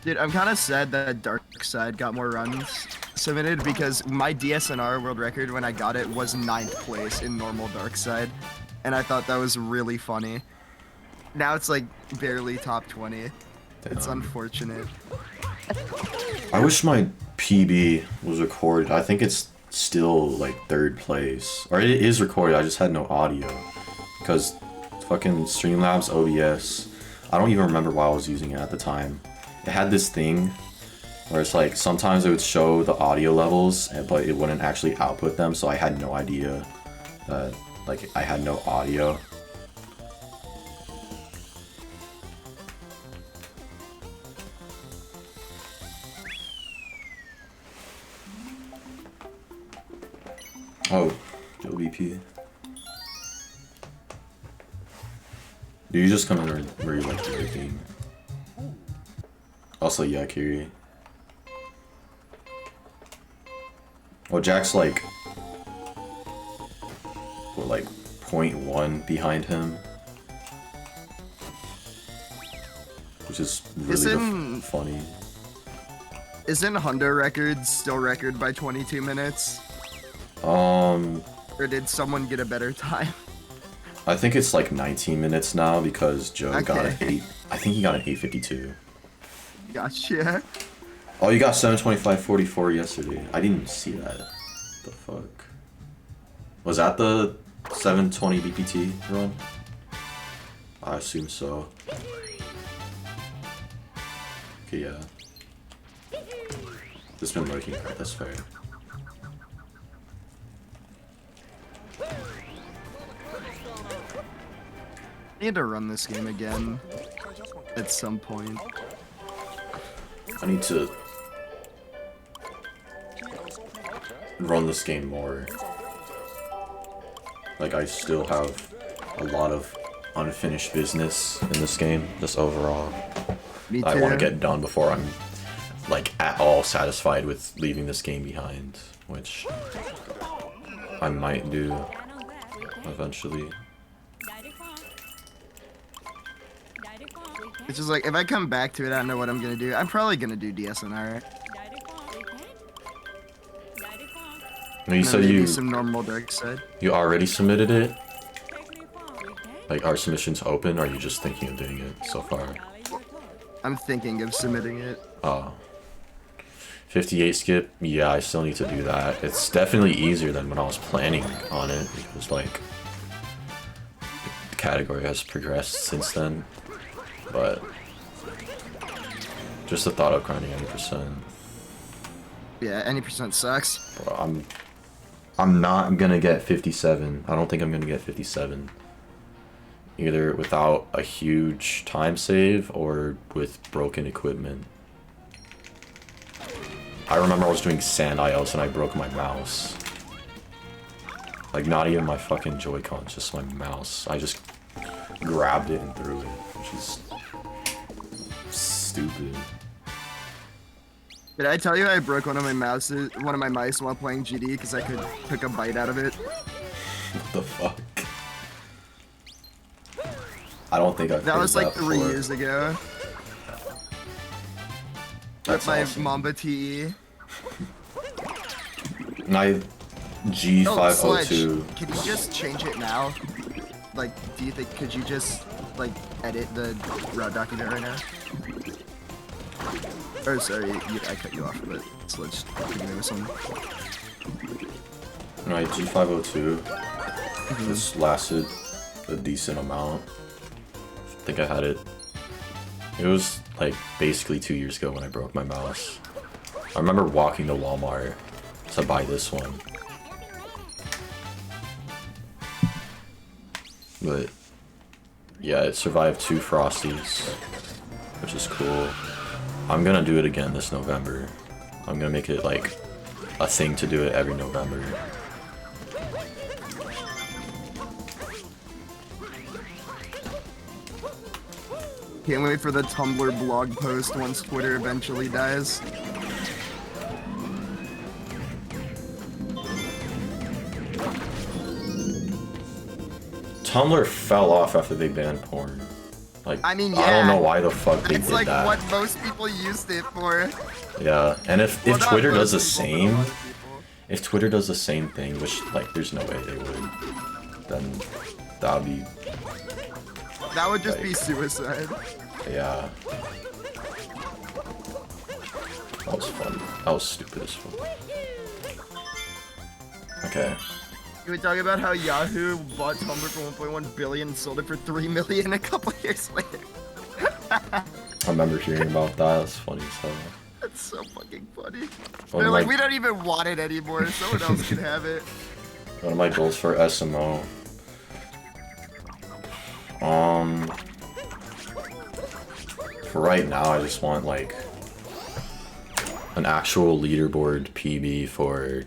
Dude, I'm kind of sad that Dark Side got more runs submitted because my DSNR world record when I got it was 9th place in normal Dark Side. And I thought that was really funny. Now it's like barely top 20. It's unfortunate. I wish my PB was recorded. I think it's still like 3rd place. Or it is recorded, I just had no audio. Because fucking Streamlabs OBS, I don't even remember why I was using it at the time. It had this thing where it's like sometimes it would show the audio levels, but it wouldn't actually output them, so I had no idea that like I had no audio. Oh, Joe BP. Do you just come in where you like everything? Also, yeah, Kiri. Well, Jack's like, what, like 0.1 behind him, which is really funny. Isn't Honda Records still record by 22 minutes? Or did someone get a better time? I think it's like 19 minutes now because Joe got an 8. I think he got an 8:52. Gotcha. Oh, you got 7:25:44 yesterday. I didn't even see that. The fuck? Was that the 7:20 BPT run? I assume so. Okay, yeah. This been working right, that's fair. I need to run this game again at some point. I need to run this game more. Like, I still have a lot of unfinished business in this game, just overall. Me too. I want to get done before I'm, like, at all satisfied with leaving this game behind, which I might do eventually. It's just like, if I come back to it, I don't know what I'm gonna do. I'm probably gonna do DSNR. No, you said you some normal dark side. you already submitted it? Like, are submissions open, or are you just thinking of doing it so far? I'm thinking of submitting it. Oh. 58 skip? Yeah, I still need to do that. It's definitely easier than when I was planning on it, because, like, the category has progressed since then. But just the thought of grinding 80%. Yeah, any percent sucks. Bro, I'm not gonna get 57. I don't think I'm gonna get 57. Either without a huge time save or with broken equipment. I remember I was doing sand ILs and I broke my mouse. Like, not even my fucking Joy-Con, just my mouse. I just grabbed it and threw it, which is stupid. Did I tell you I broke one of my mice while playing GD because I took a bite out of it? What the fuck? I don't think I've That was like 3 before. years ago. That's my awesome. Mamba TE. My G502. Oh, Sledge, can you just change it now? Like, do you think, could you just, like, edit the route document right now? Or, sorry, I cut you off, but Sledge, there was some. My G502. This lasted a decent amount. I think I had it. It was like basically 2 years ago when I broke my mouse. I remember walking to Walmart to buy this one. But yeah, it survived 2 Frosties, which is cool. I'm gonna do it again this November. I'm gonna make it like a thing to do it every November. Can't wait for the Tumblr blog post once Twitter eventually dies. Tumblr fell off after they banned porn. Like, I mean, I don't yeah. know why the fuck they It's did like that. what most people used it for. Yeah, and if Well, not Twitter does most the people, but a same, lot of people. if Twitter does the same thing, which like there's no way they would, then that would be, That would just be like, suicide. yeah. That was fun. That was stupid as fuck. Okay. Can we talk about how Yahoo bought Tumblr for 1.1 billion and sold it for 3 million a couple years later? I remember hearing about that. That's funny as hell. That's so fucking funny. One They're of like, my- we don't even want it anymore. Someone else can have it. One of my goals for SMO. For right now, I just want like an actual leaderboard PB for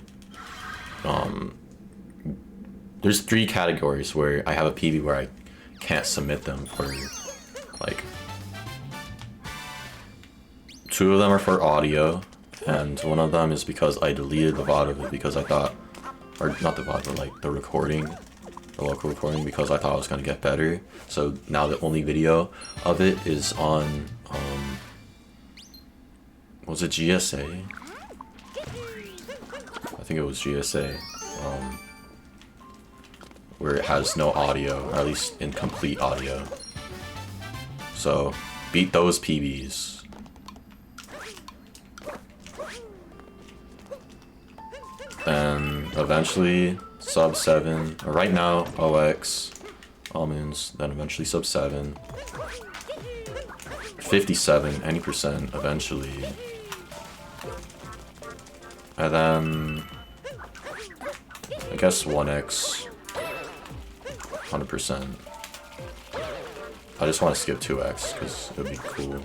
there's 3 categories where I have a PB where I can't submit them for, like, 2 of them are for audio, and one of them is because I deleted the VOD of it because I thought, or not the VOD, but like the recording, the local recording, because I thought it was gonna get better. So now the only video of it is on, was it GSA? I think it was GSA. Where it has no audio, or at least incomplete audio. So, beat those PBs. Then, eventually, sub 7. Or right now, OX, almonds, then eventually sub 7. 57, any percent, eventually. And then, I guess 1x. 100%. I just want to skip 2x because it would be cool.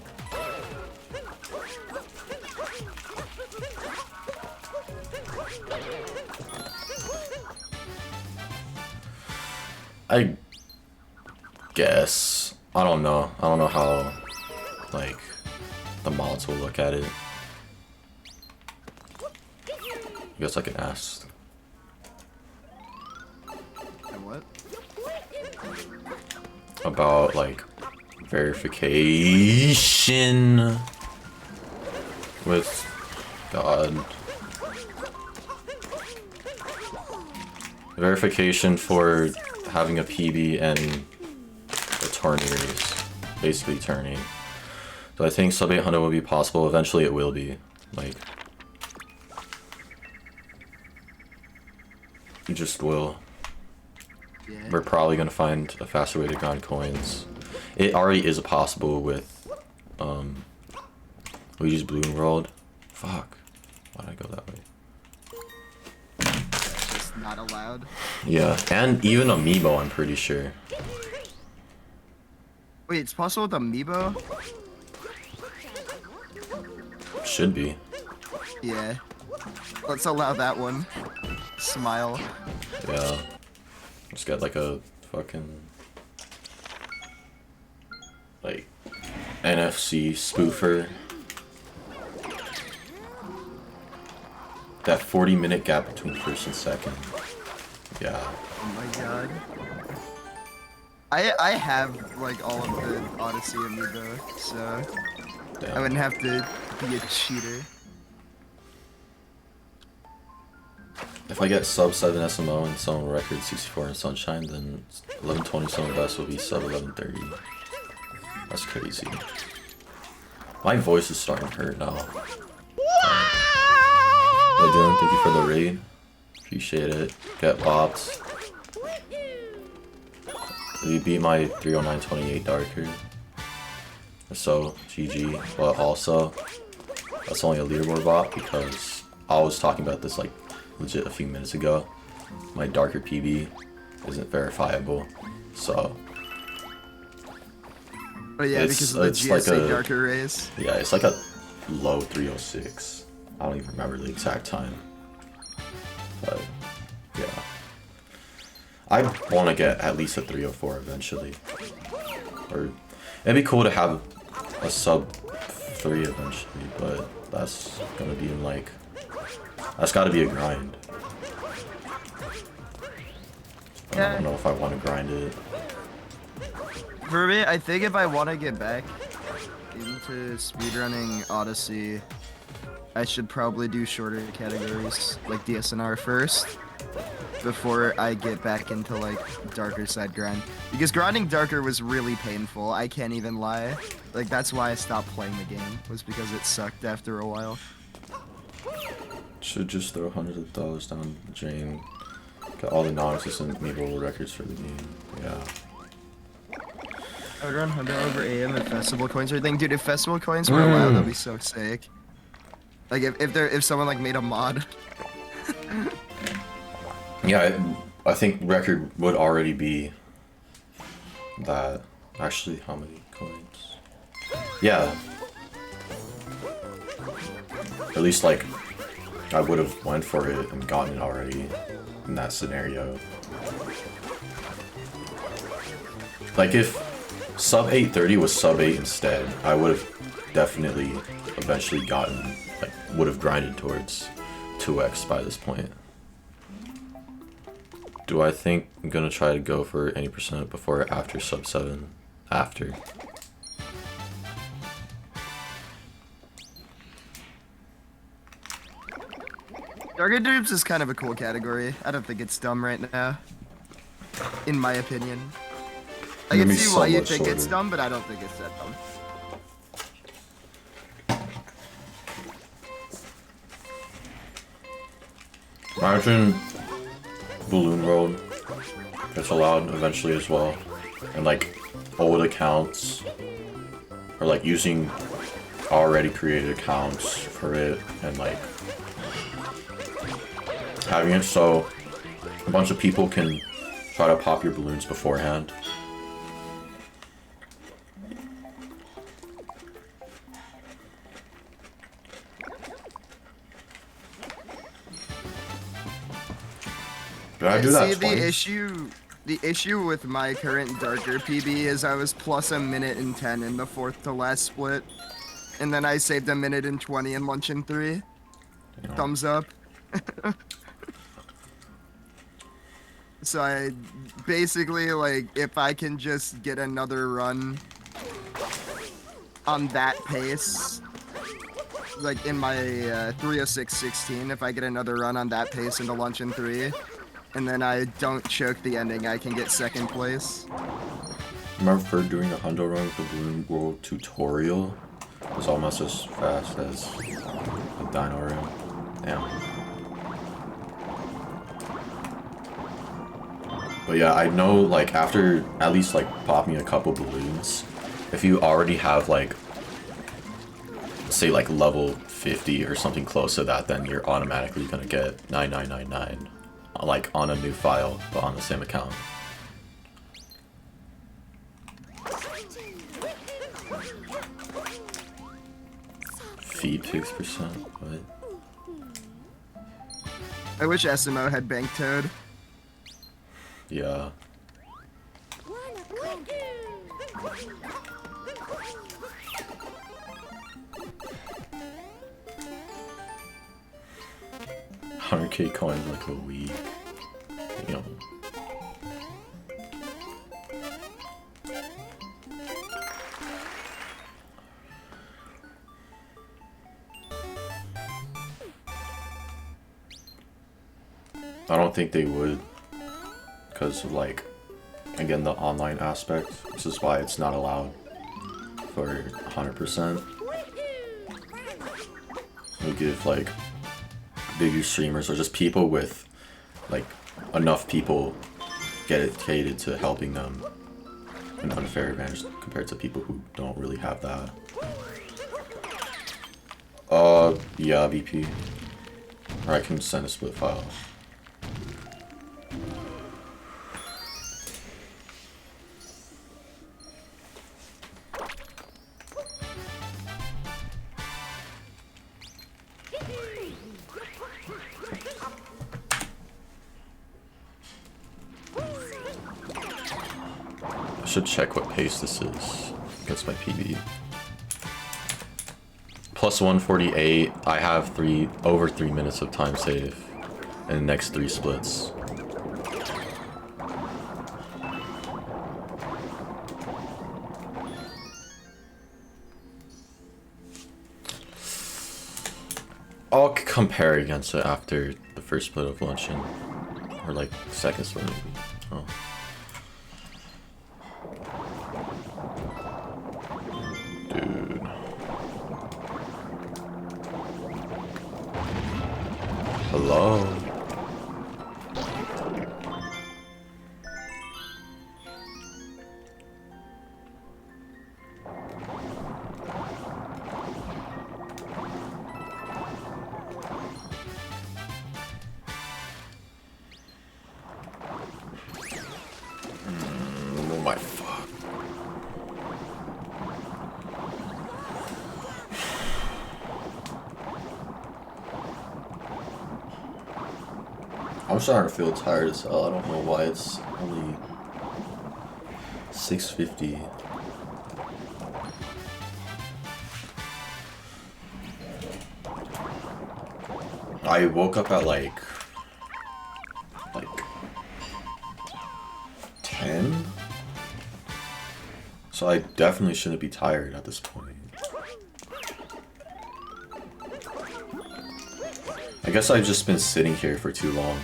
I guess. I don't know. I don't know how, like, the mods will look at it. I guess I can ask. And what? About like verification with God. Verification for having a PB and a tourney race, basically tourney. So I think sub 800 will be possible. Eventually it will be. Like, it just will. Yeah. We're probably gonna find a faster way to grind coins. It already is possible with Luigi's Balloon World. Fuck. Why'd I go that way? Just not allowed. Yeah, and even Amiibo, I'm pretty sure. Wait, it's possible with Amiibo? Should be. Yeah. Let's allow that one. Smile. Yeah. Just get like a fucking like NFC spoofer. That 40-minute gap between first and second. Yeah. Oh my god. I have like all of the Odyssey amiibo, so Damn. I wouldn't have to be a cheater. If I get sub 7 SMO and some record 64 in Sunshine, then 1120 some best will be sub 1130. That's crazy. My voice is starting to hurt now. Hey Dylan, thank you for the raid. Appreciate it. Get bops. You beat my 30928 Darker. So, GG. But also, that's only a leaderboard bot because I was talking about this like legit a few minutes ago. My Darker PB isn't verifiable. So, Oh yeah, because of the it's like GSA a- Darker race. yeah, it's like a low 306. I don't even remember the exact time. But, yeah. I want to get at least a 304 eventually. Or, it'd be cool to have a sub 3 eventually, but that's gonna be in like, that's gotta be a grind. I don't know if I want to grind it. For me, I think if I want to get back into speedrunning Odyssey, I should probably do shorter categories, like DSNR first, before I get back into like darker side grind. Because grinding darker was really painful, I can't even lie. Like that's why I stopped playing the game, was because it sucked after a while. Should just throw hundreds of dollars down the drain. Get all the non-existent amiibo records for the game. Yeah. I would run 100 over AM if festival coins or anything. Dude, if festival coins were allowed, that'd be so sick. Like if someone like made a mod. Yeah, I think record would already be that. Actually, how many coins? Yeah. At least like I would have went for it and gotten it already in that scenario. Like if sub 830 was sub 8 instead, I would have definitely eventually gotten, like, would have grinded towards 2x by this point. Do I think I'm gonna try to go for any percent before or after sub 7? After. Darker dupes is kind of a cool category. I don't think it's dumb right now. In my opinion. I Let can me see why you somewhat think it's shorter. dumb, but I don't think it's that dumb. Imagine Balloon World gets allowed eventually as well. And like old accounts or like using already created accounts for it and like having it so a bunch of people can try to pop your balloons beforehand. Did I do that See, twice? the issue with my current darker PB is I was plus a minute and 10 in the fourth to last split. And then I saved a minute and 20 in lunch and 3. Damn. Thumbs up. So I basically, like, if I can just get another run on that pace, like in my 306.16, if I get another run on that pace into luncheon 3, and then I don't choke the ending, I can get second place. Remember doing a hundo run with the Balloon World tutorial? It was almost as fast as the Dino Run. Damn. But yeah, I know, like, after at least, like, popping a couple balloons, if you already have, like, say, like, level 50 or something close to that, then you're automatically gonna get 9999, like, on a new file, but on the same account. Feed 6%, what? I wish SMO had Bank Toad. Yeah. $100K coins like a week. You know. I don't think they would, because of, like, again, the online aspect. This is why it's not allowed for 100%. We give, like, bigger streamers or just people with, like, enough people dedicated to helping them an unfair advantage compared to people who don't really have that. Yeah, VP. Or I can send a split file. I should check what pace this is against my PB. Plus 148. I have over 3 minutes of time save in the next 3 splits. I'll compare against it after the first split of luncheon, or like second split maybe. Oh. Dude. Hello. Oh my fuck. I'm starting to feel tired as hell. I don't know why it's only 6:50. I woke up at like 10, so I definitely shouldn't be tired at this point. I guess I've just been sitting here for too long.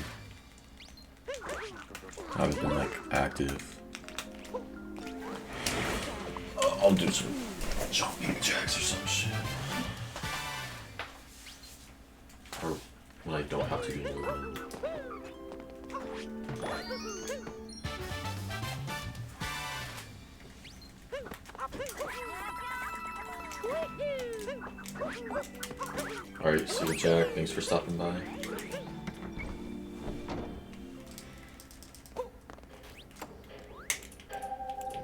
I haven't been like active. I'll do some jumping jacks or some shit. Or when I don't have to do the run. Alright, see you, Jack. Thanks for stopping by.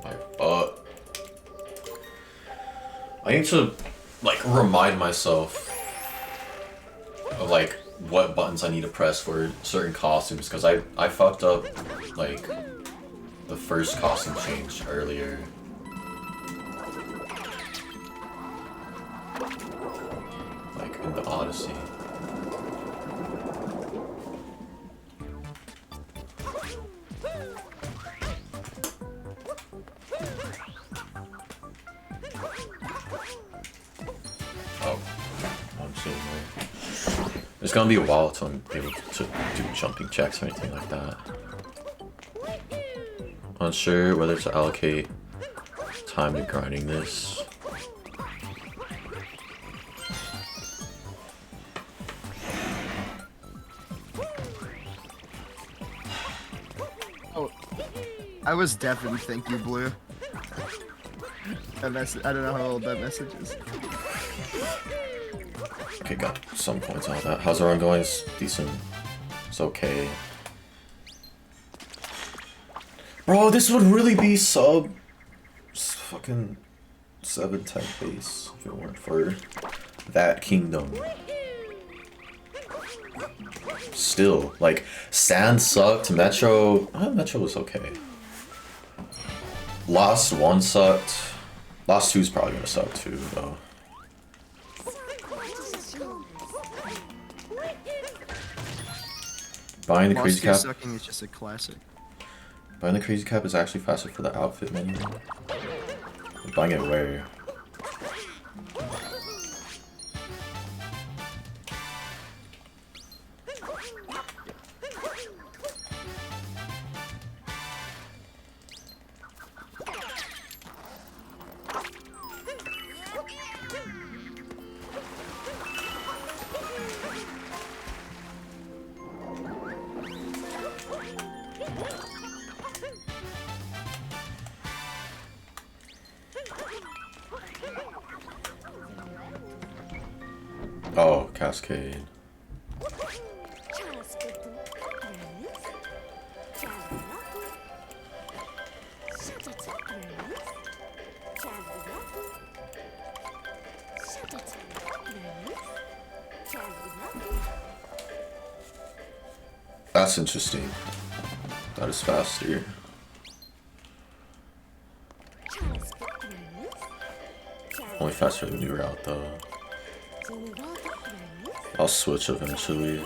My butt. I need to, like, remind myself of, like, what buttons I need to press for certain costumes, because I fucked up, like, the first costume change earlier. Like, in the Odyssey. It's gonna be a while till I'm able to do jumping checks or anything like that. Unsure whether to allocate time to grinding this. Oh, I was deafened, thank you, Blue. That message, I don't know how old that message is. Okay, got some points out of that. How's the run going? It's decent. It's okay. Bro, this would really be sub fucking 7-10 base if it weren't for that kingdom. Still, like, Sand sucked, Metro was okay. Lost 1 sucked. Lost 2's probably gonna suck too, though. Buying the crazy cap. Sucking is just a classic. Buying the crazy cap is actually faster for the outfit menu. Buying it where? Oh, Cascade. That's interesting. That is faster. Only faster than new route though. I'll switch eventually.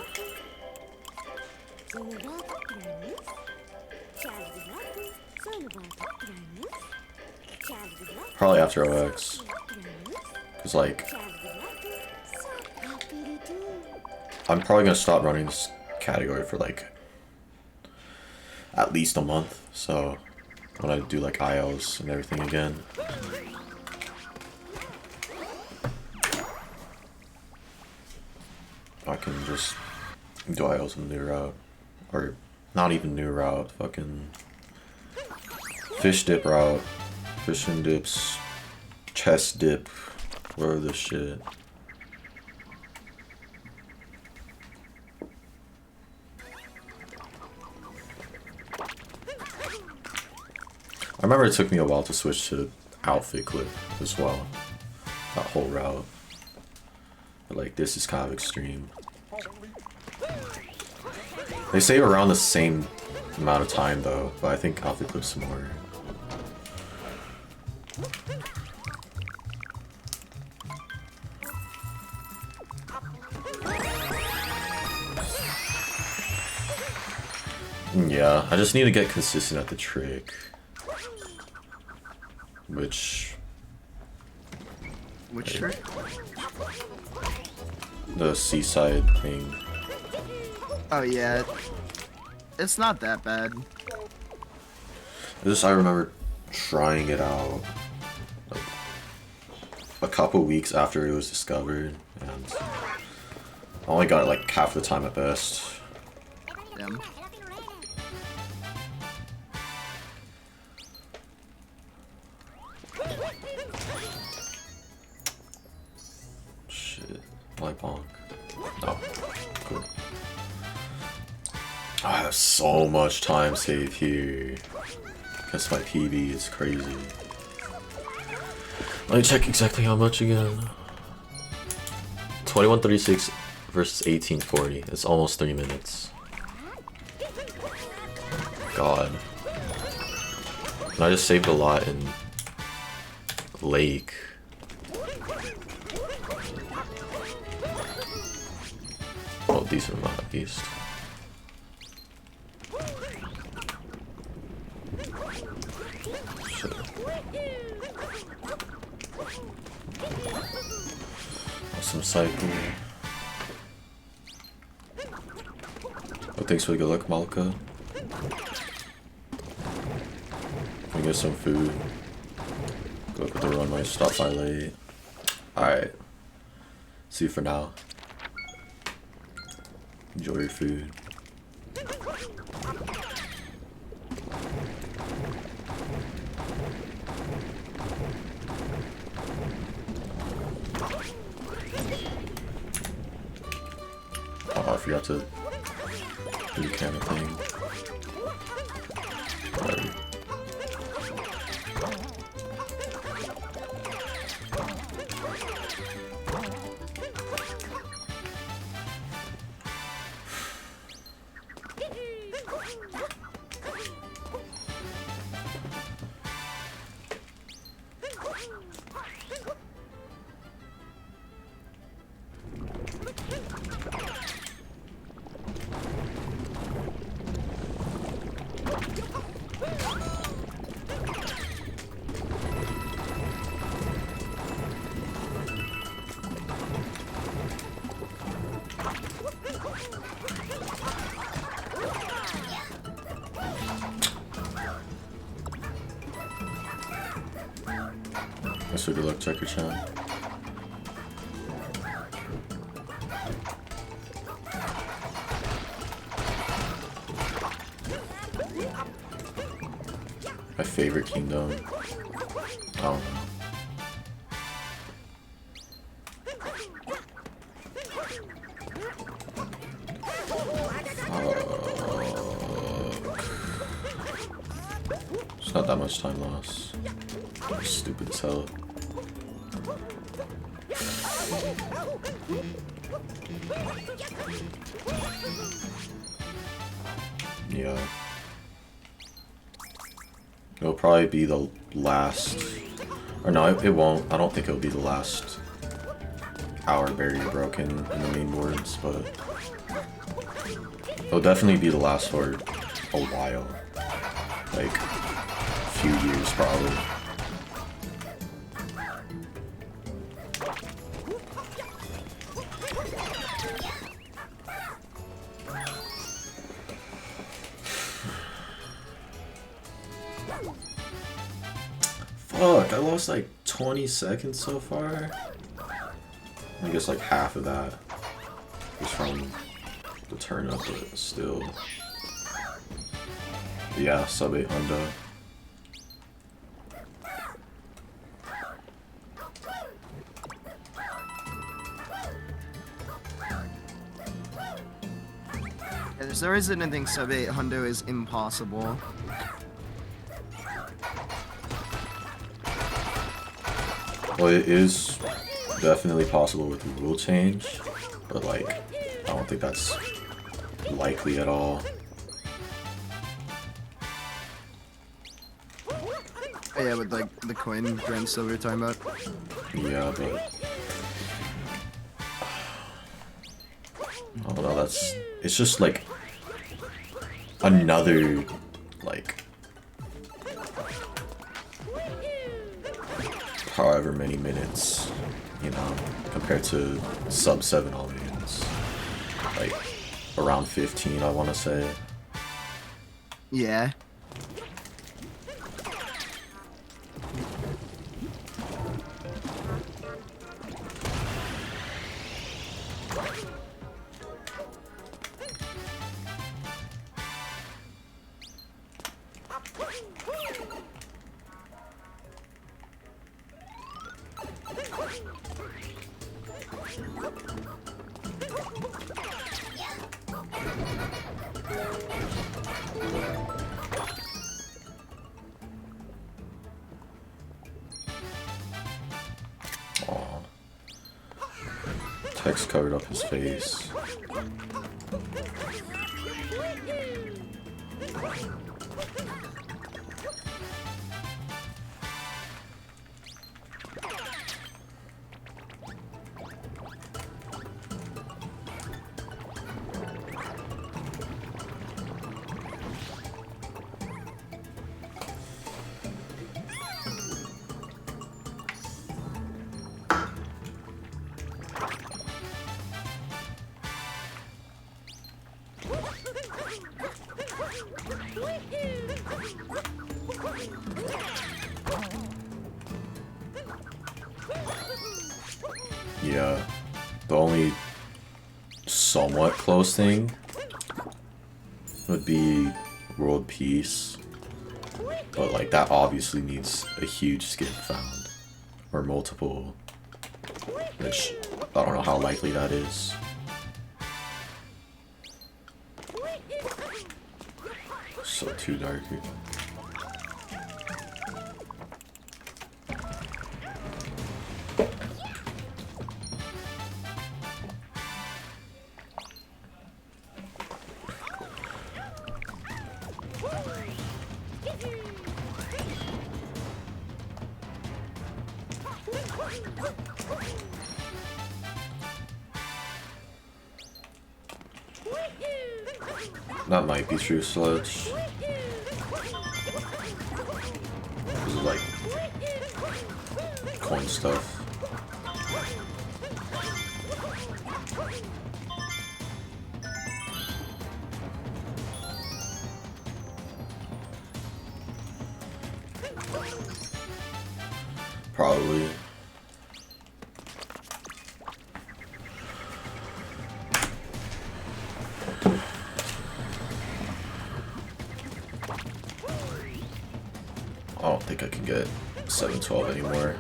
Probably after OX. Cause like, I'm probably gonna stop running this category for like at least a month. So when I do like IOs and everything again. I can just do IOs in the new route. Or not even new route, fucking fish dip route. Fish and dips, chest dip, whatever this shit. I remember it took me a while to switch to outfit clip as well. That whole route. But like, this is kind of extreme. They say around the same amount of time though, but I think outfit clip's more. Yeah, I just need to get consistent at the trick. Which trick? The seaside thing. Oh yeah. It's not that bad. I remember trying it out like a couple weeks after it was discovered, and I only got it like half the time at best. Damn. Shit. Light bonk. Oh, cool. I have so much time saved here. Guess my PB is crazy. Let me check exactly how much again. 2136 versus 1840. It's almost 3 minutes. God. And I just saved a lot in Lake. Oh, decent amount at least. Shit. Some cycle. thanks for the good luck, Malika. Can we get some food? Go up with the runway, stop by late. Alright. See you for now. Enjoy your food. Oh, I forgot to do the camera thing. Whatever. So good luck, Checker-chan. My favorite kingdom. I don't know. It's not that much time lost. Stupid as hell. Yeah. It'll probably be the last, or no, it won't. I don't think it'll be the last hour barrier broken in the main boards, but it'll definitely be the last for a while. Like, a few years probably. Fuck, I lost like 20 seconds so far. I guess like half of that was from the turn up, but still. Yeah, sub 8 hundo. There isn't anything sub 8 hundo is impossible. Well, it is definitely possible with the rule change, but like, I don't think that's likely at all. Oh, yeah, with like the coin grand silver you're talking about. Yeah, but I don't know, it's just like another, like, however many minutes, you know, compared to sub 7 audience. Like, around 15, I want to say. Yeah. Aw. Text covered up his face. Yeah. The only somewhat close thing would be world peace. But like that obviously needs a huge skip found. Or multiple. Which I don't know how likely that is. So too dark. That might be true, Sludge. This is like coin stuff. Probably. I don't think I can get 712 anymore.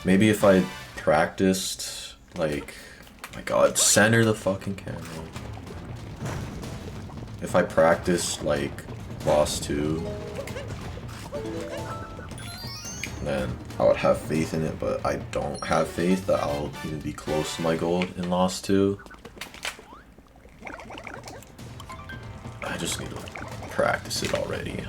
Maybe if I practiced, like, oh my god, center the fucking camera. If I practiced, like, Lost 2, then I would have faith in it, but I don't have faith that I'll even be close to my goal in Lost 2. I just need to practice it already.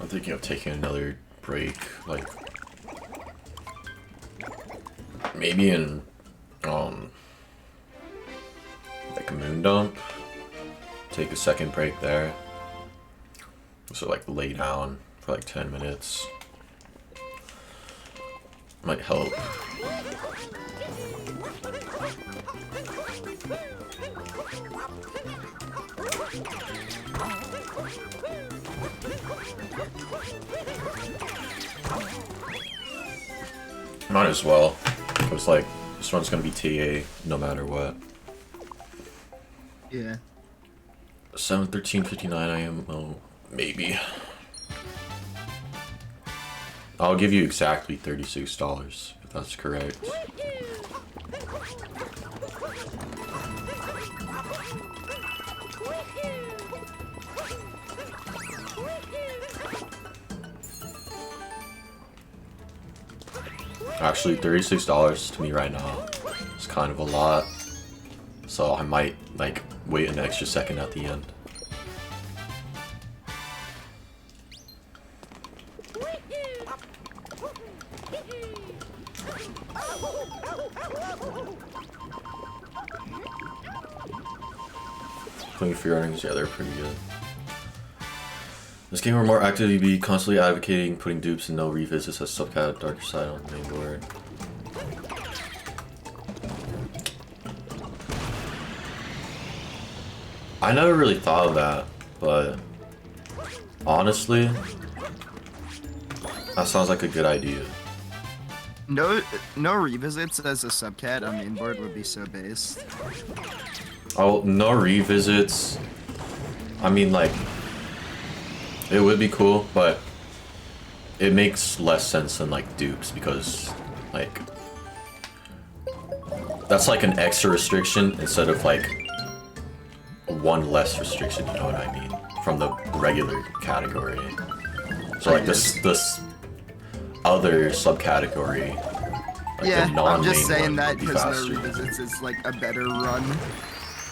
I'm thinking of taking another break, like maybe in like a moon dump. Take a second break there. So like lay down for like 10 minutes. Might help. Might as well. It was like, this one's gonna be TA no matter what. Yeah. 7:13:59 IMO, maybe. I'll give you exactly $36 if that's correct. Actually, $36 to me right now is kind of a lot, so I might like wait an extra second at the end. Putting free earnings, yeah, they're pretty good. This game will more actively be constantly advocating putting dupes and no revisits as subcat darker side on the main board. I never really thought of that, but honestly, that sounds like a good idea. No revisits as a subcat on main board would be so based. Oh, no revisits. I mean, like, it would be cool, but it makes less sense than like dupes because, like, that's like an extra restriction instead of like one less restriction, you know what I mean? From the regular category. So like this other subcategory, like yeah, the non-main I'm just saying one, that would be because faster. no revisits is like a better run.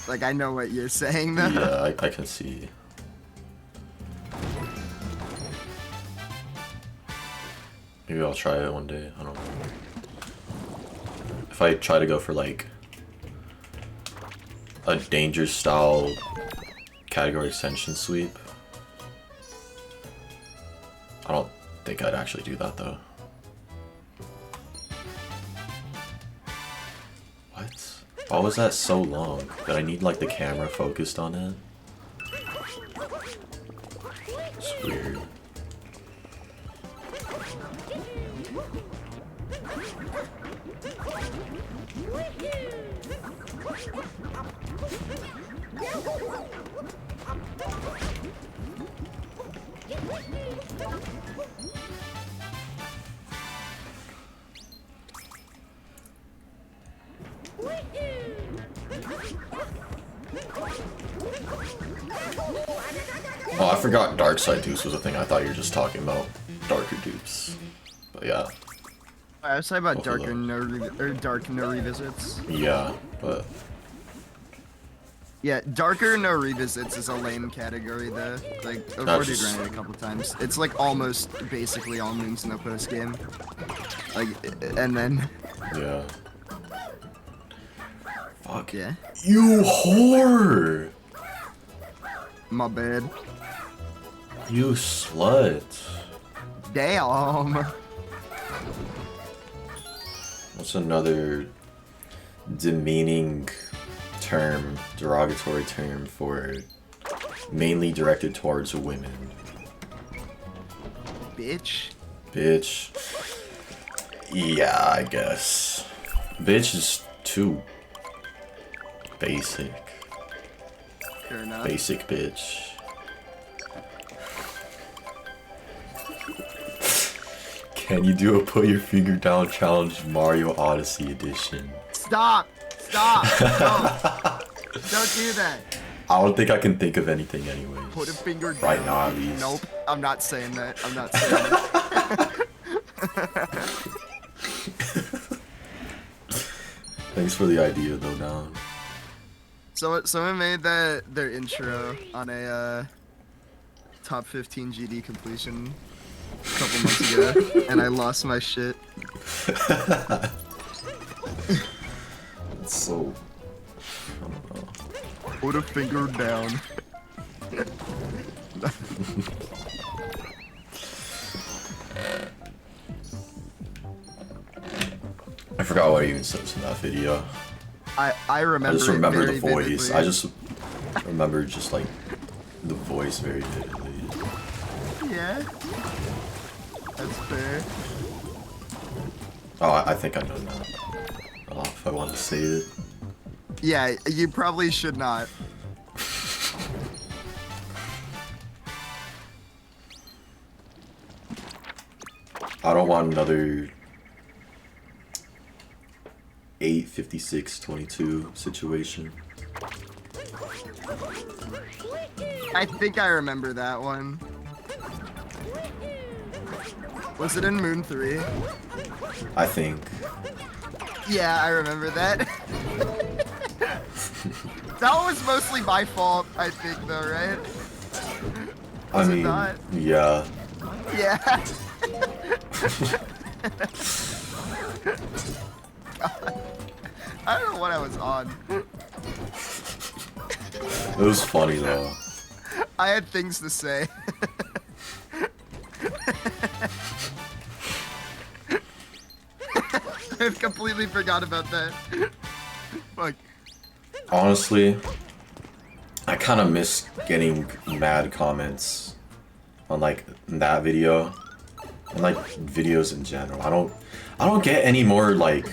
Like, I know what you're saying, though. Yeah, I can see. Maybe I'll try it one day. I don't know. If I try to go for like a danger style category extension sweep, I don't think I'd actually do that though. What? Why was that so long? Did I need like the camera focused on it? It's weird. Oh, I forgot Dark Side Dupes was a thing. I thought you were just talking about darker dupes. But yeah. I was talking about Both of dark no revisits. Yeah, but Yeah, darker no revisits is a lame category though. Like, I've already ran it a couple times. It's like almost basically all moons no post game. Like, and then yeah. Fuck. yeah, You whore! my bad. You slut. Damn. What's another demeaning term, derogatory term for mainly directed towards women? Bitch. Bitch. Yeah, I guess. Bitch is too basic. Fair enough. Basic bitch. Can you do a put your finger down challenge Mario Odyssey edition? Stop! Stop! Don't do that. I don't think I can think of anything anyways. Put a finger down. Right now, at least. Nope. I'm not saying that. I'm not saying that. Thanks for the idea though, Down. So someone made their intro on a top 15 GD completion a couple months ago, and I lost my shit. It's so... I don't know. Put a finger down. I forgot what I even said in that video. I remember. I just remember the it voice. very vividly. I just remember just like the voice very vividly. Yeah. That's fair. Oh, I think I know now. If I want to say it. Yeah, you probably should not. I don't want another 8:56:22 situation. I think I remember that one. Was it in Moon 3? I think. Yeah, I remember that. That was mostly my fault, I think, though, right? I Was it mean, not? yeah. Yeah. God. I don't know what I was on. It was funny though. I had things to say. I completely forgot about that. Fuck. Honestly, I kind of miss getting mad comments on like that video and like videos in general. I don't get any more like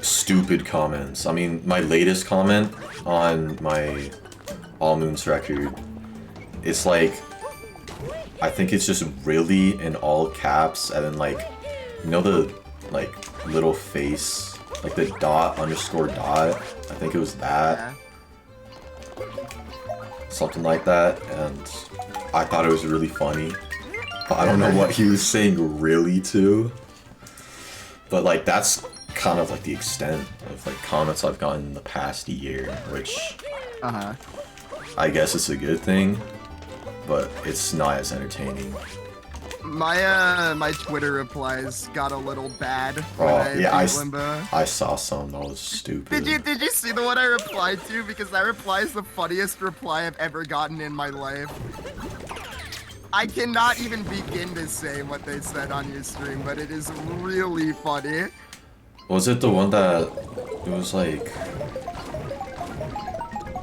stupid comments. I mean, my latest comment on my All Moons record, it's like, I think it's just really in all caps, and then like, you know the like little face, like the dot underscore dot, I think it was that. Something like that, and I thought it was really funny. But I don't know what he was saying really to. But like, that's kind of like the extent of like comments I've gotten in the past year, which I guess it's a good thing, but it's not as entertaining. My Twitter replies got a little bad when I beat Limbo. I saw some that was stupid. Did you see the one I replied to? Because that reply is the funniest reply I've ever gotten in my life. I cannot even begin to say what they said on your stream, but it is really funny. Was it the one that it was like?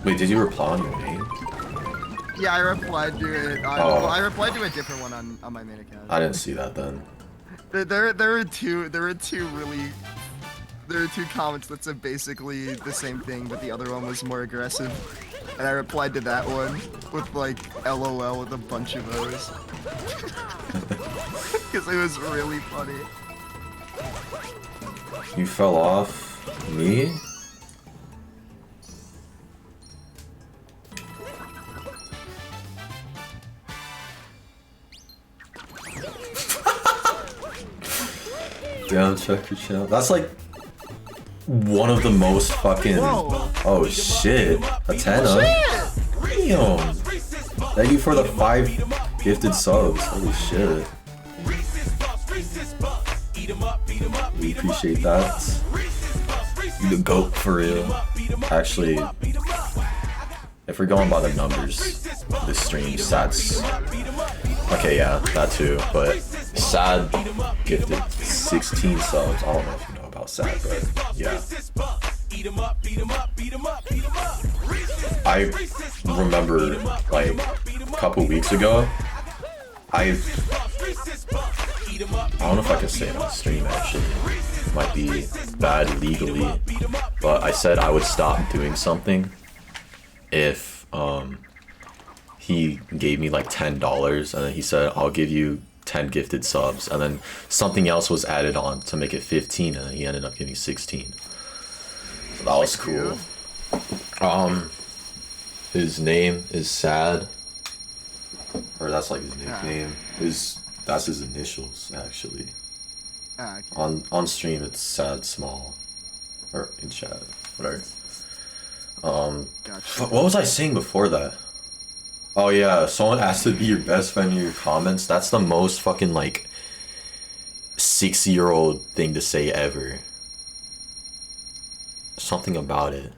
Wait, did you reply on your name? Yeah, I replied to it. Well, I replied to a different one on my main account. I didn't see that then. There were two comments that said basically the same thing, but the other one was more aggressive. And I replied to that one with like LOL with a bunch of O's. Because it was really funny. You fell off me? Down, check your channel. That's like one of the most fucking. Whoa. Oh shit! A 10. Damn! Thank you for the 5 gifted subs. Holy shit! We appreciate that. You the GOAT for real. Actually, if we're going by the numbers, this stream stats. Okay, yeah, that too. But Sad gifted 16 subs. I don't know if you know about Sad, but yeah. I remember like a couple weeks ago, I don't know if I can say it on stream actually. It might be bad legally, but I said I would stop doing something if he gave me like $10, and then he said I'll give you 10 gifted subs, and then something else was added on to make it 15, and then he ended up giving 16. So that was cool. His name is Sad, or that's like his nickname. That's his initials actually. Okay. On stream it's Sad Small, or in chat, whatever. Gotcha. What was I saying before that? Oh yeah, someone asked to be your best friend in your comments. That's the most fucking like 6-year-old thing to say ever. Something about it.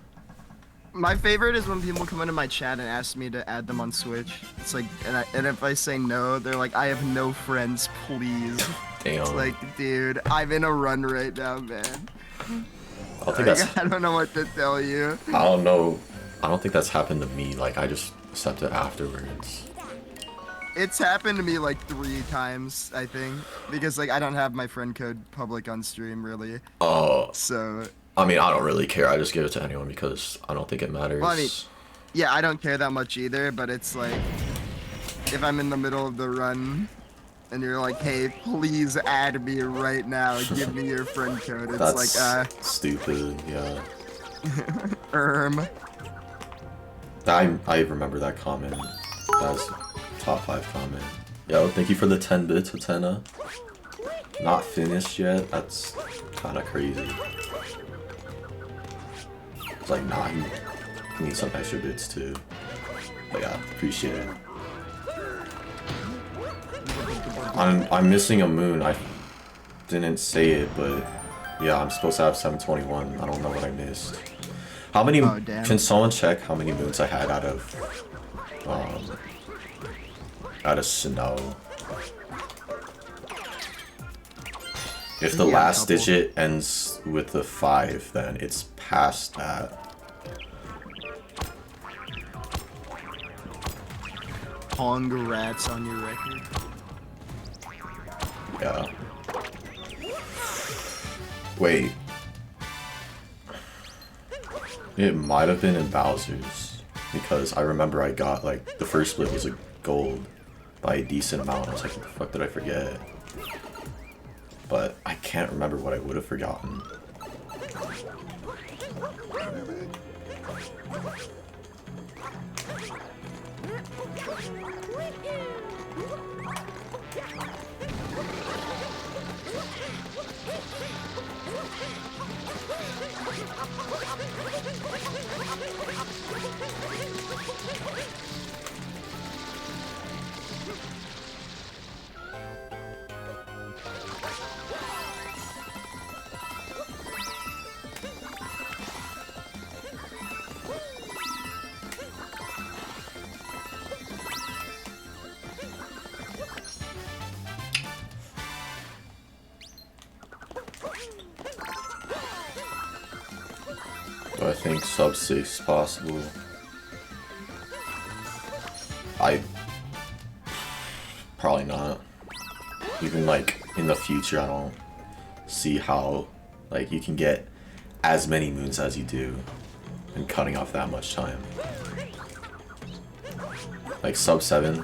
My favorite is when people come into my chat and ask me to add them on Switch. It's like, and if I say no, they're like, I have no friends, please. Damn. It's like, dude, I'm in a run right now, man. I don't think that's. I don't know what to tell you. I don't know. I don't think that's happened to me. Like I just accepted afterwards. It's happened to me like 3 times, I think, because like I don't have my friend code public on stream really. Oh. So. I mean, I don't really care. I just give it to anyone because I don't think it matters. Well, I mean, yeah, I don't care that much either, but it's like, if I'm in the middle of the run, and you're like, hey, please add me right now, give me your friend code. It's that's like, stupid, yeah. I remember that comment. That was top 5 comment. Yo, thank you for the 10 bits, Atena. Not finished yet? That's kind of crazy. It's like, nah, you need some extra bits too. But yeah, appreciate it. I'm missing a moon. I didn't say it, but yeah, I'm supposed to have 721. I don't know what I missed. How many? Oh, damn. Can someone check how many moons I had out of snow? If the last digit ends with the 5, then it's past that. Congrats on your record. Yeah. Wait. It might have been in Bowser's, because I remember I got, like, the first split was a gold by a decent amount. I was like, what the fuck did I forget? But I can't remember what I would have forgotten. Do I think sub 6 is possible? Probably not. Even like in the future, I don't see how like you can get as many moons as you do and cutting off that much time. Like sub 7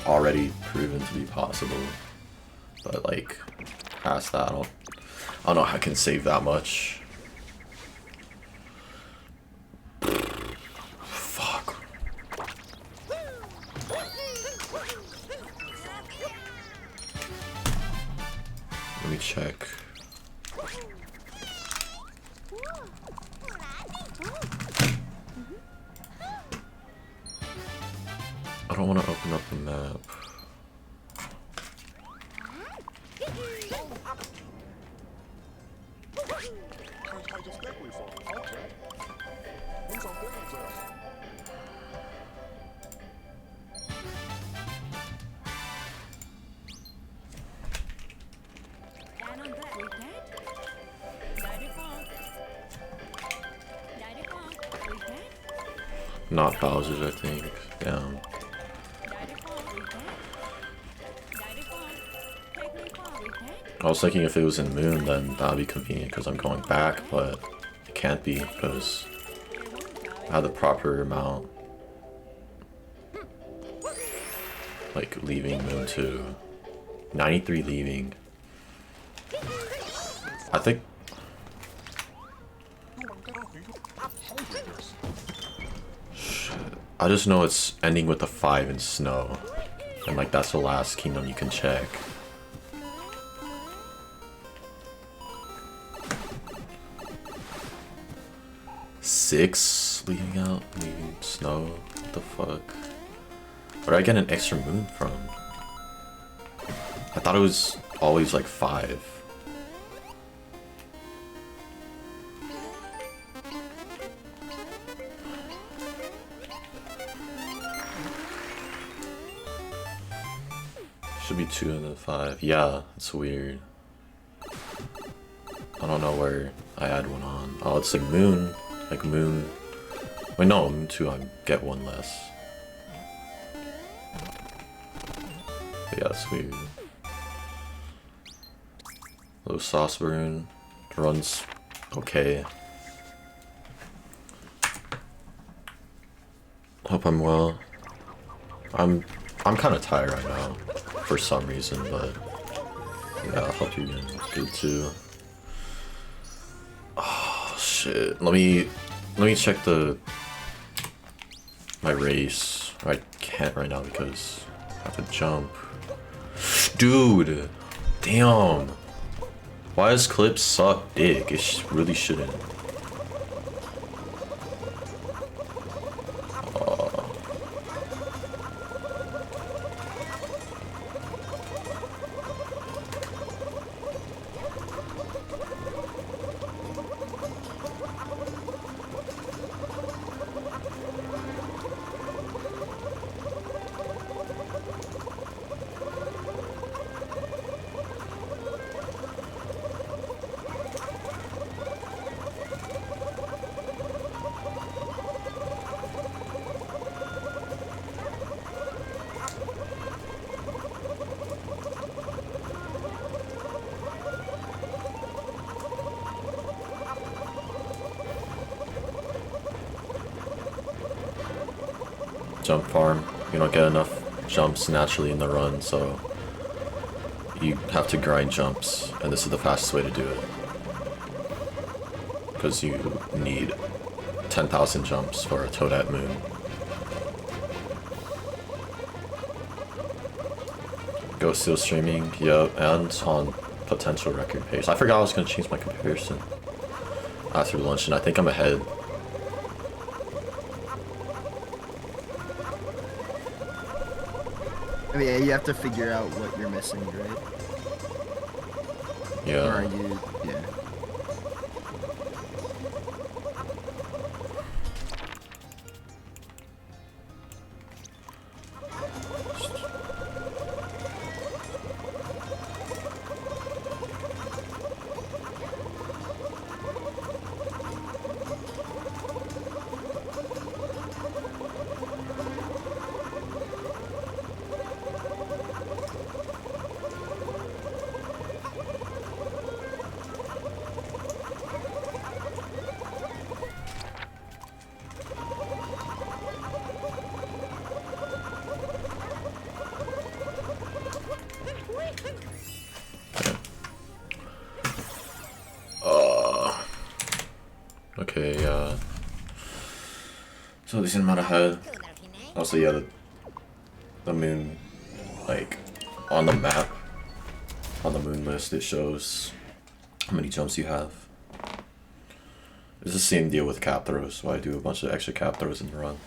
already proven to be possible, but like past that, I don't know how I can save that much. Fuck. Let me check. I don't want to open up the map. Not Bowser's, I think. Down. I was thinking if it was in Moon, then that'd be convenient because I'm going back, but it can't be because I have the proper amount. Like leaving Moon 2. 93 leaving. I think. Shit. I just know it's ending with a 5 in snow. And like that's the last kingdom you can check. Six leaving snow. What the fuck? Where did I get an extra moon from? I thought it was always like 5. Should be 2 and then 5. Yeah, it's weird. I don't know where I add one on. Oh, it's like Moon. Like Moon. Wait, no, Moon 2, I get 1 less. But yeah, it's weird. Little sauce balloon. Runs okay. Hope I'm well. I'm kind of tired right now for some reason, but yeah, I hope you're doing good too. Oh shit! Let me check my race. I can't right now because I have to jump. Dude, damn! Why does clip suck dick? It really shouldn't. Jump farm. You don't get enough jumps naturally in the run, so you have to grind jumps, and this is the fastest way to do it. Because you need 10,000 jumps for a Toadette Moon. Go still streaming, yep, and on potential record pace. I forgot I was going to change my comparison after lunch, and I think I'm ahead. I mean, yeah, you have to figure out what you're missing, right? Yeah. Or are you, yeah. Okay, so decent amount ahead. Also, yeah, the moon, like, on the map, on the moon list, it shows how many jumps you have. It's the same deal with cap throws, so I do a bunch of extra cap throws in the run.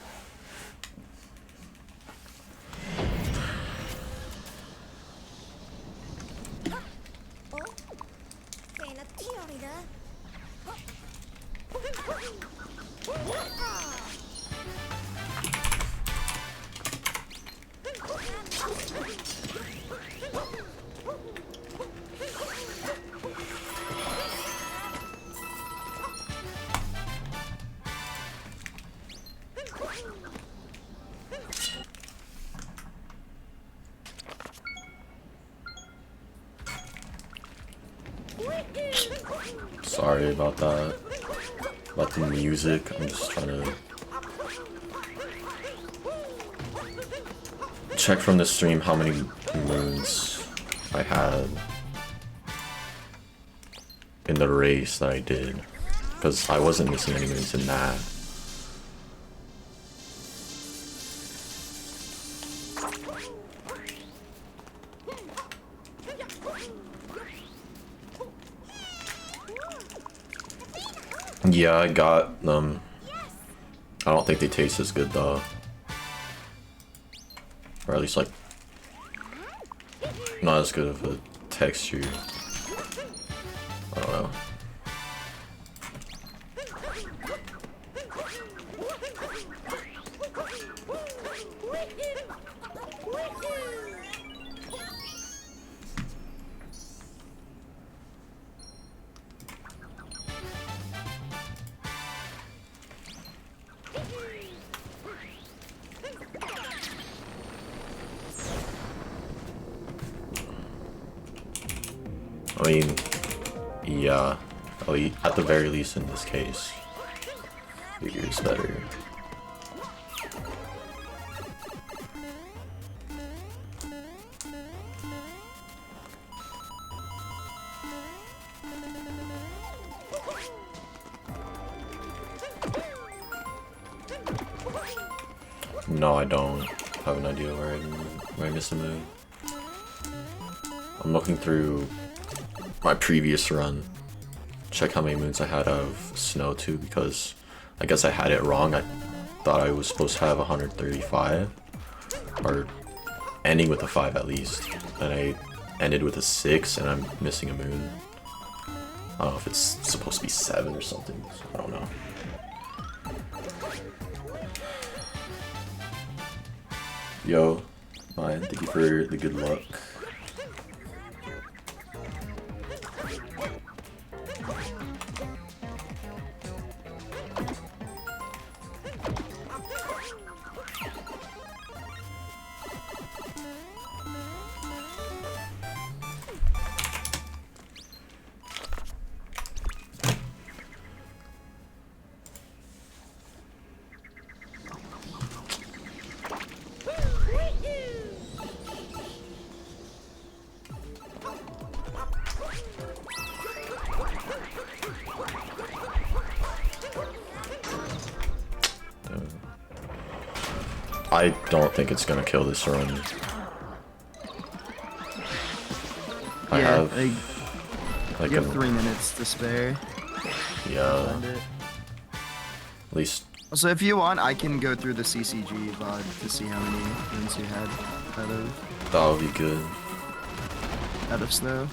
Sorry about that. About the music. I'm just trying to check from the stream how many moons I had in the race that I did, because I wasn't missing any moons in that. Yeah, I got them. I don't think they taste as good though. Or at least like not as good of a texture. I don't know. I mean, yeah, at the very least in this case, bigger is better. No, I don't have an idea where I missed a move. I'm looking through my previous run, check how many moons I had of snow too, because I guess I had it wrong. I thought I was supposed to have 135, or ending with a 5 at least, and I ended with a 6 and I'm missing a moon. I don't know if it's supposed to be 7 or something, I don't know. Yo, man, thank you for the good luck. I don't think it's gonna kill this run. I have like you have 3 minutes to spare. Yeah. At least. So if you want, I can go through the CCG VOD to see how many wins you had That would be good. Out of snow.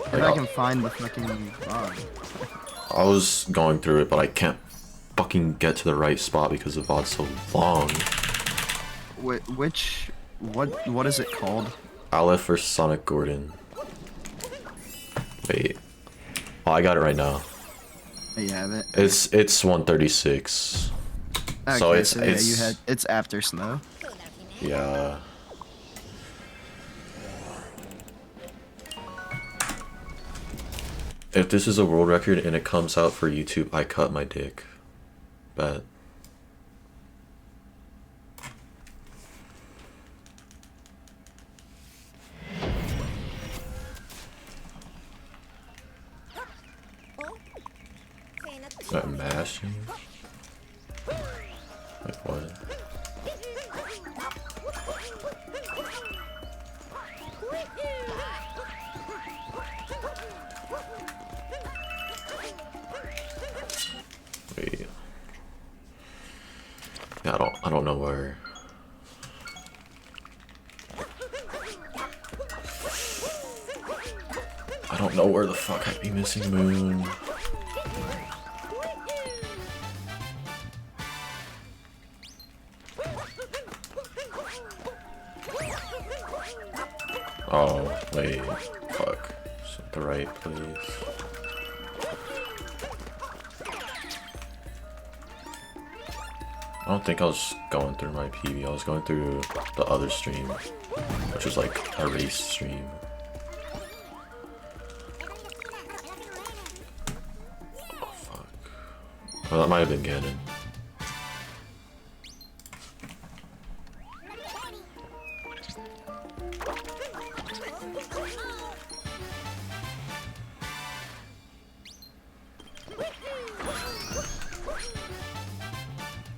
If Like, I can find the fucking VOD. I was going through it, but I can't fucking get to the right spot because the VOD's so long. What is it called? Aleph versus Sonic Gordon. Wait. Oh, I got it right now. Oh, you have it? It's 136. Okay, so it's yeah, it's after snow. Yeah. If this is a world record and it comes out for YouTube, I cut my dick. Bet. That mashing? Like what? Wait. Yeah, I don't know where. I don't know where the fuck I'd be missing moon. Oh, wait. Fuck. Is it the right place? I don't think I was going through my PB. I was going through the other stream, which was like a race stream. Oh, fuck. Well, that might have been Ganon.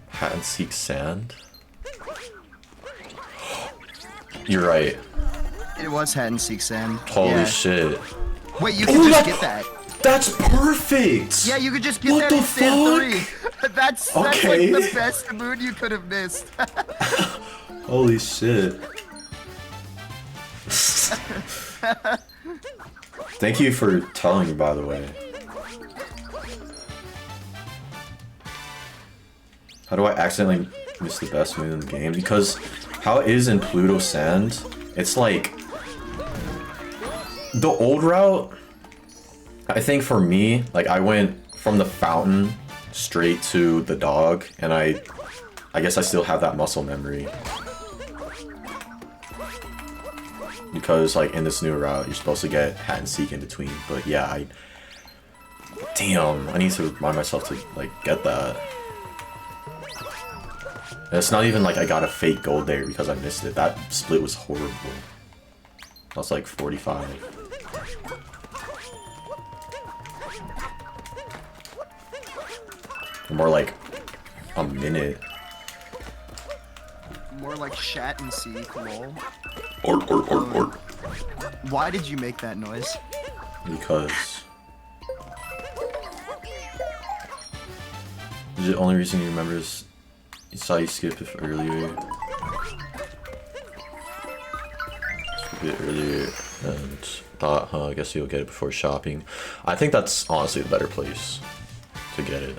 Hat and seek sand? You're right. It was Hat and Seek Sand. Holy Yeah. shit. Wait, you can just get that. That's perfect! Yeah, you could just get What that the in Sand fuck? 3. That's Okay. like the best moon you could have missed. Holy shit. Thank you for telling me, by the way. How do I accidentally miss the best moon in the game? Because how it is in Pluto Sand, it's like the old route. I think for me, like I went from the fountain straight to the dog, and I guess I still have that muscle memory. Because like in this new route, you're supposed to get Hat and Seek in between. But yeah, damn, I need to remind myself to like get that. And it's not even like I got a fake gold there because I missed it. That split was horrible. That was like 45. More like a minute. More like Shat and Seek, lol. Or. Why did you make that noise? Because. The only reason he remembers he saw you skip it earlier. Skip it earlier and thought, huh, I guess you'll get it before shopping. I think that's honestly the better place to get it.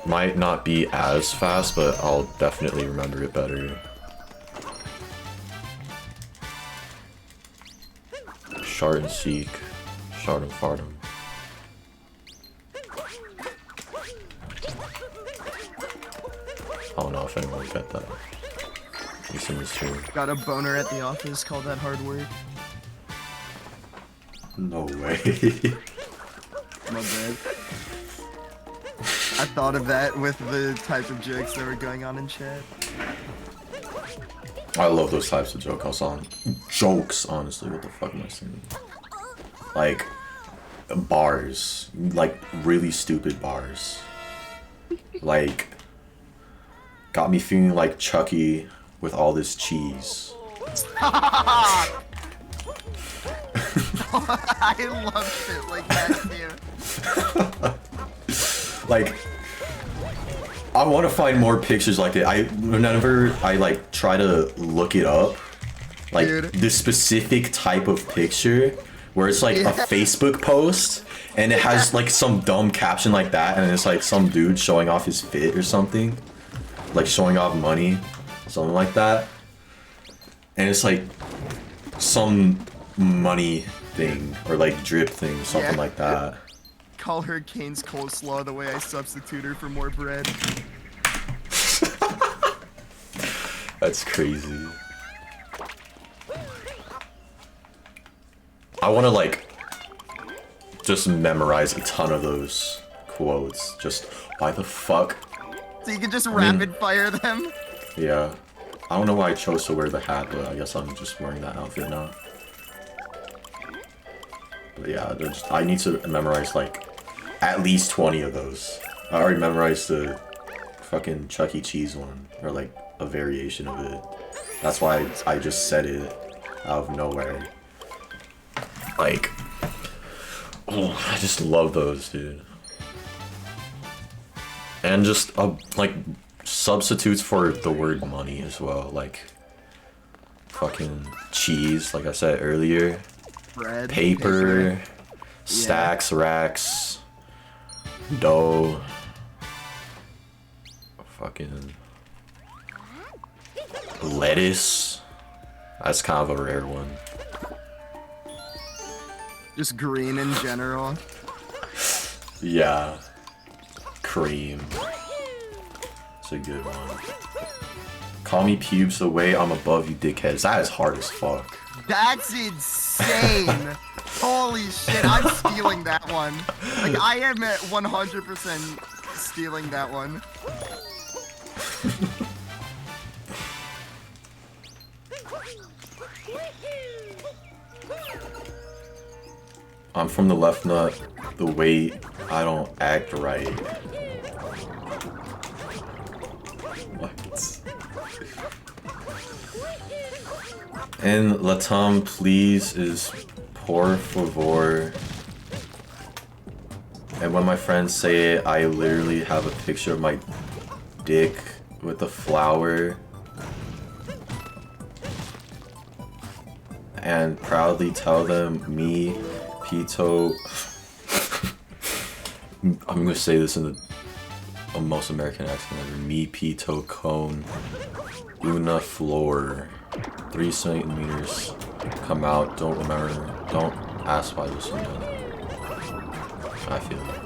Might not be as fast, but I'll definitely remember it better. Shard and Seek. Shard and Fardum. I don't know if anyone will get that. At least in this stream. Got a boner at the office, call that hard work. No way. My bad. I thought of that with the type of jokes that were going on in chat. I love those types of jokes, honestly. What the fuck am I saying? Like, bars. Like, really stupid bars. Like, got me feeling like Chucky with all this cheese. I love shit like that too. Like, I want to find more pictures like it. Whenever I like try to look it up, like Dude. this specific type of picture where it's like a Facebook post and it has like some dumb caption like that, and it's like some dude showing off his fit or something, like showing off money, something like that, and it's like some money thing or like drip thing, something like that. Call her Kane's coleslaw the way I substitute her for more bread. That's crazy. I want to like just memorize a ton of those quotes. Just why the fuck? So you can just rapid fire them? Yeah. I don't know why I chose to wear the hat, but I guess I'm just wearing that outfit now. But yeah, I need to memorize like at least 20 of those. I already memorized the fucking Chuck E. Cheese one, or like a variation of it. That's why I just said it out of nowhere. Like, oh, I just love those, dude. And just like substitutes for the word money as well, like fucking cheese, like I said earlier. Bread, Paper. Stacks, racks, dough, fucking lettuce. That's kind of a rare one. Just green in general. Yeah. Cream. It's a good one. Call me pubes away, I'm above you dickheads. That is hard as fuck. That's insane. Holy shit, I'm stealing that one. Like, I am at 100% stealing that one. I'm from the left nut, the weight, I don't act right. What? And Latam, please, is por favor. And when my friends say it, I literally have a picture of my dick with a flower. And proudly tell them, me, Pito. I'm gonna say this in the most American accent ever. Me, Pito, cone, una flor. 3 centimeters. Come out, don't remember. Don't ask why this one. I feel it.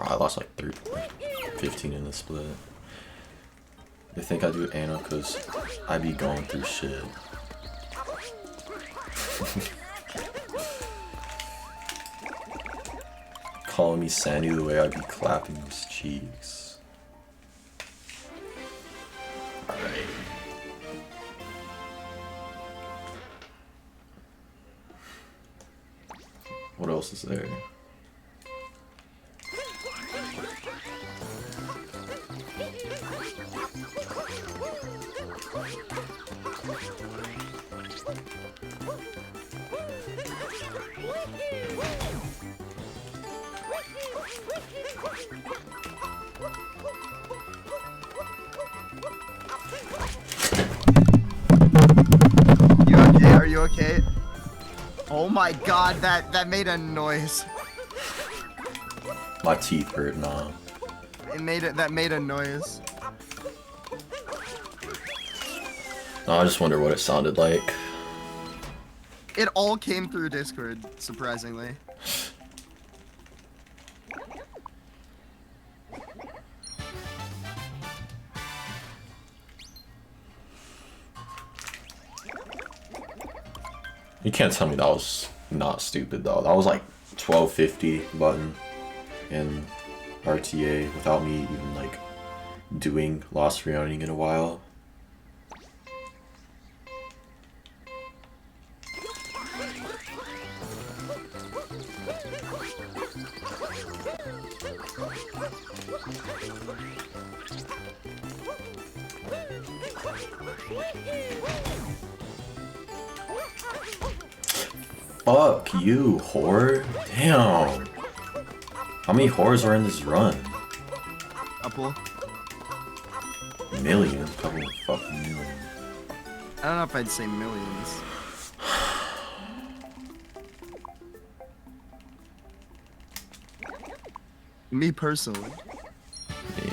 I lost like 15 in the split. They think I do anal because I be going through shit. Calling me Sandy the way I be clapping his cheeks. Alright. What else is there? You okay? Are you okay? Oh my god, that made a noise. My teeth hurt now. That made a noise. No, I just wonder what it sounded like. It all came through Discord, surprisingly. You can't tell me that was not stupid though. That was like 1250 button in RTA without me even like doing lost reuniting in a while. Fuck you, whore. Damn. How many whores are in this run? Couple. Million? Couple of fucking million. I don't know if I'd say millions. Me personally. Yeah.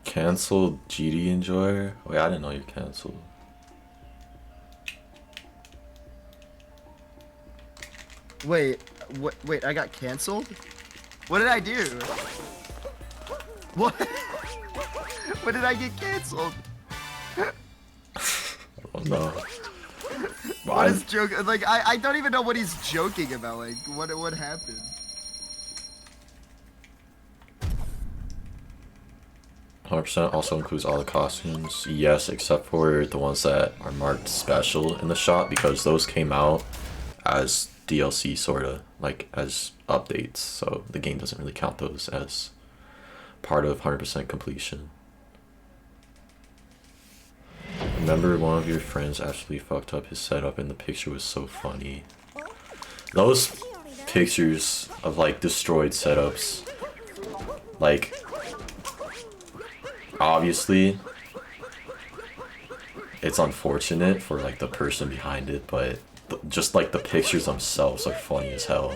Cancelled GD Enjoyer? Wait, I didn't know you canceled. Wait, wait, I got canceled? What did I do? What? What did I get canceled? I don't know. What is joke? Like, I don't even know what he's joking about. Like, what happened? 100% also includes all the costumes. Yes, except for the ones that are marked special in the shop, because those came out as DLC sorta, like as updates. So the game doesn't really count those as part of 100% completion. Remember one of your friends actually fucked up his setup and the picture was so funny. Those pictures of like destroyed setups, like obviously it's unfortunate for like the person behind it, but just like the pictures themselves are funny as hell.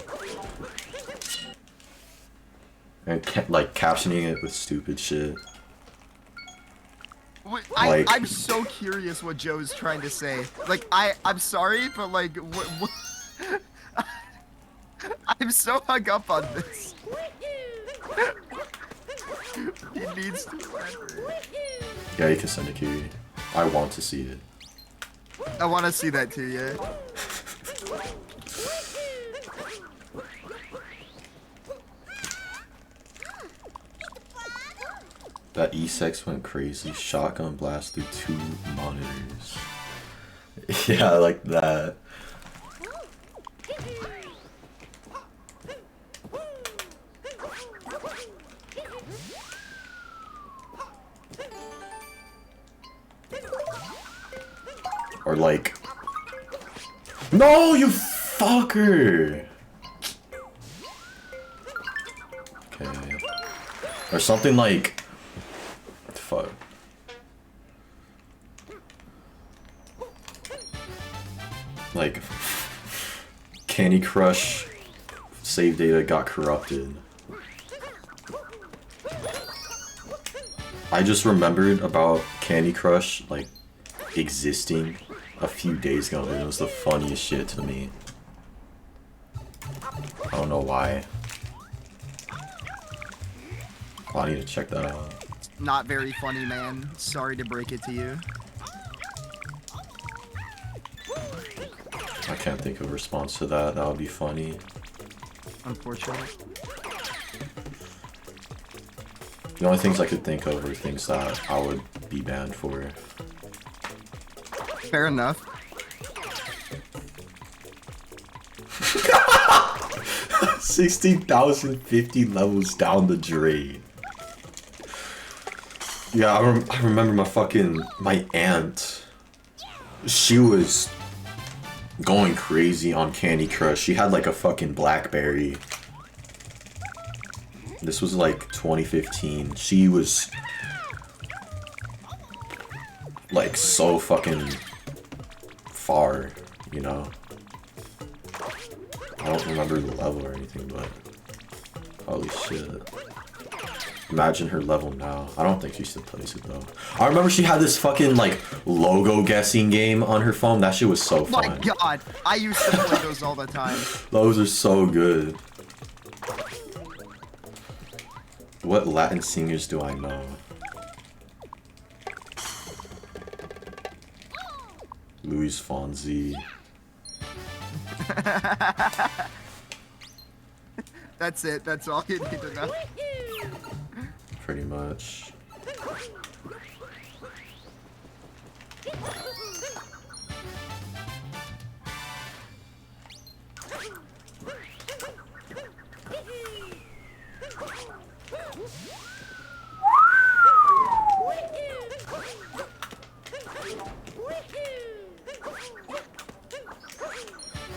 And like captioning it with stupid shit. Wait, Like- I'm so curious what Joe's trying to say. Like, I'm sorry, but like, what I'm so hung up on this. He needs to elaborate. Yeah, you can send it to you. I want to see it. I want to see that too, yeah. That E6 went crazy. Shotgun blast through 2 monitors. Yeah, I like that. Or like, no, you fucker. Okay. Or something like, fuck. Like, Candy Crush save data got corrupted. I just remembered about Candy Crush, like, existing a few days ago, and it was the funniest shit to me. I don't know why. Oh, I need to check that out. Not very funny, man. Sorry to break it to you. I can't think of a response to that. That would be funny. Unfortunately. The only things I could think of are things that I would be banned for. Fair enough. 60,050 levels down the drain. Yeah, I remember my aunt. She was going crazy on Candy Crush. She had like a fucking BlackBerry. This was like 2015. She was like so fucking far, you know? I don't remember the level or anything, but holy shit. Imagine her level now. I don't think she still plays it though. I remember she had this fucking like logo guessing game on her phone. That shit was so fun. My god, I used to play those all the time. Those are so good. What Latin singers do I know? Luis Fonsi. That's it. That's all you need to know. Pretty much.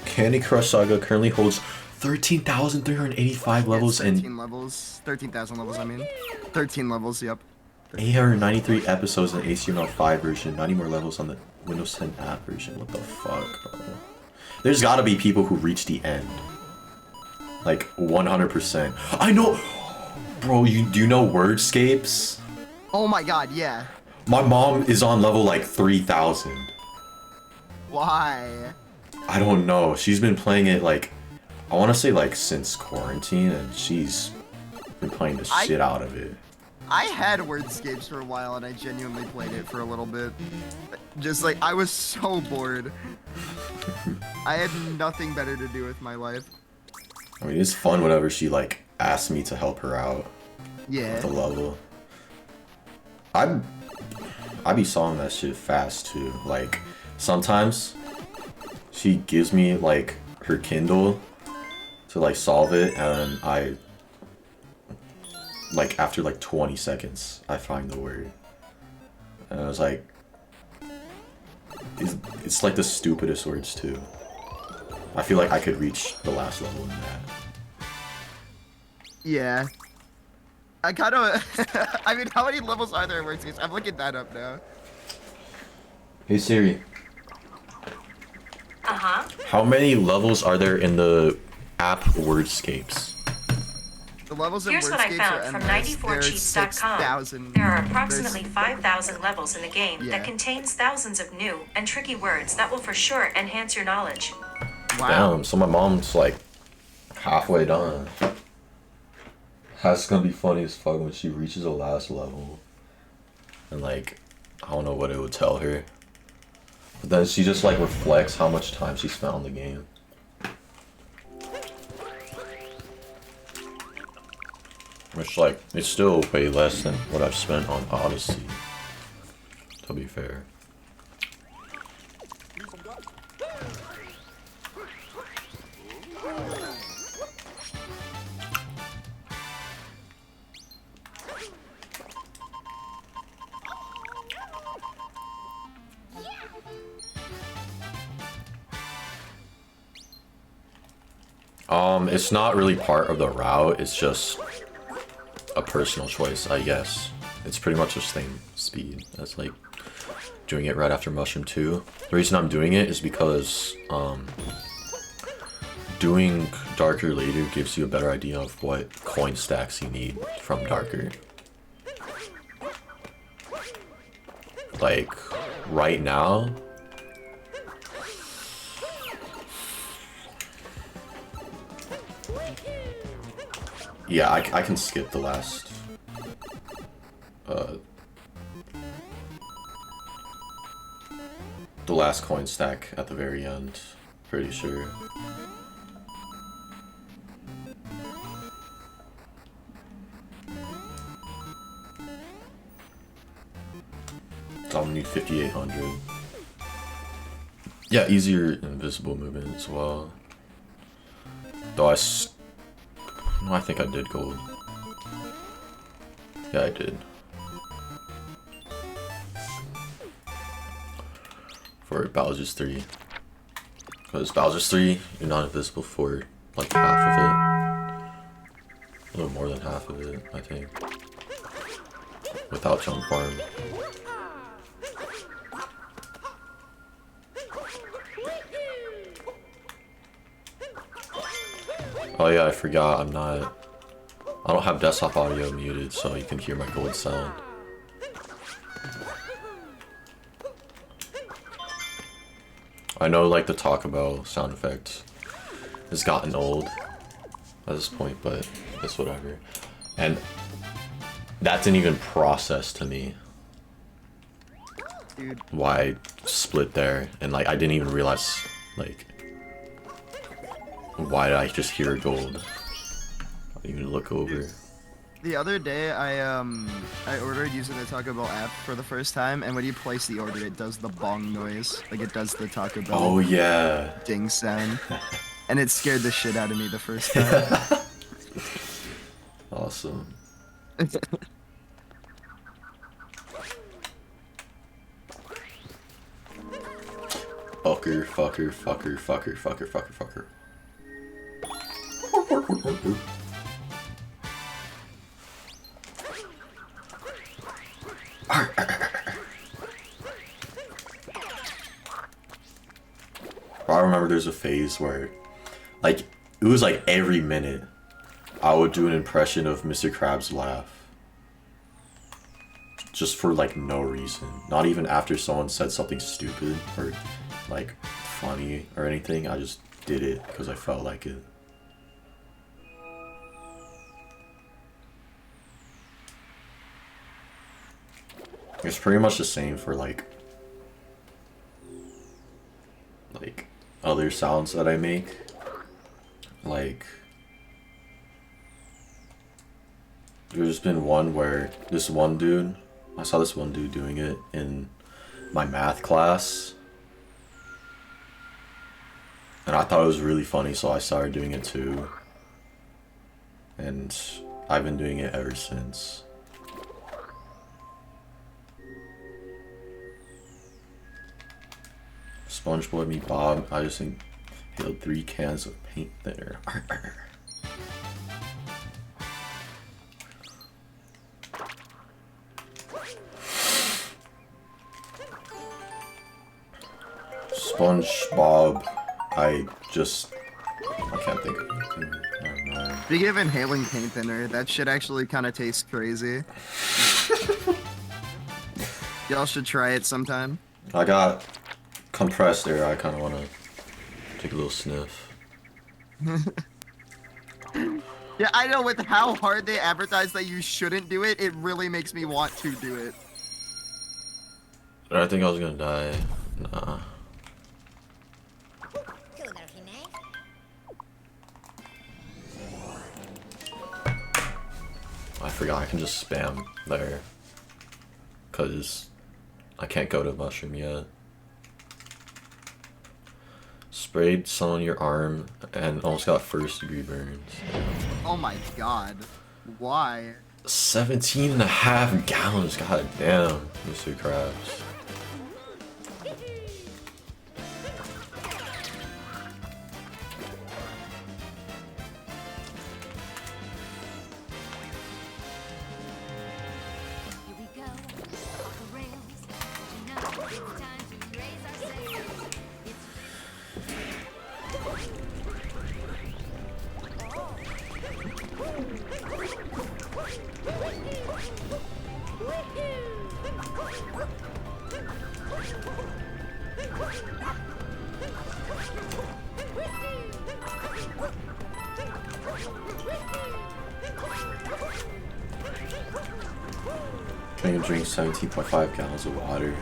Candy Crush Saga currently holds 13,385 levels and 13 levels. 13,000 levels, I mean. 13 levels, yep. 893 episodes in the HTML5 version, 90 more levels on the Windows 10 app version. What the fuck, bro? There's gotta be people who reach the end. Like, 100%. I know! Bro, do you know Wordscapes? Oh my god, yeah. My mom is on level like 3,000. Why? I don't know. She's been playing it like, I want to say like since quarantine, and she's been playing the shit out of it. I had Wordscapes for a while, and I genuinely played it for a little bit. Just like, I was so bored. I had nothing better to do with my life. I mean, it's fun whenever she like asks me to help her out Yeah. with the level. I be solving that shit fast too. Like sometimes she gives me like her Kindle to like solve it, and I like after like 20 seconds I find the word, and I was like, it's like the stupidest words too. I feel like I could reach the last level in that. Yeah. I kind of. I mean, how many levels are there in Wordscapes? I'm looking that up now. Hey Siri, Uh-huh. how many levels are there in the app Wordscapes? The levels in Here's what I Wordscapes found are from endless. There's 94cheats.com. 6,000. There are approximately 5,000 levels in the game Yeah. that contains thousands of new and tricky words that will for sure enhance your knowledge. Wow. Damn, so my mom's like halfway done. That's gonna be funny as fuck when she reaches the last level. And like, I don't know what it would tell her. But then she just like reflects how much time she's found the game. Which like, it's still way less than what I've spent on Odyssey, to be fair. It's not really part of the route, it's just a personal choice, I guess. It's pretty much the same speed as like doing it right after Mushroom 2. The reason I'm doing it is because doing Darker later gives you a better idea of what coin stacks you need from Darker. Like, right now, yeah, I can skip the last coin stack at the very end, pretty sure. So I'm gonna need 5,800. Yeah, easier invisible movement as well. Though no, I think I did gold. Yeah, I did. For Bowser's 3. Because Bowser's 3, you're not invisible for like half of it. A little more than half of it, I think. Without jump farm. Oh yeah, I forgot, I don't have desktop audio muted, so you can hear my gold sound. I know like the Taco Bell sound effect has gotten old at this point, but it's whatever. And that didn't even process to me. Dude. Why I split there, and like I didn't even realize like why did I just hear gold? I didn't even look over. The other day, I ordered using the Taco Bell app for the first time, and when you place the order, it does the bong noise. Like, it does the Taco Bell Oh yeah. ding sound. And it scared the shit out of me the first time. Awesome. Fucker, fucker, fucker, fucker, fucker, fucker, fucker. I remember there's a phase where, like, it was like every minute I would do an impression of Mr. Krabs' laugh. Just for, like, no reason. Not even after someone said something stupid or, like, funny or anything. I just did it because I felt like it. It's pretty much the same for, like other sounds that I make. Like, there's been one where this one dude I saw this one dude doing it in my math class. And I thought it was really funny, so I started doing it too. And I've been doing it ever since. SpongeBob me Bob, I just inhaled 3 cans of paint there. SpongeBob, I can't think of anything. Never mind. Speaking of inhaling paint thinner, that shit actually kind of tastes crazy. Y'all should try it sometime. I got compressed air, I kind of want to take a little sniff. Yeah, I know with how hard they advertise that you shouldn't do it, it really makes me want to do it. I think I was gonna die. Nah. I forgot I can just spam there. Cause I can't go to mushroom yet. Sprayed sun on your arm and almost got 1st degree burns. Oh my god. Why? 17.5 gallons, god damn, Mr. Krabs. Can you drink 17.5 gallons of water?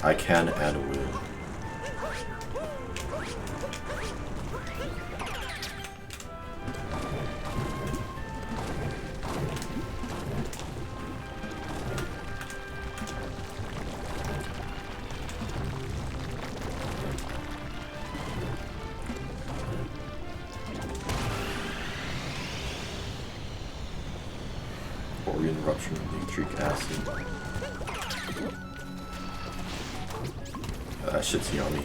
I can and will. Organ rupture of nitric acid. That shit's yummy,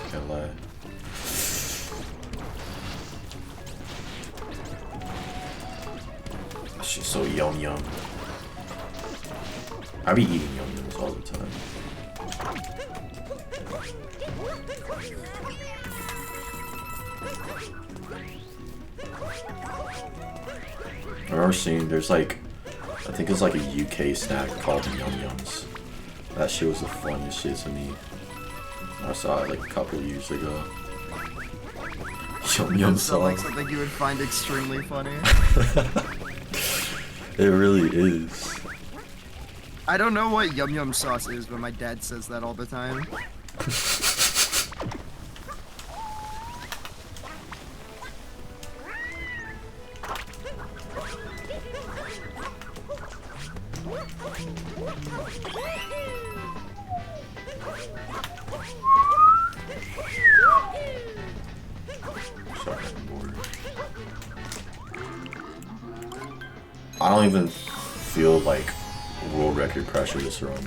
can't lie. That shit's so yum yum. I be eating yum yums all the time. I remember seeing there's like, I think it's like a UK snack called Yum Yums. That shit was the funniest shit to me. I saw it like a couple of years ago. Yum Yum That sounds like sauce. something you would find extremely funny. It really is. I don't know what yum yum sauce is, but my dad says that all the time. Sorry, I'm bored. I don't even feel like world record pressure this run.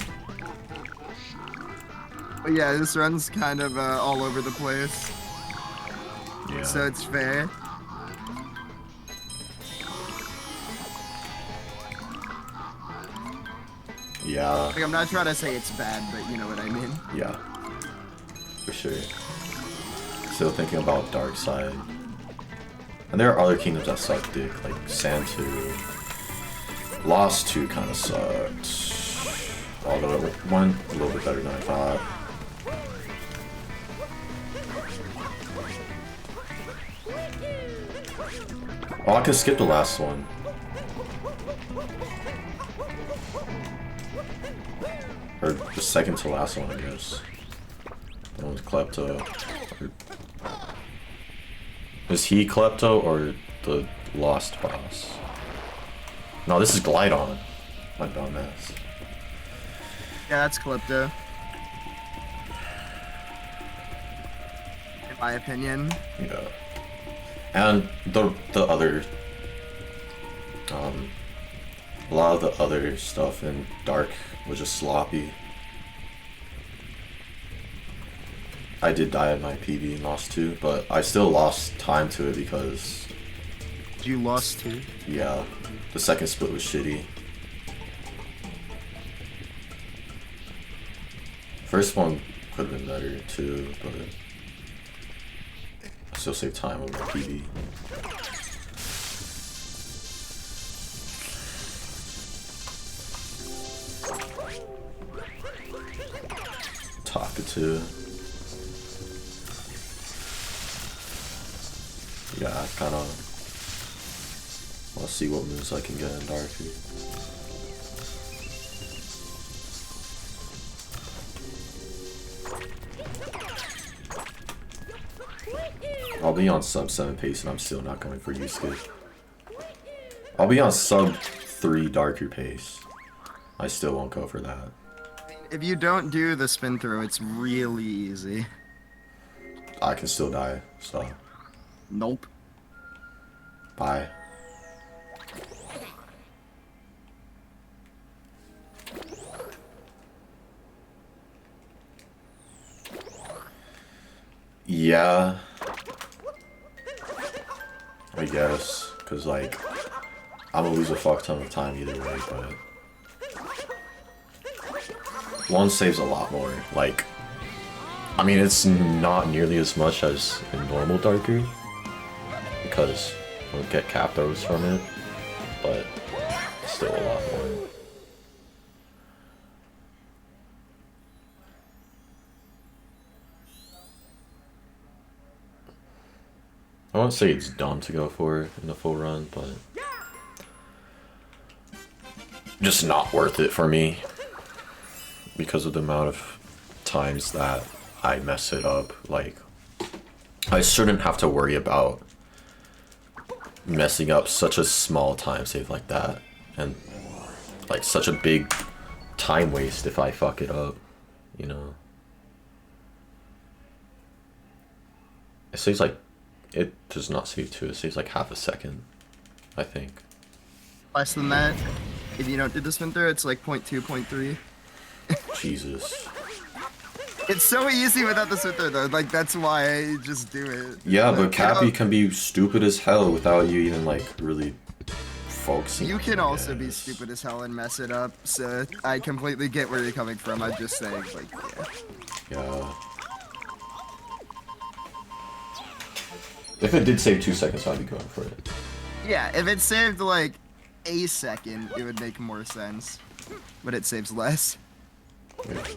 But yeah, this run's kind of all over the place, Yeah. so it's fair. Yeah. Like, I'm not trying to say it's bad, but you know what I mean. Yeah. For sure. Still thinking about Dark Side. And there are other kingdoms that suck dick, like Sand 2. Lost 2 kind of sucked. Although it went a little bit better than I thought. Oh, I could skip the last one. Or the second to last one, I guess. The one with Klepto. Is he Klepto or the Lost Boss? No, this is Glydon. My dumbass. Yeah, that's Calypto. In my opinion. Yeah. And the other a lot of the other stuff in Dark was just sloppy. I did die at my PB and lost 2, but I still lost time to it because You lost 2? yeah, the second split was shitty. First one could have been better too, but I still saved time with my PB. Talkative. Yeah, I kind of want to see what moves I can get in Darky. I'll be on sub 7 pace and I'm still not going for Yusuke. I'll be on sub 3 darker pace. I still won't go for that. If you don't do the spin throw, it's really easy. I can still die, so Nope. bye. Yeah, I guess, cause like I'm gonna lose a fuck ton of time either way, but one saves a lot more. Like, I mean, it's not nearly as much as in normal darker because we'll get cap throws from it, but still a lot more. I won't say it's dumb to go for it in the full run, but just not worth it for me because of the amount of times that I mess it up. Like, I shouldn't have to worry about messing up such a small time save like that and like such a big time waste if I fuck it up, you know. It saves like, it does not save 2, it saves like half a second, I think. Less than that. If you don't do the spin throw, it's like 0.2, 0.3. Jesus. It's so easy without the spin throw though. Like, that's why I just do it. Yeah, Like, but Cappy can be stupid as hell without you even like really focusing. You can also be Yes. stupid as hell and mess it up, so I completely get where you're coming from. I'm just saying, like, yeah. Yeah. If it did save 2 seconds, I'd be going for it. Yeah, if it saved like a second, it would make more sense. But it saves less. Wait.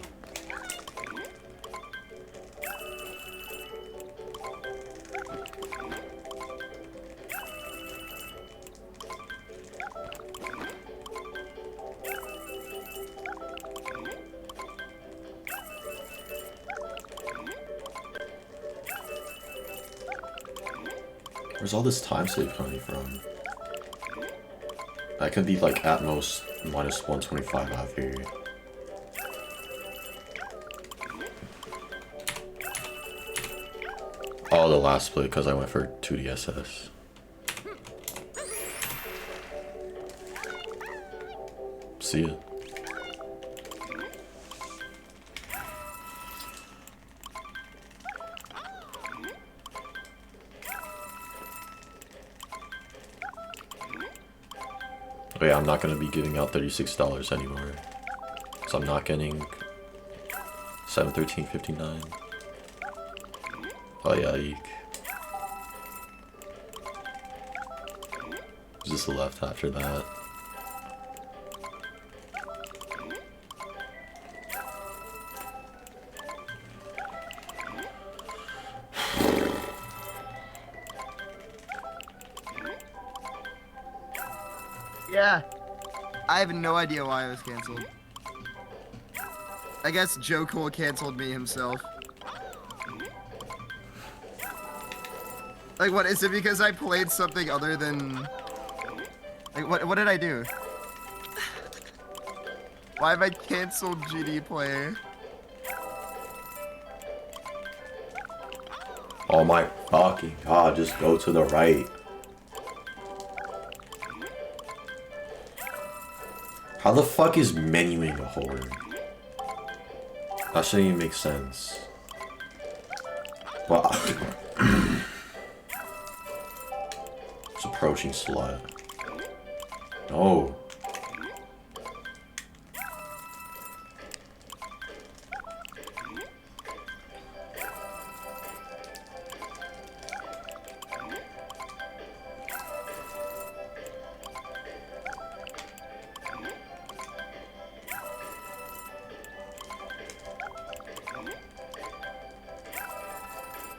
Where's all this time save coming from? I could be like at most minus 125 out here. Oh, the last split because I went for 2DSS. See ya. Oh yeah, I'm not gonna be giving out $36 anymore. So I'm not getting 713.59. Oh yeah, eek. There's just the left after that. Yeah. I have no idea why I was canceled. I guess Joe Cole canceled me himself. Like, what, is it because I played something other than... Like, what did I do? Why have I canceled GD player? Oh my fucking god, just go to the right. How the fuck is menuing a horror? That shouldn't even make sense. Well, it's approaching slut. No.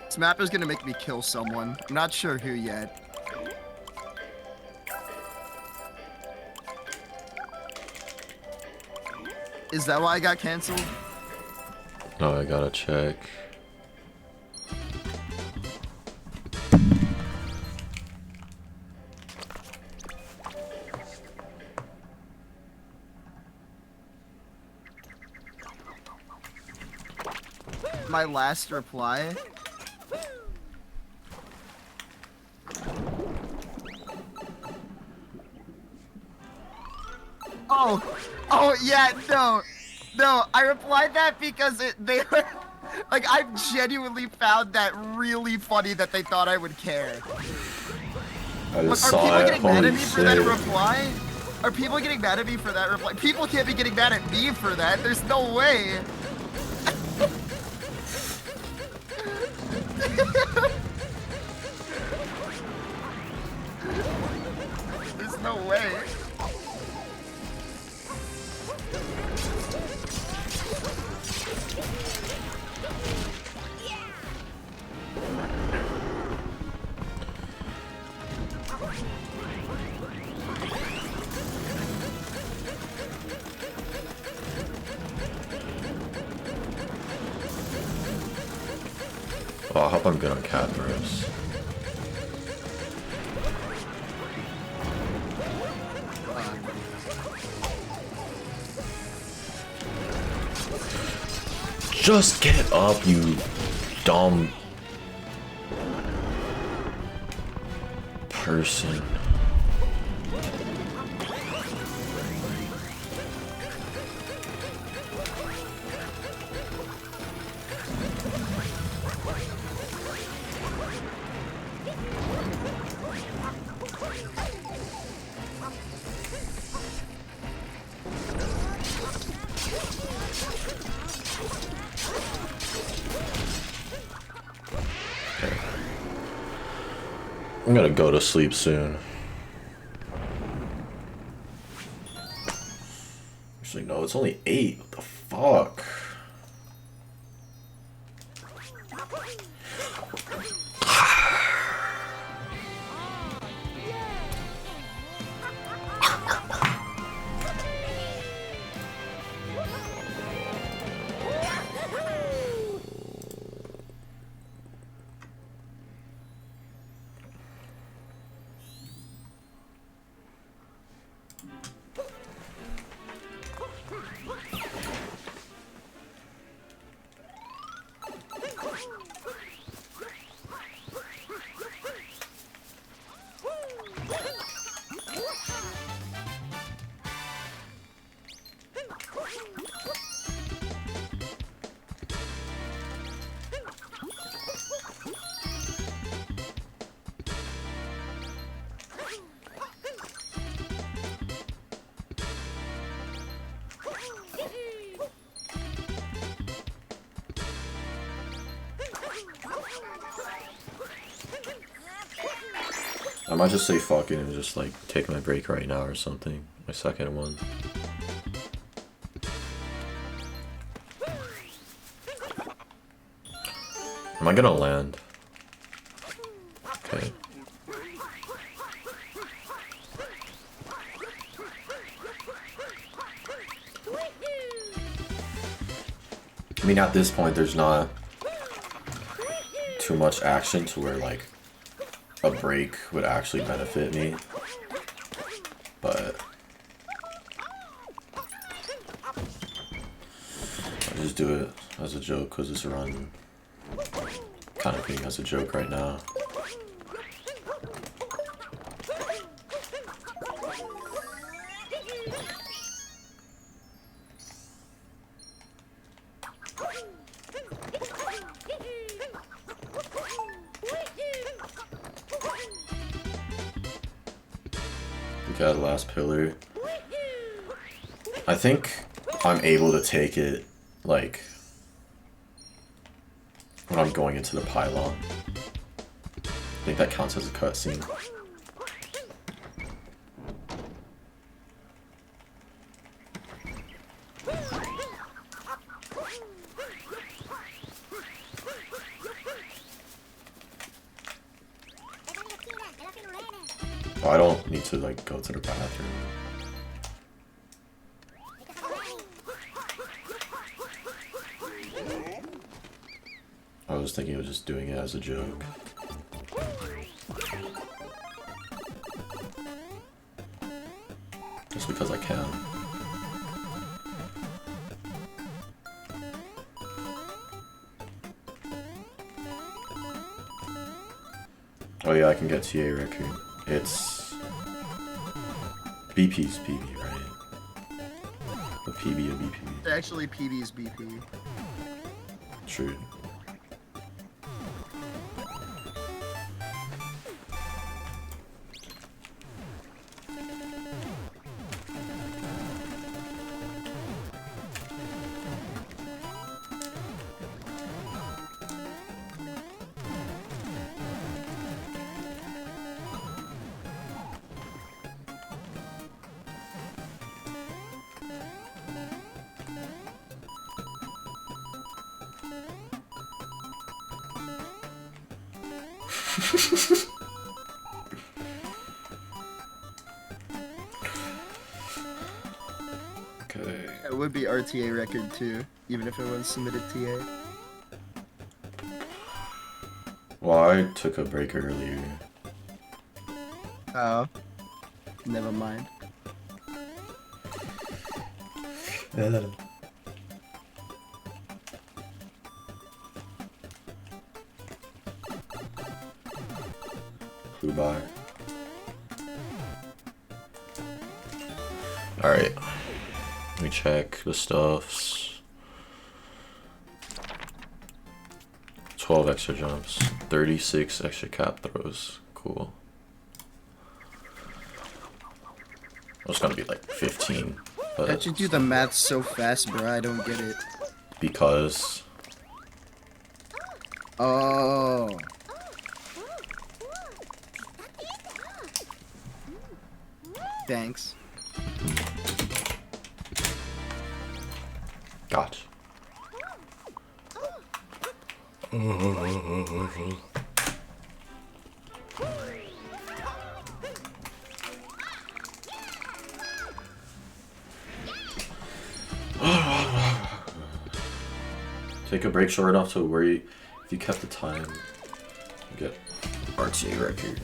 This map is gonna make me kill someone. I'm not sure who yet. Is that why I got canceled? No, I gotta check. My last reply? Oh yeah, no, I replied that because they were, like, I genuinely found that really funny that they thought I would care. I just Are saw people it. getting mad at Holy me for that shit. reply? Are people getting mad at me for that reply? People can't be getting mad at me for that. There's no way. There's no way. Oh, I hope I'm good on cat throws. Just get up, you dumb person. I'm gonna go to sleep soon. Actually, no, it's only 8. What the fuck? I might just say fuck it and just like take my break right now or something. My second one. Am I gonna land? Okay. I mean, at this point, there's not too much action to where like a break would actually benefit me, but do it as a joke because it's run kind of being as a joke right now. Okay, the last pillar. I think I'm able to take it, like, when I'm going into the pylon. I think that counts as a cutscene. Oh, I don't need to, like, go to the bathroom. I was thinking of just doing it as a joke. Just because I can. Oh yeah, I can get TA record. It's BP's PB, right? A PB, a BP. Actually, PB's BP. True. Okay. It would be RTA record too, even if it was submitted TA. Well, I took a break earlier. Oh. Never mind. Flew by. Alright. Let me check the stuffs. 12 extra jumps. 36 extra cap throws. Cool. It's gonna be like 15. But How'd you do the math so fast, bro? I don't get it. because Oh. Thanks. gotcha. Take a break short enough to where you, if you kept the time, you get RTA record.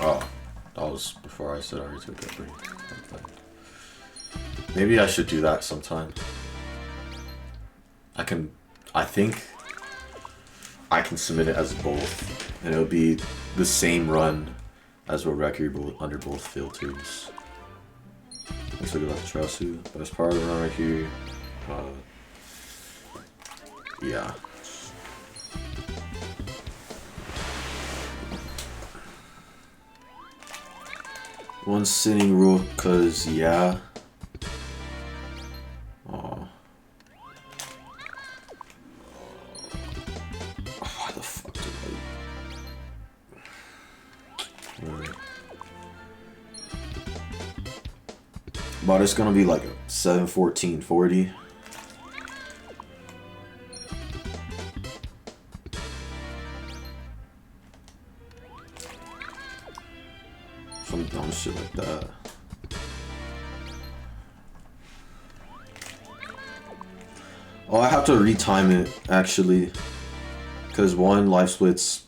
Oh, that was before I said I already took a break. Okay. Maybe I should do that sometime. I think I can submit it as both, and it'll be the same run as a record under both filters. Looks like about the trust you. Best part of the run right here. Yeah. One sitting rule, cause yeah. Oh. Why the fuck did I? But it's gonna be like a 7:14:40. Some dumb shit like that. Oh, I have to retime it actually, because one life split's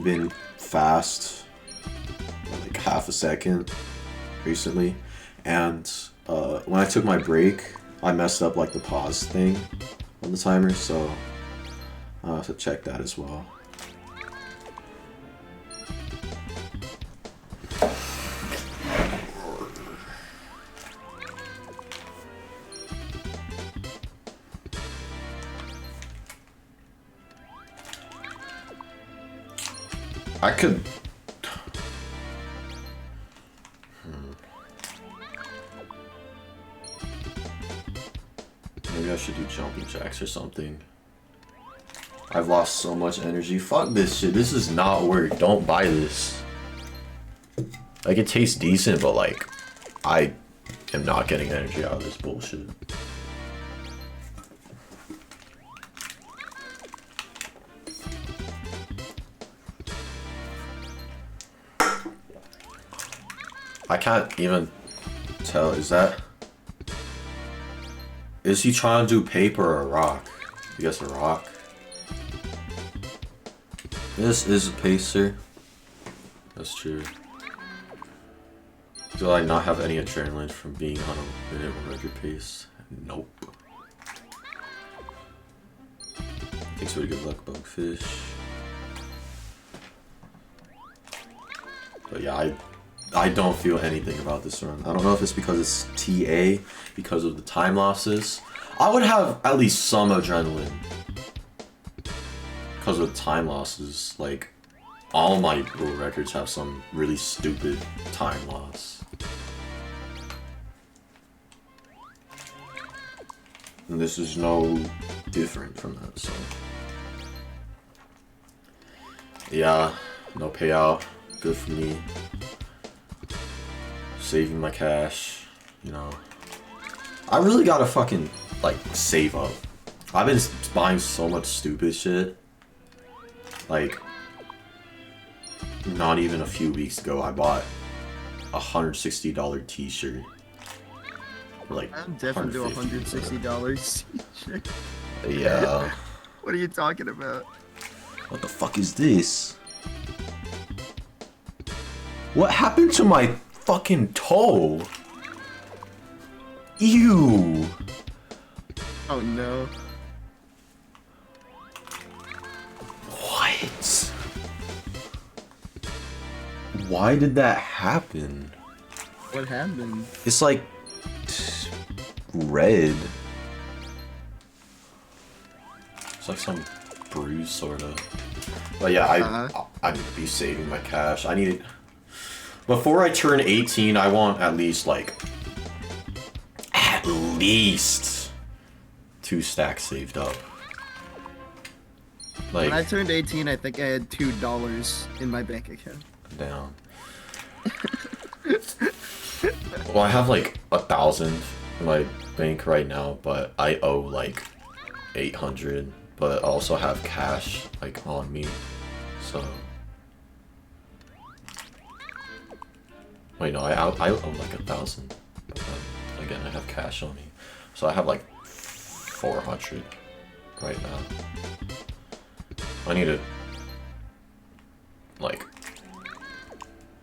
been fast, like half a second recently, and when I took my break, I messed up like the pause thing on the timer, so I'll have to check that as well. I could... Maybe I should do jumping jacks or something. I've lost so much energy. Fuck this shit. This does not work. Don't buy this. Like, it tastes decent, but like, I am not getting energy out of this bullshit. I can't even tell. Is he trying to do paper or a rock? I guess a rock. This is a pacer. That's true. Do I not have any adrenaline from being on a minute record pace? Nope. Thanks for the good luck, Bugfish. But yeah, I don't feel anything about this run. I don't know if it's because it's TA, because of the time losses. I would have at least some adrenaline because of the time losses. Like, all my world records have some really stupid time loss. And this is no different from that, so. Yeah, no payout. Good for me. Saving my cash, you know. I really gotta fucking, like, save up. I've been buying so much stupid shit. Like, not even a few weeks ago, I bought a $160 t-shirt. Like, I'm definitely do $160 t-shirt. Yeah. What are you talking about? What the fuck is this? What happened to my fucking toe? Ew. Oh no. What? Why did that happen? What happened? It's like red. It's like some bruise, sort of. But yeah, I need to be saving my cash. I need it. Before I turn 18, I want at least, like, at least 2 stacks saved up. Like, when I turned 18, I think I had $2 in my bank account. Damn. Well, I have like 1,000 in my bank right now, but I owe like 800. But I also have cash like on me, so. Wait, no, I owe like 1,000. But then, again, I have cash on me, so I have like 400 right now. I need to like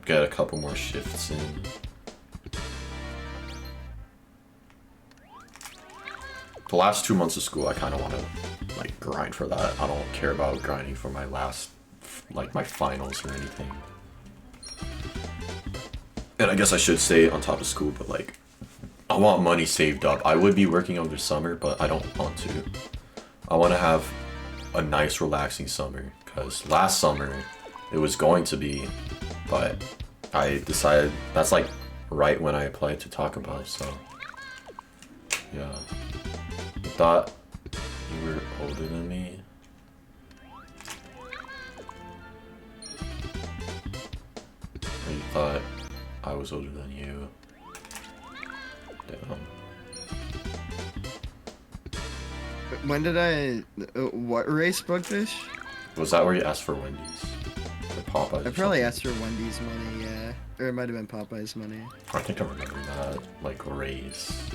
get a couple more shifts in. The last 2 months of school, I kind of want to like grind for that. I don't care about grinding for my last, like my finals or anything. And I guess I should stay on top of school, but like, I want money saved up. I would be working over summer, but I don't want to. I want to have a nice, relaxing summer, because last summer it was going to be, but I decided that's like right when I applied to talk about, so yeah. I thought you were older than me. Or you thought I was older than you. Damn. When did I... what race, Bugfish? Was that where you asked for Wendy's? Or Popeyes? I probably asked for Wendy's money, yeah. Or it might have been Popeye's money. I think I remember that, like, race.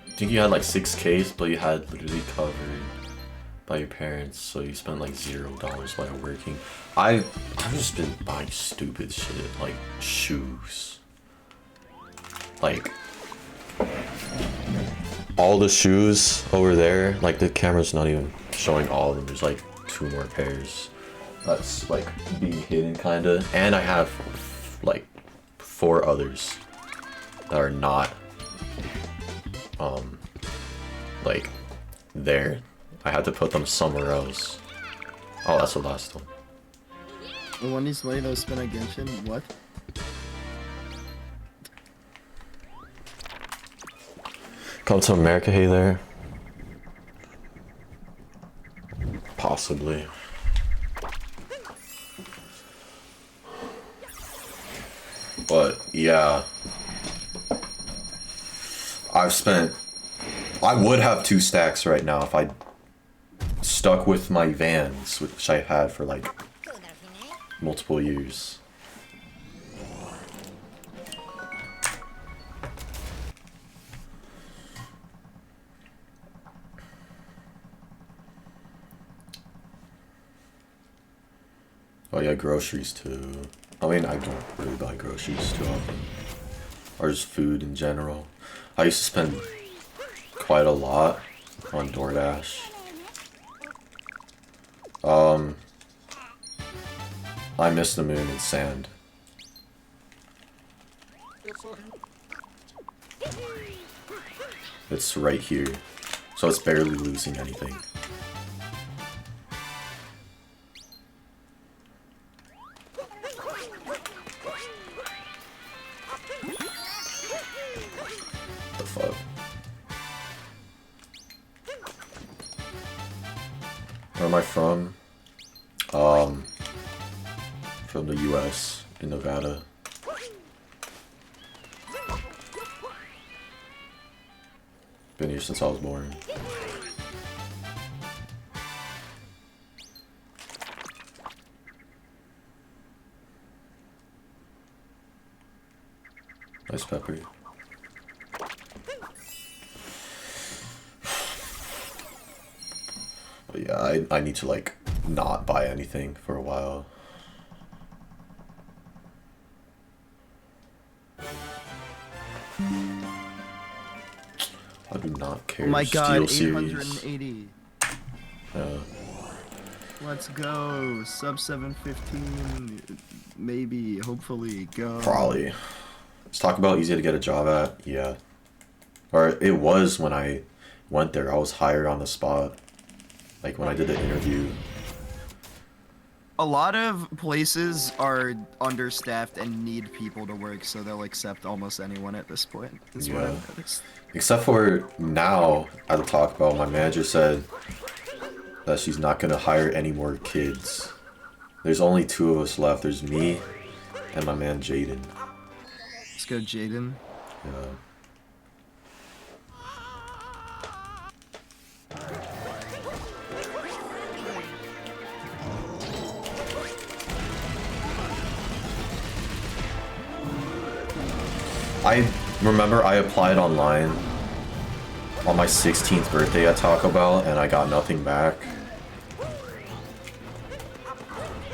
I think you had like 6Ks, but you had literally covered by your parents, so you spend like $0 while working. I've just been buying stupid shit like shoes. Like all the shoes over there, like the camera's not even showing all of them. There's like 2 more pairs that's like being hidden kinda, and I have like 4 others that are not like there. I had to put them somewhere else. Oh, that's the last one. The one he's money that was spent on Genshin? What? Come to America, hey there. Possibly. But yeah, I would have 2 stacks right now if I stuck with my Vans, which I had for like multiple years. Oh yeah, groceries too. I mean, I don't really buy groceries too often. Or just food in general. I used to spend quite a lot on DoorDash. I miss the moon and sand. It's right here, so it's barely losing anything. The fuck? Where am I from? From the US, in Nevada. Been here since I was born. Nice pepper. But yeah, I need to like not buy anything for a while. I do not care. Oh my god, Steel 880. Series. Let's go. Sub 715. Maybe, hopefully, go. Probably. Let's talk about easy to get a job at. Yeah. Or it was when I went there. I was hired on the spot. Like when I did the interview. A lot of places are understaffed and need people to work, so they'll accept almost anyone at this point. Is what I've noticed. Except for now, at the Taco Bell, my manager said that she's not gonna hire any more kids. There's only 2 of us left. There's me and my man Jaden. Let's go, Jaden. Yeah. I remember I applied online on my 16th birthday at Taco Bell and I got nothing back.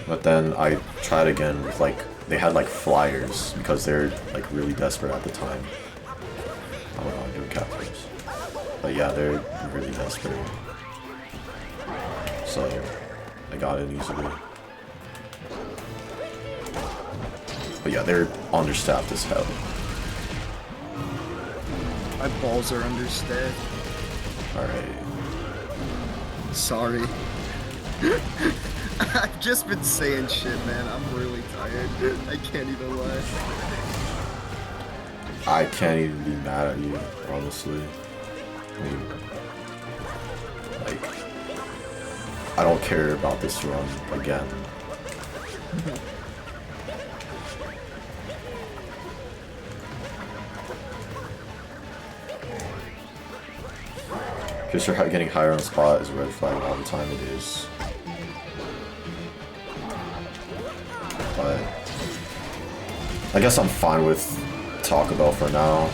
But then I tried again with like, they had like flyers because they're like really desperate at the time. I don't know, I'm doing captures. But yeah, they're really desperate. So I got it easily. But yeah, they're understaffed as hell. My balls are understaffed. Alright. Sorry. I've just been saying shit, man. I'm really tired. I can't even lie. I can't even be mad at you, honestly. I mean, like, I don't care about this run again. Because you're getting higher on the spot is a red flag all the time. It is. But I guess I'm fine with Taco Bell for now.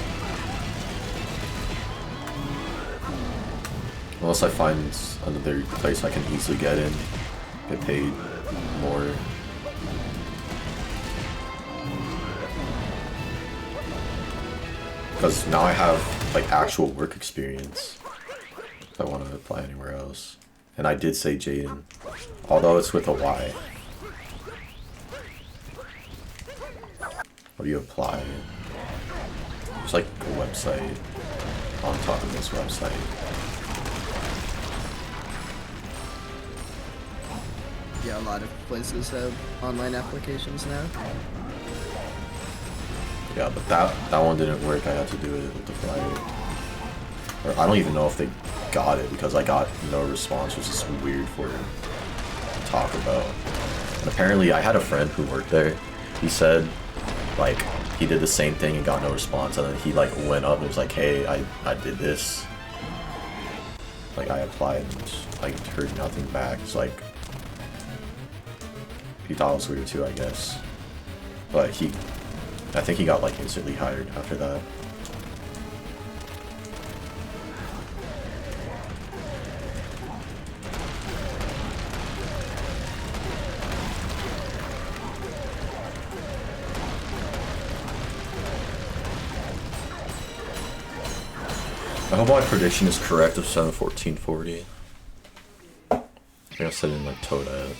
Unless I find another place I can easily get in, get paid more. Because now I have like actual work experience. If I want to apply anywhere else. And I did say Jaden, although it's with a Y. How do you apply? There's like a website on top of this website. Yeah, a lot of places have online applications now. Yeah, but that one didn't work. I had to do it with the flyer. Or I don't even know if they got it because I got no response, which is weird for to talk about. And apparently I had a friend who worked there. He said like he did the same thing and got no response, and then he like went up and was like, hey, I did this. Like I applied and just, like heard nothing back. It's like he thought it was weird too, I guess. But I think he got like instantly hired after that. I hope my prediction is correct of 7:14:40. I think I said it in like Toadette.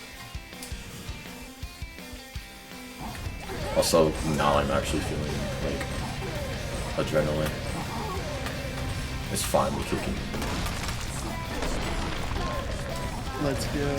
Also, now I'm actually feeling like adrenaline. It's finally kicking. Let's go.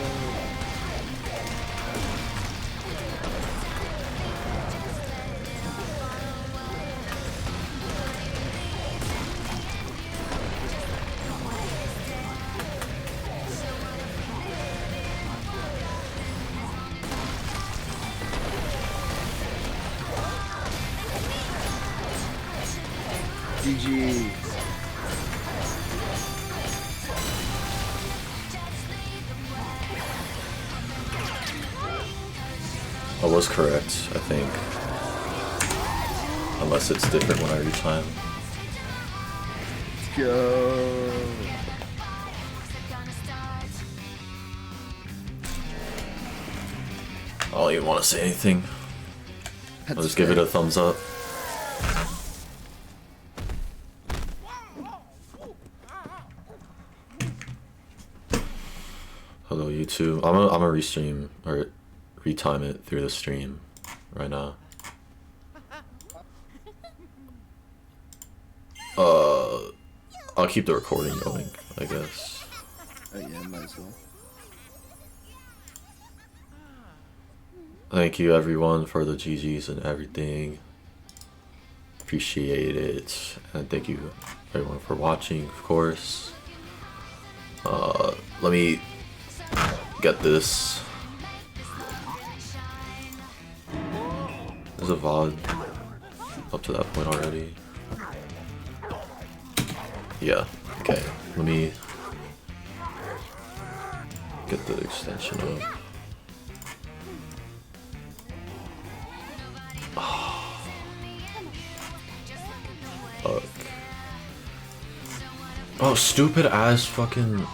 GG. I was correct, I think. Unless it's different when I retime. Let's go. I don't even want to say anything. I'll just give it a thumbs up. Hello YouTube. I'm gonna restream or retime it through the stream right now. I'll keep the recording going, I guess. Oh yeah, might as well. Thank you everyone for the GGs and everything. Appreciate it. And thank you everyone for watching, of course. Let me get this. There's a VOD up to that point already. Yeah, okay. Let me get the extension up. Fuck. Oh, stupid ass fucking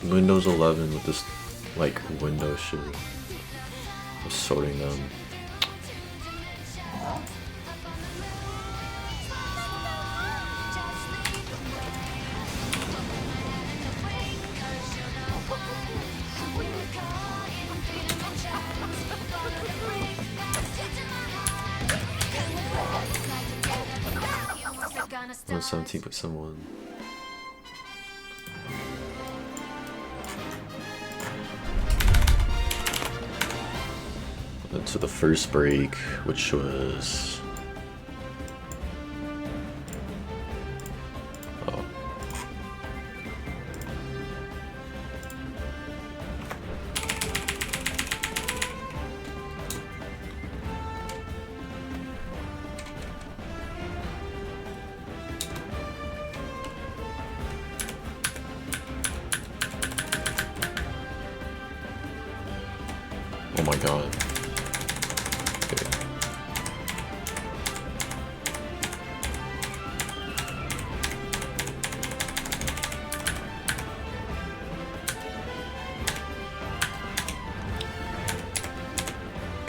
Windows 11 with this like window shit. I'm sorting them. I'm 17.71. To the first break, which was oh my god. Okay.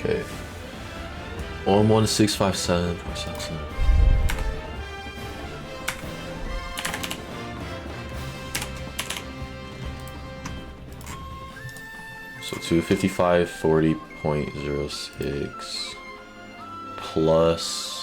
Okay. 11657.77. So 255.40.06 plus.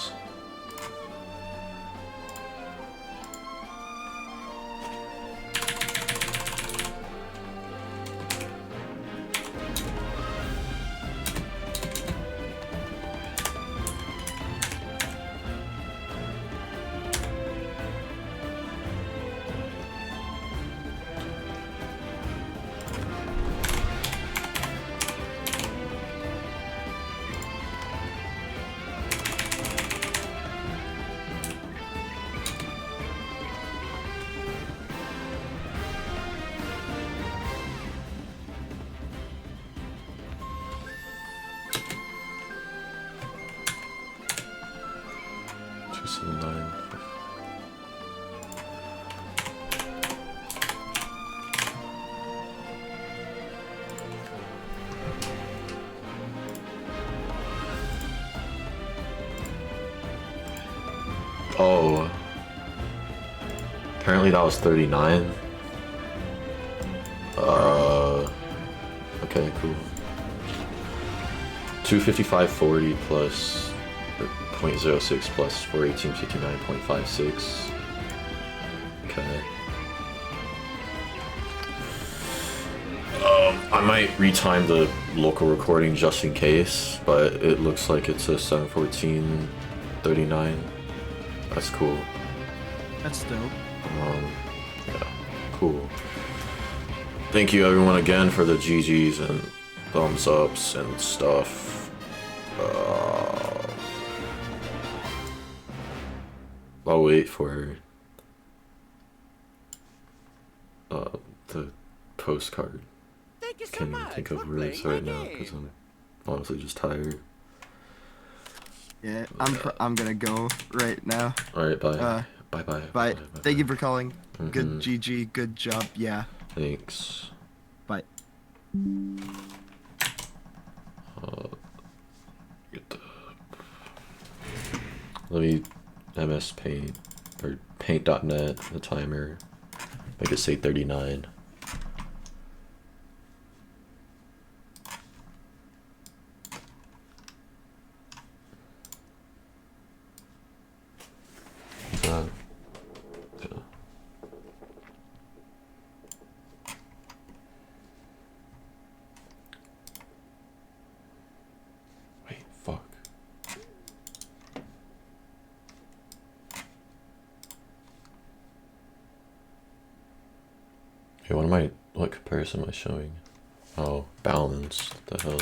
Oh, apparently that was 39. Okay, cool. 255.40 plus 0.06 plus 418.59.56. Okay. I might retime the local recording just in case, but it looks like it's a 7:14:39. That's cool. That's dope. Yeah, cool. Thank you everyone again for the GGs and thumbs ups and stuff. I'll wait for the postcard. Can't even think of words right now because I'm honestly just tired. Yeah, I'm gonna go right now. All right, bye. Bye. Bye. Thank you for calling. Mm-hmm. Good GG. Good job. Yeah. Thanks. Bye. Get the... Let me MS Paint or Paint.net the timer. Make it say 39. Yeah. Wait, fuck. Hey, what comparison am I showing? Oh, balance. What the hell?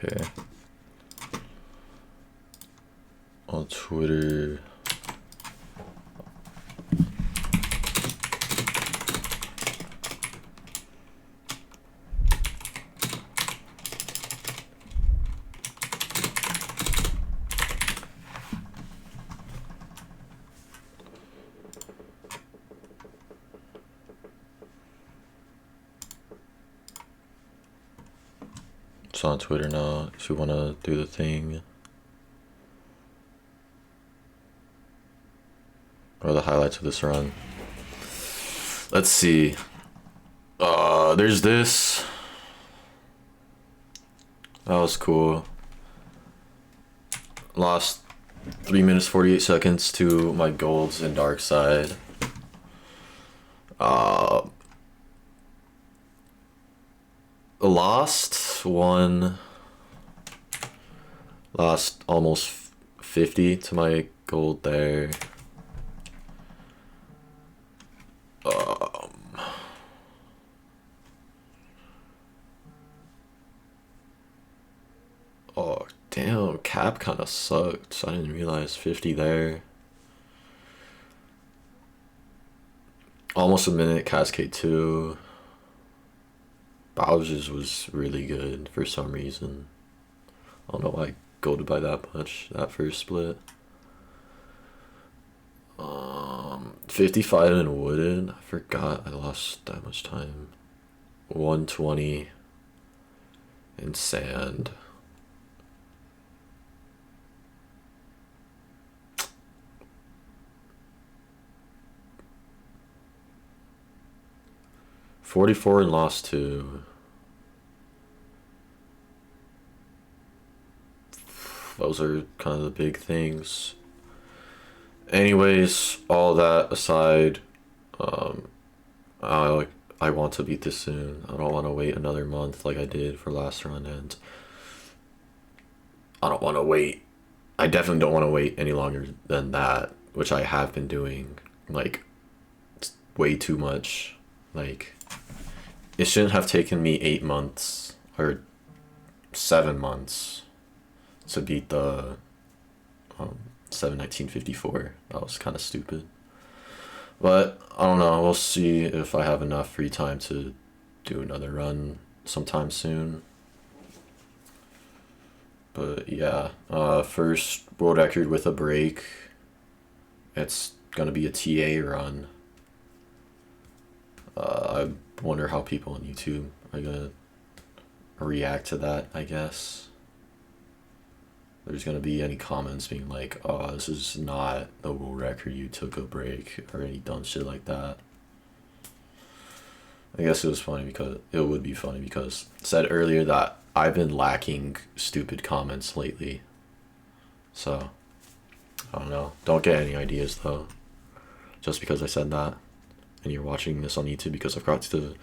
Okay. On Twitter, on Twitter now if you want to do the thing. Or the highlights of this run. Let's see. There's this. That was cool. Lost 3 minutes 48 seconds to my golds and dark side. Lost almost 50 to my gold there. Oh damn, cap kind of sucked. I didn't realize 50 there. Almost a minute Cascade 2. Bowser's was really good for some reason. I don't know why I golded by that much that first split. 55 in Wooded. I forgot I lost that much time. 120 in Sand. $44 and lost 2. Those are kind of the big things. Anyways, all that aside, I want to beat this soon. I don't want to wait another month like I did for last run, and I don't want to wait. I definitely don't want to wait any longer than that, which I have been doing, like, way too much. Like, it shouldn't have taken me 8 months or 7 months to beat the 7/1954. That was kind of stupid. But I don't know. We'll see if I have enough free time to do another run sometime soon. But yeah, first world record with a break. It's gonna be a TA run. I wonder how people on YouTube are gonna react to that, I guess. There's gonna be any comments being like, oh, this is not the world record, you took a break, or any dumb shit like that. I guess it was funny because it would be funny because I said earlier that I've been lacking stupid comments lately. So I don't know. Don't get any ideas though. Just because I said that and you're watching this on YouTube, because I forgot to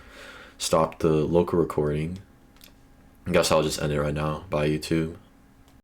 stop the local recording. I guess I'll just end it right now. Bye YouTube.